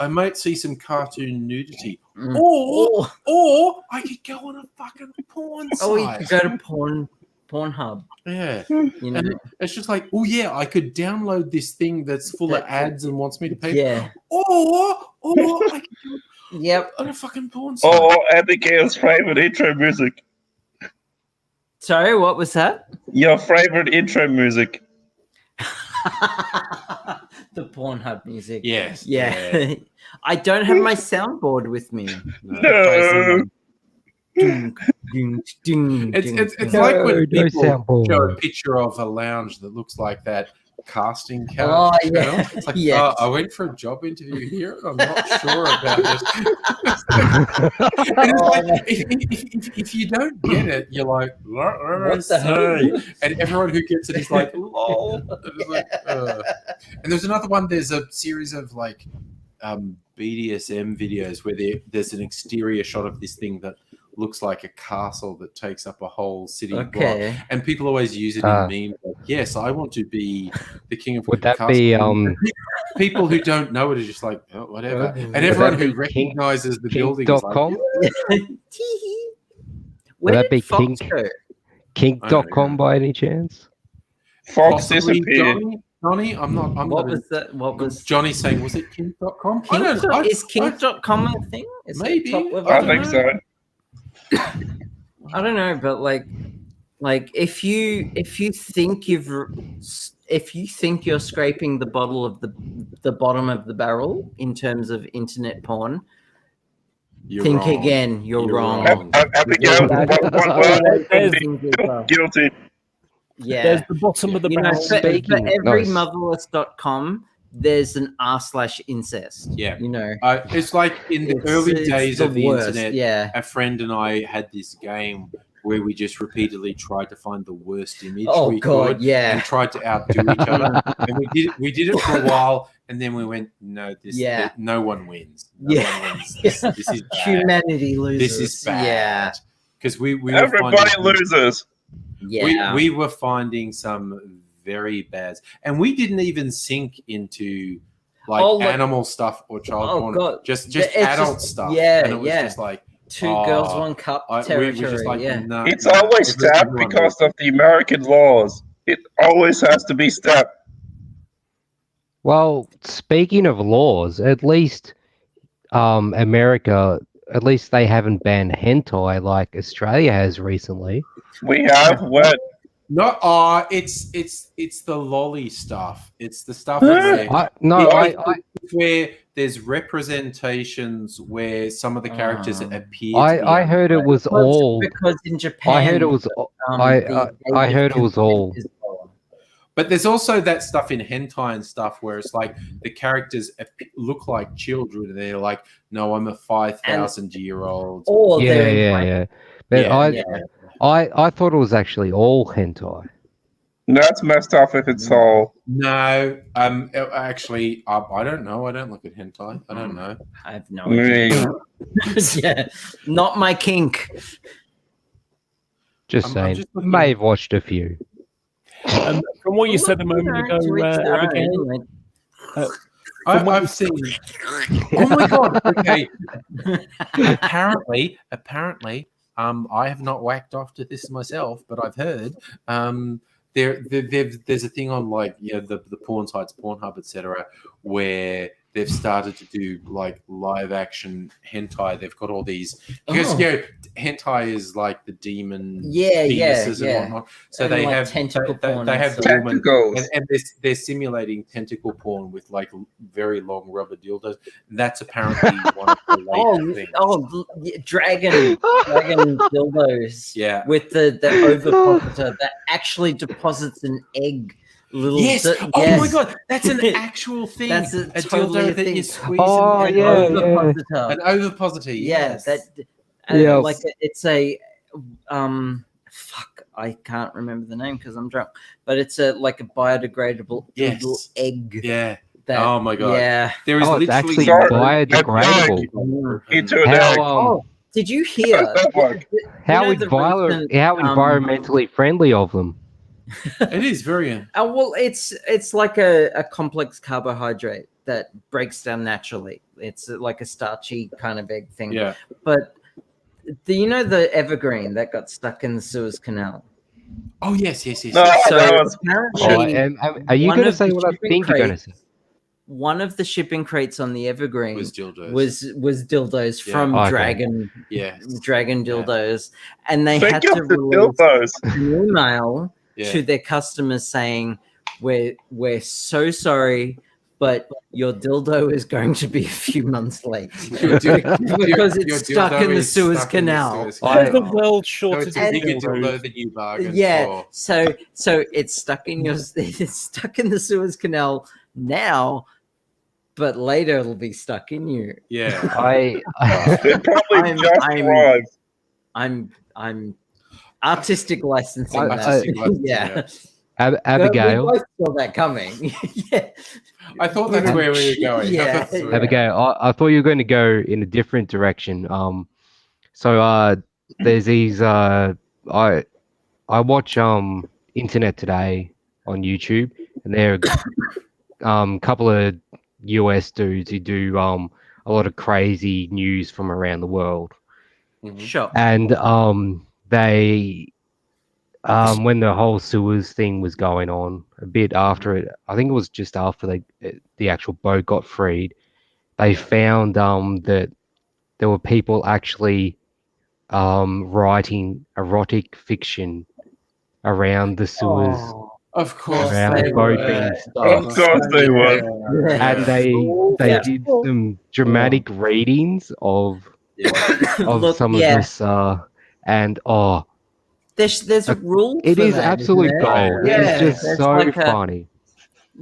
might see some cartoon nudity. Or I could go on a fucking porn site. Oh, you could go to Pornhub. Yeah. And it's just like, I could download this thing that's full of ads and wants me to pay. Yeah. Or I could do it on a fucking porn site. Or Abigail's favorite intro music. Sorry, what was that? Your favorite intro music. The Pornhub music. Yes. Yeah. I don't have my soundboard with me. No. It's like when No people soundboard. show a picture of a lounge that looks like that casting couch. Oh, yeah. channel. It's like, Yes. I went for a job interview here, and I'm not sure about this. And it's like, if you don't get it, you're like, what did I say? And everyone who gets it is like, lol. And, it's like, and there's another one. There's a series of like BDSM videos where there's an exterior shot of this thing that looks like a castle that takes up a whole city block, and people always use it in memes. Like, yes, I want to be the king of. Would that castle. be People who don't know it are just like, oh, whatever, and everyone who recognizes the building is like, Kink.com? Where Would that did be Fox go? Kink.com by any chance? Fox possibly disappeared. Johnny, I'm not. What was that? What was Johnny saying? Was it Kink.com? Is Kink.com a thing? Is that Maybe. top level? I think so. I don't know, but like if you think you're scraping the bottle of the bottom of the barrel in terms of internet porn, think wrong. again. You're wrong. Abigail, one word, guilty. Yeah, There's the bottom of the barrel. for every Nice. motherless.com, there's an r/incest. Yeah. It's like in the early days the of the worst. internet. Yeah. A friend and I had this game where we just repeatedly tried to find the worst image Oh we God, could yeah. and tried to outdo each other. And we did it for a while, and then we went, no, no one wins. No one wins. This is bad. Humanity loses. This is bad. Yeah. Because we were Everybody loses. Yeah. We were finding some very bad, and we didn't even sink into animal stuff or child porn. God. Just adult stuff. Yeah, and it was just like Two girls, one cup territory. We were just like, no, it's always stepped because of the American laws. It always has to be stepped. Well, speaking of laws, at least America, at least they haven't banned hentai like Australia has recently. We have what? No, it's the lolly stuff. It's the stuff where there's representations where some of the characters appear. I heard it was all because in Japan. I heard it was. I heard it was all. But there's also that stuff in hentai and stuff where it's like the characters look like children, and they're like, "No, I'm a 5,000-year-old." Yeah. But I thought it was actually all hentai. That's messed up if it's all. No, actually, I don't know. I don't look at hentai. I don't know. I have no idea. Yeah, not my kink. Just saying, may have watched a few. From what you said a moment ago, Abigail, I've seen. Oh my God! Okay. Apparently, I have not whacked off to this myself, but I've heard there's a thing on the porn sites, Pornhub, etc., where they've started to do like live action hentai. They've got all these because hentai is like the demon penises and whatnot. So and they have tentacle porn. They have tentacles, and they're simulating tentacle porn with like very long rubber dildos. And that's apparently one of the latest things. Dragon dildos. Yeah, with the ovipositor that actually deposits an egg. Yes. Oh my God, that's an actual thing. That's a dildo that you squeeze. Oh yeah, an ovipositor. Yes. Like it's a I can't remember the name because I'm drunk. But it's like a biodegradable little egg. Yeah. Oh my God. Yeah. There is it's actually biodegradable. Did you hear? How environmentally friendly of them. It is very. Well, it's like a complex carbohydrate that breaks down naturally. It's like a starchy kind of egg thing. Yeah. But the evergreen that got stuck in the Suez Canal? Oh yes. No, so apparently, are you going to say what I think you're going to say? One of the shipping crates on the evergreen was dildos. Was dildos from Dragon. Yeah. Dragon dildos, and they had to release an email to their customers saying, we're so sorry, but your dildo is going to be a few months late Your because your it's stuck dildo in the is Suez stuck in the Canal. Suez Where's the Canal. world's So shortest it's a bigger dildos? dildo than you bargained Yeah, for. so it's stuck in it's stuck in the Suez Canal now, but later it'll be stuck in you. Yeah. It probably just arrived. I'm artistic licensing that. Artistic licensing, Yeah. Abigail. We both saw that coming. Yeah. I thought that's where we were going. Yeah, That's where- Abigail, I thought you were going to go in a different direction. There's these I watch Internet Today on YouTube, and there are couple of US dudes who do a lot of crazy news from around the world. Sure. And they when the whole Suez thing was going on, a bit after it, I think it was just after the actual boat got freed, they found that there were people actually writing erotic fiction around the Suez, Of course around they the boat were. being Of stuck. course they were. And they Yeah. did some dramatic readings of Look, some of this, and there's a rule. it for is that, absolute isn't there? gold. Yeah, It's just there's so like a- funny.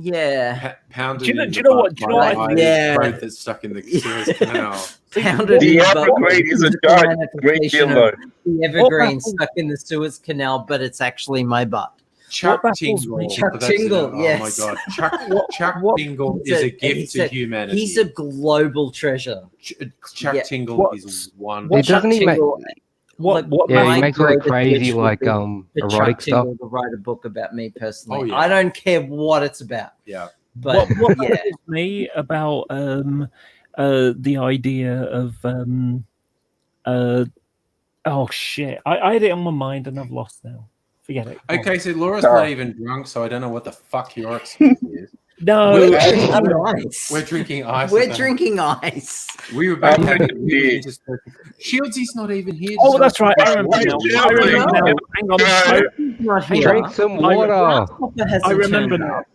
Yeah. Pounded Do you know- in do you the know what- butt do you know by what my Yeah. boat that's stuck in the Suez Canal. Pounded The in the butt Evergreen with is a physical giant great manifestation dildo. of The Evergreen stuck in the Suez Canal, but it's actually my butt. Chuck baffles Tingle. me- Chuck for those who Tingle, don't- yes. Oh my God. Chuck what- Tingle He's is a- a gift he's to a- humanity. He's a global treasure. Chuck Yeah. Tingle What- is one. It doesn't he make? What Yeah, my he makes all the greatest crazy wish would like be for erotic Chuck stuff. Tingle to write a book about me personally. Oh, yeah. I don't care what it's about. Yeah. But what yeah, baffles me about the idea of oh shit, I had it on my mind and I've lost now. Forget it. Go on. Okay, so Laura's not even drunk, so I don't know what the fuck your excuse is. No, we're We're- drinking ice. We're drinking ice. We're at the- drinking ice. We were about to have I'm a indeed. Shields not even here. oh, to that's talk right. I about- remember now. Yeah, I remember yeah. now. Hang on. Not Hang here. Drink some I- water. Grasshopper hasn't I remember turned now. up.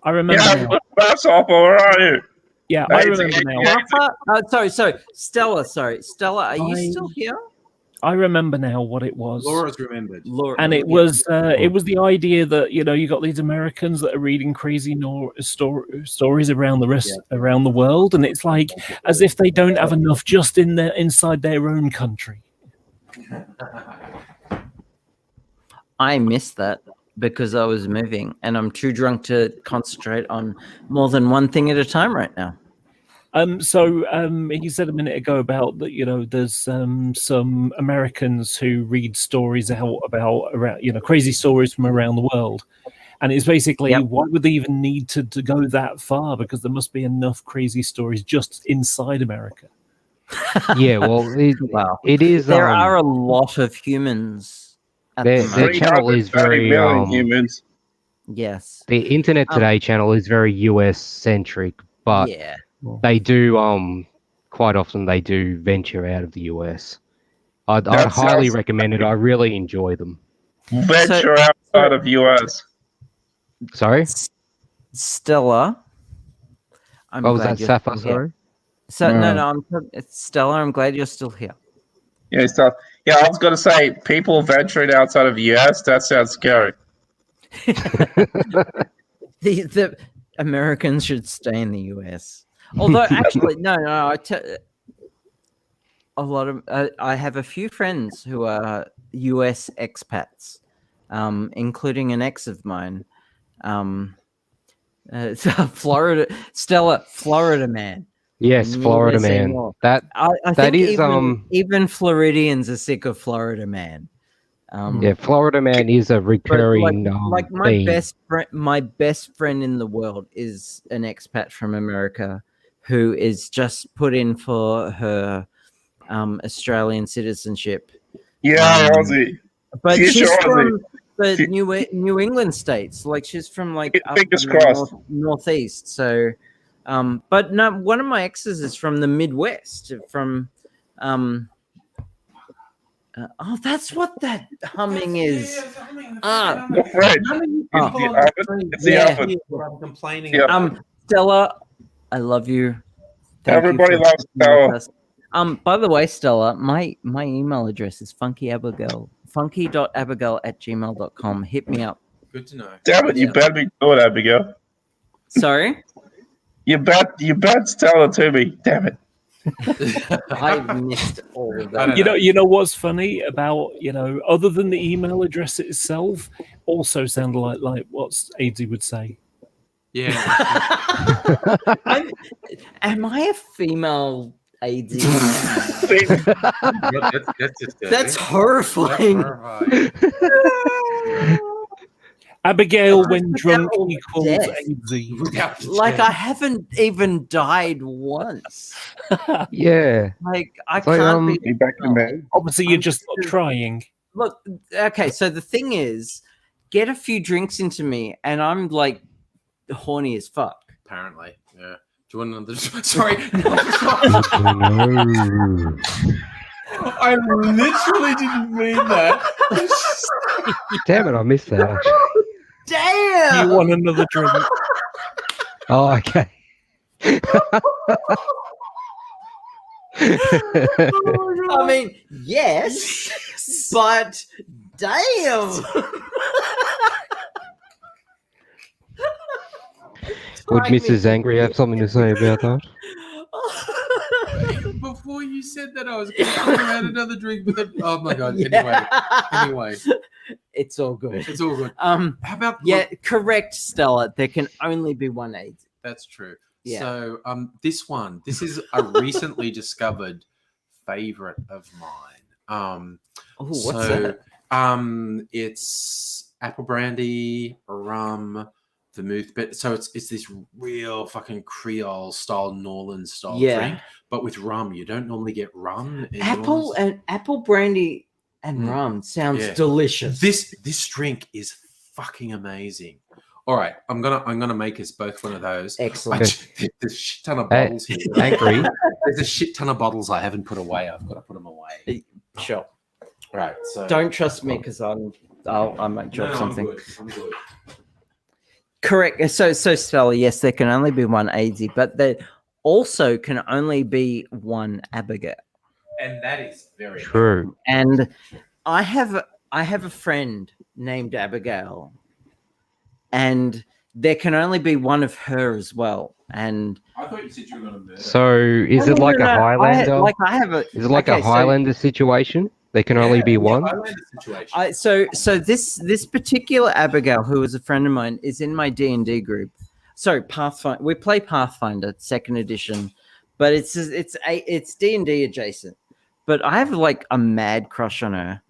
I remember Yeah, now. Grasshopper, where are you? Yeah, I Hey, remember now. Grasshopper? Sorry. Stella, are you I- still here? I remember now what it was. Laura's remembered. Laura, And it was the idea that you got these Americans that are reading crazy stories around around the world, and it's like as if they don't have enough just inside their own country. I missed that because I was moving and I'm too drunk to concentrate on more than one thing at a time right now. So he said a minute ago about that. There's some Americans who read stories out about around crazy stories from around the world, and it's basically why would they even need to go that far? Because there must be enough crazy stories just inside America. Yeah, well, Wow. it is. There are a lot of humans. At the Their moment. channel is 330 very million humans. Yes. the Internet Today channel is very US centric, but Yeah. they do quite often they do venture out of the US. I'd That highly sounds- recommend it. I really enjoy them. Venture outside of US. Sorry, Stella. I'm what was glad that, you're Sapphire? still here. Sorry. So no, it's Stella. I'm glad you're still here. Yeah, stuff. Yeah, I was gonna say people venturing outside of US. That sounds scary. The Americans should stay in the US. Although actually, no. A lot of I have a few friends who are US expats, including an ex of mine. It's Florida man. Yes, Florida USA man. North. That I That think is, even Floridians are sick of Florida man. yeah, Florida man is a But recurring like my theme. my best friend in the world is an expat from America who is just put in for her Australian citizenship. Yeah, Aussie. But She's she's Aussie. from the She- New England states. Like she's from like up Fingers in the crossed. northeast. So, but no, one of my exes is from the Midwest. From, oh, that's what that humming is. Fred. Oh. It's the oven. I'm complaining. Yeah. Stella, I love you. Thank Everybody you for loves sticking with Stella. us. By the way, Stella, my email address is funky.abigail@gmail.com. Hit me up. Good to know. Damn it, you better be good, Abigail. Sorry? You bet Stella to me. Damn it. I missed all of I that. don't You know what's funny about, other than the email address itself, also sound like what AD would say. Yeah. Am I a female AD? That's just That's horrifying. Abigail, when Without drunk, all equals death. AD. Like I haven't even died once. Yeah. Like I It's like, can't be. Be back in there. Obviously, you're I'm just not trying. Look, okay. So the thing is, get a few drinks into me, and I'm like horny as fuck. Apparently, yeah. Do you want another? Sorry, No. I literally didn't mean that. Damn it, I missed that. Actually. Damn. You want another drink? Oh, okay. I mean, yes, but damn. Would Mrs. Angry have something to say about that? Before you said that, I was going to add another drink, but then, oh my god. Anyway, it's all good. it's all good. How about correct, Stella. There can only be one AIDS. That's true. Yeah. So, this is a recently discovered favorite of mine. What's that? It's apple brandy, rum, vermouth, but so it's this real fucking Creole style, New Orleans style drink, but with rum. You don't normally get rum. Apple brandy and rum sounds delicious. This drink is fucking amazing. All right, I'm gonna make us both one of those. Excellent. There's a shit ton of bottles here. Angry. There's a shit ton of bottles I haven't put away. I've got to put them away. Sure. Right. So Don't trust me because I might drop something. I'm good. Correct. So Stella, yes, there can only be one AZ, but there also can only be one Abigail. And that is very True. And I have a friend named Abigail, and there can only be one of her as well. And I thought you said you were going to murder. So is it like a Highlander? Is it like a Highlander situation? There can only be one. So this particular Abigail, who is a friend of mine, is in my D&D group. So Pathfinder, we play Pathfinder 2nd edition, but it's D&D adjacent. But I have like a mad crush on her,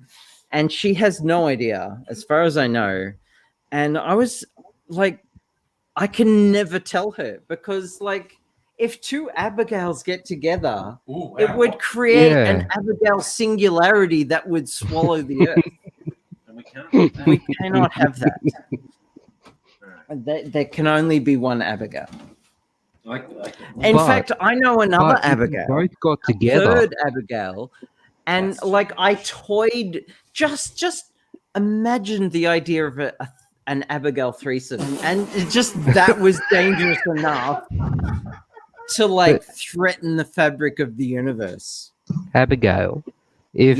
and she has no idea, as far as I know. And I was like, I can never tell her because like, if two Abigails get together, it would create an Abigail singularity that would swallow the earth. And we cannot have that. There can only be one Abigail. In fact, I know another Abigail. Both got together. Third Abigail. And like I toyed, just imagine the idea of an Abigail threesome. And that was dangerous enough to like threaten the fabric of the universe. Abigail, if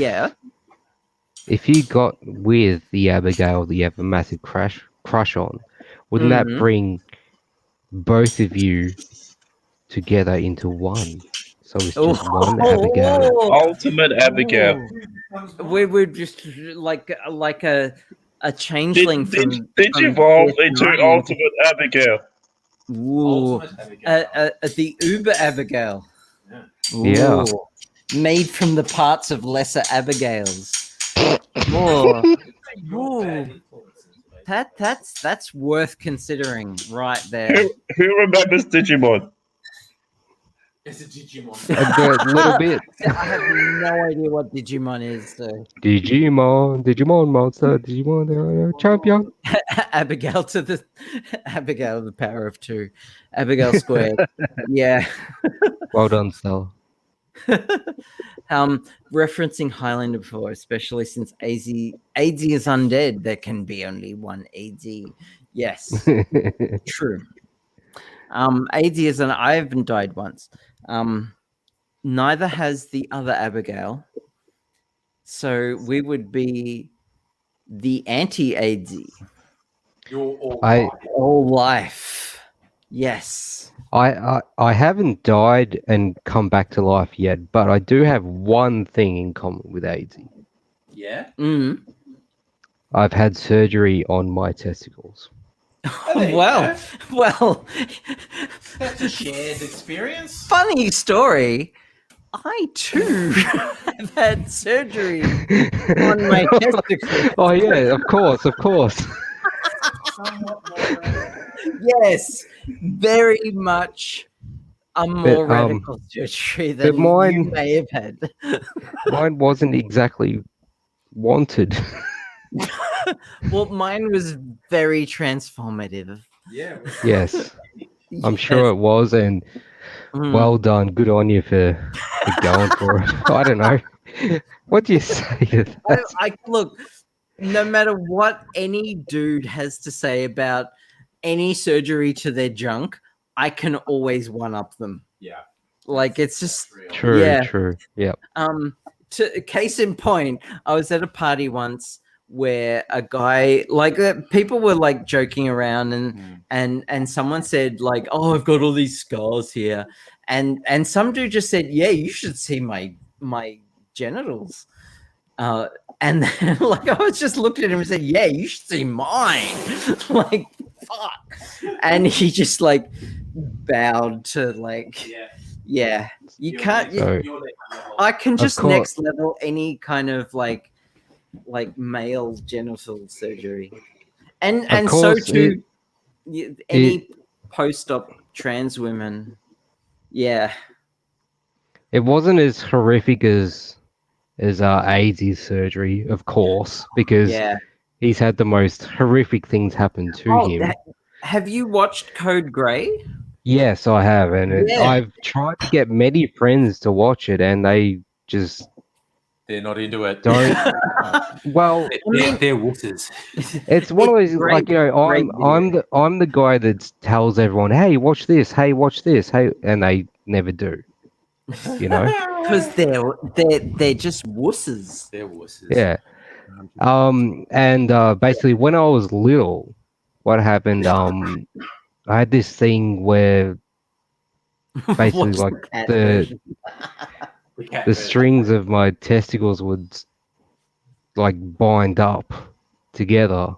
you got with the Abigail that you have a massive crush on, wouldn't that bring both of you together into one? So it's just one Abigail. Ultimate Abigail. We were just like a changeling from evolve into Ultimate Abigail. Ooh, the Uber Abigail. Yeah. Made from the parts of lesser Abigails. Ooh. That's worth considering right there. Who remembers Digimon? It's a Digimon. A little bit. I have no idea what Digimon is. So. Digimon monster, Digimon champion. Abigail the power of 2. Abigail squared. Yeah. Well done, Stella. Referencing Highlander before, especially since AZ is undead, there can be only one AZ. Yes. True. AIDS isn't. I haven't died once. Neither has the other Abigail. So we would be the anti-AIDS. You're all life. Yes. I haven't died and come back to life yet, but I do have one thing in common with AIDS. Yeah. Mm. I've had surgery on my testicles. Well, that's a shared experience. Funny story. I too have had surgery on my testicles. Oh yeah, of course. Somewhat more radical. Yes, very much a more radical surgery than you may have had. Mine wasn't exactly wanted. Well, mine was very transformative. Yeah. Yes, I'm sure it was, and well done. Good on you for going for it. I don't know. What do you say to that? I look, no matter what any dude has to say about any surgery to their junk, I can always one up them. Yeah. Like it's just True. Yeah. To case in point, I was at a party once where a guy people were like joking around and someone said like, "Oh, I've got all these scars here," and some dude just said, "Yeah, you should see my genitals." And then, like, I was just looking at him and said, "Yeah, you should see mine." Like, fuck. And he just like bowed to like, yeah. You can't. I can just next level any kind of like male genital surgery, and so too any post-op trans women. Yeah, it wasn't as horrific as AIDS' surgery, of course, because he's had the most horrific things happen to him. Have you watched Code Grey? Yes, I have, and I've tried to get many friends to watch it, and they just they're not into it. Don't. Well, they're wusses. It's one of those like I'm the guy that tells everyone, "Hey, watch this. Hey, watch this. Hey," and they never do. You know, because they're just wusses. They're wusses. Yeah. And basically, when I was little, what happened? I had this thing where basically, like the strings of my testicles would like bind up together.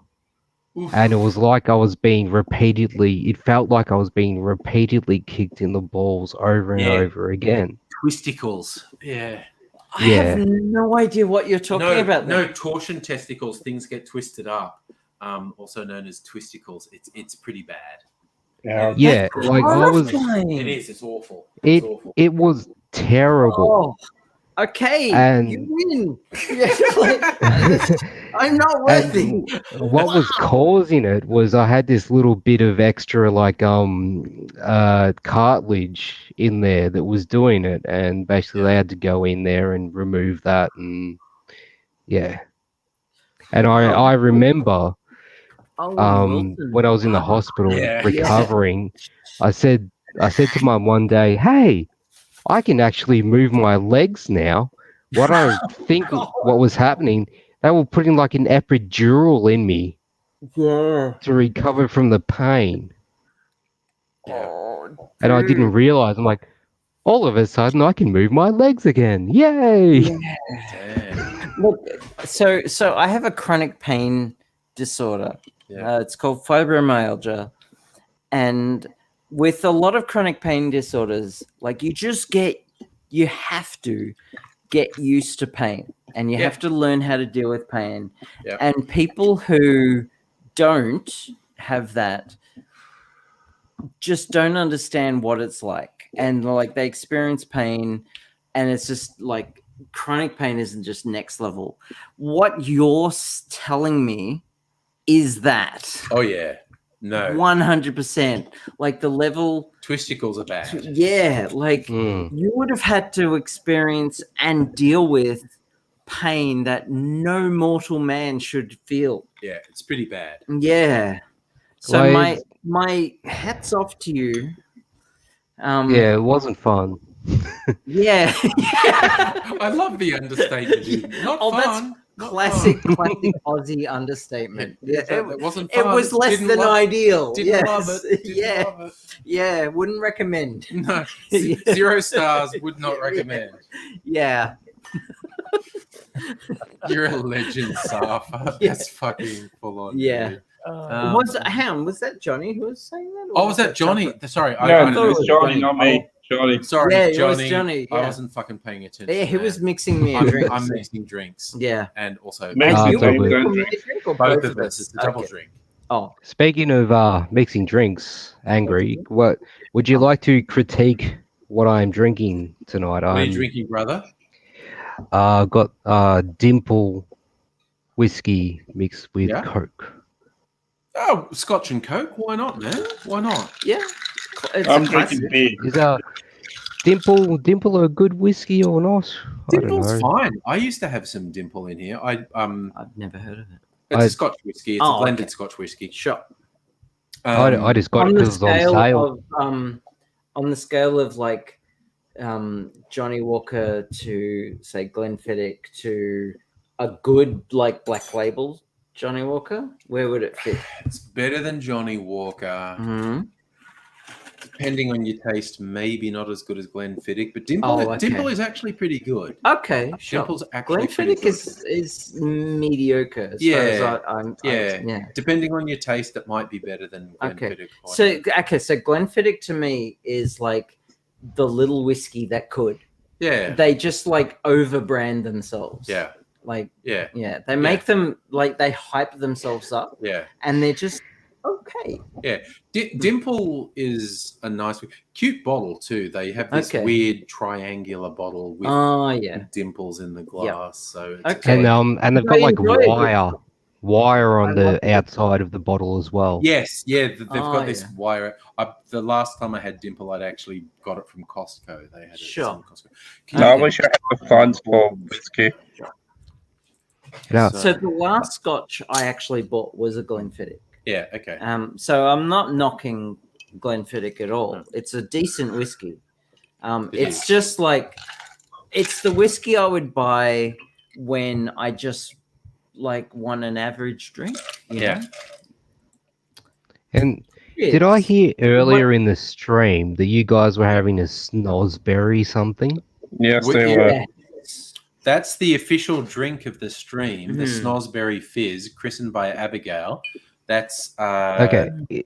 Oof. And it was like I was being it felt like I was being repeatedly kicked in the balls over and over again. Twisticles. Yeah. I have no idea what you're talking about. No, torsion testicles. Things get twisted up. Also known as twisticles. It's pretty bad. Yeah, like I was. It is. It's awful. It's awful. It was terrible. Oh. Okay, and you win. I'm not worthy. What was causing it was I had this little bit of extra like cartilage in there that was doing it, and basically they had to go in there and remove that, and and I remember when I was in the hospital recovering, I said to Mum one day, "Hey, I can actually move my legs now." What I think what was happening, they were putting like an epidural in me to recover from the pain. And I didn't realize. I'm like, all of a sudden I can move my legs again. Yay! Look, so I have a chronic pain disorder. It's called fibromyalgia. And with a lot of chronic pain disorders, like you have to get used to pain, and you have to learn how to deal with pain. And people who don't have that just don't understand what it's like. And like they experience pain, and it's just like chronic pain isn't just next level. What you're telling me is that. Oh yeah. No, 100%. Like the level twisticles are bad. Yeah, like you would have had to experience and deal with pain that no mortal man should feel. Yeah, it's pretty bad. Yeah. So Well, my hats off to you. yeah, it wasn't fun. Yeah. I love the understatement. Not fun. Classic Aussie understatement. Yeah, Yeah, that wasn't it fun. was less Didn't than love- ideal. Didn't love Yes. it. Didn't Yeah. love it. Yeah, wouldn't recommend. No, Yeah. 0 stars. Would not recommend. Yeah. You're a legend, Safa. That's fucking full on. Yeah. Dude. Was that Johnny who was saying that? Or Oh, was that Johnny? Chocolate? Sorry, I No, don't it know. was Johnny, not me. Johnny. Sorry, Yeah, it Johnny. was Johnny, I yeah. wasn't fucking paying attention. Yeah, he man. was mixing me a I'm, drink. I'm mixing drinks. Yeah. And also Mixing Ah, you it's all were good. mixing me a drink or both of us. It's a double Okay. drink. Oh, Speaking of mixing drinks, Angry, what would you like to critique what I'm drinking tonight? What are you I'm drinking, brother? got Dimple whiskey mixed with Yeah? Coke. Oh, Scotch and Coke. Why not, man? Why not? yeah. It's I'm a drinking classic. beer. Is Dimple a good whiskey or not? I don't Dimple's know. fine. I used to have some Dimple in here. I've never heard of it. It's a Scotch whiskey. It's a Oh, blended okay. Scotch whiskey. Sure. I just got it On the because it's on scale sale. of on the scale of like Johnny Walker to say Glenfiddich to a good like Black Label Johnny Walker, where would it fit? It's better than Johnny Walker. Mm-hmm. Depending on your taste, maybe not as good as Glenfiddich, but Dimple, Oh, okay. Dimple is actually pretty good. Okay, sure. Dimple's actually pretty Glenfiddich good. is mediocre. As Yeah, far as I'm yeah. Depending on your taste, it might be better than Glenfiddich. So Glenfiddich to me is like the little whiskey that could. Yeah. They just like overbrand themselves. Yeah. Like Yeah. they make them like they hype themselves up. Yeah. And they're just okay. Yeah. Dimple is a nice, cute bottle too. They have this weird triangular bottle with dimples in the glass. So it's and they've got like wire on the outside of the bottle as well. Yes, yeah, they've got this wire. The last time I had Dimple, I'd actually got it from Costco. They had it from Costco. I wish I had the funds for whiskey. So the last Scotch I actually bought was a Glenfiddich. Yeah, okay. So I'm not knocking Glenfiddich at all. It's a decent whiskey. It's just like it's the whiskey I would buy when I just like want an average drink. You know? And did I hear earlier in the stream that you guys were having a snozzberry something? Yes, they were. That's the official drink of the stream, the Snozzberry Fizz, christened by Abigail. That's 50%,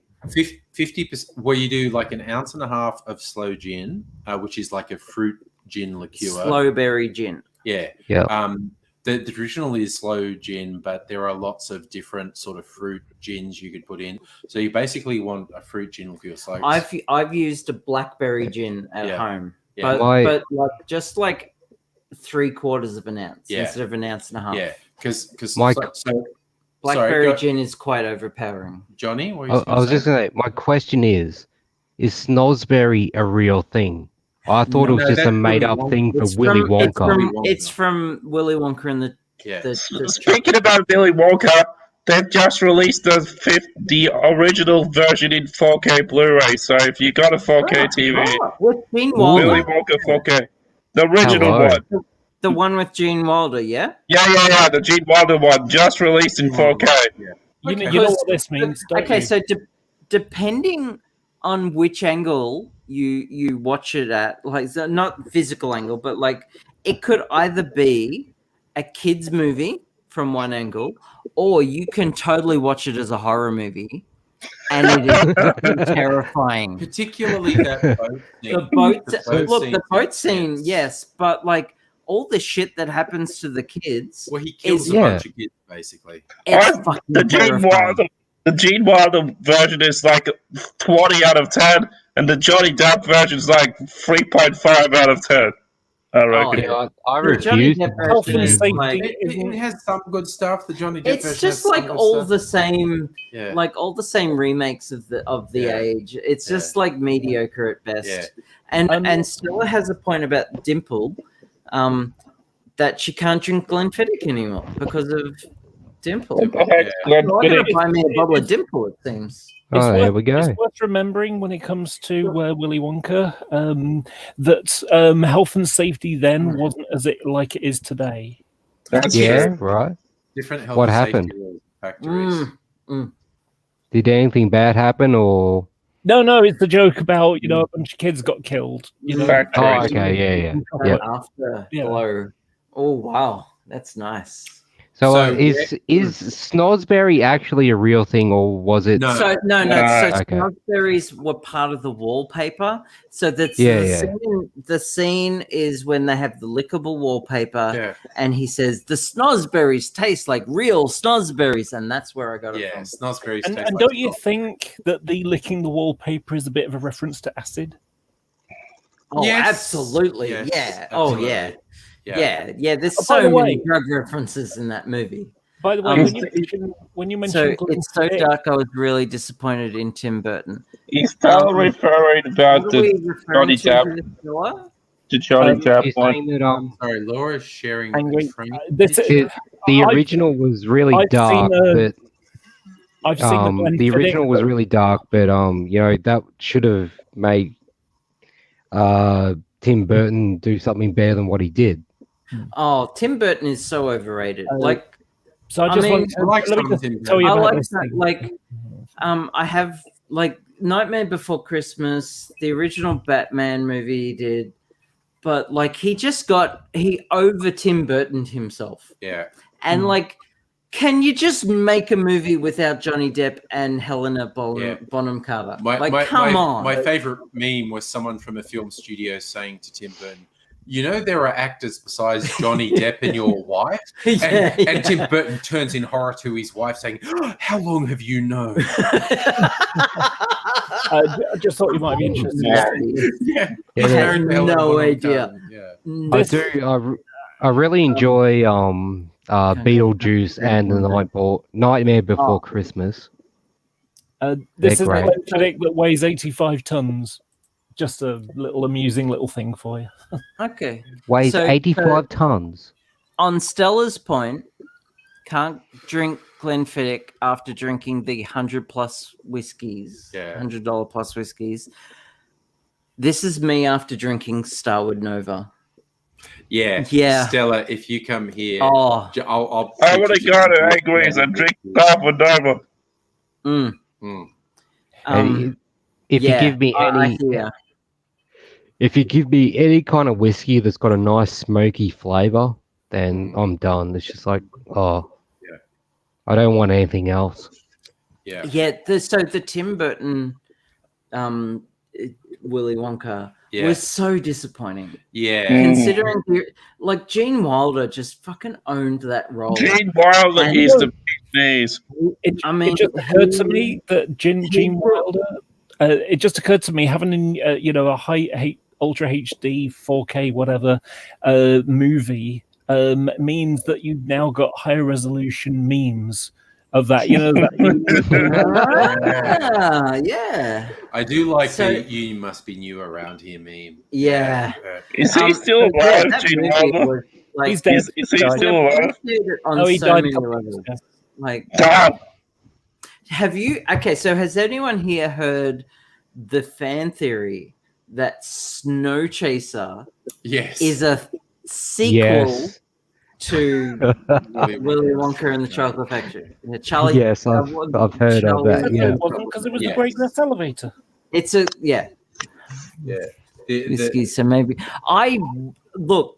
where you do like 1.5 ounces of slow gin, which is like a fruit gin liqueur. Slow berry gin. Yeah. Yeah. The traditional is slow gin, but there are lots of different sort of fruit gins you could put in. So you basically want a fruit gin liqueur. So I've used a blackberry gin at home, but like just like 3/4 of an ounce instead of 1.5 ounces. Yeah, because blackberry gin is quite overpowering. Johnny, I was just going to say, my question is snozzberry a real thing? I thought it was just a made-up thing for Willy Wonka. It's from Willy Wonka and the Speaking about Willy Wonka, they've just released the original version in 4K Blu-ray. So if you got a 4K TV, with Gene Wilder, Willy Wonka 4K, the original one, the one with Gene Wilder, yeah, the Gene Wilder one, just released in 4K. You know what this means, don't you? So depending on which angle you watch it at, like not physical angle, but like it could either be a kids movie from one angle, or you can totally watch it as a horror movie, and it is terrifying. Particularly that boat scene. The boat scene, yes, but like all the shit that happens to the kids. Well, he kills a bunch of kids, basically. The Gene Wilder version is like 20 out of 10, and the Johnny Depp version is like 3.5 out of 10. I reckon. I refuse. It has some good stuff. The Johnny Depp version. It's just like all the same, like all the same remakes of the age. It's just like mediocre at best. Yeah. And Stella has a point about Dimple, that she can't drink Glenfiddich anymore because of Dimple. What the heck's Glenn Well, I'm going Fiddick? to buy me a bottle of Dimple, it seems. It's there we go. It's worth remembering when it comes to Willy Wonka that health and safety then wasn't as it like it is today. That's Yeah, true. right. Different health What and happened? safety rules, factories. Did anything bad happen, or? No, it's the joke about a bunch of kids got killed. Oh, Factories. okay, yeah. Afterglow. Oh, wow. That's nice. So, is Snozzberry actually a real thing, or was it? No. So no. So Okay. snozzberries were part of the wallpaper. So that's Yeah. the scene is when they have the lickable wallpaper, Yeah. and he says the snozzberries taste like real snozzberries, and that's where I got it Yeah, from. snozzberries And taste like don't you salt. think that the licking the wallpaper is a bit of a reference to acid? Oh, Yes. absolutely. Yes, Yeah. absolutely. Oh, yeah. Yeah. There's Oh, by so the many way- drug references in that movie. By the way, when you mentioned So Glenn it's so Fiddick, dark. I was really disappointed in Tim Burton. He's still referring about What are we the referring Johnny to Depp. here, Noah? To Johnny Depp He's one. saying that Sorry, Laura's sharing Hang a on, frame. the original was really I've dark, seen but I've seen the Glenn the Fiddick, original was really dark, but that should have made Tim Burton do something better than what he did. Oh, Tim Burton is so overrated. So I just want I like let me some just Tim tell you I about like this that. thing. I have Nightmare Before Christmas, the original Batman movie he did, but he over Tim Burtoned himself. Yeah. And can you just make a movie without Johnny Depp and Helena Bonham Carter? Come on. My favorite meme was someone from a film studio saying to Tim Burton, there are actors besides Johnny Depp and your wife. And Tim Burton turns in horror to his wife saying, how long have you known? I just thought you might be interested. Yeah. I had no idea. Yeah. I really enjoy Beetlejuice and the Nightmare Before Christmas. This is great. Glenn Fiddick that weighs 85 tons. Just a little amusing little thing for you. Okay. Weighs 85 tons. On Stella's point, can't drink Glenfiddich after drinking the $100+ whiskeys, $100 plus whiskeys. This is me after drinking Starwood Nova. Yeah. Stella, if you come here, I'll I would have gone to Angry's and drink Starwood Nova. If you give me if you give me any kind of whiskey that's got a nice smoky flavor, then I'm done. It's just like, I don't want anything else. So the Tim Burton Willy Wonka was so disappointing. Yeah. Considering Gene Wilder just fucking owned that role. Gene Wilder is the big knees. It just occurred to me that Gene Wilder. It just occurred to me having a high Ultra HD 4K whatever movie means that you've now got higher resolution memes of that. Yeah. I do like the "you must be new around here" meme. Yeah. Is he still alive, Gene Wilder? He's dead. Is he still alive? He died. Have you? Okay, so has anyone here heard the fan theory that Snow Chaser is a sequel to Willy Wonka and the Chocolate Factory? Charlie. Yes, I've heard of that. Yeah, because it was the Great Glass Elevator. It's a whiskey. So maybe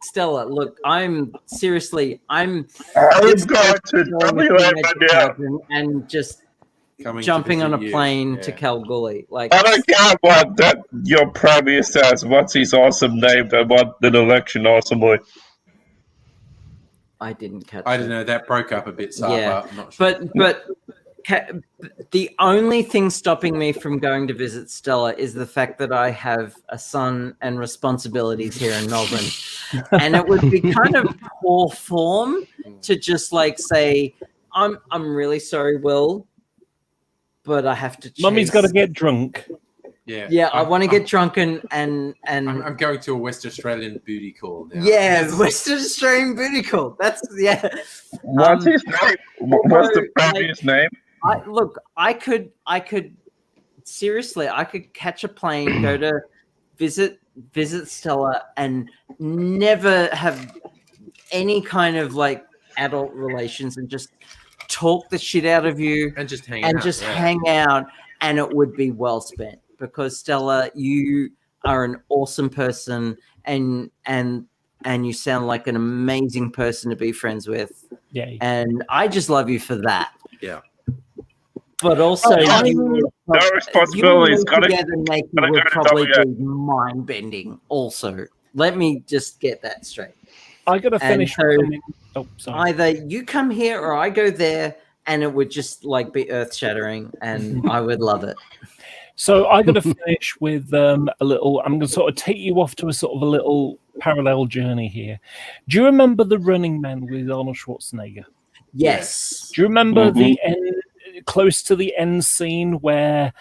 Stella. Look, I'm seriously. I'm going to WA and just jumping on a plane to Kalgoorlie. I don't care what that your prime minister says. What's his awesome name? I want an election awesomely. I didn't catch. I don't know. That broke up a bit. So I'm not sure. But the only thing stopping me from going to visit Stella is the fact that I have a son and responsibilities here in Melbourne, and it would be kind of poor form to just say, "I'm really sorry, Will, but I have to." Mummy's got to get drunk. Yeah, I want to get drunk and I'm going to a West Australian booty call now. Yeah, Western Australian booty call. That's What's his name? What's the previous name? I could seriously, I could catch a plane, go to visit Stella, and never have any kind of like adult relations, and just talk the shit out of you, and just hang out, and it would be well spent, because Stella, you are an awesome person, and you sound like an amazing person to be friends with. Yeah, and I just love you for that. Yeah. But also, no responsibilities. Would probably be mind bending. Also, let me just get that straight. I got to finish. Sorry. Either you come here or I go there, and it would just like be earth shattering, and I would love it. So I got to finish with a little. I'm going to sort of take you off to a sort of a little parallel journey here. Do you remember The Running Man with Arnold Schwarzenegger? Yes. Do you remember the end? Close to the end scene where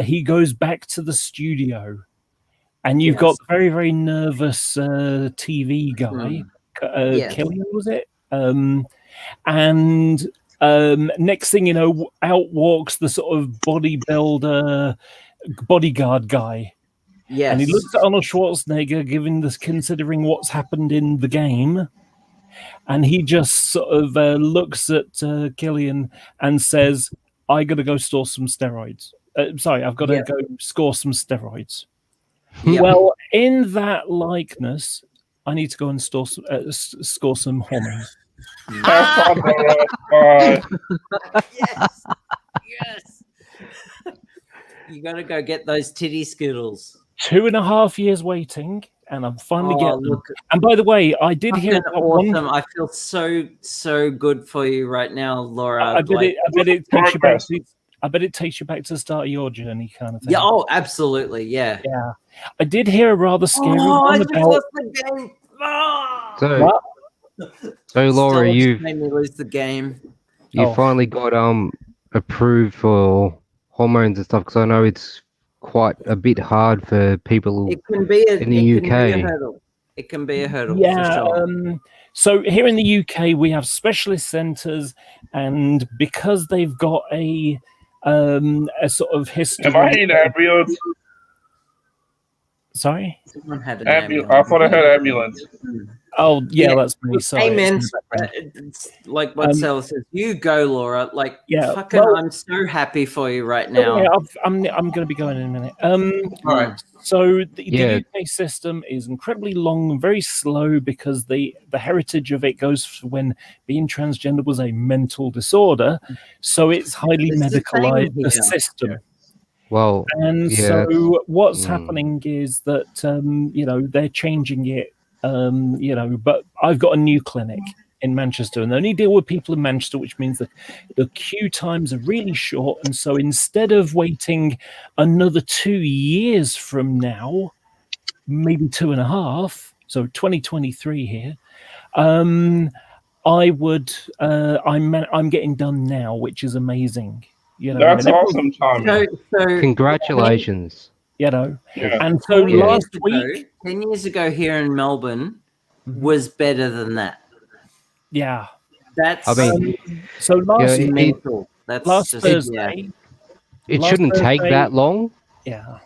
he goes back to the studio, and you've got the very, very nervous TV guy, Killian, was it? And next thing you know, out walks the sort of bodyguard guy. Yes. And he looks at Arnold Schwarzenegger, considering what's happened in the game. And he just sort of looks at Killian and says, I got to go store some steroids. I've got to go score some steroids. Well, in that likeness, I need to go and score some hormones. Yes. You got to go get those titty skittles. 2.5 years waiting, and I'm finally getting them. And by the way, I did hear about awesome. I feel so good for you right now, Laura. I bet it takes you back to. I bet it takes you back to the start of your journey, kind of thing. Yeah. Oh, absolutely. Yeah. Yeah. I did hear a rather scary one about. Lost the game. Oh. So Laura, you made me lose the game. You finally got approved for hormones and stuff, because I know it's quite a bit hard for people in the UK. It can be a hurdle. Yeah. For sure. So here in the UK, we have specialist centres, and because they've got a sort of history. Am I in ambulance? Sorry? Someone had an ambulance. I thought I heard ambulance. Oh, yeah, that's me. Sorry. Amen. It's like what Stella says. You go, Laura. Like, I'm so happy for you right now. Yeah, I'm going to be going in a minute. All right. So the UK system is incredibly long and very slow, because the heritage of it goes for when being transgender was a mental disorder. So it's highly medicalized, the system. Well, and so what's happening is that, they're changing it. But I've got a new clinic in Manchester, and they only deal with people in Manchester, which means that the queue times are really short. And so instead of waiting another 2 years from now, maybe 2.5, so 2023 here, I'm getting done now, which is amazing. That's awesome, Tommy. So congratulations. And so last week, 10 years ago here in Melbourne was better than that. Yeah. That's so last mental. That's last Thursday. It shouldn't take that long. Yeah.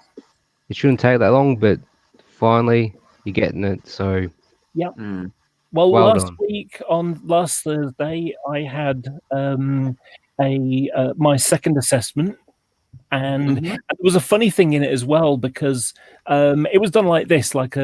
It shouldn't take that long, but finally you're getting it. So yep. Well, last done. week on last Thursday, I had my second assessment. And there was a funny thing in it as well, because it was done like this, like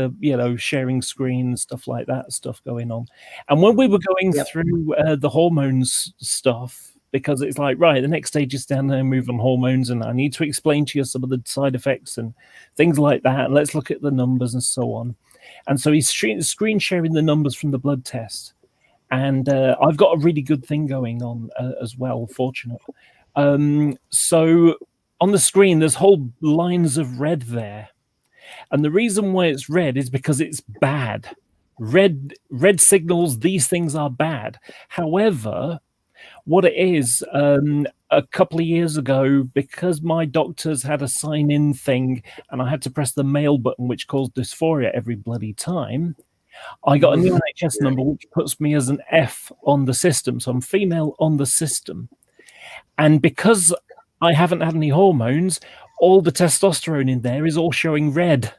sharing screens, stuff like that, stuff going on. And when we were going through the hormones stuff, because it's like, right, the next stage is down there, move on hormones, and I need to explain to you some of the side effects and things like that. And let's look at the numbers and so on. And so he's screen sharing the numbers from the blood test. And I've got a really good thing going on as well, fortunate. So on the screen, there's whole lines of red there. And the reason why it's red is because it's bad. Red signals these things are bad. However, what it is, a couple of years ago, because my doctors had a sign-in thing and I had to press the mail button, which caused dysphoria every bloody time, I got a new NHS number, which puts me as an F on the system. So I'm female on the system. And because I haven't had any hormones, all the testosterone in there is all showing red.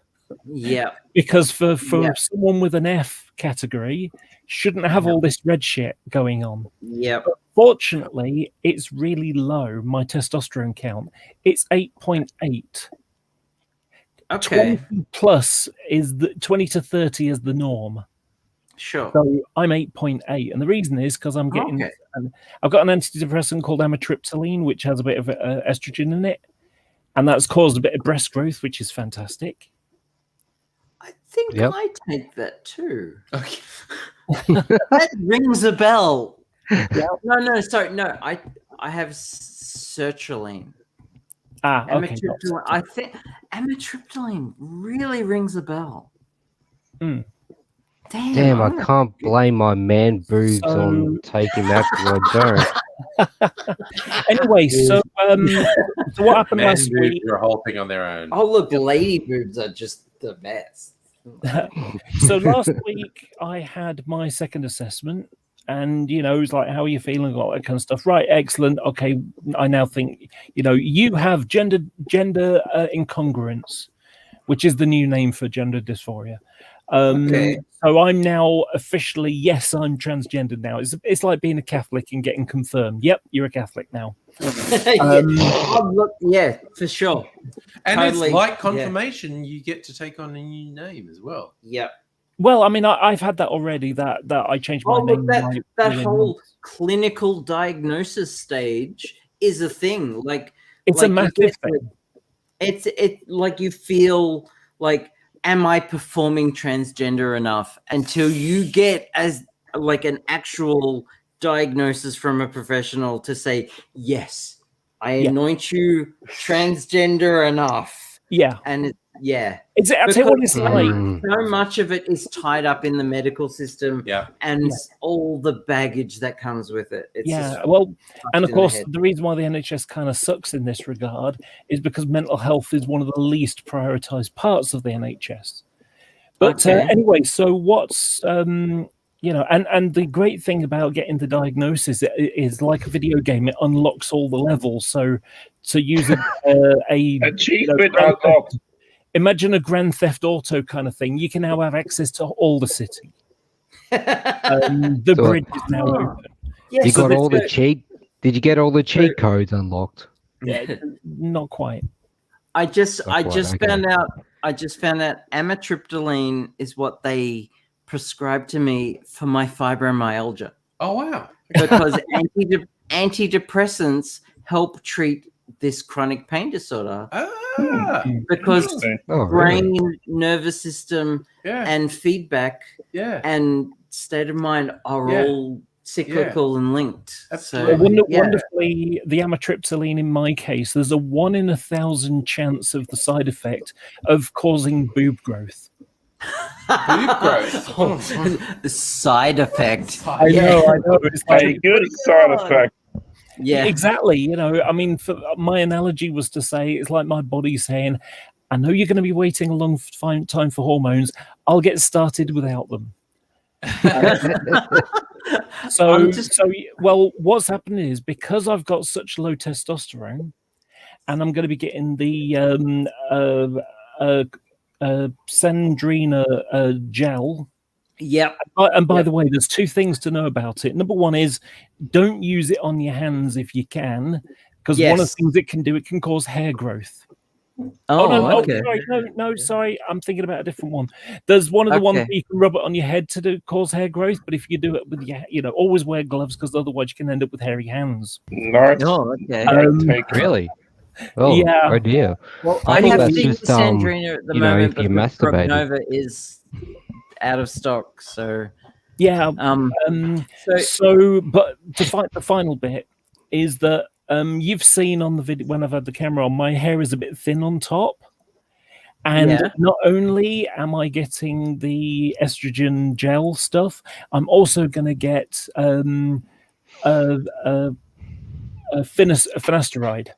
Yeah. Because for someone with an F category, shouldn't have all this red shit going on. Yep. But fortunately, it's really low, my testosterone count. It's 8.8. Okay. 20 plus is 20 to 30 is the norm. Sure. So I'm 8.8, and the reason is because I'm getting. I've got an antidepressant called amitriptyline, which has a bit of estrogen in it, and that's caused a bit of breast growth, which is fantastic. I think I take that too. Okay. That rings a bell. No, sorry, no. I have sertraline. Okay. Amitriptyline. I think amitriptyline really rings a bell. Mm. Damn, I can't blame my man boobs on taking that because I don't. Anyway, so what happened last week? You're whole thing on their own. Oh, look, lady boobs are just the best. So last week I had my second assessment, and it was like, how are you feeling, all that kind of stuff. Right, excellent. Okay, I now think you have gender incongruence, which is the new name for gender dysphoria. So I'm now officially, yes, I'm transgendered now. It's like being a Catholic and getting confirmed. Yep, you're a Catholic now. Yeah, for sure. And totally. It's like confirmation, you get to take on a new name as well. Yep. Well, I mean, I've had that already, that I changed my name. That whole clinical diagnosis stage is a thing. Like, it's a massive thing. It's like you feel like, am I performing transgender enough, until you get as like an actual diagnosis from a professional to say, yes, I anoint you transgender enough. Yeah. And I'll tell you what it's like. So much of it is tied up in the medical system and all the baggage that comes with it. It's and of course, the reason why the NHS kind of sucks in this regard is because mental health is one of the least prioritized parts of the NHS. But anyway, so what's and the great thing about getting the diagnosis is like a video game, it unlocks all the levels. So to use a achievement unlocked. Imagine a Grand Theft Auto kind of thing. You can now have access to all the city. The bridge is now open. Yeah, you got all the cheat. Did you get all the cheat codes unlocked? Yeah, not quite. I just found out amitriptyline is what they prescribed to me for my fibromyalgia. Oh wow! Because antidepressants help treat this chronic pain disorder. Because brain, nervous system, and feedback, and state of mind are all cyclical and linked. So, wonderfully, the amitriptyline in my case, there's a 1 in 1,000 chance of the side effect of causing boob growth. Boob growth. The side effect. I know. It's like a good side effect. Yeah, exactly. I mean, my analogy was to say it's like my body saying, I know you're going to be waiting a long time for hormones. I'll get started without them. What's happening is, because I've got such low testosterone, and I'm going to be getting the Sandrina gel. Yep. And by the way, there's 2 things to know about it. Number 1 is, don't use it on your hands if you can, because one of the things it can do, it can cause hair growth. Sorry, I'm thinking about a different one. There's one of the ones that you can rub it on your head to cause hair growth, but if you do it with your, always wear gloves, because otherwise you can end up with hairy hands. Nice. Oh, okay. Really? Oh, yeah. Oh dear. Well, I have the Sandrina at the moment, but the Prognova is out of stock. So but the final bit is that you've seen on the video when I've had the camera on, my hair is a bit thin on top, and not only am I getting the estrogen gel stuff, I'm also going to get finasteride,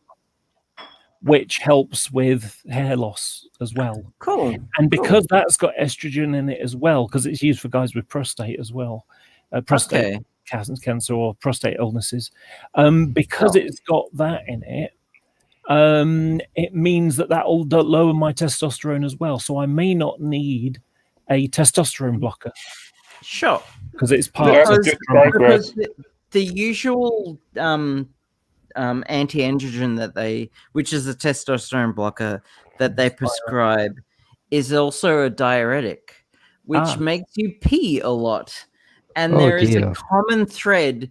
which helps with hair loss as well. Cool. And because that's got estrogen in it as well, because it's used for guys with prostate as well, prostate cancer or prostate illnesses, because it's got that in it, it means that'll lower my testosterone as well. So I may not need a testosterone blocker. Sure. Because it's part of the usual anti-androgen which is a testosterone blocker that they prescribe, is also a diuretic, which makes you pee a lot. And there is a common thread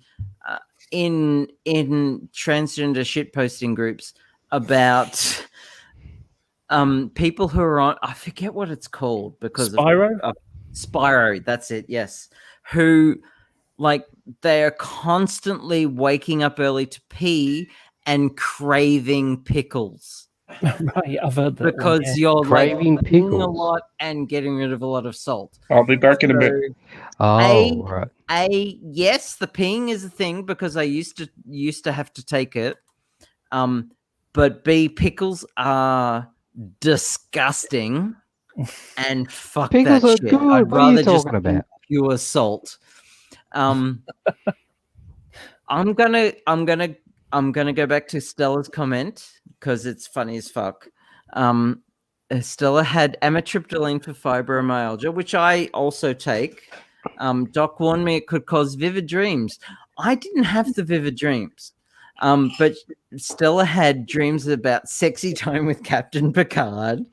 in transgender shitposting groups about people who are on, I forget what it's called because Spiro? Spiro, that's it, yes. Who, like, they are constantly waking up early to pee and craving pickles. Right, I've heard that. Because you're craving like eating a lot and getting rid of a lot of salt. I'll be back in a bit. Right. Yes, the peeing is a thing because I used to have to take it. But B, pickles are disgusting, and fuck pickles that are shit. good. I'd what are you rather just talking about? pure salt. I'm gonna go back to Stella's comment because it's funny as fuck. Stella had amitriptyline for fibromyalgia, which I also take. Doc warned me it could cause vivid dreams. I didn't have the vivid dreams. But Stella had dreams about sexy time with Captain Picard.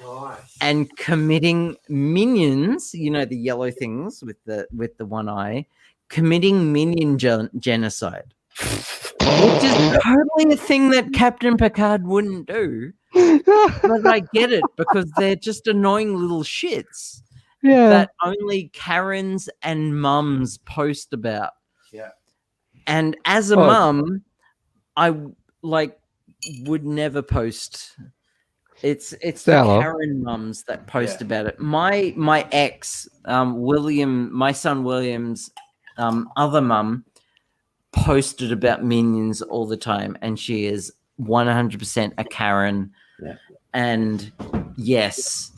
Nice. And committing minions, you know, the yellow things with the one eye, committing minion genocide. Which is totally a thing that Captain Picard wouldn't do. But I get it because they're just annoying little shits that only Karens and mums post about. Yeah. And as a mum, I would never post. It's the Karen mums that post about it. My ex, William, my son William's other mum posted about minions all the time, and she is 100% a Karen. Yeah. And yes,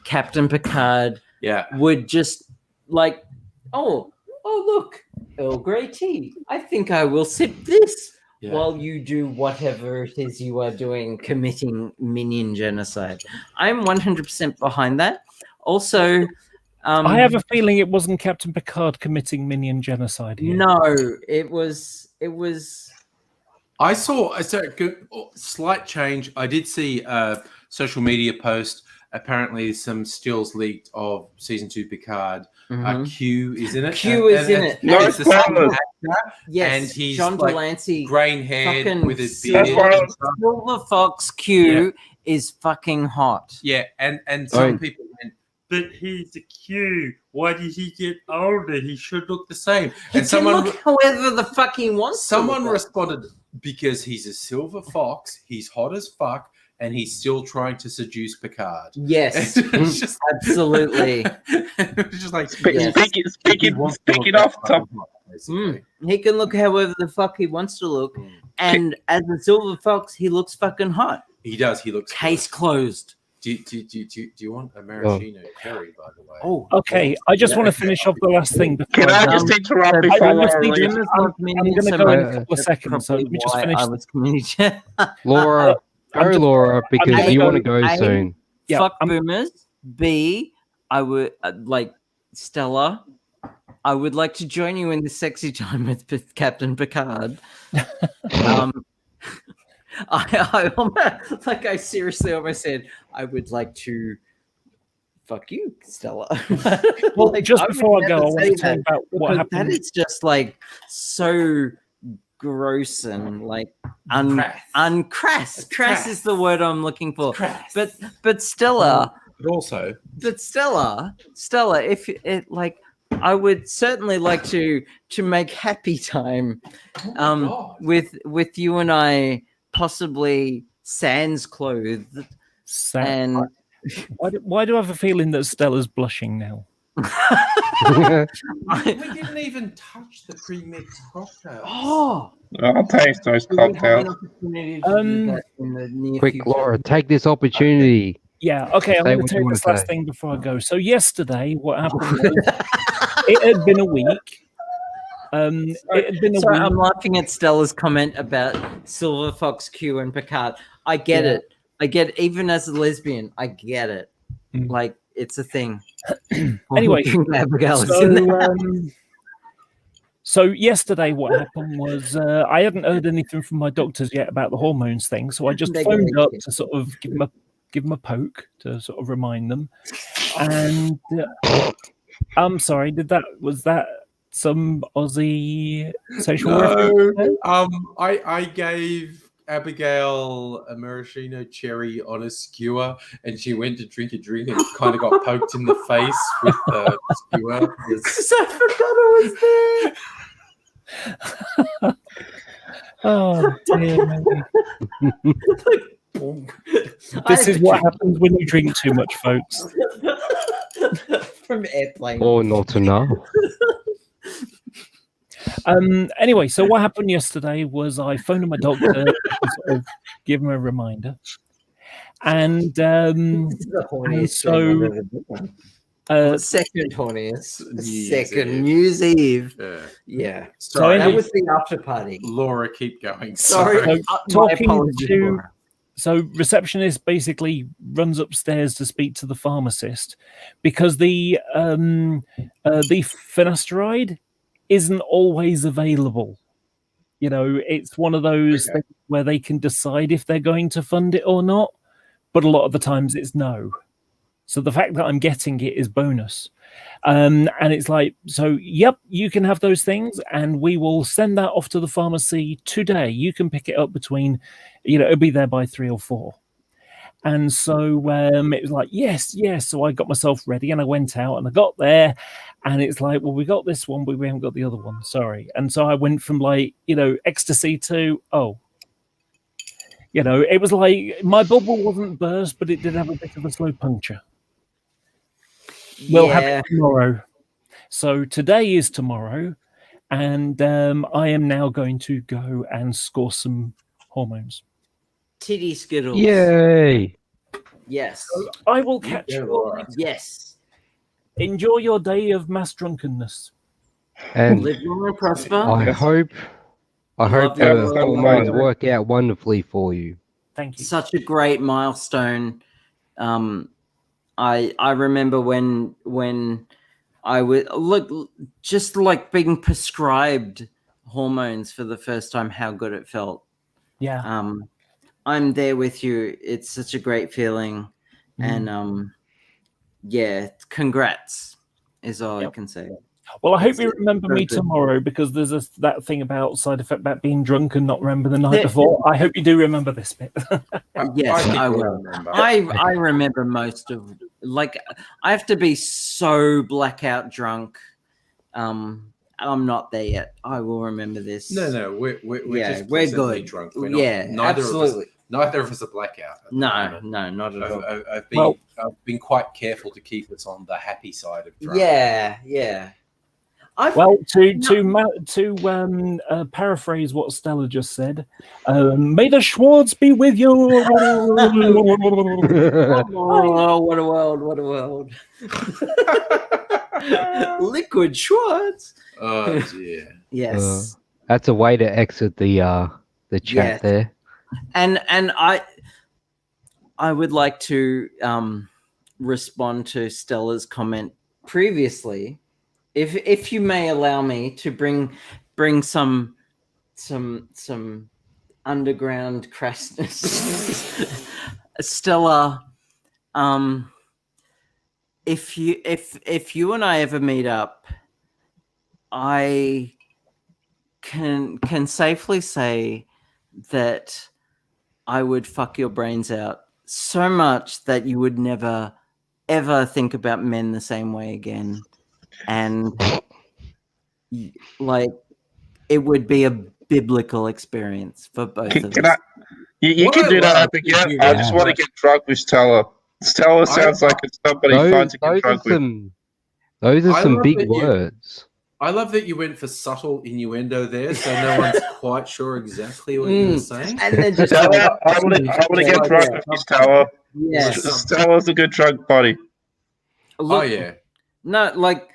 Captain Picard would just like, oh look, Earl Grey tea. I think I will sip this. Yeah. While you do whatever it is you are doing, committing minion genocide. I'm 100% behind that. Also, I have a feeling it wasn't Captain Picard committing minion genocide here. No, it was. I saw a slight change. I did see a social media post. Apparently, some stills leaked of season 2 Picard. Q is in it. Q is in it. No, it's the yes, and he's John like Delancey, green haired with his beard. Silver Fox Q is fucking hot. Yeah, and some people went, but he's a Q. Why did he get older? He should look the same. He can look however the fuck he wants. Someone responded, because he's a silver fox, he's hot as fuck, and he's still trying to seduce Picard. Yes, just, absolutely. It's just like speaking off top. He can look however the fuck he wants to look, and as a silver fox, he looks fucking hot. He does. He looks case closed. Do you want a maraschino cherry, by the way? Oh, okay. I just want to finish off the last thing. Can I just interrupt I'm before going to go in a couple of seconds, so let me just finish. Laura, Laura, because you want to go soon. Fuck boomers. B, I would like Stella. I would like to join you in the sexy time with Captain Picard. I seriously almost said I would like to fuck you, Stella. Well, just before I go, I want to talk about what happened. That is just like so gross and like uncrass. Crass is the word I'm looking for. But Stella. But Stella, if it like. I would certainly like to make happy time with you and I, possibly sans clothed. And why do I have a feeling that Stella's blushing now? We didn't even touch the pre-mixed cocktails. Oh, I'll taste those we have an cocktails. opportunity to do that in the near Quick, future. Laura, take this opportunity. Yeah, okay, I'm Say going what to you take wanna this last say. thing before I go. So yesterday, what happened was it had been a week. It had been a Sorry, week. I'm laughing at Stella's comment about Silver Fox Q and Picard. I get Yeah. it. I get it. Even as a lesbian, I get it. Mm. Like, it's a thing. Anyway, Abigail is in there. So yesterday, what happened was I hadn't heard anything from my doctors yet about the hormones thing, so I just They're phoned gonna up get to sort of give them a poke to sort of remind them. And I'm sorry, was that some Aussie social reference there? I gave Abigail a maraschino cherry on a skewer, and she went to drink a drink and kind of got poked in the face with the skewer. Because I forgot it was there. Oh dear me. This is what happens when you drink too much, folks. From airplane. Or not to know. Anyway, so what happened yesterday was I phoned my doctor to sort of give him a reminder. And This is the horniest so, thing I've ever done. Second horniest. Second New Year's Eve. Yeah. Sorry, That was the after party. Laura, keep going. Sorry. So, My talking apologies, to Laura. so receptionist basically runs upstairs to speak to the pharmacist because the finasteride isn't always available. You know, it's one of those things where they can decide if they're going to fund it or not, but a lot of the times it's no. So the fact that I'm getting it is bonus. And it's like, so, yep, you can have those things and we will send that off to the pharmacy today. You can pick it up between, it'll be there by 3 or 4. And so it was like, yes. So I got myself ready and I went out and I got there and it's like, well, we got this one, but we haven't got the other one. Sorry. And so I went from ecstasy to, it was like my bubble wasn't burst, but it did have a bit of a slow puncture. We'll have it tomorrow. So today is tomorrow, and I am now going to go and score some hormones. Titty Skittles. Yay! Yes. So I will catch you all later. Yes. Enjoy your day of mass drunkenness. And live long and prosper. I hope the hormones work out wonderfully for you. Thank you. Such a great milestone. I remember when I would just like being prescribed hormones for the first time, how good it felt. Yeah. I'm there with you. It's such a great feeling. And congrats is all I can say. Well, I hope you remember me tomorrow because there's that thing about side effect about being drunk and not remember the night before. I hope you do remember this bit. Yes, I will. I remember most of, I have to be so blackout drunk. I'm not there yet. I will remember this. No, we're we're good. Drunk. We're not, absolutely. Neither of us are blackout. No, not at I've all. been quite careful to keep us on the happy side of drunk. Yeah. To paraphrase what Stella just said, may the Schwartz be with you. Oh, what a world. Liquid Schwartz. Oh dear. Yes. That's a way to exit the chat there. And I would like to respond to Stella's comment previously. If you may allow me to bring some underground crassness, Stella, if you and I ever meet up, I can safely say that I would fuck your brains out so much that you would never ever think about men the same way again. And it would be a biblical experience for both of us. You can do that, Abigail. I just want to get drunk with Stella. Stella sounds like it's somebody fun to get drunk with. Those are I some love big that you- words. I love that you went for subtle innuendo there, so no one's quite sure exactly what you were saying. And then just Stella, I want to get drunk with you, Stella. yeah. Stella's a good drunk buddy. Look, Oh yeah. No, like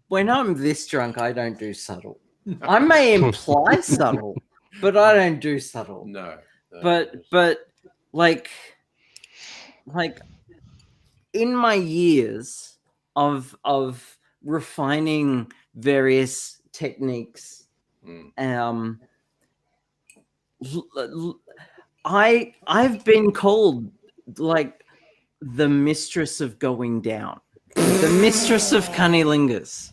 when I'm this drunk, I don't do subtle. I may imply subtle, but I don't do subtle. No. But like in my years of refining various techniques, I've been called like the mistress of going down, the mistress of cunnilingus.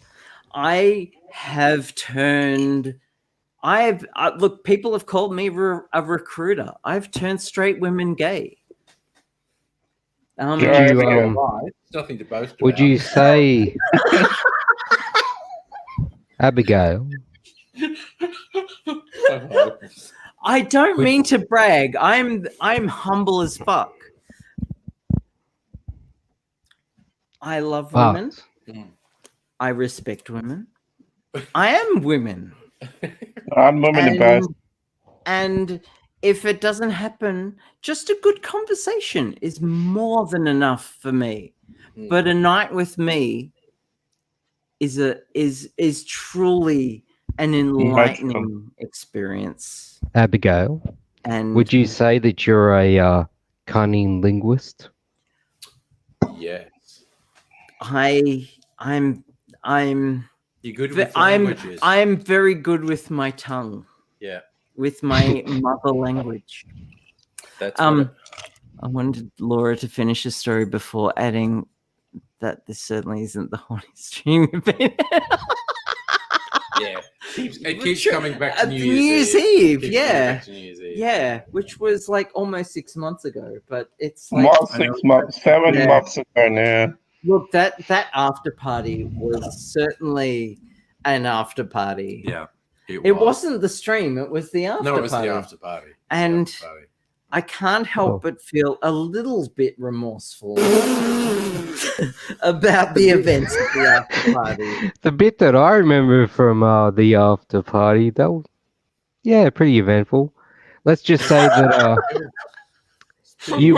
I have turned. Look. People have called me a recruiter. I've turned straight women gay. Would you, It's nothing to boast about. would you say, Abigail? I don't mean to brag. I'm humble as fuck. I love women. I respect women. I am women. I'm women in both. And if it doesn't happen, just a good conversation is more than enough for me. But a night with me is truly an enlightening experience. Abigail, And would you say that you're a cunning linguist? Yes. I'm You're good with languages. I'm very good with my tongue. Yeah. With my mother language. That's I wanted Laura to finish the story before adding that this certainly isn't the horniest stream you've been. Yeah. It keeps coming back to New Year's Eve. Eve. Yeah, which was like almost 6 months ago, but it's like Not 6 months, 7 months ago now. Look, that after party was certainly an after party. Yeah. It wasn't the stream, it was the after party. No, it was the after party. And I can't help but feel a little bit remorseful about the events of the after party. The bit that I remember from the after party, that was, pretty eventful. Let's just say that you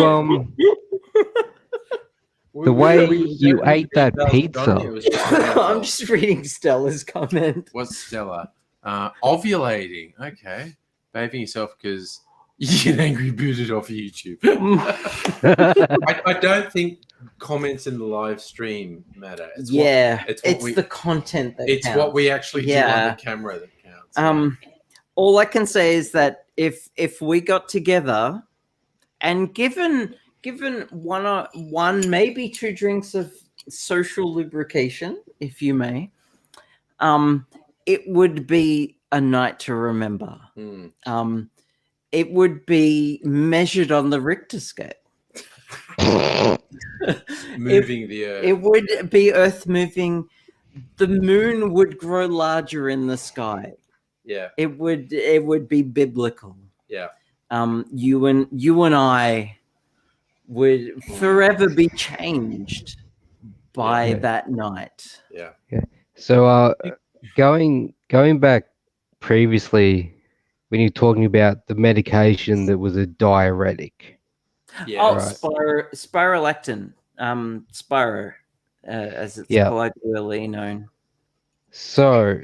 the way you ate that pizza. I'm just reading Stella's comment. What's Stella? Ovulating. Okay. Bathing yourself because you get angry booted off YouTube. I don't think comments in the live stream matter. It's the content that it's counts. What we actually do on the camera that counts. All I can say is that if we got together and given one maybe 2 drinks of social lubrication, if you may, it would be a night to remember. It would be measured on the Richter scale. Moving the earth. It would be earth moving. The moon would grow larger in the sky. Yeah. It would be biblical. Yeah. You and I would forever be changed by that night. Yeah. So going back previously when you're talking about the medication that was a diuretic. Yeah. Spironolactone. Spiro, as it's colloquially known. So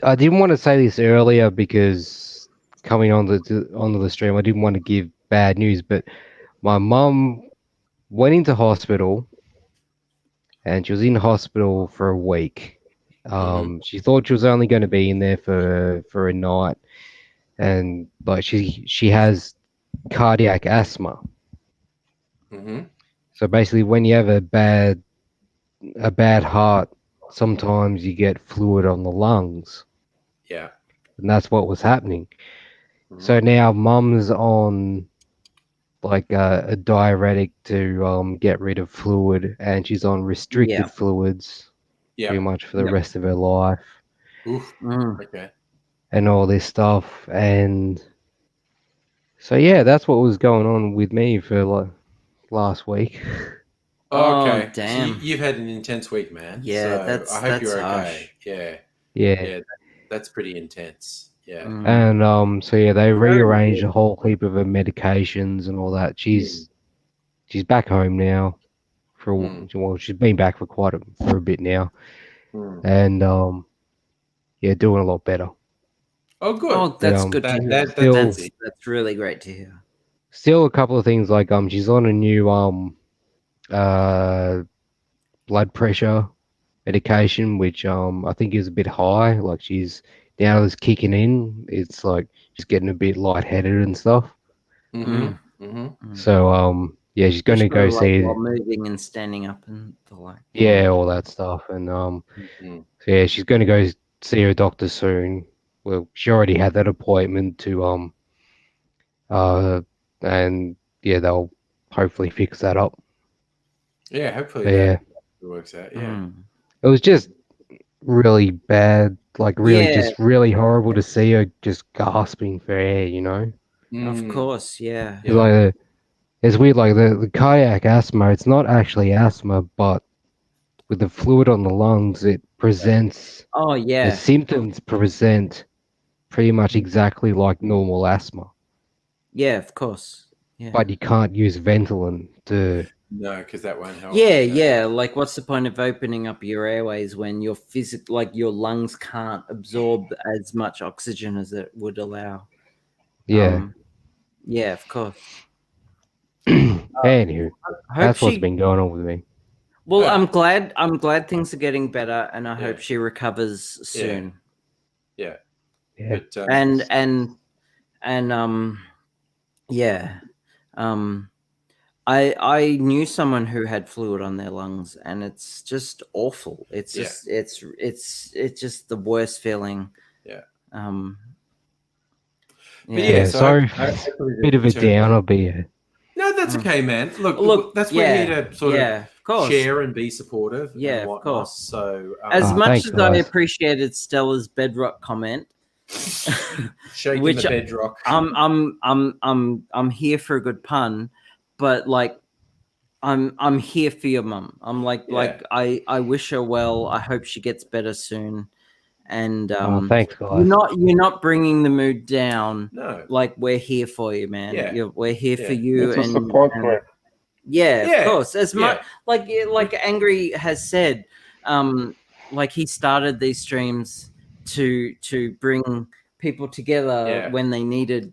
I didn't want to say this earlier because coming onto the stream, I didn't want to give bad news, but my mum went into hospital and she was in hospital for a week. She thought she was only going to be in there for a night, and like she has cardiac asthma. So basically, when you have a bad heart, sometimes you get fluid on the lungs. Yeah. And that's what was happening. So now mum's on like a diuretic to get rid of fluid, and she's on restricted fluids pretty much for the rest of her life. Oof. Okay. And all this stuff. And so that's what was going on with me for last week. Okay. Oh, damn. So you've had an intense week, man. Yeah, so I hope you're okay. harsh. Yeah. Yeah. That's pretty intense. Yeah. And so yeah, they rearranged a whole heap of her medications and all that. She's back home now for well, she's been back for a bit now. And yeah, doing a lot better. Oh, good. Oh, that's good to hear. That's really great to hear. Still a couple of things like she's on a new blood pressure medication, which I think is a bit high. Like she's now it's kicking in. It's like she's getting a bit lightheaded and stuff. So yeah, she's going to go see while moving and standing up and the like. Yeah, all that stuff. And so yeah, she's going to go see her doctor soon. Well, she already had that appointment to and yeah, they'll hopefully fix that up. Yeah, hopefully that works out. Yeah. It was just really bad, like just really horrible to see her just gasping for air, you know? Of course, yeah. Like it's weird, like the cardiac asthma, it's not actually asthma, but with the fluid on the lungs, it presents the symptoms present pretty much exactly like normal asthma. Yeah, of course. Yeah. But you can't use Ventolin to... No, because that won't help. Yeah. Like, what's the point of opening up your airways when your your lungs can't absorb as much oxygen as it would allow? Yeah. Yeah, of course. Anywho, that's what's been going on with me. Well, I'm glad things are getting better, and I hope she recovers soon. Yeah. But, I knew someone who had fluid on their lungs, and it's just awful. It's just it's just the worst feeling. Yeah. Sorry, bit of a downer, but yeah. No, that's okay, man. Look, that's we're here to sort of share and be supportive. Yeah, and of course. So, as much as I appreciated Stella's bedrock comment, shaking the bedrock. I'm here for a good pun, but like, I'm here for your mum. I'm like I wish her well. I hope she gets better soon. And thanks, guys. You're not bringing the mood down. No, like we're here for you, man. Yeah. We're here for you. It's a support group. Yeah, of course. As much like Angry has said, like he started these streams to bring people together when they needed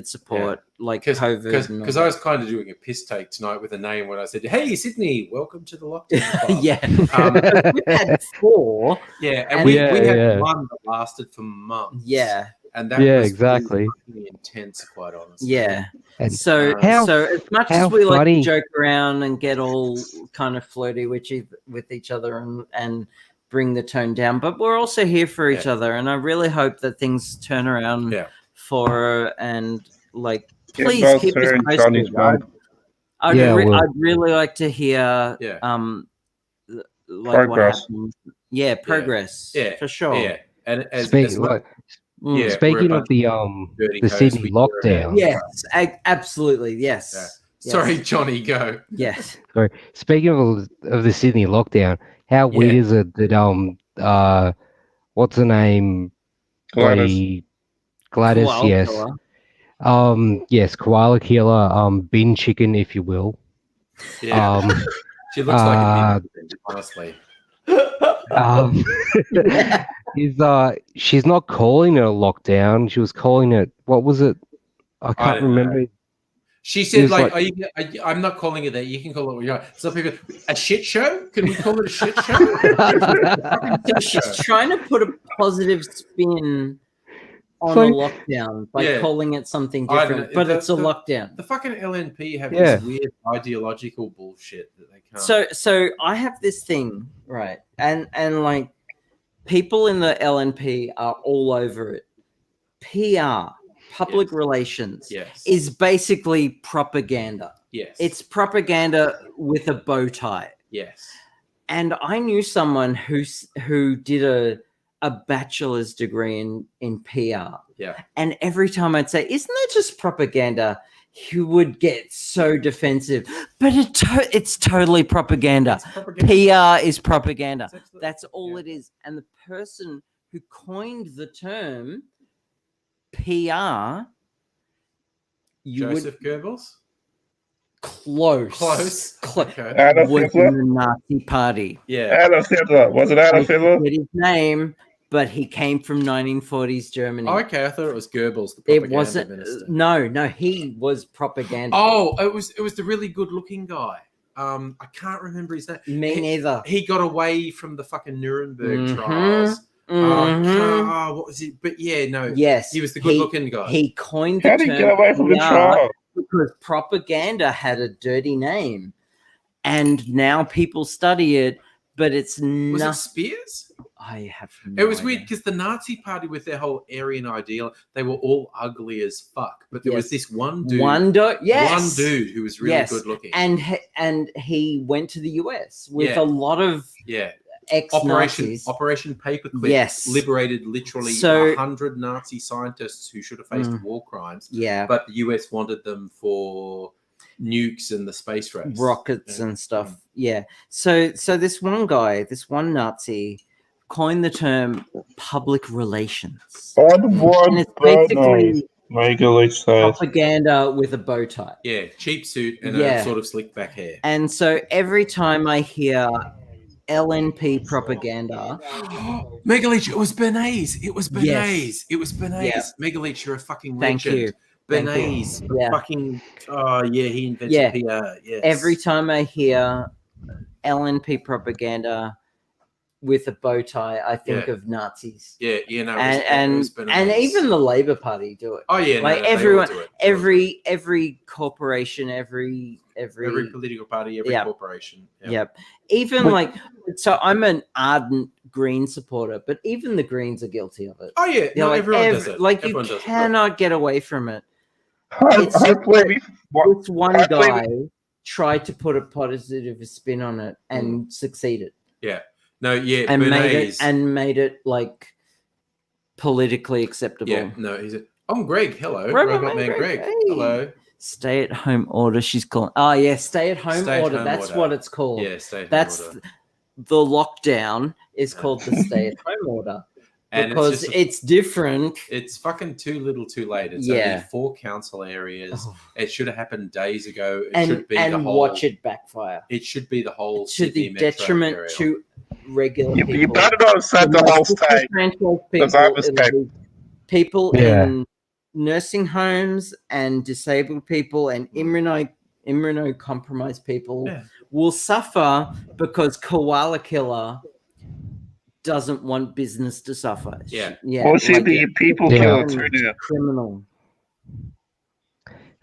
support, like COVID. Because I was kind of doing a piss take tonight with a name when I said, "Hey, Sydney, welcome to the lockdown club." We've had 4. Yeah, and we had one that lasted for months. Yeah. And that was exactly really intense, quite honestly. Yeah. And so as much as we like to joke around and get all kind of flirty with each other and bring the tone down, but we're also here for each other, and I really hope that things turn around for her, and like please keep us posted. I'd really like to hear like progress. what happens. Progress for sure. Yeah. And speaking of the Sydney lockdown. Yes, absolutely. Yes. Yeah. Sorry, Johnny, go. Yes. Sorry. Speaking of the Sydney lockdown, how weird is it that what's the name? Gladys. Gladys, Koala yes. killer. Yes, koala killer, bin chicken, if you will. Yeah. She looks like a bin, honestly. She's not calling it a lockdown. She was calling it, what was it? I can't remember. Know. She said, I'm not calling it that. You can call it what you want. Some people, a shit show? Can we call it a shit show? She's trying to put a positive spin on a lockdown by calling it something different, but it's a lockdown. The fucking LNP have this weird ideological bullshit that they can't. So I have this thing, right? And like people in the LNP are all over it. PR. Public relations is basically propaganda. Yes. It's propaganda with a bow tie. Yes. And I knew someone who did a bachelor's degree in PR. Yeah. And every time I'd say, isn't that just propaganda? he would get so defensive. But it's totally propaganda. It's propaganda. PR is propaganda. It's That's all it is. And the person who coined the term PR, Joseph Goebbels? Close. Okay. Adolf Was in Hitler? the Nazi Party. Yeah. Adolf Hitler. Was it Adolf I Hitler? forget his name, but he came from 1940s Germany. Oh, okay, I thought it was Goebbels, the It propaganda wasn't. minister. No, he was propaganda. Oh, it was the really good-looking guy. I can't remember his name. Me neither. He got away from the fucking Nuremberg Mhm. trials. Mhm. What was it? But yeah, no. Yes, He was the good-looking guy. He coined the How did he term get away from the PR trial? because propaganda had a dirty name, and now people study it. But it's Was it not. Spears? I have. It was weird because the Nazi Party, with their whole Aryan ideal, they were all ugly as fuck. But there was this one dude, One dude who was really Yes. good looking. and he went to the US with a lot of ex-Nazis. Operation Paperclip. Yes. liberated literally So- 100 Nazi scientists who should have faced war crimes. Yeah, But the US wanted them for nukes and the space race, rockets Yeah. and stuff. Yeah. So this one guy, this one Nazi, coined the term public relations. On And one it's broad basically nose. Megally says. propaganda with a bow tie. Yeah, cheap suit and Yeah. a sort of slick back hair. And so every time I hear LNP propaganda, Megaleech, it was Bernays. It was Bernays. Yes. It was Bernays. Yeah. Megaleech, you're a fucking Thank legend. you. Thank you. Bernays. Yeah. Fucking, he invented Yeah. PR. Yes. Every time I hear LNP propaganda with a bow tie, I think Yeah. of Nazis. Yeah, And it was Bernays. and even the Labour Party do it. Oh, yeah. like they all everyone- do it. Every corporation, every Every political party, every Yeah. corporation. Yeah. Yep. Even But- like, so I'm an ardent Green supporter, but even the Greens are guilty of it. Oh, yeah. They're like, everyone does it. like Everyone you does it. cannot get away from it. It's Hopefully, This one I believe guy tried to put a positive spin on it and succeeded, No, yeah. and Bernays. made it like politically acceptable. Yeah, no, he's I'm Greg. Hello. Robot Robot Man Man Greg, Greg. hey. Hello. Stay-at-home order. She's calling. Oh yeah, stay-at-home Stay-at-home order. That's order. what it's called. Yeah, stay That's order. the lockdown is called the stay-at-home order And because it's different. it's fucking too little too late. It's Yeah. only 4 council areas. Oh. It should have happened days ago. It and should be the whole watch it backfire It should be the whole to the Sydney metro detriment area. to regular you people. better not have said the whole state. Disenfranchised I was people, people Yeah. in nursing homes and disabled people and immunocompromised people Yeah. will suffer because Koala Killer doesn't want business to suffer. Yeah. Well, she'd be a people Yeah. killer too now. criminal.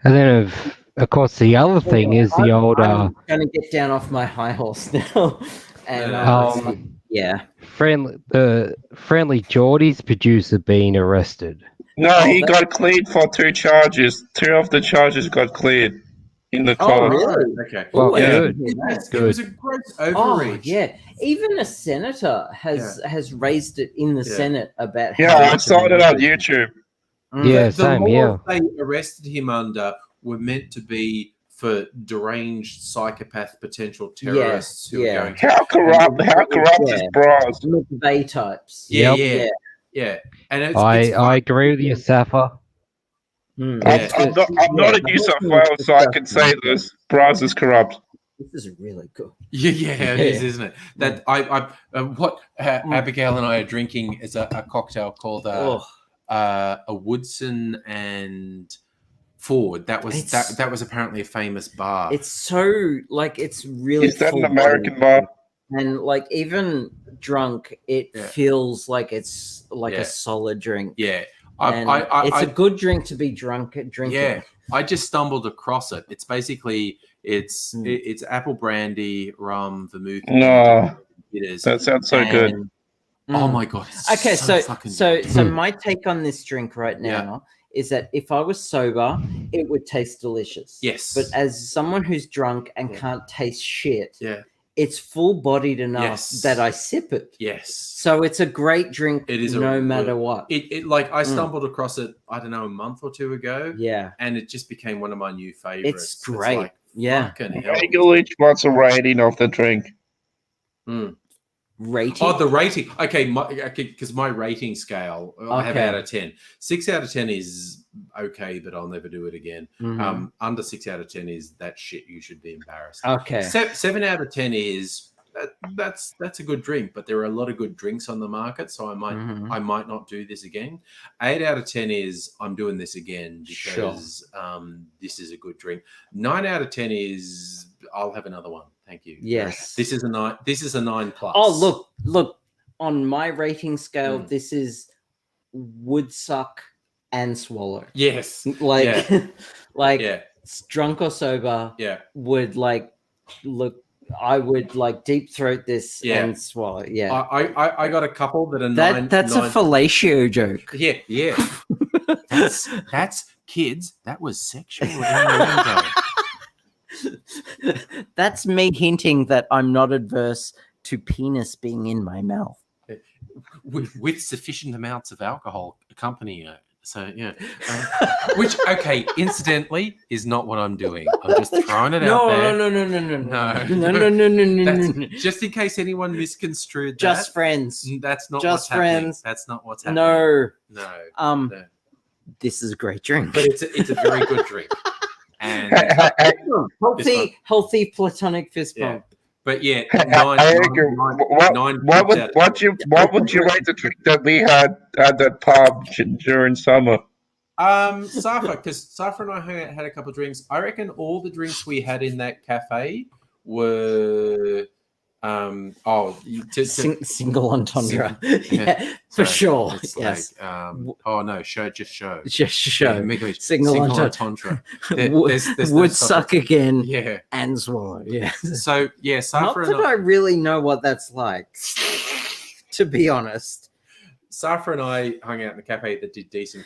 And then, of course, the other thing is the old I'm going to get down off my high horse now. And friendly Geordie's producer being arrested. No, he got cleared for 2 charges. 2 of the charges got cleared in the Oh, court. really? Okay. Well, I yeah. didn't hear that. It was a gross Oh, overreach. yeah. Even a senator has raised it in the Yeah. Senate about Yeah, how I saw it on YouTube. Mm. Yeah, The same, laws yeah. they arrested him under were meant to be for deranged psychopath potential terrorists who yeah. are going to How corrupt is Bras? McVeigh types. Yeah, Yep. yeah. And it's I agree with you, Safa. Hmm. Yeah. I'm not in New South Wales, so I can say this. Bras is corrupt. This is really cool. Yeah, it is, isn't it? That what Abigail and I are drinking is a cocktail called a Woodson and Ford. That was that was apparently a famous bar. It's so like it's really. Is that an full American body. bar? And like even drunk, it Yeah. feels like it's like Yeah. a solid drink. Yeah, And it's a good drink to be drinking. Yeah, I just stumbled across it. It's basically it's apple brandy, rum, vermouth. No. It is. That sounds so good. Oh my god. it's Okay, so fucking so good. so my take on this drink right Yeah. now is that if I was sober, it would taste delicious. Yes. But as someone who's drunk and Yeah. can't taste shit, Yeah. it's full-bodied enough Yes. that I sip it. Yes. So it's a great drink. It is no matter what. It like I stumbled across it, I don't know, a month or two ago. Yeah. And it just became one of my new favorites. It's great. like, yeah. fucking hell. Abigail, what's a rating of the drink? Rating? Oh, the rating. Okay, because my rating scale, I have out of 10. 6 out of 10 is okay, but I'll never do it again. Under 6 out of 10 is that shit. You should be embarrassed. Okay. 7 out of 10 is that's a good drink, but there are a lot of good drinks on the market, so I might not do this again. 8 out of 10 is I'm doing this again because this is a good drink. 9 out of 10 is I'll have another one. Thank you. Yes. This is a 9. This is a 9+. Oh, look. On my rating scale, this is would suck and swallow. Yes. Like, Yeah. drunk or sober. Yeah. Would look. I would deep throat this and swallow. Yeah. I got a couple that are That's a fellatio joke. Yeah. that's kids. That was sexual innuendo. That's me hinting that I'm not adverse to penis being in my mouth. With sufficient amounts of alcohol accompanying it. So, yeah. Which, okay, incidentally, is not what I'm doing. I'm just throwing it out there. No. No. Just in case anyone misconstrued that. Just friends. That's not Just what's happening. friends. That's not what's happening. No. This is a great drink. But it's a very good drink. And healthy platonic fist bump. But yeah, what would you rate the drink that we had at that pub during summer? Safa, because Safa and I had a couple of drinks. I reckon all the drinks we had in that cafe were single entendre. For sure. It's yes. Show. Just show. Yeah, single entendre. Would suck again. Yeah. And swallow. Yeah. So yeah, Safa Not that I really know what that's like. To be honest. Safa and I hung out in the cafe that did decent.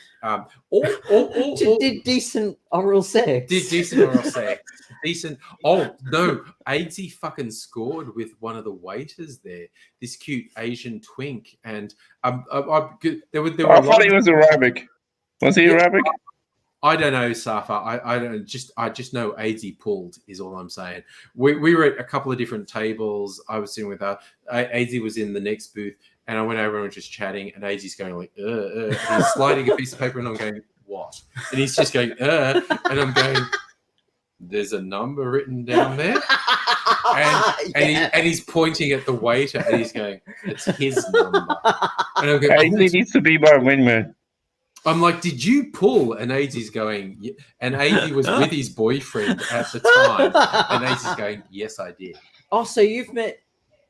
Did decent oral sex. Did decent oral sex. Decent. Oh no, Aidsy fucking scored with one of the waiters there. This cute Asian twink, and there were. I thought he was Arabic. Was he Arabic? I don't know, Safa. I just know Aidsy pulled is all I'm saying. We were at a couple of different tables. I was sitting with her. Aidsy was in the next booth, and I went over and we were just chatting. And Aidsy's going like, and he's sliding a piece of paper, and I'm going, what? And he's just going, and I'm going, there's a number written down there. And he's pointing at the waiter, and he's going, it's his number. And I'm going, Aidsy needs to be my wingman. I'm like, did you pull? And Aidsy's going, yeah. And Aidsy was with his boyfriend at the time. And Aidsy's going, yes, I did. Oh, so you've met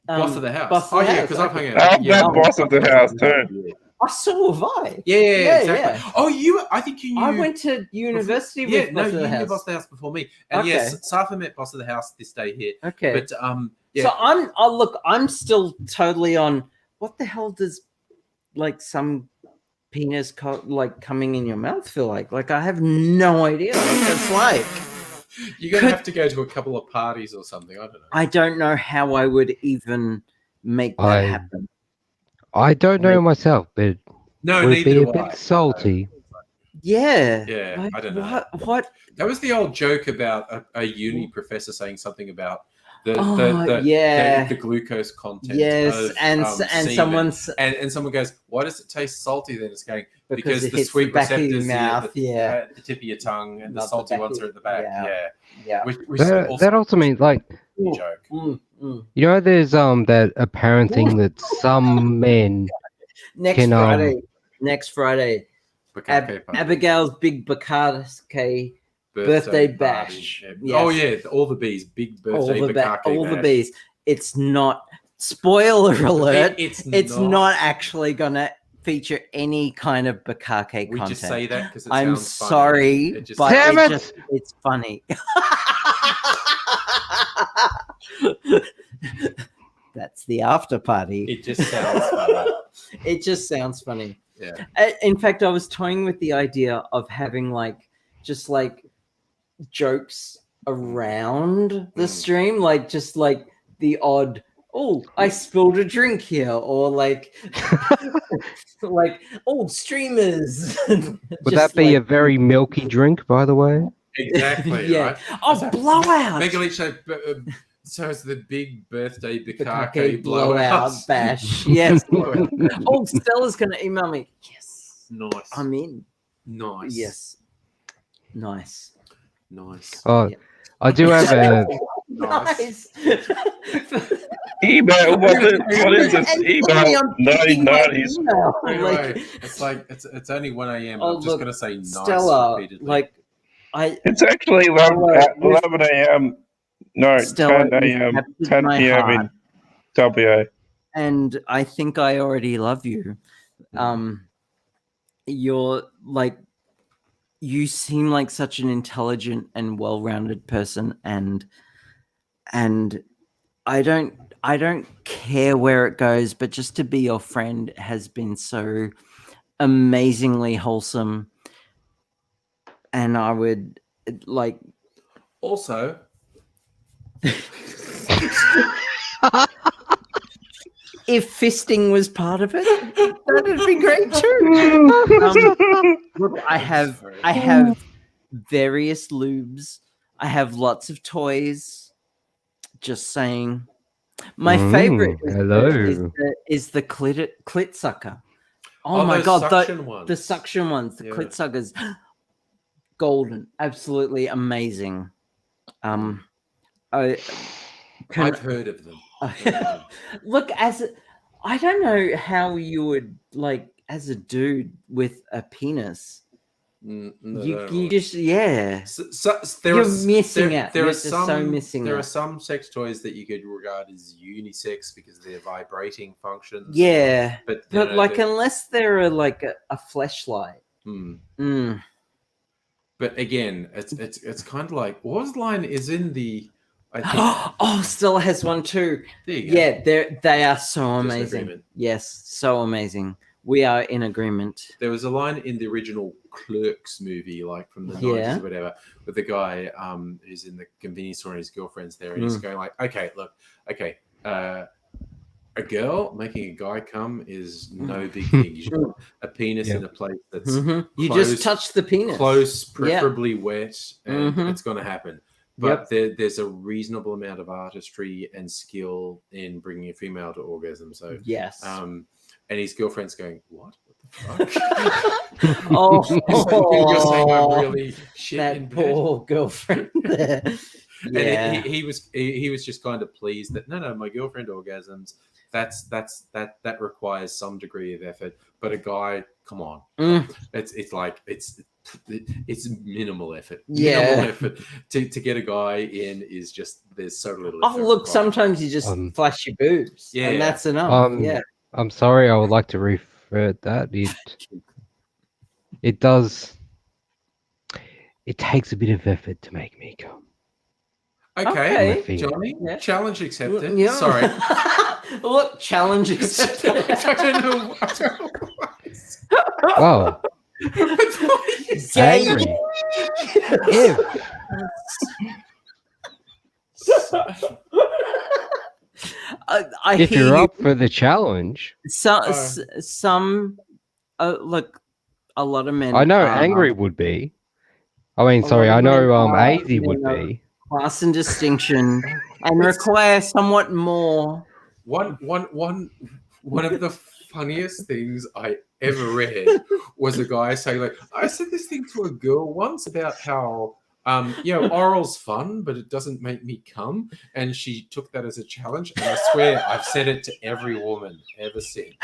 boss of the house. Because I've hung out. I've met boss of the house too. So have I. Yeah, exactly. Yeah. Oh, I think you knew. I went to university with boss of the house. Knew boss of the house before me. And yes, Safa met boss of the house this day here. Okay. But yeah. So I'm still totally on. What the hell does some penis coming in your mouth feel like? Like I have no idea what that's like. You're gonna have to go to a couple of parties or something. I don't know. I don't know how I would even make that happen. I don't know myself, but would it be a bit salty? Yeah. Yeah, I don't know. What? That was the old joke about a uni professor saying something about the glucose content. Yes, of, and semen. And someone goes, "Why does it taste salty?" Then it's going because the sweet receptors at the tip of your tongue, and the salty ones are at the back. Yeah. That also means joke. You know, there's that apparent thing that some men next Friday, Abigail's big Bacardi birthday bash. Yes. Oh yeah, all the bees, big birthday Bacardi all bash. the bees. It's not. Spoiler alert! It's not actually gonna feature any kind of Bacardi content. We just say that because I'm sorry, but it's funny. That's the after party. It just sounds funny. It just sounds funny. Yeah. In fact, I was toying with the idea of having jokes around the stream, the odd, oh, I spilled a drink here, or like like old streamers. Would that be a very milky drink, by the way? Exactly. Yeah. Right. Oh, blowout. Megalith so it's the big birthday Bukake Bukake blowout blowout. bash. Yes. Oh, Stella's gonna email me. Yes. Nice. I'm in. Nice. Yes. Nice. Nice. Oh, Yeah. I do have a. Nice. Email. What is this And email? I'm picking my 1990s. email. Anyway, it's like it's only 1 a.m. Oh, I'm just look, gonna say nice Stella, repeatedly. like It's actually 11 a.m. No, Stella 10 is a.m. captured 10 my p.m. in heart, WA. and I think I already love you. You're like, you seem like such an intelligent and well-rounded person, and I don't care where it goes, but just to be your friend has been so amazingly wholesome, and I would like. Also, If fisting was part of it, that'd be great too. Look, I have various lubes. I have lots of toys. Just saying. My favorite is the clit sucker. Oh my god, the suction ones, the clit suckers, golden, absolutely amazing. I've heard of them. Look, I don't know how you would like as a dude with a penis. You just you're missing out. There You're are just so missing There out. are some sex toys that you could regard as unisex because of their vibrating functions. Yeah, but like unless they're like a fleshlight. But again, it's kind of like what was the line is in the. I think, oh, Stella has one too. There you go. Yeah, they are so amazing. Agreement. Yes, so amazing. We are in agreement. There was a line in the original Clerks movie, like from the 90s or whatever, with the guy who's in the convenience store and his girlfriend's there, and he's going like, a girl making a guy come is no big thing. You just put a penis in a place that's you just touch the penis. Close, preferably wet, and it's going to happen. But there's a reasonable amount of artistry and skill in bringing a female to orgasm. So yes. And his girlfriend's going, what? What the fuck? You're saying I'm really shit that in poor bed. girlfriend there. And he was just kind of pleased that no, my girlfriend orgasms. That requires some degree of effort. But a guy, come on, it's like it's minimal effort. Minimal effort to get a guy in is just there's so little. Oh look, sometimes you just flash your boobs, and that's enough. I'm sorry, I would like to revert that. It does. It takes a bit of effort to make me come. Okay. Johnny, challenge accepted. Yeah. Sorry. Look, challenge accepted. I don't know. Wow. Angry. If you're up for the challenge, some look, a lot of men. I know angry would be. I mean, sorry, I know AZ would be. Class and distinction, and require somewhat more. One of the funniest things I ever read was a guy saying like, I said this thing to a girl once about how oral's fun, but it doesn't make me come, and she took that as a challenge, and I swear I've said it to every woman ever since.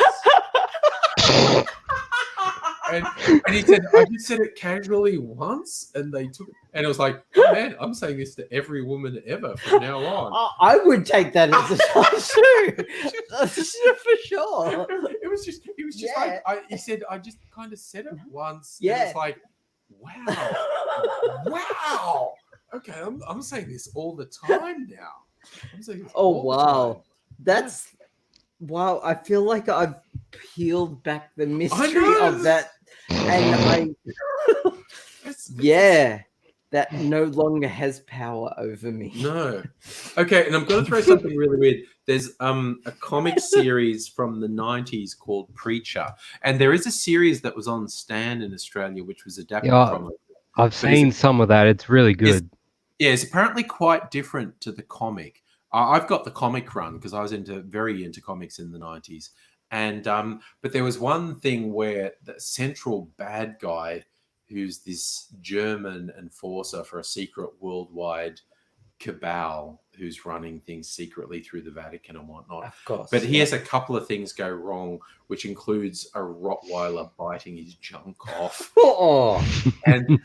And he said, I just said it casually once, and they took it, and it was like, oh man, I'm saying this to every woman ever from now on. I would take that as a challenge too, for sure. It was just like he said, I just kind of said it once. Yeah, and it's like, wow. Okay, I'm saying this all the time now. I'm saying this all the time. That's. Wow, I feel like I've peeled back the mystery of that, and that no longer has power over me. No. Okay, and I'm going to throw something really weird. There's a comic series from the 90s called Preacher, and there is a series that was on Stan in Australia, which was adapted from it. I've seen some of that. It's really good. It's apparently quite different to the comic. I've got the comic run because I was very into comics in the 90s. And but there was one thing where the central bad guy, who's this German enforcer for a secret worldwide cabal who's running things secretly through the Vatican and whatnot. Of course. But he has a couple of things go wrong, which includes a Rottweiler biting his junk off. and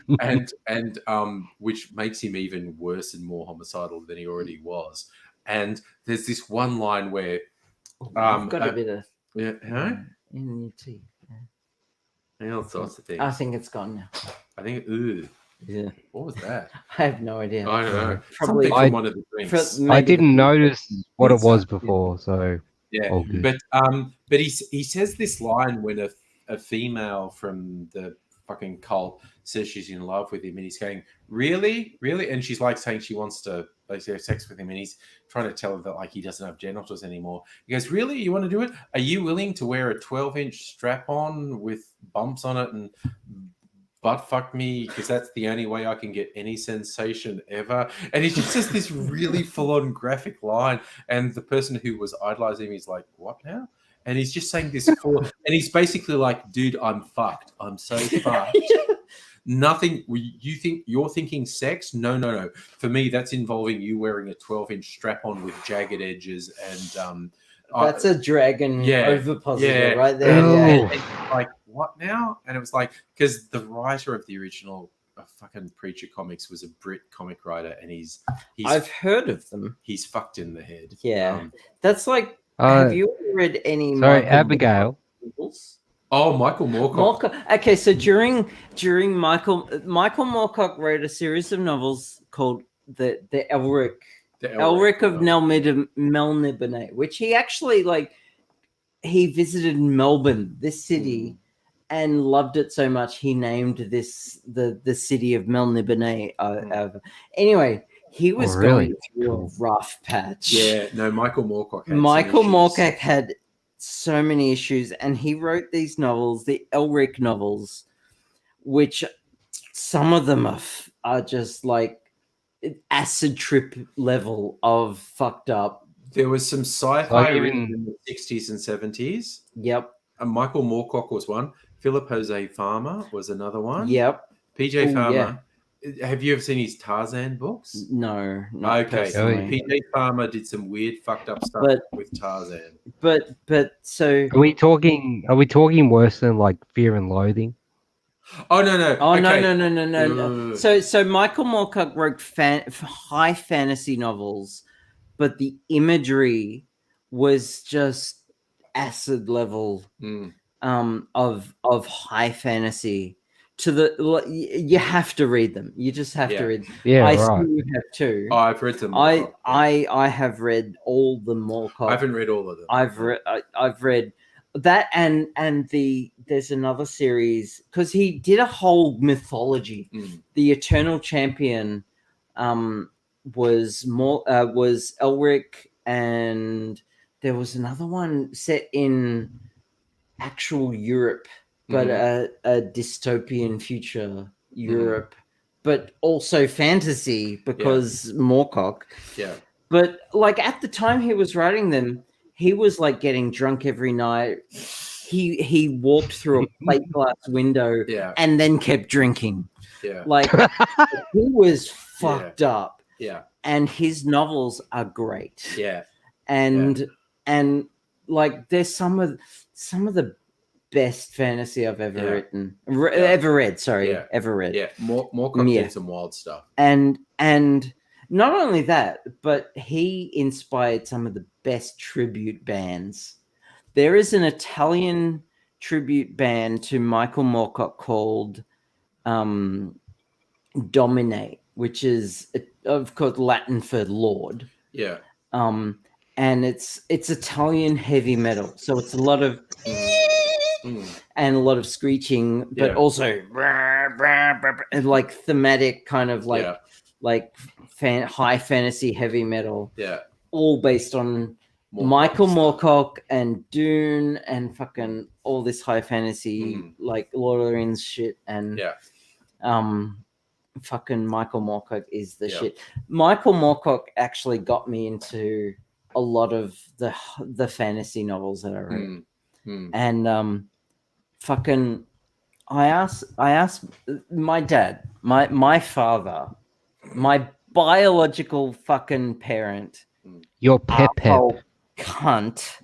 which makes him even worse and more homicidal than he already was. And there's this one line where I've got a bit of in your tea. all sorts of things. I think it's gone now. I think Yeah. what was that? I have no idea. I don't know. Probably Something from one of the drinks. I didn't notice what it was before, so Yeah, all good. but he says this line when a female from the fucking cult says she's in love with him, and he's going, really, and she's like saying she wants to basically have sex with him, and he's trying to tell her that like he doesn't have genitals anymore. He goes, really, you want to do it? Are you willing to wear a 12-inch strap on with bumps on it and butt fuck me, because that's the only way I can get any sensation ever? And he just says this really full-on graphic line, and the person who was idolizing him is like, what now? And he's just saying this and he's basically like, dude, I'm fucked. I'm so fucked. Nothing. You think you're thinking sex? No. For me, that's involving you wearing a 12-inch strap-on with jagged edges and that's a dragon ovipositor right there. And like, what now? And it was like, because the writer of the original fucking Preacher comics was a Brit comic writer, and he's I've heard of them. He's fucked in the head. Yeah, that's like. Have you read any? Sorry, Abigail. Oh, Michael Moorcock. Okay, so during Michael Moorcock wrote a series of novels called the Elric. Elric of Melniboné, which he actually he visited Melbourne, this city, and loved it so much he named this the city of Melniboné. Anyway, he was going through a rough patch. Yeah, no, Michael Moorcock had so many issues, and he wrote these novels, the Elric novels, which some of them are just like acid trip level of fucked up. There was some sci-fi in the 60s and 70s. Yep. And Michael Moorcock was one. Philip Jose Farmer was another one. Yep. PJ Farmer. Yeah. Have you ever seen his Tarzan books? No. Not personally. PJ Farmer did some weird fucked up stuff with Tarzan. But so are we talking worse than like Fear and Loathing? Oh no. Oh okay. No. So Michael Moorcock wrote high fantasy novels, but the imagery was just acid level of high fantasy. You have to read them. You just have to read them. Yeah, I right. still have two. Oh, I've read them. I have read all the Moorcock. I haven't read all of them. I've read that and there's another series because he did a whole mythology. The Eternal Champion was Elric, and there was another one set in actual Europe, but a dystopian future Europe, but also fantasy because Moorcock. Yeah. But like at the time he was writing them, he was like getting drunk every night. He walked through a plate glass window and then kept drinking. Yeah. Like he was fucked up. Yeah. And his novels are great. Yeah. And like there's some of the best fantasy I've ever written. Ever read. Yeah. Moorcock did some wild stuff. And not only that, but he inspired some of the best tribute bands. There is an Italian tribute band to Michael Moorcock called Dominate, which is of course Latin for Lord. Yeah. And it's Italian heavy metal, so it's a lot of and a lot of screeching, but also and like thematic kind of like high fantasy heavy metal. Yeah. All based on Michael Moorcock and Dune and fucking all this high fantasy like Lord of the Rings shit and fucking Michael Moorcock is the shit. Michael Moorcock actually got me into a lot of the fantasy novels that I read. And fucking I asked my dad, my father, my biological fucking parent, your pep cunt.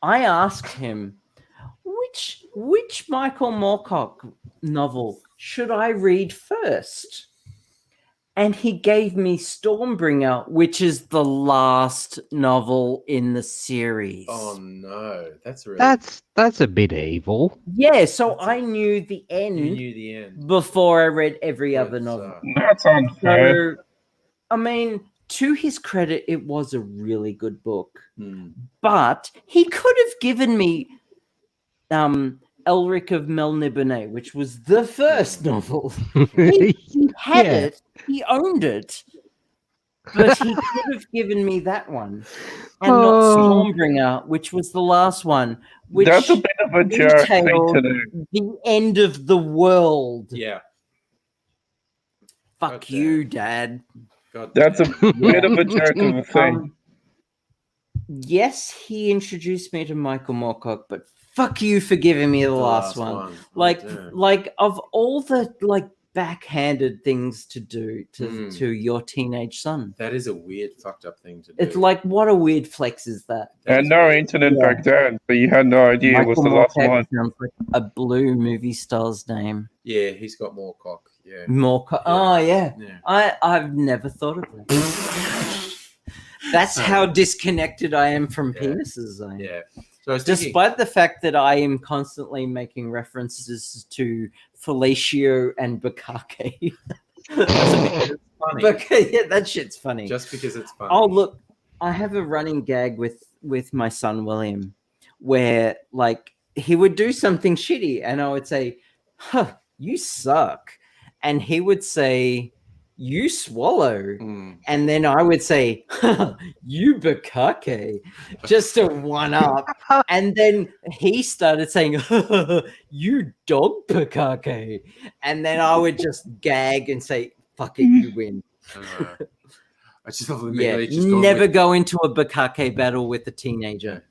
I asked him which Michael Moorcock novel should I read first? And he gave me Stormbringer, which is the last novel in the series. Oh no, that's a bit evil. Yeah, so I knew the end. You knew the end before I read every other novel. That's unfair. So, I mean, to his credit, it was a really good book, but he could have given me Elric of Melniboné, which was the first novel. He had it, he owned it, but he could have given me that one and not Stormbringer, which was the last one. Which that's a bit of a joke thing to do. The end of the world. Yeah. Fuck you, Dad. That's a bit of a joke of a thing. Yes, he introduced me to Michael Moorcock, but fuck you for giving me the last one. Like of all the like backhanded things to do to your teenage son. That is a weird, fucked up thing to do. It's like, what a weird flex is that? And no internet back then, so you had no idea it was the last one. Sounds like a blue movie star's name. Yeah, he's got more cock. Yeah. Moorcock. Oh yeah. I've never thought of that. That's how disconnected I am from penises. I am. Yeah. So despite the fact that I am constantly making references to fellatio and bukkake. It's funny. Yeah, that shit's funny. Just because it's funny. Oh, look, I have a running gag with my son William where like he would do something shitty and I would say, "Huh, you suck." And he would say, "You swallow." And then I would say, "You bukkake," just to one up. And then he started saying, "You dog bukkake." And then I would just gag and say, "Fuck it, you win." I just love the never go into a bukkake battle with a teenager.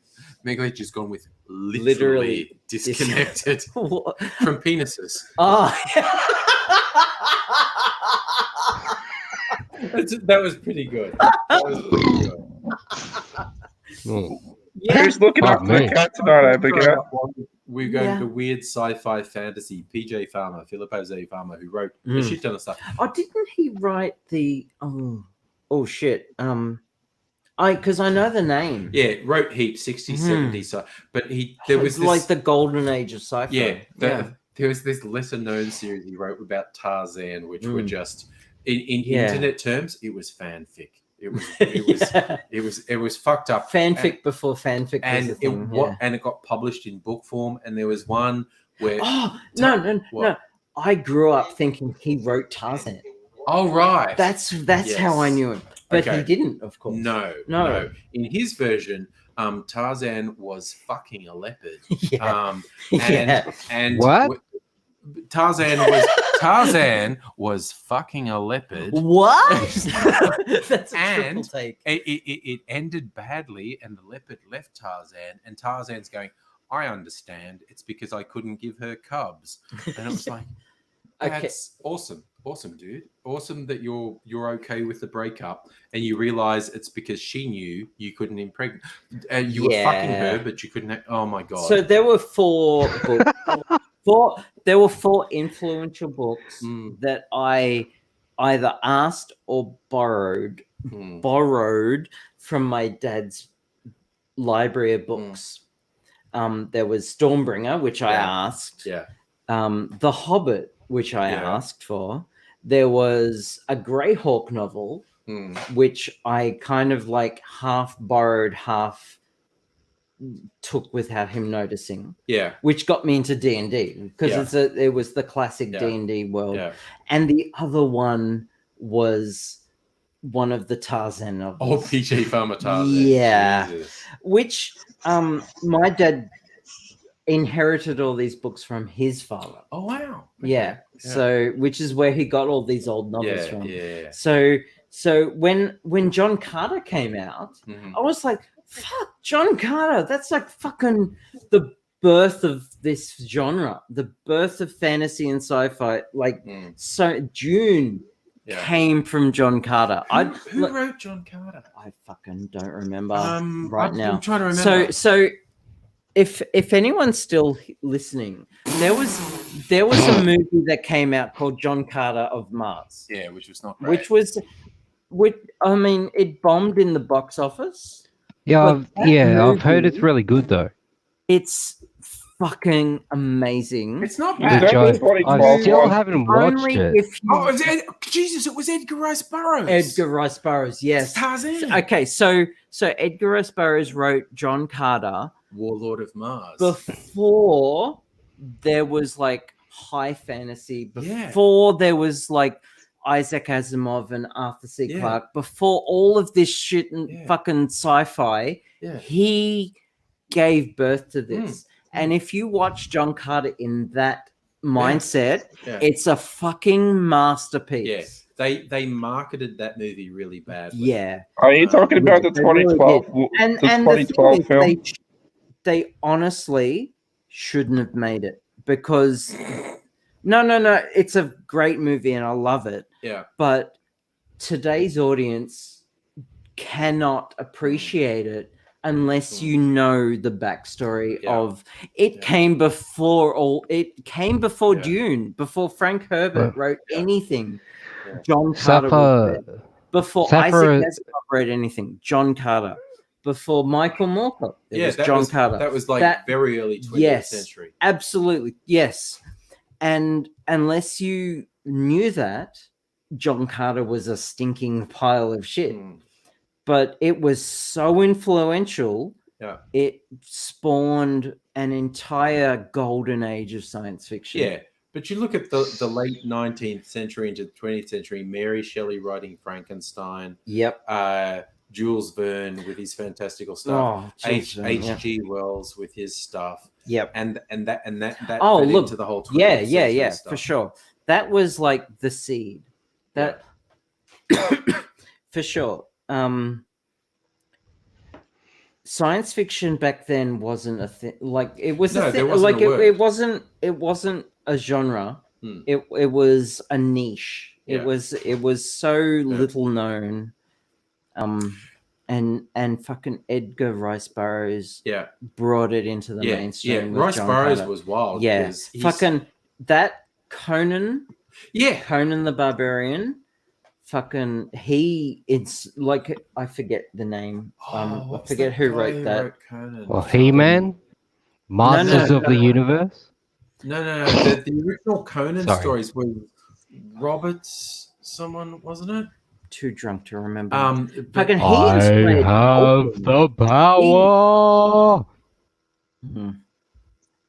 Megalith just gone with literally disconnected from penises. Oh, that was pretty good. Who's looking after the cat tonight, Abigail? We're going to weird sci-fi fantasy. PJ Farmer, Philip Jose Farmer, who wrote a shit ton of stuff. Oh, didn't he write the? Oh shit. Because I know the name. Yeah, wrote heaps, 60s, 70s. So, but there was this, like the golden age of sci-fi. Yeah, there was this lesser-known series he wrote about Tarzan, which were just in internet terms, it was fanfic. It was fucked up. Fanfic before fanfic, and was a thing, and it got published in book form. And there was one where no. I grew up thinking he wrote Tarzan. Oh right, that's how I knew him. But he didn't, of course. No. In his version, Tarzan was fucking a leopard. And what? Tarzan was fucking a leopard. What? That's a triple take. It ended badly, and the leopard left Tarzan, and Tarzan's going, "I understand. It's because I couldn't give her cubs." And it was like, that's awesome. Awesome, dude. Awesome that you're okay with the breakup and you realize it's because she knew you couldn't impregnate. You were fucking her, but you couldn't. Oh my god. So there were 4 books. There were 4 influential books that I either asked or borrowed from my dad's library of books. There was Stormbringer, which I asked. Yeah. The Hobbit, which I asked for. There was a Greyhawk novel, which I kind of like half borrowed, half took without him noticing. Yeah. Which got me into D&D because it was the classic D&D world. Yeah. And the other one was one of the Tarzan novels. Oh, PG Farmer Tarzan. Yeah. Jesus. Which my dad inherited all these books from his father. Oh, wow. Okay. Yeah. So which is where he got all these old novels from. Yeah. So when John Carter came out, I was like, fuck, John Carter, that's like fucking the birth of this genre, the birth of fantasy and sci-fi. Like, so Dune came from John Carter. Who wrote John Carter? I fucking don't remember now. I'm trying to remember. So if anyone's still listening, there was a movie that came out called John Carter of Mars. Yeah, which was not great. Which I mean, it bombed in the box office. Yeah, I've heard it's really good though. It's fucking amazing. It's not bad. I still haven't watched it. Jesus, it was Edgar Rice Burroughs. Edgar Rice Burroughs, yes. It's Tarzan. Okay, so Edgar Rice Burroughs wrote John Carter, Warlord of Mars, before there was like high fantasy, before there was like Isaac Asimov and Arthur C. Clarke, before all of this shit and fucking sci-fi, he gave birth to this. And if you watch John Carter in that mindset, it's a fucking masterpiece. Yeah. They marketed that movie really badly. Yeah. Are you talking about the 2012 and the 2012 film? They honestly shouldn't have made it because no, it's a great movie and I love it. Yeah. But today's audience cannot appreciate it unless you know the backstory of it. Came before Dune, before Frank Herbert wrote anything. John Carter wrote it. Before Isaac Asimov wrote anything. John Carter. Before Michael Moorcock, John Carter. That was like very early 20th century. Absolutely, yes. And unless you knew that, John Carter was a stinking pile of shit. But it was so influential, it spawned an entire golden age of science fiction. Yeah, but you look at the late 19th century into the 20th century, Mary Shelley writing Frankenstein. Yep. Jules Verne with his fantastical stuff. H.G. Wells with his stuff. Yep. And that into the whole 20th century stuff. For sure. That was like the seed. That for sure. Science fiction back then wasn't a thing. Like it was a thing. Like it wasn't a genre. It was a niche. It was so little known. And fucking Edgar Rice Burroughs brought it into the mainstream. Rice Burroughs was wild. Yeah, fucking that Conan. Yeah, Conan the Barbarian. Fucking it's like I forget the name. I forget who wrote that. Well, He-Man, Masters of the Universe. No. The original Conan stories were Roberts. Someone, wasn't it? Too drunk to remember. Fucking I have the power.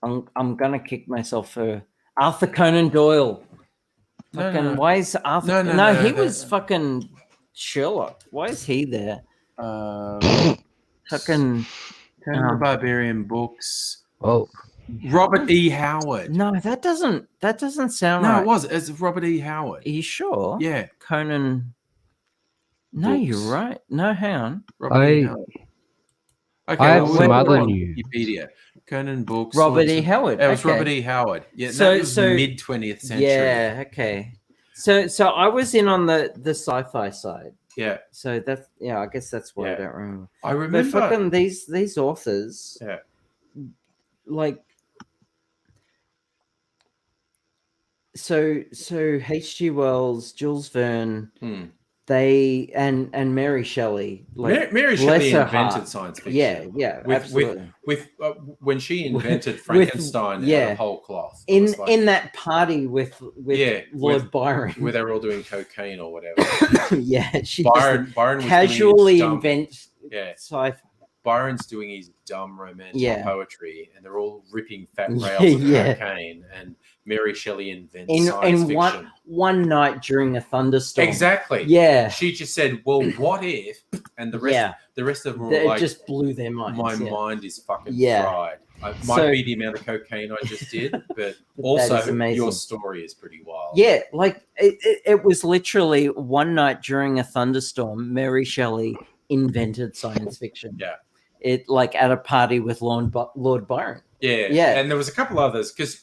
I'm gonna kick myself for Arthur Conan Doyle. Fucking why is Arthur? No, he was fucking Sherlock. Why is he there? Fucking Conan the Barbarian books. Oh, Robert E. Howard. No, that doesn't sound right. No, it was. It's Robert E. Howard. Are you sure? Yeah, Conan. No, books. You're right. No, hang on. Robert E. Howard. Okay, I have some other news. Wikipedia. Conan books. Robert E. Howard. It was Robert E. Howard. Yeah, so mid 20th century. Yeah. Okay. So I was in on the sci-fi side. Yeah. So that's I guess that's why I don't remember. I remember. But fucking these authors. Yeah. Like. So H.G. Wells, Jules Verne. They and Mary Shelley, like Mary Shelley invented science fiction. Yeah, absolutely. With when she invented Frankenstein out of whole cloth. In that party with Lord Byron, where they were all doing cocaine or whatever. Yeah, she Byron casually invents sci-fi. Byron's doing his dumb romantic Yeah. poetry, and they're all ripping fat Yeah, rails of yeah. cocaine, and Mary Shelley invents In science fiction. one night during a thunderstorm. Exactly. Yeah. She just said, "Well, what if?" And the rest of them were It like, just blew their minds. "My yeah. mind is fucking Yeah. fried." It might So- be the amount of cocaine I just did, but That is also amazing. your story is pretty wild. Yeah, like it was literally one night during a thunderstorm, Mary Shelley invented science fiction. Yeah. It like at a party with Lord Byron. Yeah, Yeah. and there was a couple others because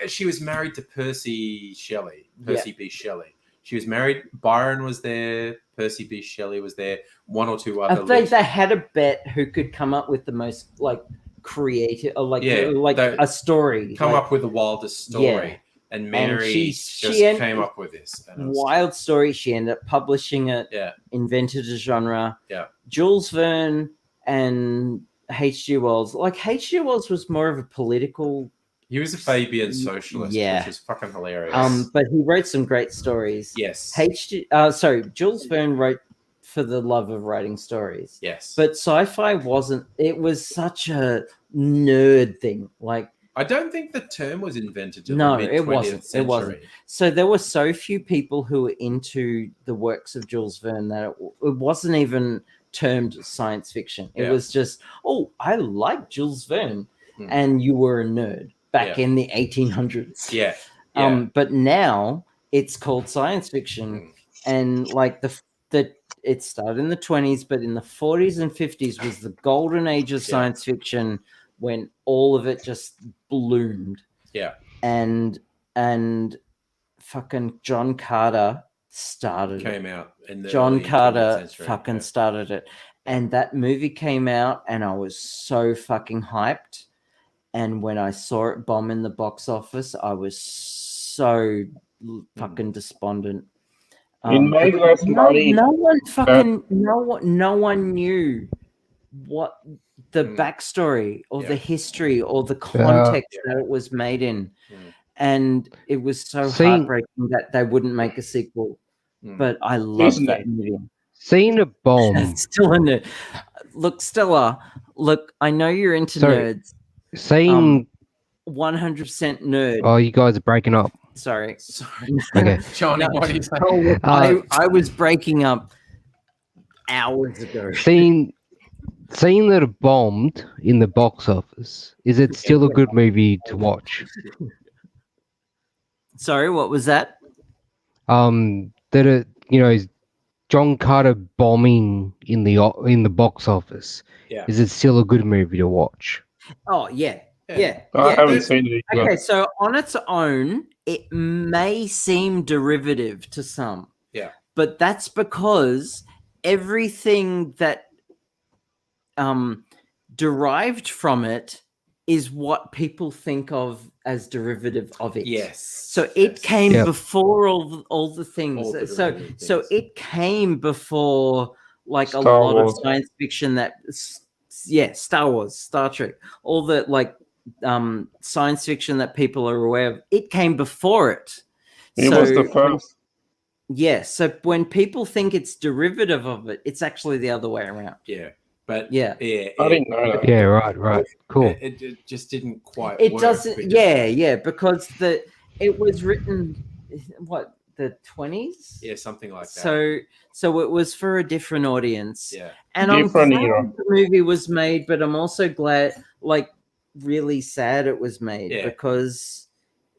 she was married to Percy Shelley, Percy B. Shelley. She was married. Byron was there. Percy B. Shelley was there. One or two other. They had a bet who could come up with the most like creative, a story. Come up with the wildest story. Yeah. And Mary she came up with this. And it was, wild story. She ended up publishing it. Yeah. Invented a genre. Yeah. Jules Verne and H.G. Wells. Like H.G. Wells was more of a political. He was a Fabian socialist, which is fucking hilarious. But he wrote some great stories. Yes. Jules Verne wrote for the love of writing stories. Yes. But sci-fi wasn't. It was such a nerd thing. Like I don't think the term was invented in No, the it mid-20th wasn't. century. It wasn't. So there were so few people who were into the works of Jules Verne that it wasn't even termed science fiction. It was just, oh, I like Jules Verne, and you were a nerd back in the 1800s. Yeah. But now it's called science fiction, and like the it started in the 20s, but in the 40s and 50s was the golden age of science fiction when all of it just bloomed. Yeah. And fucking John Carter started Came out in the John early 20th Carter century. fucking started it. And that movie came out and I was so fucking hyped. And when I saw it bomb in the box office, I was so fucking despondent. It made less money. No one knew what the backstory or the history or the context that it was made in. And it was so heartbreaking that they wouldn't make a sequel. But I love that movie. Seeing a bomb. Still in it. Look, Stella, I know you're into nerds. Seeing 100% nerd. Oh, you guys are breaking up. Sorry. Okay. Johnny, what are you saying? I was breaking up hours ago. Seeing that it bombed in the box office, is it still a good movie to watch? Sorry, what was that? That it, John Carter bombing in the box office. Yeah. Is it still a good movie to watch? Oh yeah. I haven't seen it either. Okay, so on its own, it may seem derivative to some. Yeah. But that's because everything that derived from it is what people think of as derivative of it. Yes. So it came before all the things. All the So things. it came before like Star a lot Wars. of science fiction that Star Wars, Star Trek, all the like science fiction that people are aware of. It came before it. It was the first. Yeah, so when people think it's derivative of it, it's actually the other way around. Yeah. But Yeah. I didn't know that. Yeah, right. Cool. It just didn't quite It work. doesn't. It Yeah, because it was written the 20s. Yeah, something like that. So it was for a different audience. Yeah. And Different I'm glad era. the movie was made, but I'm also glad, really sad it was made because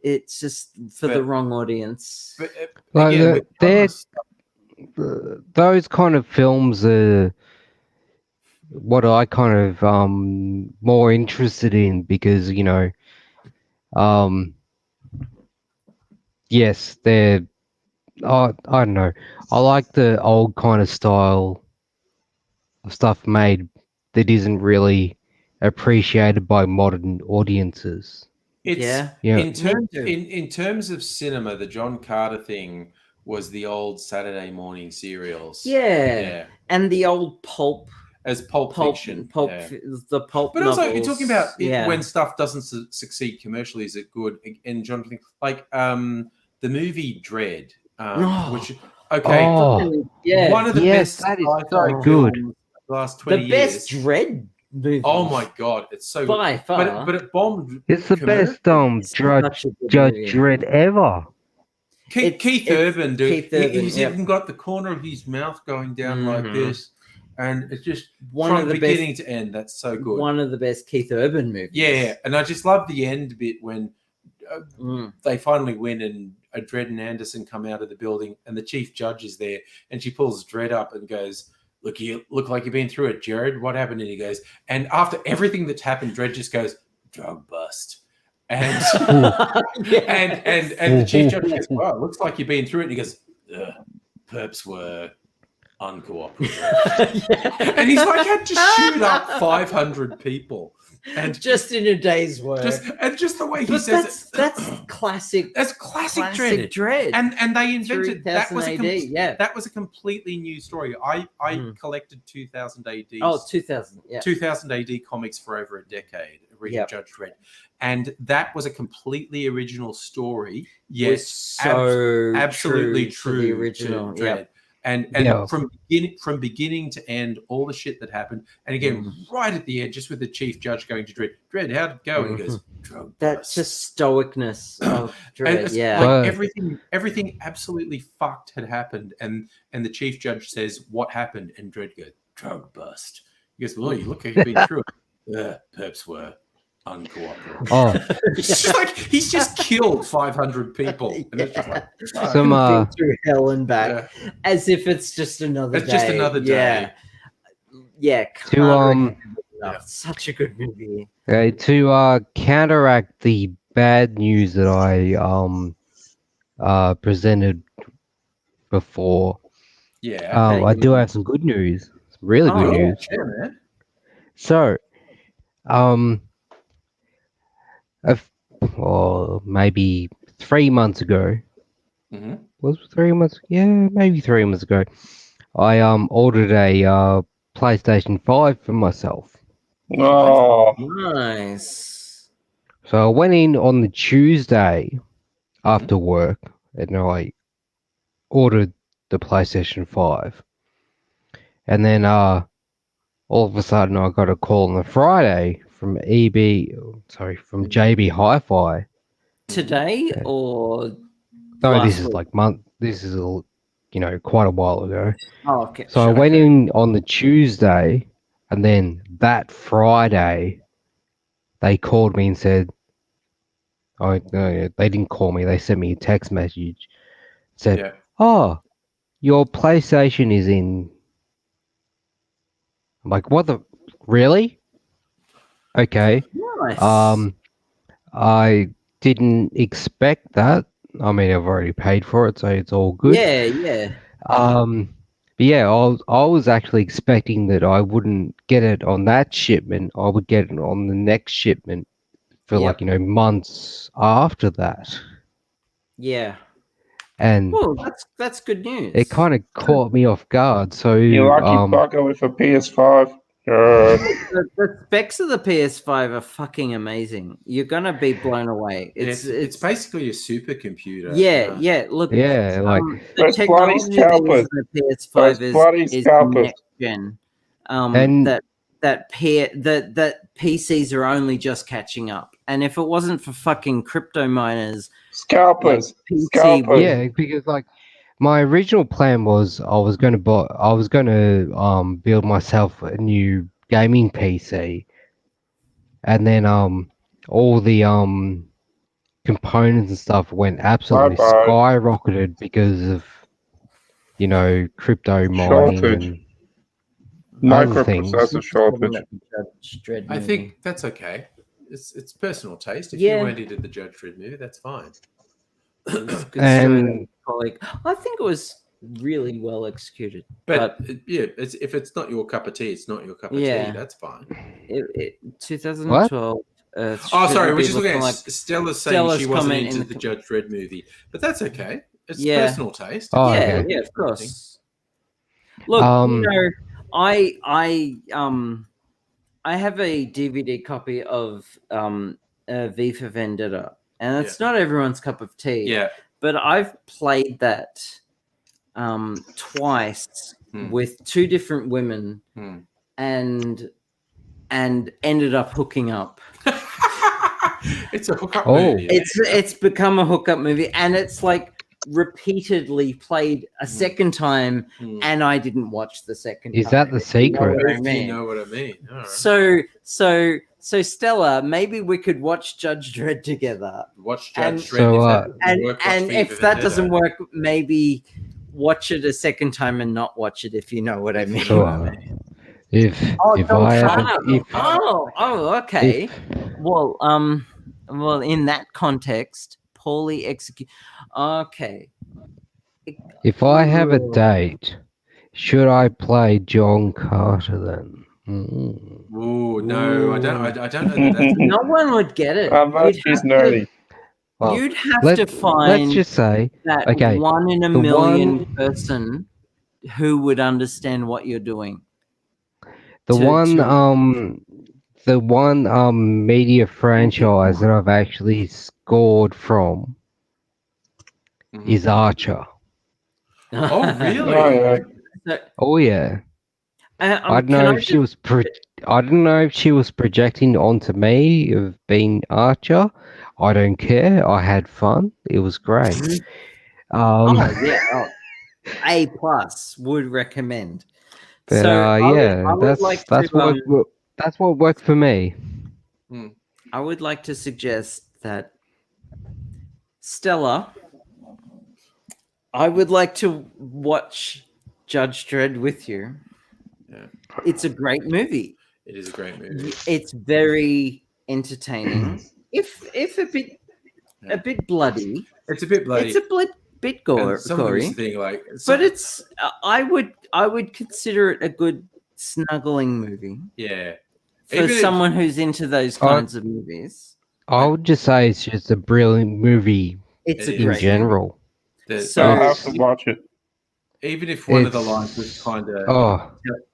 it's just for the wrong audience. But Like again, with they're- other those kind of films are what I kind of more interested in because yes, they're I don't know. I like the old kind of style of stuff made that isn't really appreciated by modern audiences. It's Yeah. in terms of cinema, the John Carter thing was the old Saturday morning serials. Yeah. And the old pulp As pulp fiction. Yeah. the pulp. But also, you're novels. talking about Yeah. when stuff doesn't succeed commercially, is it good? And John, like the movie Dread, which Oh. Yeah. one of the Yes, best that is sci-fi so good. films the last 20 The years. best Dread movie. Oh my god, it's so good. By far. But it bombed. It's the best commercially. Such a good Judge movie. Dredd ever. Keith Urban, dude. Keith Urban, He's yep. even got the corner of his mouth going down like Mhm. this, and it's just One from of the beginning to end. That's so good. One of the best Keith Urban movies. Yeah, and I just love the end bit when Mm. they finally win and Dredd and Anderson come out of the building and the chief judge is there and she pulls Dredd up and goes, "Look, you look like you've been through it, Jared. What happened?" And he goes, and after everything that's happened, Dredd just goes, "Drug bust." And and the chief judge goes, "Well, it looks like you've been through it." And he goes, "Perps were uncooperative." Yeah. And he's like, had to shoot up 500 people. And just in a day's work. Just the way he But says that's classic. That's classic Classic Dredd. Dread. And they invented that was 3000 AD, yeah. that was a completely new story. I collected 2000 AD. Oh, 2000. Yeah. 2000 AD comics for over a decade, reading Yep. Judge Dredd. And that was a completely original story. It was Yes, so absolutely to true. the original. To Dredd. Yeah. And Yeah. from beginning to end, all the shit that happened, and again, right at the end, just with the chief judge going to Dredd, how'd it go? And he goes, "Drug That bust." just stoicness of And Dread. it's Yeah. like everything absolutely fucked had happened, and the chief judge says, "What happened?" And Dredd goes, "Drug bust." He goes, "Well, you look like you've been through it." Perps were uncooperative. Oh, It's just like he's just killed 500 people, and it's just like some Been through hell and back, yeah. as if it's just another It's day. just another day. Yeah. to can't recommend it enough. yeah. Such a good movie. to counteract the bad news that I presented before. Yeah. I do have some good news. Some really good Oh, news. Yeah, man. So, maybe 3 months ago. Mhm. Was it 3 months? Yeah, maybe 3 months ago. I ordered a PlayStation 5 for myself. Oh, Nice. So I went in on the Tuesday after work and I ordered the PlayStation 5. And then all of a sudden I got a call on the Friday from from JB Hi-Fi. Today Yeah. or No, last this is week? like this is quite a while ago. Oh, okay. So I went in on the Tuesday, and then that Friday, they called me and said, "Oh no, they didn't call me. They sent me a text message. Said, Yeah. oh, your PlayStation is in." I'm like, "What the? Really? Okay. Nice. I didn't expect that. I mean, I've already paid for it, so it's all good." Yeah, yeah. But yeah, I was actually expecting that I wouldn't get it on that shipment. I would get it on the next shipment for Yep. months after that. Yeah. And Well, that's good news. it kind of caught me off guard. So you lucky bugger with a PS5. The specs of the PS5 are fucking amazing. You're gonna be blown away. It's basically a supercomputer. yeah. Look, yeah, like the Those bloody technology that is scalpers. in the PS5 Those bloody is scalpers. next gen. And- that PCs are only just catching up. And if it wasn't for fucking crypto miners, Scalpers. Like PC Scalpers. yeah, because like my original plan was I was going to build myself a new gaming PC, and then all the components and stuff went absolutely Bye-bye. skyrocketed because of crypto mining Shortage. and other Microprocessor shortage. Judge Dredd I movie. think that's okay. It's personal taste. If Yeah. you went into the Judge Dredd movie, that's fine. It was good And- story. I think it was really well executed. But if it's not your cup of tea, it's not your cup of Yeah. tea. That's fine. 2012. Oh, sorry, we're should just be looking at like Stella's saying Stella's she wasn't comment into in the the Judge Dredd movie, but that's okay. It's Yeah. personal taste. Oh, yeah, okay. yeah, of course. Look, I have a DVD copy of V for Vendetta, and it's not everyone's cup of tea. Yeah. But I've played that twice Hmm. with two different women, Hmm. and ended up hooking up. It's a hookup Oh. movie. It's become a hookup movie, and it's like repeatedly played a second time, and I didn't watch the second Is time. that the secret? You know what I mean? All right. So Stella, maybe we could watch Judge Dredd together. Watch and- Judge Dredd. And if that doesn't work, maybe watch it a second time and not watch it, if you know what I mean. So, if Okay. Well, in that context, poorly execute. Okay. if I have a date, should I play John Carter then? Oh no, I don't know. That No one would get it. She's nerdy. Well, You'd have to let's find just say that okay, one in a the million person who would understand what you're doing. the one media franchise that I've actually scored from is Archer. Oh really? Oh, yeah. Oh yeah. I don't can know I if she was I don't know if she was projecting onto me of being Archer. I don't care. I had fun. It was great. A+ would recommend. But I would like that's what worked for me. I would like to suggest that Stella, I would like to watch Judge Dredd with you. Yeah. It's a great movie. It is a great movie. It's very entertaining. if a bit bloody. It's a bit bloody. It's a bit gory. Like, but it's I would consider it a good snuggling movie. Yeah. For someone who's into those kinds of movies. I would just say it's just a brilliant movie in general. So I'll have to watch it. Even if one of the lines was kind of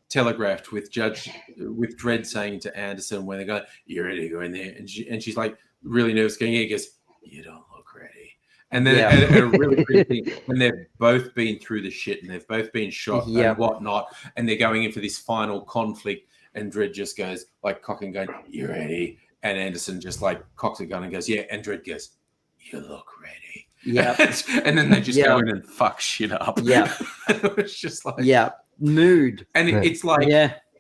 telegraphed with Dredd saying to Anderson when they go, "You're ready to go in there," and she's like really nervous going in, he goes, "You don't look ready." And then a really great thing when they've both been through the shit and they've both been shot and whatnot, and they're going in for this final conflict, and Dredd just goes like cocking, going, "You ready?" And Anderson just like cocks a gun and goes, "Yeah," and Dredd goes, "You look ready." Yeah. And then they just go in and fuck shit up. Yeah. It's just like mood. And it's like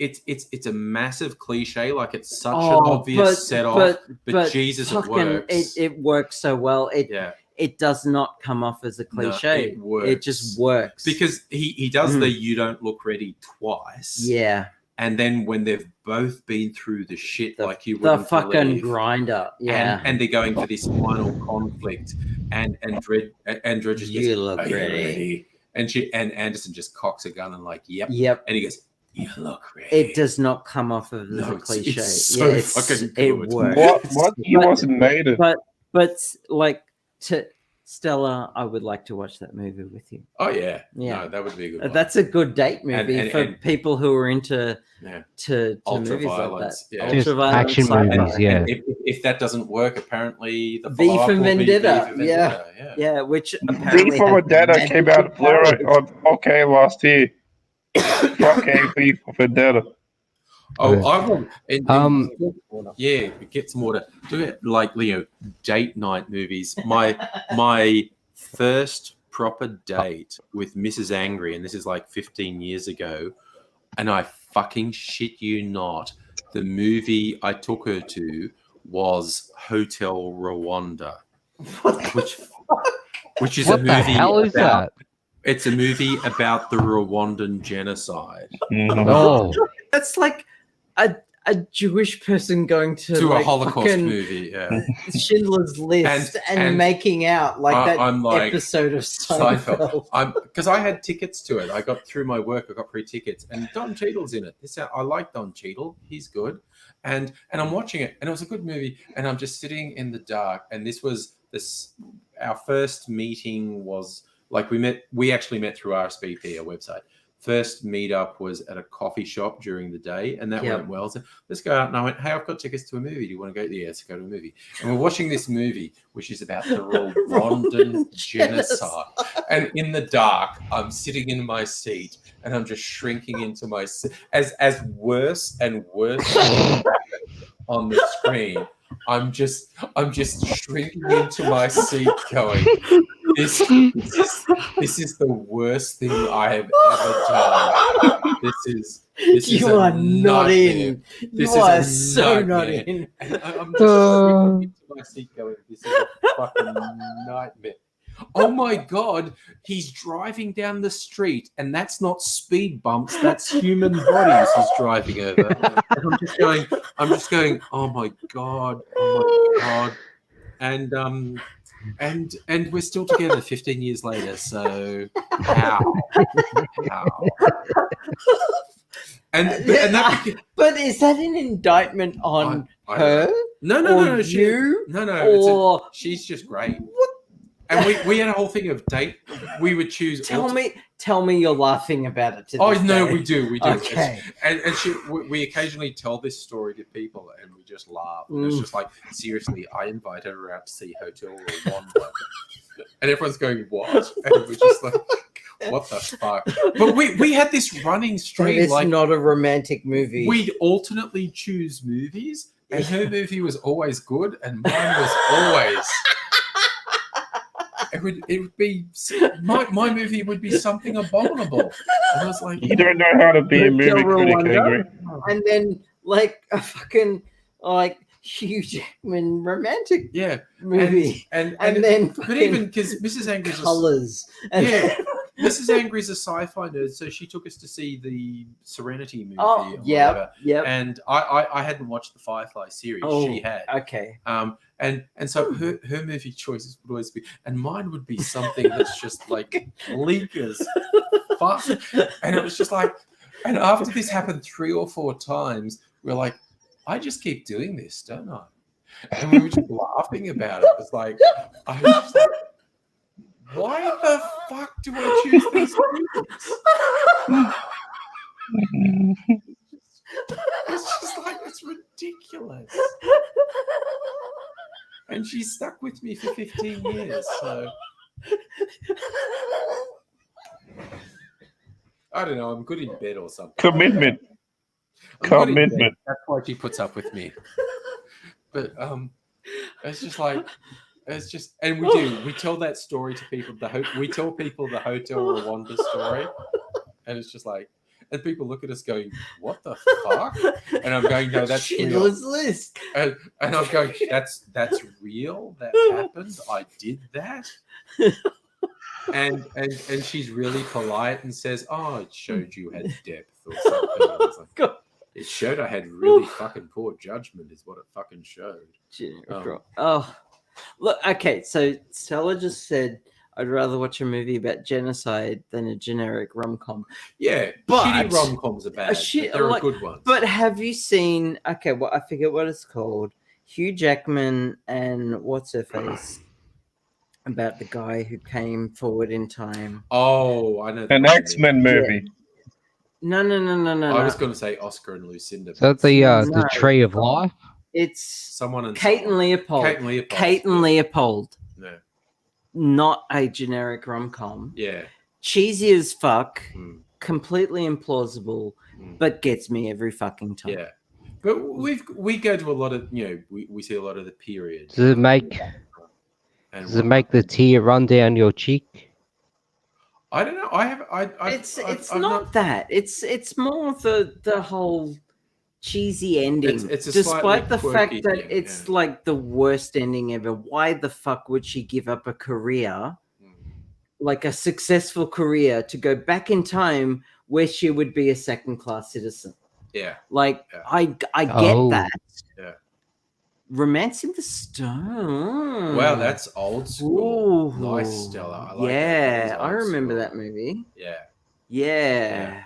it's a massive cliche, like it's such an obvious set off, but Jesus, it works. It works so well. It does not come off as a cliche. No, it works. It just works. Because he does the "you don't look ready" twice. Yeah. And then when they've both been through the shit like you wouldn't the fucking believe, grinder. Yeah. And they're going for this final conflict, and Dredd just "You look ready." And Anderson just cocks a gun and like, yep. And he goes, "You look ready." It does not come off of the cliche. It's so fucking good. It works. What he wasn't made it. But like to Stella, I would like to watch that movie with you. Oh yeah. No, that would be a good one. That's a good date movie for people who are into to ultra movies violence. like that. Just Ultra violence, action movies, and if that doesn't work, apparently the V for follow-up will be Vendetta. V for Vendetta. Yeah, which apparently V for Vendetta came out of Blu-ray on OK last year. Okay, V for Vendetta. Oh, I want. Get some water. Do it like Leo. Date night movies. My first proper date with Mrs. Angry, and this is like 15 years ago, and I fucking shit you not, the movie I took her to was Hotel Rwanda, which is what a movie. The hell is that? It's a movie about the Rwandan genocide. Oh, that's like a Jewish person going to a Holocaust movie, Schindler's List and making out like that episode of Seinfeld. Because I had tickets to it. I got through my work. I got free tickets, and Don Cheadle's in it. I like Don Cheadle. He's good, and I'm watching it, and it was a good movie. And I'm just sitting in the dark, and our first meeting was like we actually met through RSVP, a website. First meetup was at a coffee shop during the day, and that went well. So let's go out. And I went, hey, I've got tickets to a movie. Do you want to go? Yeah, let's go to a movie. And we're watching this movie, which is about the Rwandan genocide. And in the dark, I'm sitting in my seat, and I'm just shrinking into my seat. As worse and worse on the screen, I'm just shrinking into my seat, going, This is the worst thing I have ever done. This is you are not in. This you are is so not in. And I'm just shrinking into my seat, going, this is a fucking nightmare. Oh my God, he's driving down the street, and that's not speed bumps, that's human bodies he's driving over. And I'm just going, oh my God. And we're still together 15 years later, so how? But is that an indictment on her? No. You? No. She's just great. What? And we had a whole thing of date. We would choose. Tell me you're laughing about it. No, we do. Okay. And we occasionally tell this story to people, and we just laugh. And it's just like, seriously, I invited her out to see Hotel Rwanda, and everyone's going, what? And we're just like, what the fuck? But we had this running stream. It's like, not a romantic movie. We'd alternately choose movies, and her movie was always good, and mine was always. It would be my movie would be something abominable. And I was like, you don't know how to be a movie critic, Angry. And then like a fucking like Hugh Jackman romantic movie, and then but even because Mrs. Angry's colors, Mrs. Angry's a sci-fi nerd, so she took us to see the Serenity movie. Yeah. And I hadn't watched the Firefly series. She had. Okay. And so her movie choices would always be, and mine would be something that's just like bleak as fuck. And it was just like, and after this happened 3 or 4 times, we're like, I just keep doing this, don't I? And we were just laughing about it. It's like, I was just like, why the fuck do I choose these movies? It's just like, it's ridiculous. And she's stuck with me for 15 years, so I don't know. I'm good in bed or something. Commitment. That's why she puts up with me. But it's just like, and we tell that story to people. We tell people the Hotel Rwanda story, and it's just like, and people look at us going, "What the fuck?" And I'm going, "No, that's Schindler's real." List. And I'm going, "That's real. That happened. I did that." And she's really polite and says, "Oh, it showed you had depth or something." And I was like, God. It showed I had really fucking poor judgment, is what it fucking showed. Look, okay, so Stella just said, I'd rather watch a movie about genocide than a generic rom-com. Yeah, but shitty rom-coms are bad. But there are good ones. But have you seen, I forget what it's called, Hugh Jackman and what's her face, about the guy who came forward in time. Oh, I know. An X-Men movie. Yeah. No. I was going to say Oscar and Lucinda. Is that the Tree of Life? It's someone and Kate and Leopold. Kate and Leopold. No. Not a generic rom-com. Yeah. Cheesy as fuck. Completely implausible, but gets me every fucking time. Yeah. But we go to a lot of, we see a lot of the period. Does it make the tear run down your cheek? I don't know. It's not that. It's more the whole cheesy ending. It's despite the fact that thing, it's like the worst ending ever. Why the fuck would she give up a career, like a successful career, to go back in time where she would be a second-class citizen? Yeah. I get that. Yeah. Romancing the Stone. Wow, that's old school. Ooh. Nice, Stella. I like that. I remember that movie. Yeah.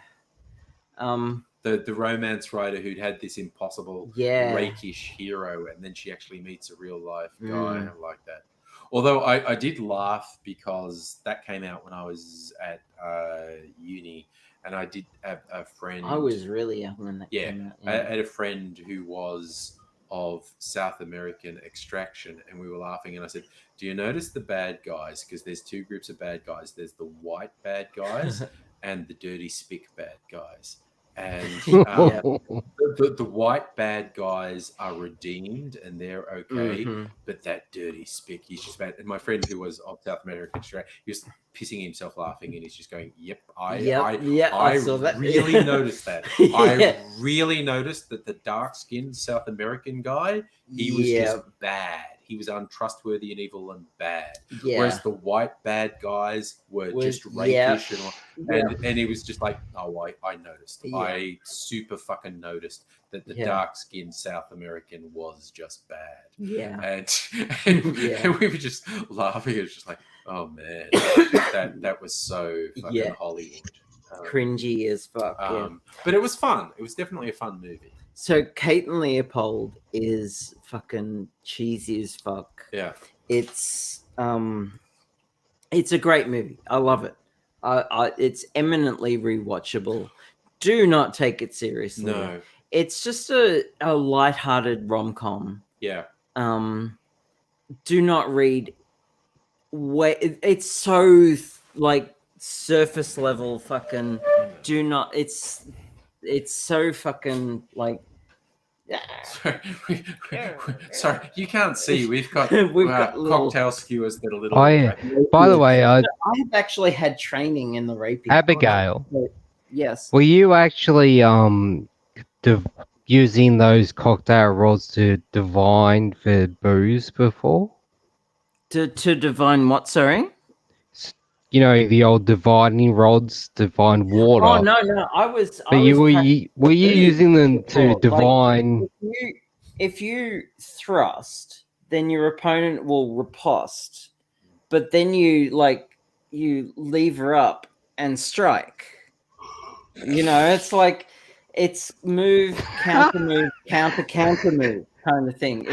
The the romance writer who'd had this impossible rakish hero, and then she actually meets a real life guy. I like that. Although I did laugh because that came out when I was at uni, and I did have a friend. I was really young when that came out. I had a friend who was of South American extraction, and we were laughing, and I said, do you notice the bad guys? Because there's two groups of bad guys. There's the white bad guys and the dirty spick bad guys. And the white bad guys are redeemed and they're okay, but that dirty spick, he's just bad. And my friend who was of South American extraction, he was pissing himself laughing, and he's just going, I saw that. Really noticed that. I really noticed that the dark-skinned South American guy, he was just bad. He was untrustworthy and evil and bad. Whereas the white bad guys were just rapish and he was just like, oh, I noticed. I super fucking noticed that the dark-skinned South American was just bad. And we were just laughing. It was just like, oh man, that was so fucking Hollywood. Cringy as fuck. But it was fun. It was definitely a fun movie. So Kate and Leopold is fucking cheesy as fuck. Yeah. It's a great movie. I love it. It's eminently rewatchable. Do not take it seriously. No. It's just a lighthearted rom-com. Yeah. Do not read. It's so like surface level fucking. Do not. It's so fucking like. Sorry, you can't see. We've got cocktail skewers that are little. Oh yeah. By the way, I have actually had training in the rapier. Abigail. Yes. Were you actually using those cocktail rods to divine for booze before? To divine what? Sorry. You know, the old divining rods, divine water. Oh no! Were you using them to divine? Like, if you thrust, then your opponent will riposte, but then you lever up and strike. You know, it's like it's move, counter move, counter move kind of thing.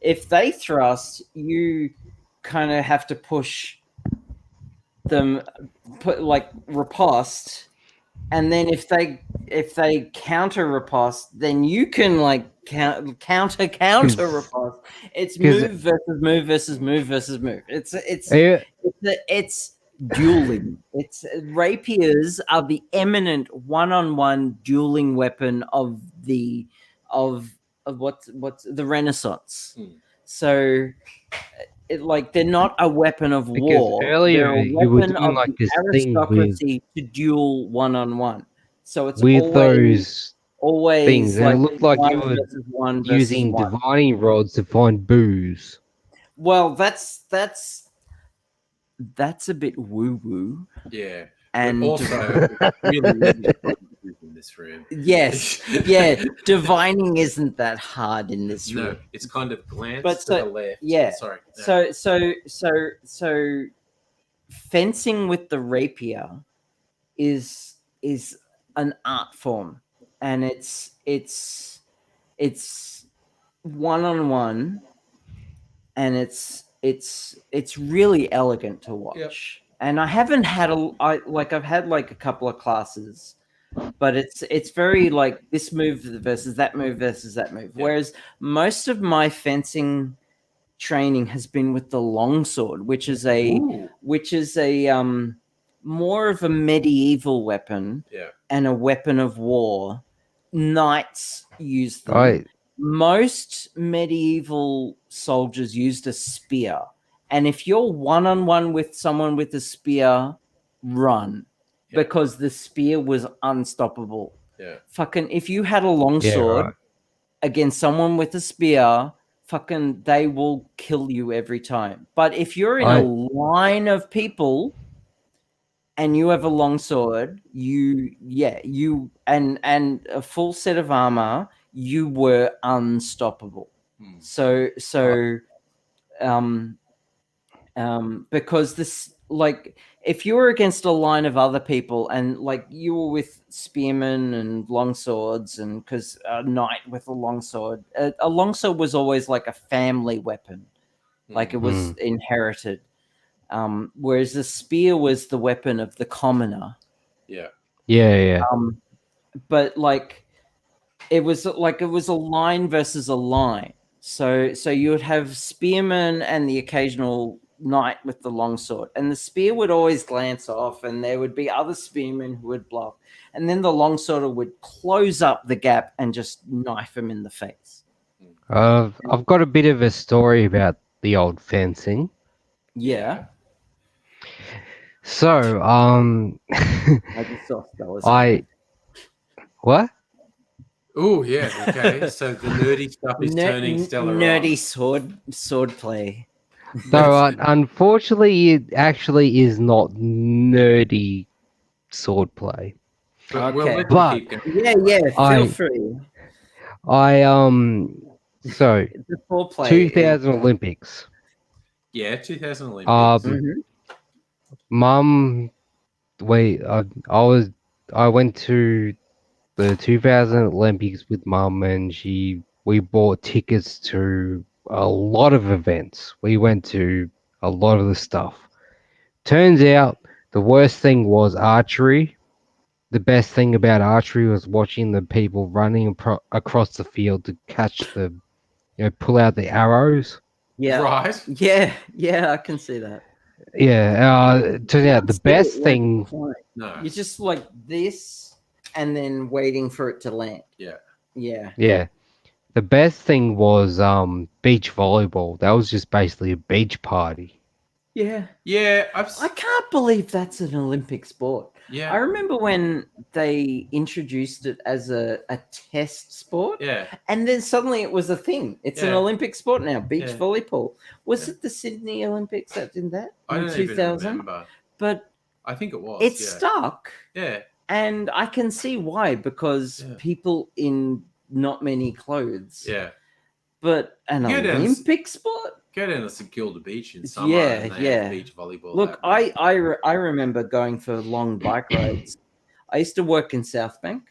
If they thrust, you kind of have to push them, riposte, and then if they counter riposte, then you can counter riposte. It's move versus move versus move versus move. It's dueling. It's rapiers are the eminent one-on-one dueling weapon of what's the Renaissance. So they're not a weapon of war. Earlier they're a you were weapon doing of this aristocracy to duel one-on-one. So it's with those things. Like it looked like you were using divining rods to find booze. Well, that's a bit woo-woo. Yeah. And also really in this room. Yes. Yeah. Divining isn't that hard in this room. No, it's kind of glance to the left. Yeah. Sorry. No. So fencing with the rapier is an art form, and it's one-on-one, and it's really elegant to watch. Yep. And I haven't had I've had a couple of classes, but it's very like this move versus that move versus that move. Yep. Whereas most of my fencing training has been with the longsword, which is a more of a medieval weapon and a weapon of war. Knights use them. Right. Most medieval soldiers used a spear. And if you're one-on-one with someone with a spear, run. Because the spear was unstoppable. Yeah. Fucking, if you had a longsword against someone with a spear, fucking, they will kill you every time. But if you're in a line of people and you have a longsword, you and a full set of armor, you were unstoppable. Because this, if you were against a line of other people and you were with spearmen and longswords, and because a knight with a longsword was always like a family weapon, it was inherited. Whereas the spear was the weapon of the commoner. Yeah. Yeah. But like it was a line versus a line. So you would have spearmen and the occasional knight with the longsword, and the spear would always glance off, and there would be other spearmen who would block, and then the longsword would close up the gap and just knife him in the face. I've got a bit of a story about the old fencing. Yeah. So, I just saw Stella's what? Oh yeah, okay. So the nerdy stuff is turning Stella nerdy on. sword play. So, unfortunately, it actually is not nerdy swordplay. But we'll let you But keep going. Yeah. Feel free. So The foreplay 2000 Olympics. Yeah, 2000 Olympics. Mum, I went to the 2000 Olympics with Mum, and we bought tickets to a lot of events. We went to a lot of the stuff. Turns out the worst thing was archery. The best thing about archery was watching the people running across the field to catch pull out the arrows. Yeah. Right. Yeah, I can see that. Yeah, turns out the best thing. No. You're just like this and then waiting for it to land. Yeah. Yeah. The best thing was beach volleyball. That was just basically a beach party. Yeah. Yeah. I can't believe that's an Olympic sport. Yeah. I remember when they introduced it as a test sport. Yeah. And then suddenly it was a thing. It's an Olympic sport now, beach volleyball. Was it the Sydney Olympics that did that I in don't 2000? even remember. But I think it was. it stuck. Yeah. And I can see why, because people in not many clothes. Yeah. But an Olympic sport? Go down to St Kilda Beach in summer and they have beach volleyball. Look, I remember going for long bike rides. I used to work in South Bank,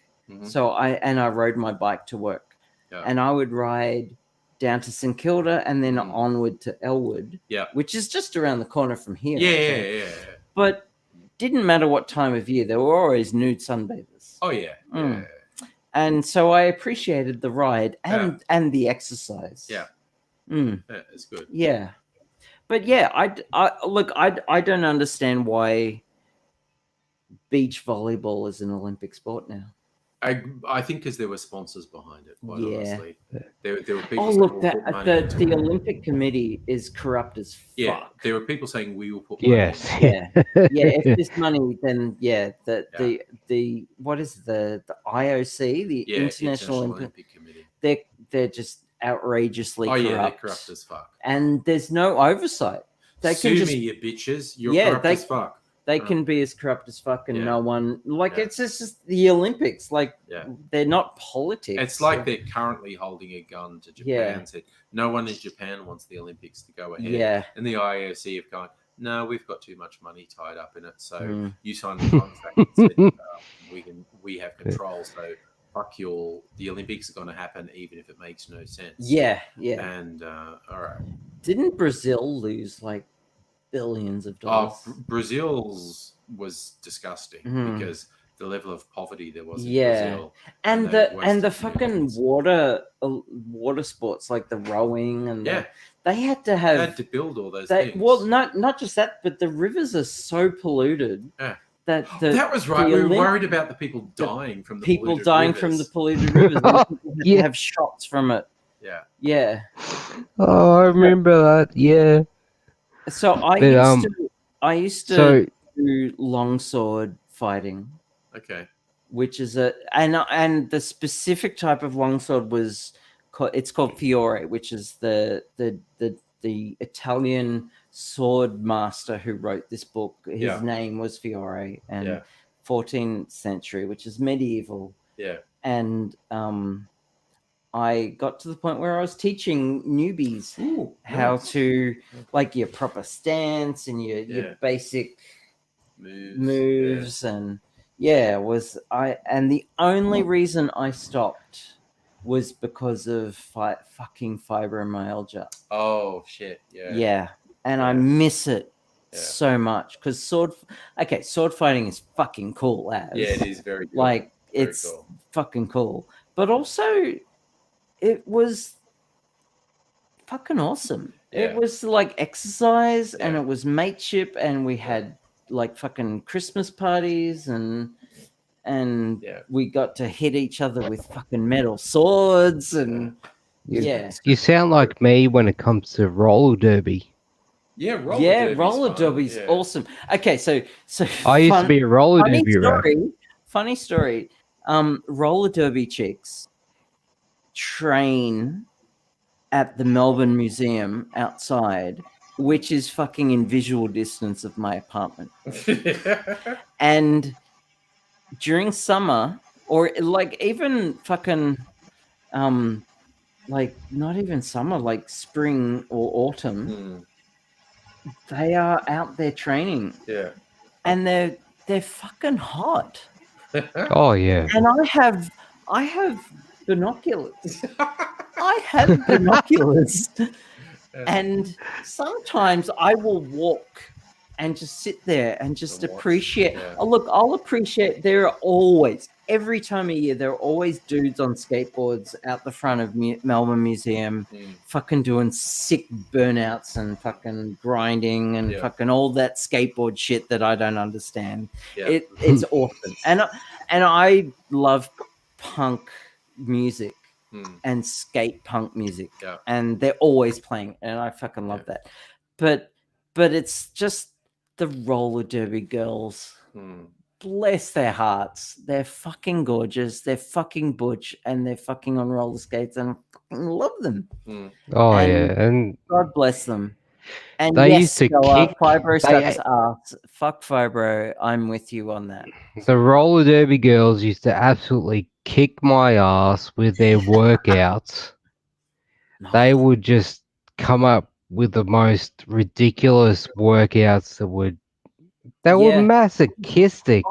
so I rode my bike to work, and I would ride down to St Kilda and then onward to Elwood, which is just around the corner from here. Yeah. But didn't matter what time of year, there were always nude sunbathers. Oh yeah. And so I appreciated the ride and the exercise. Yeah. It's good. Yeah. But yeah, I don't understand why beach volleyball is an Olympic sport now. I think because there were sponsors behind it, quite honestly. There were people the Olympic Committee is corrupt as fuck. Yeah, there were people saying we will put money. Yes. If this money, then the what is the IOC, the International Olympic Committee. They're just outrageously corrupt. Yeah, they're corrupt as fuck. And there's no oversight. They Sue me, you bitches. You're corrupt as fuck. They can be as corrupt as fuck, and no one it's just the Olympics. They're not politics. It's like they're currently holding a gun to Japan and said no one in Japan wants the Olympics to go ahead. Yeah. And the IOC have gone, no, we've got too much money tied up in it. So you signed the contract and said we have control. So fuck the Olympics are going to happen even if it makes no sense. Yeah. And all right. Didn't Brazil lose like billions of dollars? Brazil's was disgusting because the level of poverty there was in Brazil. And the fucking water sports like the rowing and they had to build all those things. Well, not just that, but the rivers are so polluted. Yeah. That was right. We were worried about the people dying from the people polluted dying rivers. from the polluted rivers. And people had to have shots from it. Yeah. Oh, I remember that. Yeah. So I used to do longsword fighting. Okay. Which is and the specific type of longsword it's called Fiore, which is the Italian sword master who wrote this book. His name was Fiore, and 14th century, which is medieval. Yeah. And I got to the point where I was teaching newbies how to your proper stance and your basic moves and and the only reason I stopped was because of fucking fibromyalgia. Oh shit! Yeah. Yeah, and I miss it so much because sword fighting is fucking cool as it is very cool. like Very it's cool. fucking cool, but also it was fucking awesome. It was like exercise and it was mateship, and we had like fucking Christmas parties and we got to hit each other with fucking metal swords and You sound like me when it comes to roller derby. roller derby's awesome. Okay, so I used to be a roller derby ref. Funny story. Roller derby chicks train at the Melbourne Museum outside, which is fucking in visual distance of my apartment. And during summer, or like even fucking like not even summer, like spring or autumn, they are out there training. Yeah. And they're fucking hot. Oh yeah. And I have binoculars. I have binoculars. And sometimes I will walk and just sit there and just appreciate. Oh, look, I'll appreciate. There are always, every time of year, there are always dudes on skateboards out the front of Melbourne Museum, fucking doing sick burnouts and fucking grinding and fucking all that skateboard shit that I don't understand. It's awesome, and I love punk music. And skate punk music, and they're always playing, and I fucking love that. But it's just the roller derby girls. Bless their hearts, they're fucking gorgeous. They're fucking butch, and they're fucking on roller skates, and I fucking love them. Oh and God bless them. And they yes, used to kick. Fibro sucks ass. Fuck Fibro. I'm with you on that. The roller derby girls used to absolutely kick my ass with their workouts. They would just come up with the most ridiculous workouts that were masochistic.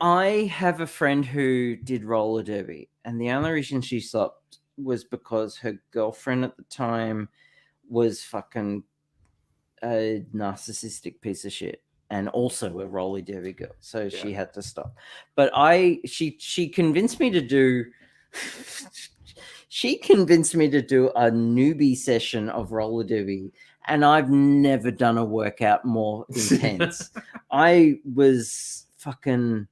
I have a friend who did roller derby, and the only reason she stopped was because her girlfriend at the time was fucking a narcissistic piece of shit and also a roller derby girl, so she had to stop. But she convinced me to do she convinced me to do a newbie session of roller derby, and I've never done a workout more intense. I was fucking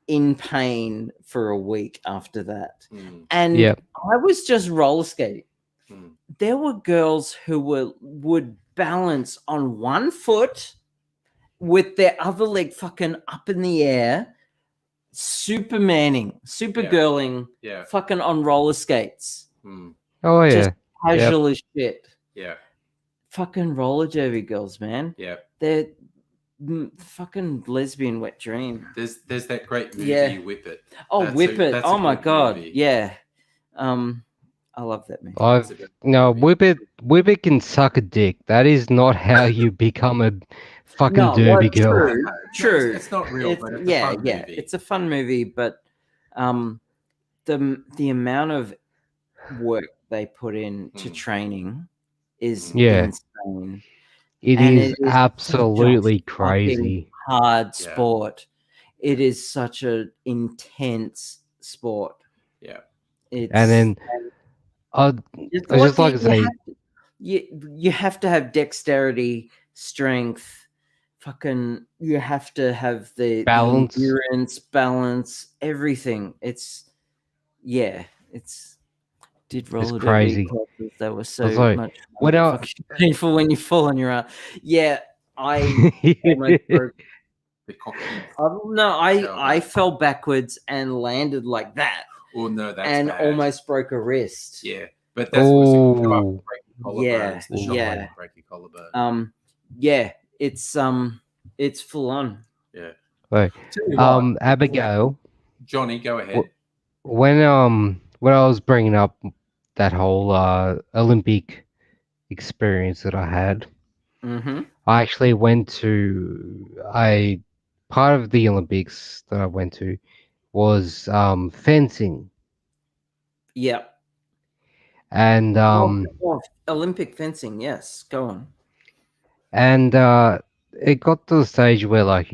in pain for a week after that. And I was just roller skating. There were girls who would balance on one foot with their other leg fucking up in the air, supermaning, supergirling, fucking on roller skates. Oh yeah, just casual as shit. Yeah, fucking roller derby girls, man. Yeah, they're fucking lesbian wet dream. There's that great movie Whip It. Oh, Whip It! Oh my god, movie. Yeah. I love that movie. Whip It can suck a dick. That is not how you become a fucking derby girl. True. It's not real, but it's a fun movie. It's a fun movie, but the amount of work they put into training is insane. It is absolutely crazy. Hard sport. It is such an intense sport. Yeah. I just like to say, you have to have dexterity, strength, fucking. You have to have the balance, endurance, balance, everything. It's roller crazy. Derby that was so much painful when you fall on your arm. Yeah, I almost broke. I fell backwards and landed like that. Oh no, that's and bad. Almost broke a wrist. Yeah, but that's what's break your collarbone. It's full on. Yeah. Right. Abigail. Johnny, go ahead. When I was bringing up that whole Olympic experience that I had, I actually went to part of the Olympics that I went to was fencing. Yep. And Olympic fencing, yes. Go on. And it got to the stage where, like,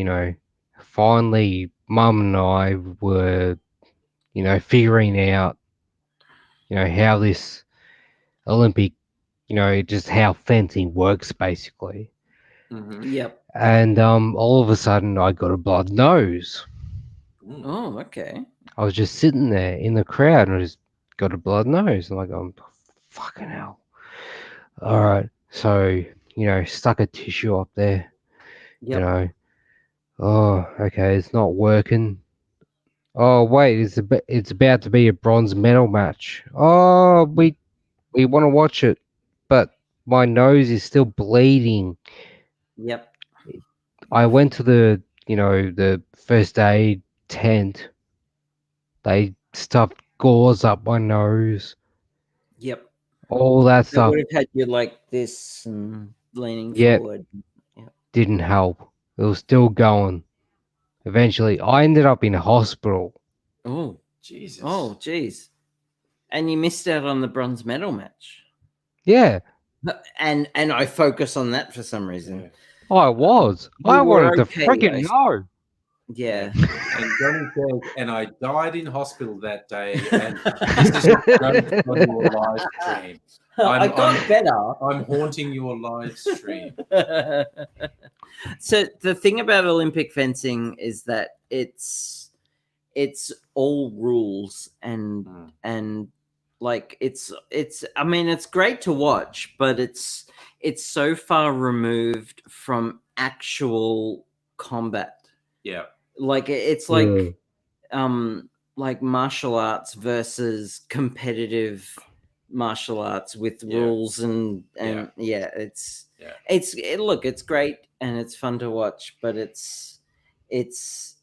finally, Mum and I were, figuring out, how this Olympic, just how fencing works, basically. Mm-hmm. Yep. And all of a sudden, I got a blood nose. Oh, okay. I was just sitting there in the crowd, and I just got a blood nose. I'm like, fucking hell. All right. So, stuck a tissue up there, Yep. Oh, okay, it's not working. Oh, wait, it's about to be a bronze medal match. Oh, we want to watch it, but my nose is still bleeding. Yep. I went to the first aid tent. They stuffed gauze up my nose. Yep. All that They stuff. would have had you like this and leaning Yet forward. didn't help. It was still going. Eventually, I ended up in hospital. Oh, Jesus. oh, jeez. And you missed out on the bronze medal match. Yeah. And I focus on that for some reason. Yeah. I was. You I were wanted okay, to freaking though. know. Yeah. And Johnny says, and I died in hospital that day, and this is going on your live stream. I got better. I'm haunting your live stream. So the thing about Olympic fencing is that it's all rules and like it's I mean it's great to watch, but it's so far removed from actual combat. Yeah. Like it's like martial arts versus competitive martial arts with rules and it's look, it's great and it's fun to watch, but it's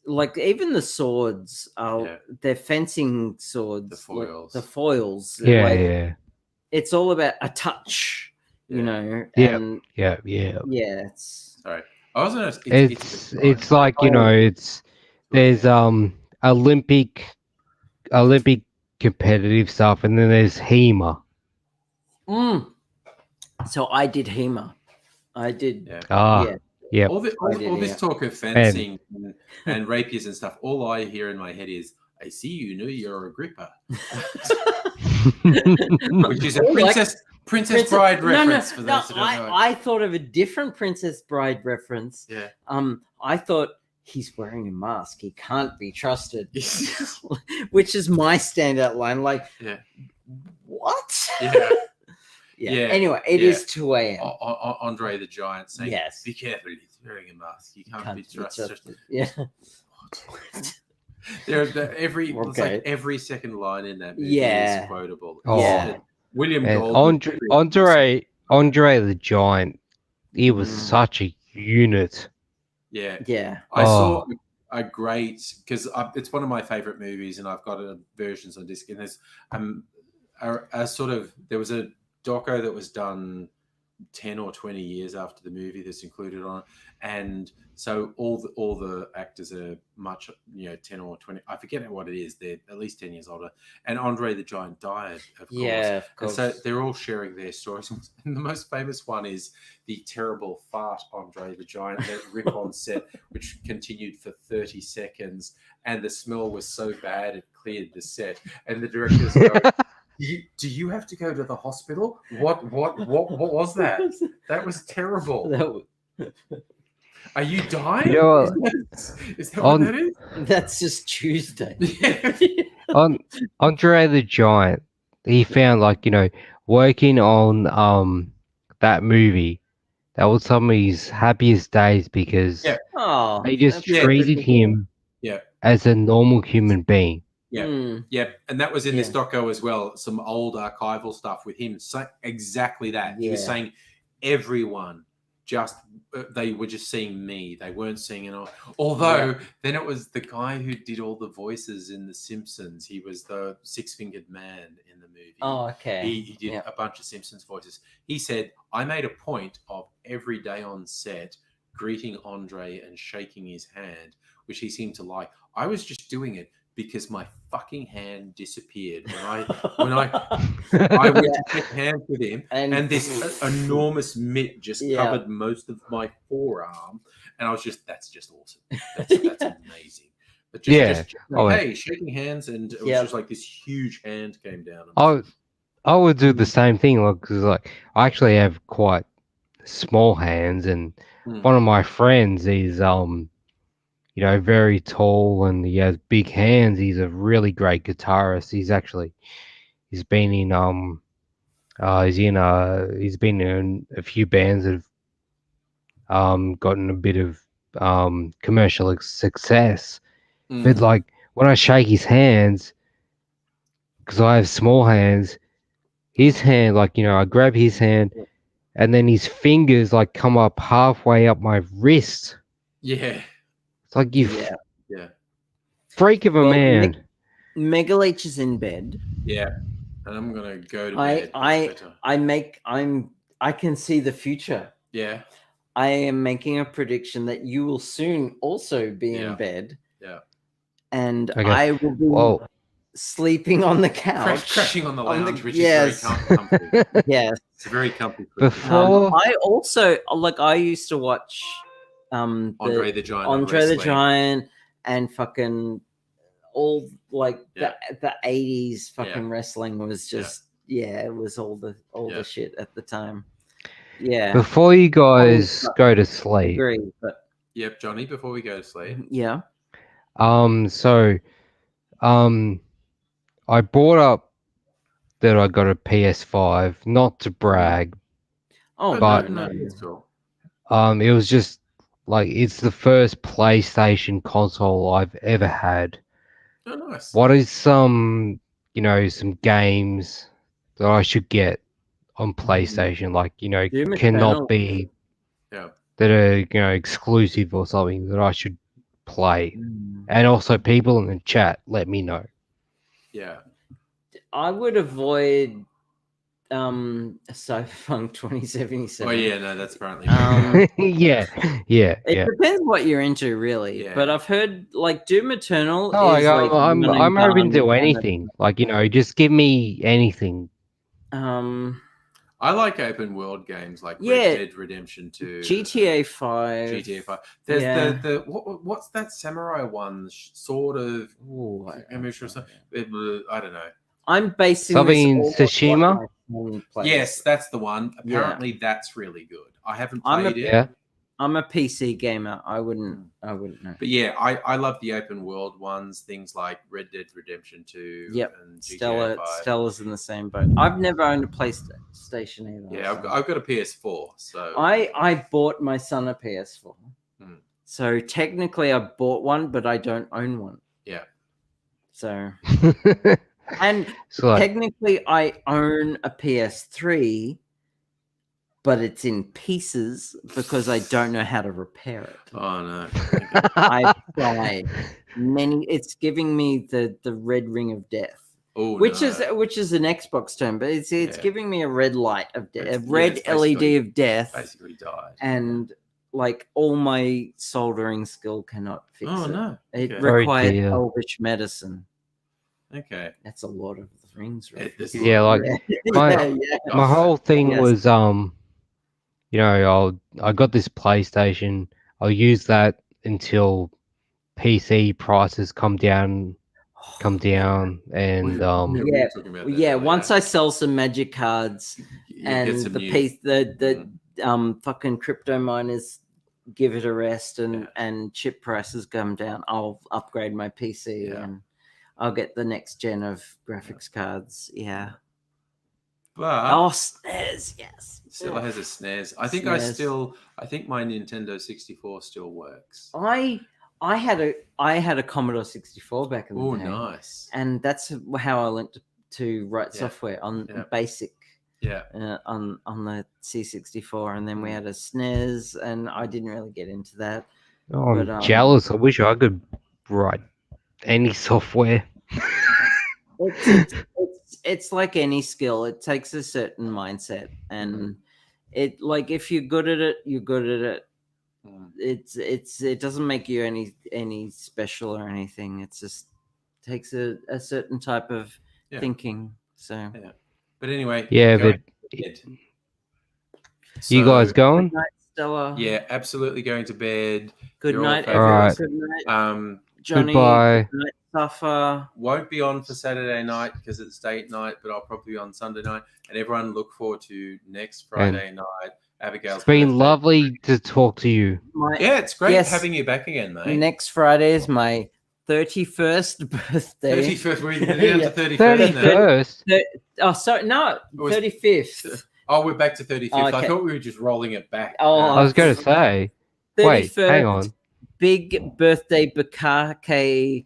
like even the swords are they're fencing swords, the foils Yeah, like, yeah. it's all about a touch, Yeah. and Yeah. it's Sorry. I was gonna, It's like, there's Olympic competitive stuff, and then there's HEMA. So I did HEMA. I did. Yeah. All this talk of fencing and rapiers and stuff, all I hear in my head is, I see you're Agrippa. Which is a Princess Bride reference for those who don't know. I thought of a different Princess Bride reference. Yeah. I thought he's wearing a mask. He can't be trusted. Which is my standout line. Like, what? Yeah. Yeah. Anyway, it is 2 a.m. Andre the Giant saying, yes, be careful, he's wearing a mask. He can't be trusted. Yeah. Every second line in that movie is quotable. William and Gold. Andre the Giant, he was such a unit. Yeah. I saw a great, because it's one of my favorite movies, and I've got versions on disc. And there's a sort of, there was a doco that was done 10 or 20 years after the movie that's included on it, and so all the actors are much 10 or 20, I forget what it is, they're at least 10 years older, and Andre the Giant died, of course. And so they're all sharing their stories, and the most famous one is the terrible fart Andre the Giant that Rip-On set, which continued for 30 seconds, and the smell was so bad it cleared the set, and the directors go, do you have to go to the hospital? What was that? That was terrible. Are you dying? Is that what that is? That's just Tuesday. Andre the Giant, he found, like, working on that movie, that was some of his happiest days, because they just treated him as a normal human being. Yeah, and that was in this doco as well. Some old archival stuff with him. So exactly that. He was saying everyone they were just seeing me. They weren't seeing it all. Although then it was the guy who did all the voices in The Simpsons. He was the six-fingered man in the movie. Oh, okay. He did a bunch of Simpsons voices. He said, I made a point of every day on set greeting Andre and shaking his hand, which he seemed to like. I was just doing it because my fucking hand disappeared when I went to shake hands with him, and this enormous mitt just covered most of my forearm, and I was that's just awesome. That's amazing. But just hey, shaking hands, and it was just like this huge hand came down. I would do the same thing, because like I actually have quite small hands, and one of my friends is very tall and he has big hands. He's a really great guitarist. He's been in he's been in a few bands that have gotten a bit of commercial success. But like when I shake his hands, because I have small hands, his hand, I grab his hand, and then his fingers like come up halfway up my wrist. Yeah. It's like you freak of a man. Megalech is in bed. Yeah. And I'm gonna go to bed. I can see the future. Yeah. I am making a prediction that you will soon also be in bed. Yeah. And I will be sleeping on the couch. Crashing on the lounge, which is very comfy. Yes. It's a very comfy. I also I used to watch Andre the Giant and fucking all the 80s fucking wrestling was just it was all the shit at the time. Yeah. Before you guys go to sleep. Agree, but yep, Johnny, before we go to sleep. Yeah. I brought up that I got a PS5, not to brag. But no, it's cool. It was just it's the first PlayStation console I've ever had. Oh, nice. What is some games that I should get on PlayStation? Cannot be that are exclusive or something that I should play. And also, people in the chat, let me know. Yeah, I would avoid Cyberpunk 2077. Oh yeah, no, that's apparently yeah. It depends what you're into, really. Yeah. But I've heard Doom Eternal. No, is I'm open to anything. Just give me anything. I like open world games like Red Dead Redemption 2, GTA 5. GTA 5. There's the what's that samurai one? Sort of. I don't know. I'm basing something Tsushima. Yes, that's the one. Apparently, that's really good. I haven't played it. Yeah. I'm a PC gamer. I wouldn't know. But yeah, I love the open world ones, things like Red Dead Redemption 2 and GTA 5. Stella's in the same boat. I've never owned a PlayStation either. Yeah, I've got a PS4. So I bought my son a PS4. So technically I bought one, but I don't own one. Yeah. So and technically I own a PS3, but it's in pieces because I don't know how to repair it. Oh no! I've tried many. It's giving me the red ring of death, which is an Xbox term, but it's giving me a red light of death, a red LED of death. Basically died, and all my soldering skill cannot fix it. Oh no! It requires elvish medicine. Okay, that's a lot of rings. Right? My whole thing was I got this PlayStation. I'll use that until PC prices come down, and once I sell some magic cards and the fucking crypto miners give it a rest and chip prices come down, I'll upgrade my PC and I'll get the next gen of graphics cards. Yeah. But SNES, yes. Still has a SNES. I think I think my Nintendo 64 still works. I had a Commodore 64 back in the day. Oh, nice. And that's how I learned to write software on BASIC. Yeah. On the C64, and then we had a SNES, and I didn't really get into that. Oh, I'm jealous. I wish I could write any software. It's like any skill. It takes a certain mindset, and if you're good at it, you're good at it. It doesn't make you any special or anything. It's just takes a certain type of Yeah. thinking. So But anyway, Yeah, going but to bed. you guys So, going? good night, Stella. Yeah, absolutely going to bed. Good You're all night, fabulous. everyone. Good night, Johnny. Goodbye. Good night, Suffer. Won't be on for Saturday night because it's date night, but I'll probably be on Sunday night. And everyone look forward to next Friday night. Abigail's It's been birthday. lovely to talk to you. Yeah, it's great Yes. having you back again, mate. Next Friday is my 31st birthday. 31st, we're down to 31st now. 31st. Oh, sorry, no, was- 35th. Oh, we're back to 35th. Oh, I okay. thought we were just rolling it back. Oh, I was going to say. 31st, Wait, hang on. big birthday Bukake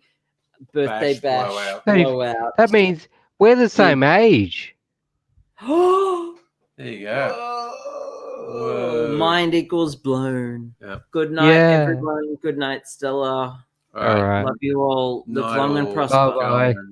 birthday bash blowout. blowout. That means we're the same age. Oh, There you go. Whoa. mind equals blown. Yeah. Good night, Yeah. everyone. Good night, Stella. All right. All right. Love you all. Live Night long and all. prosper. Bye-bye. Going.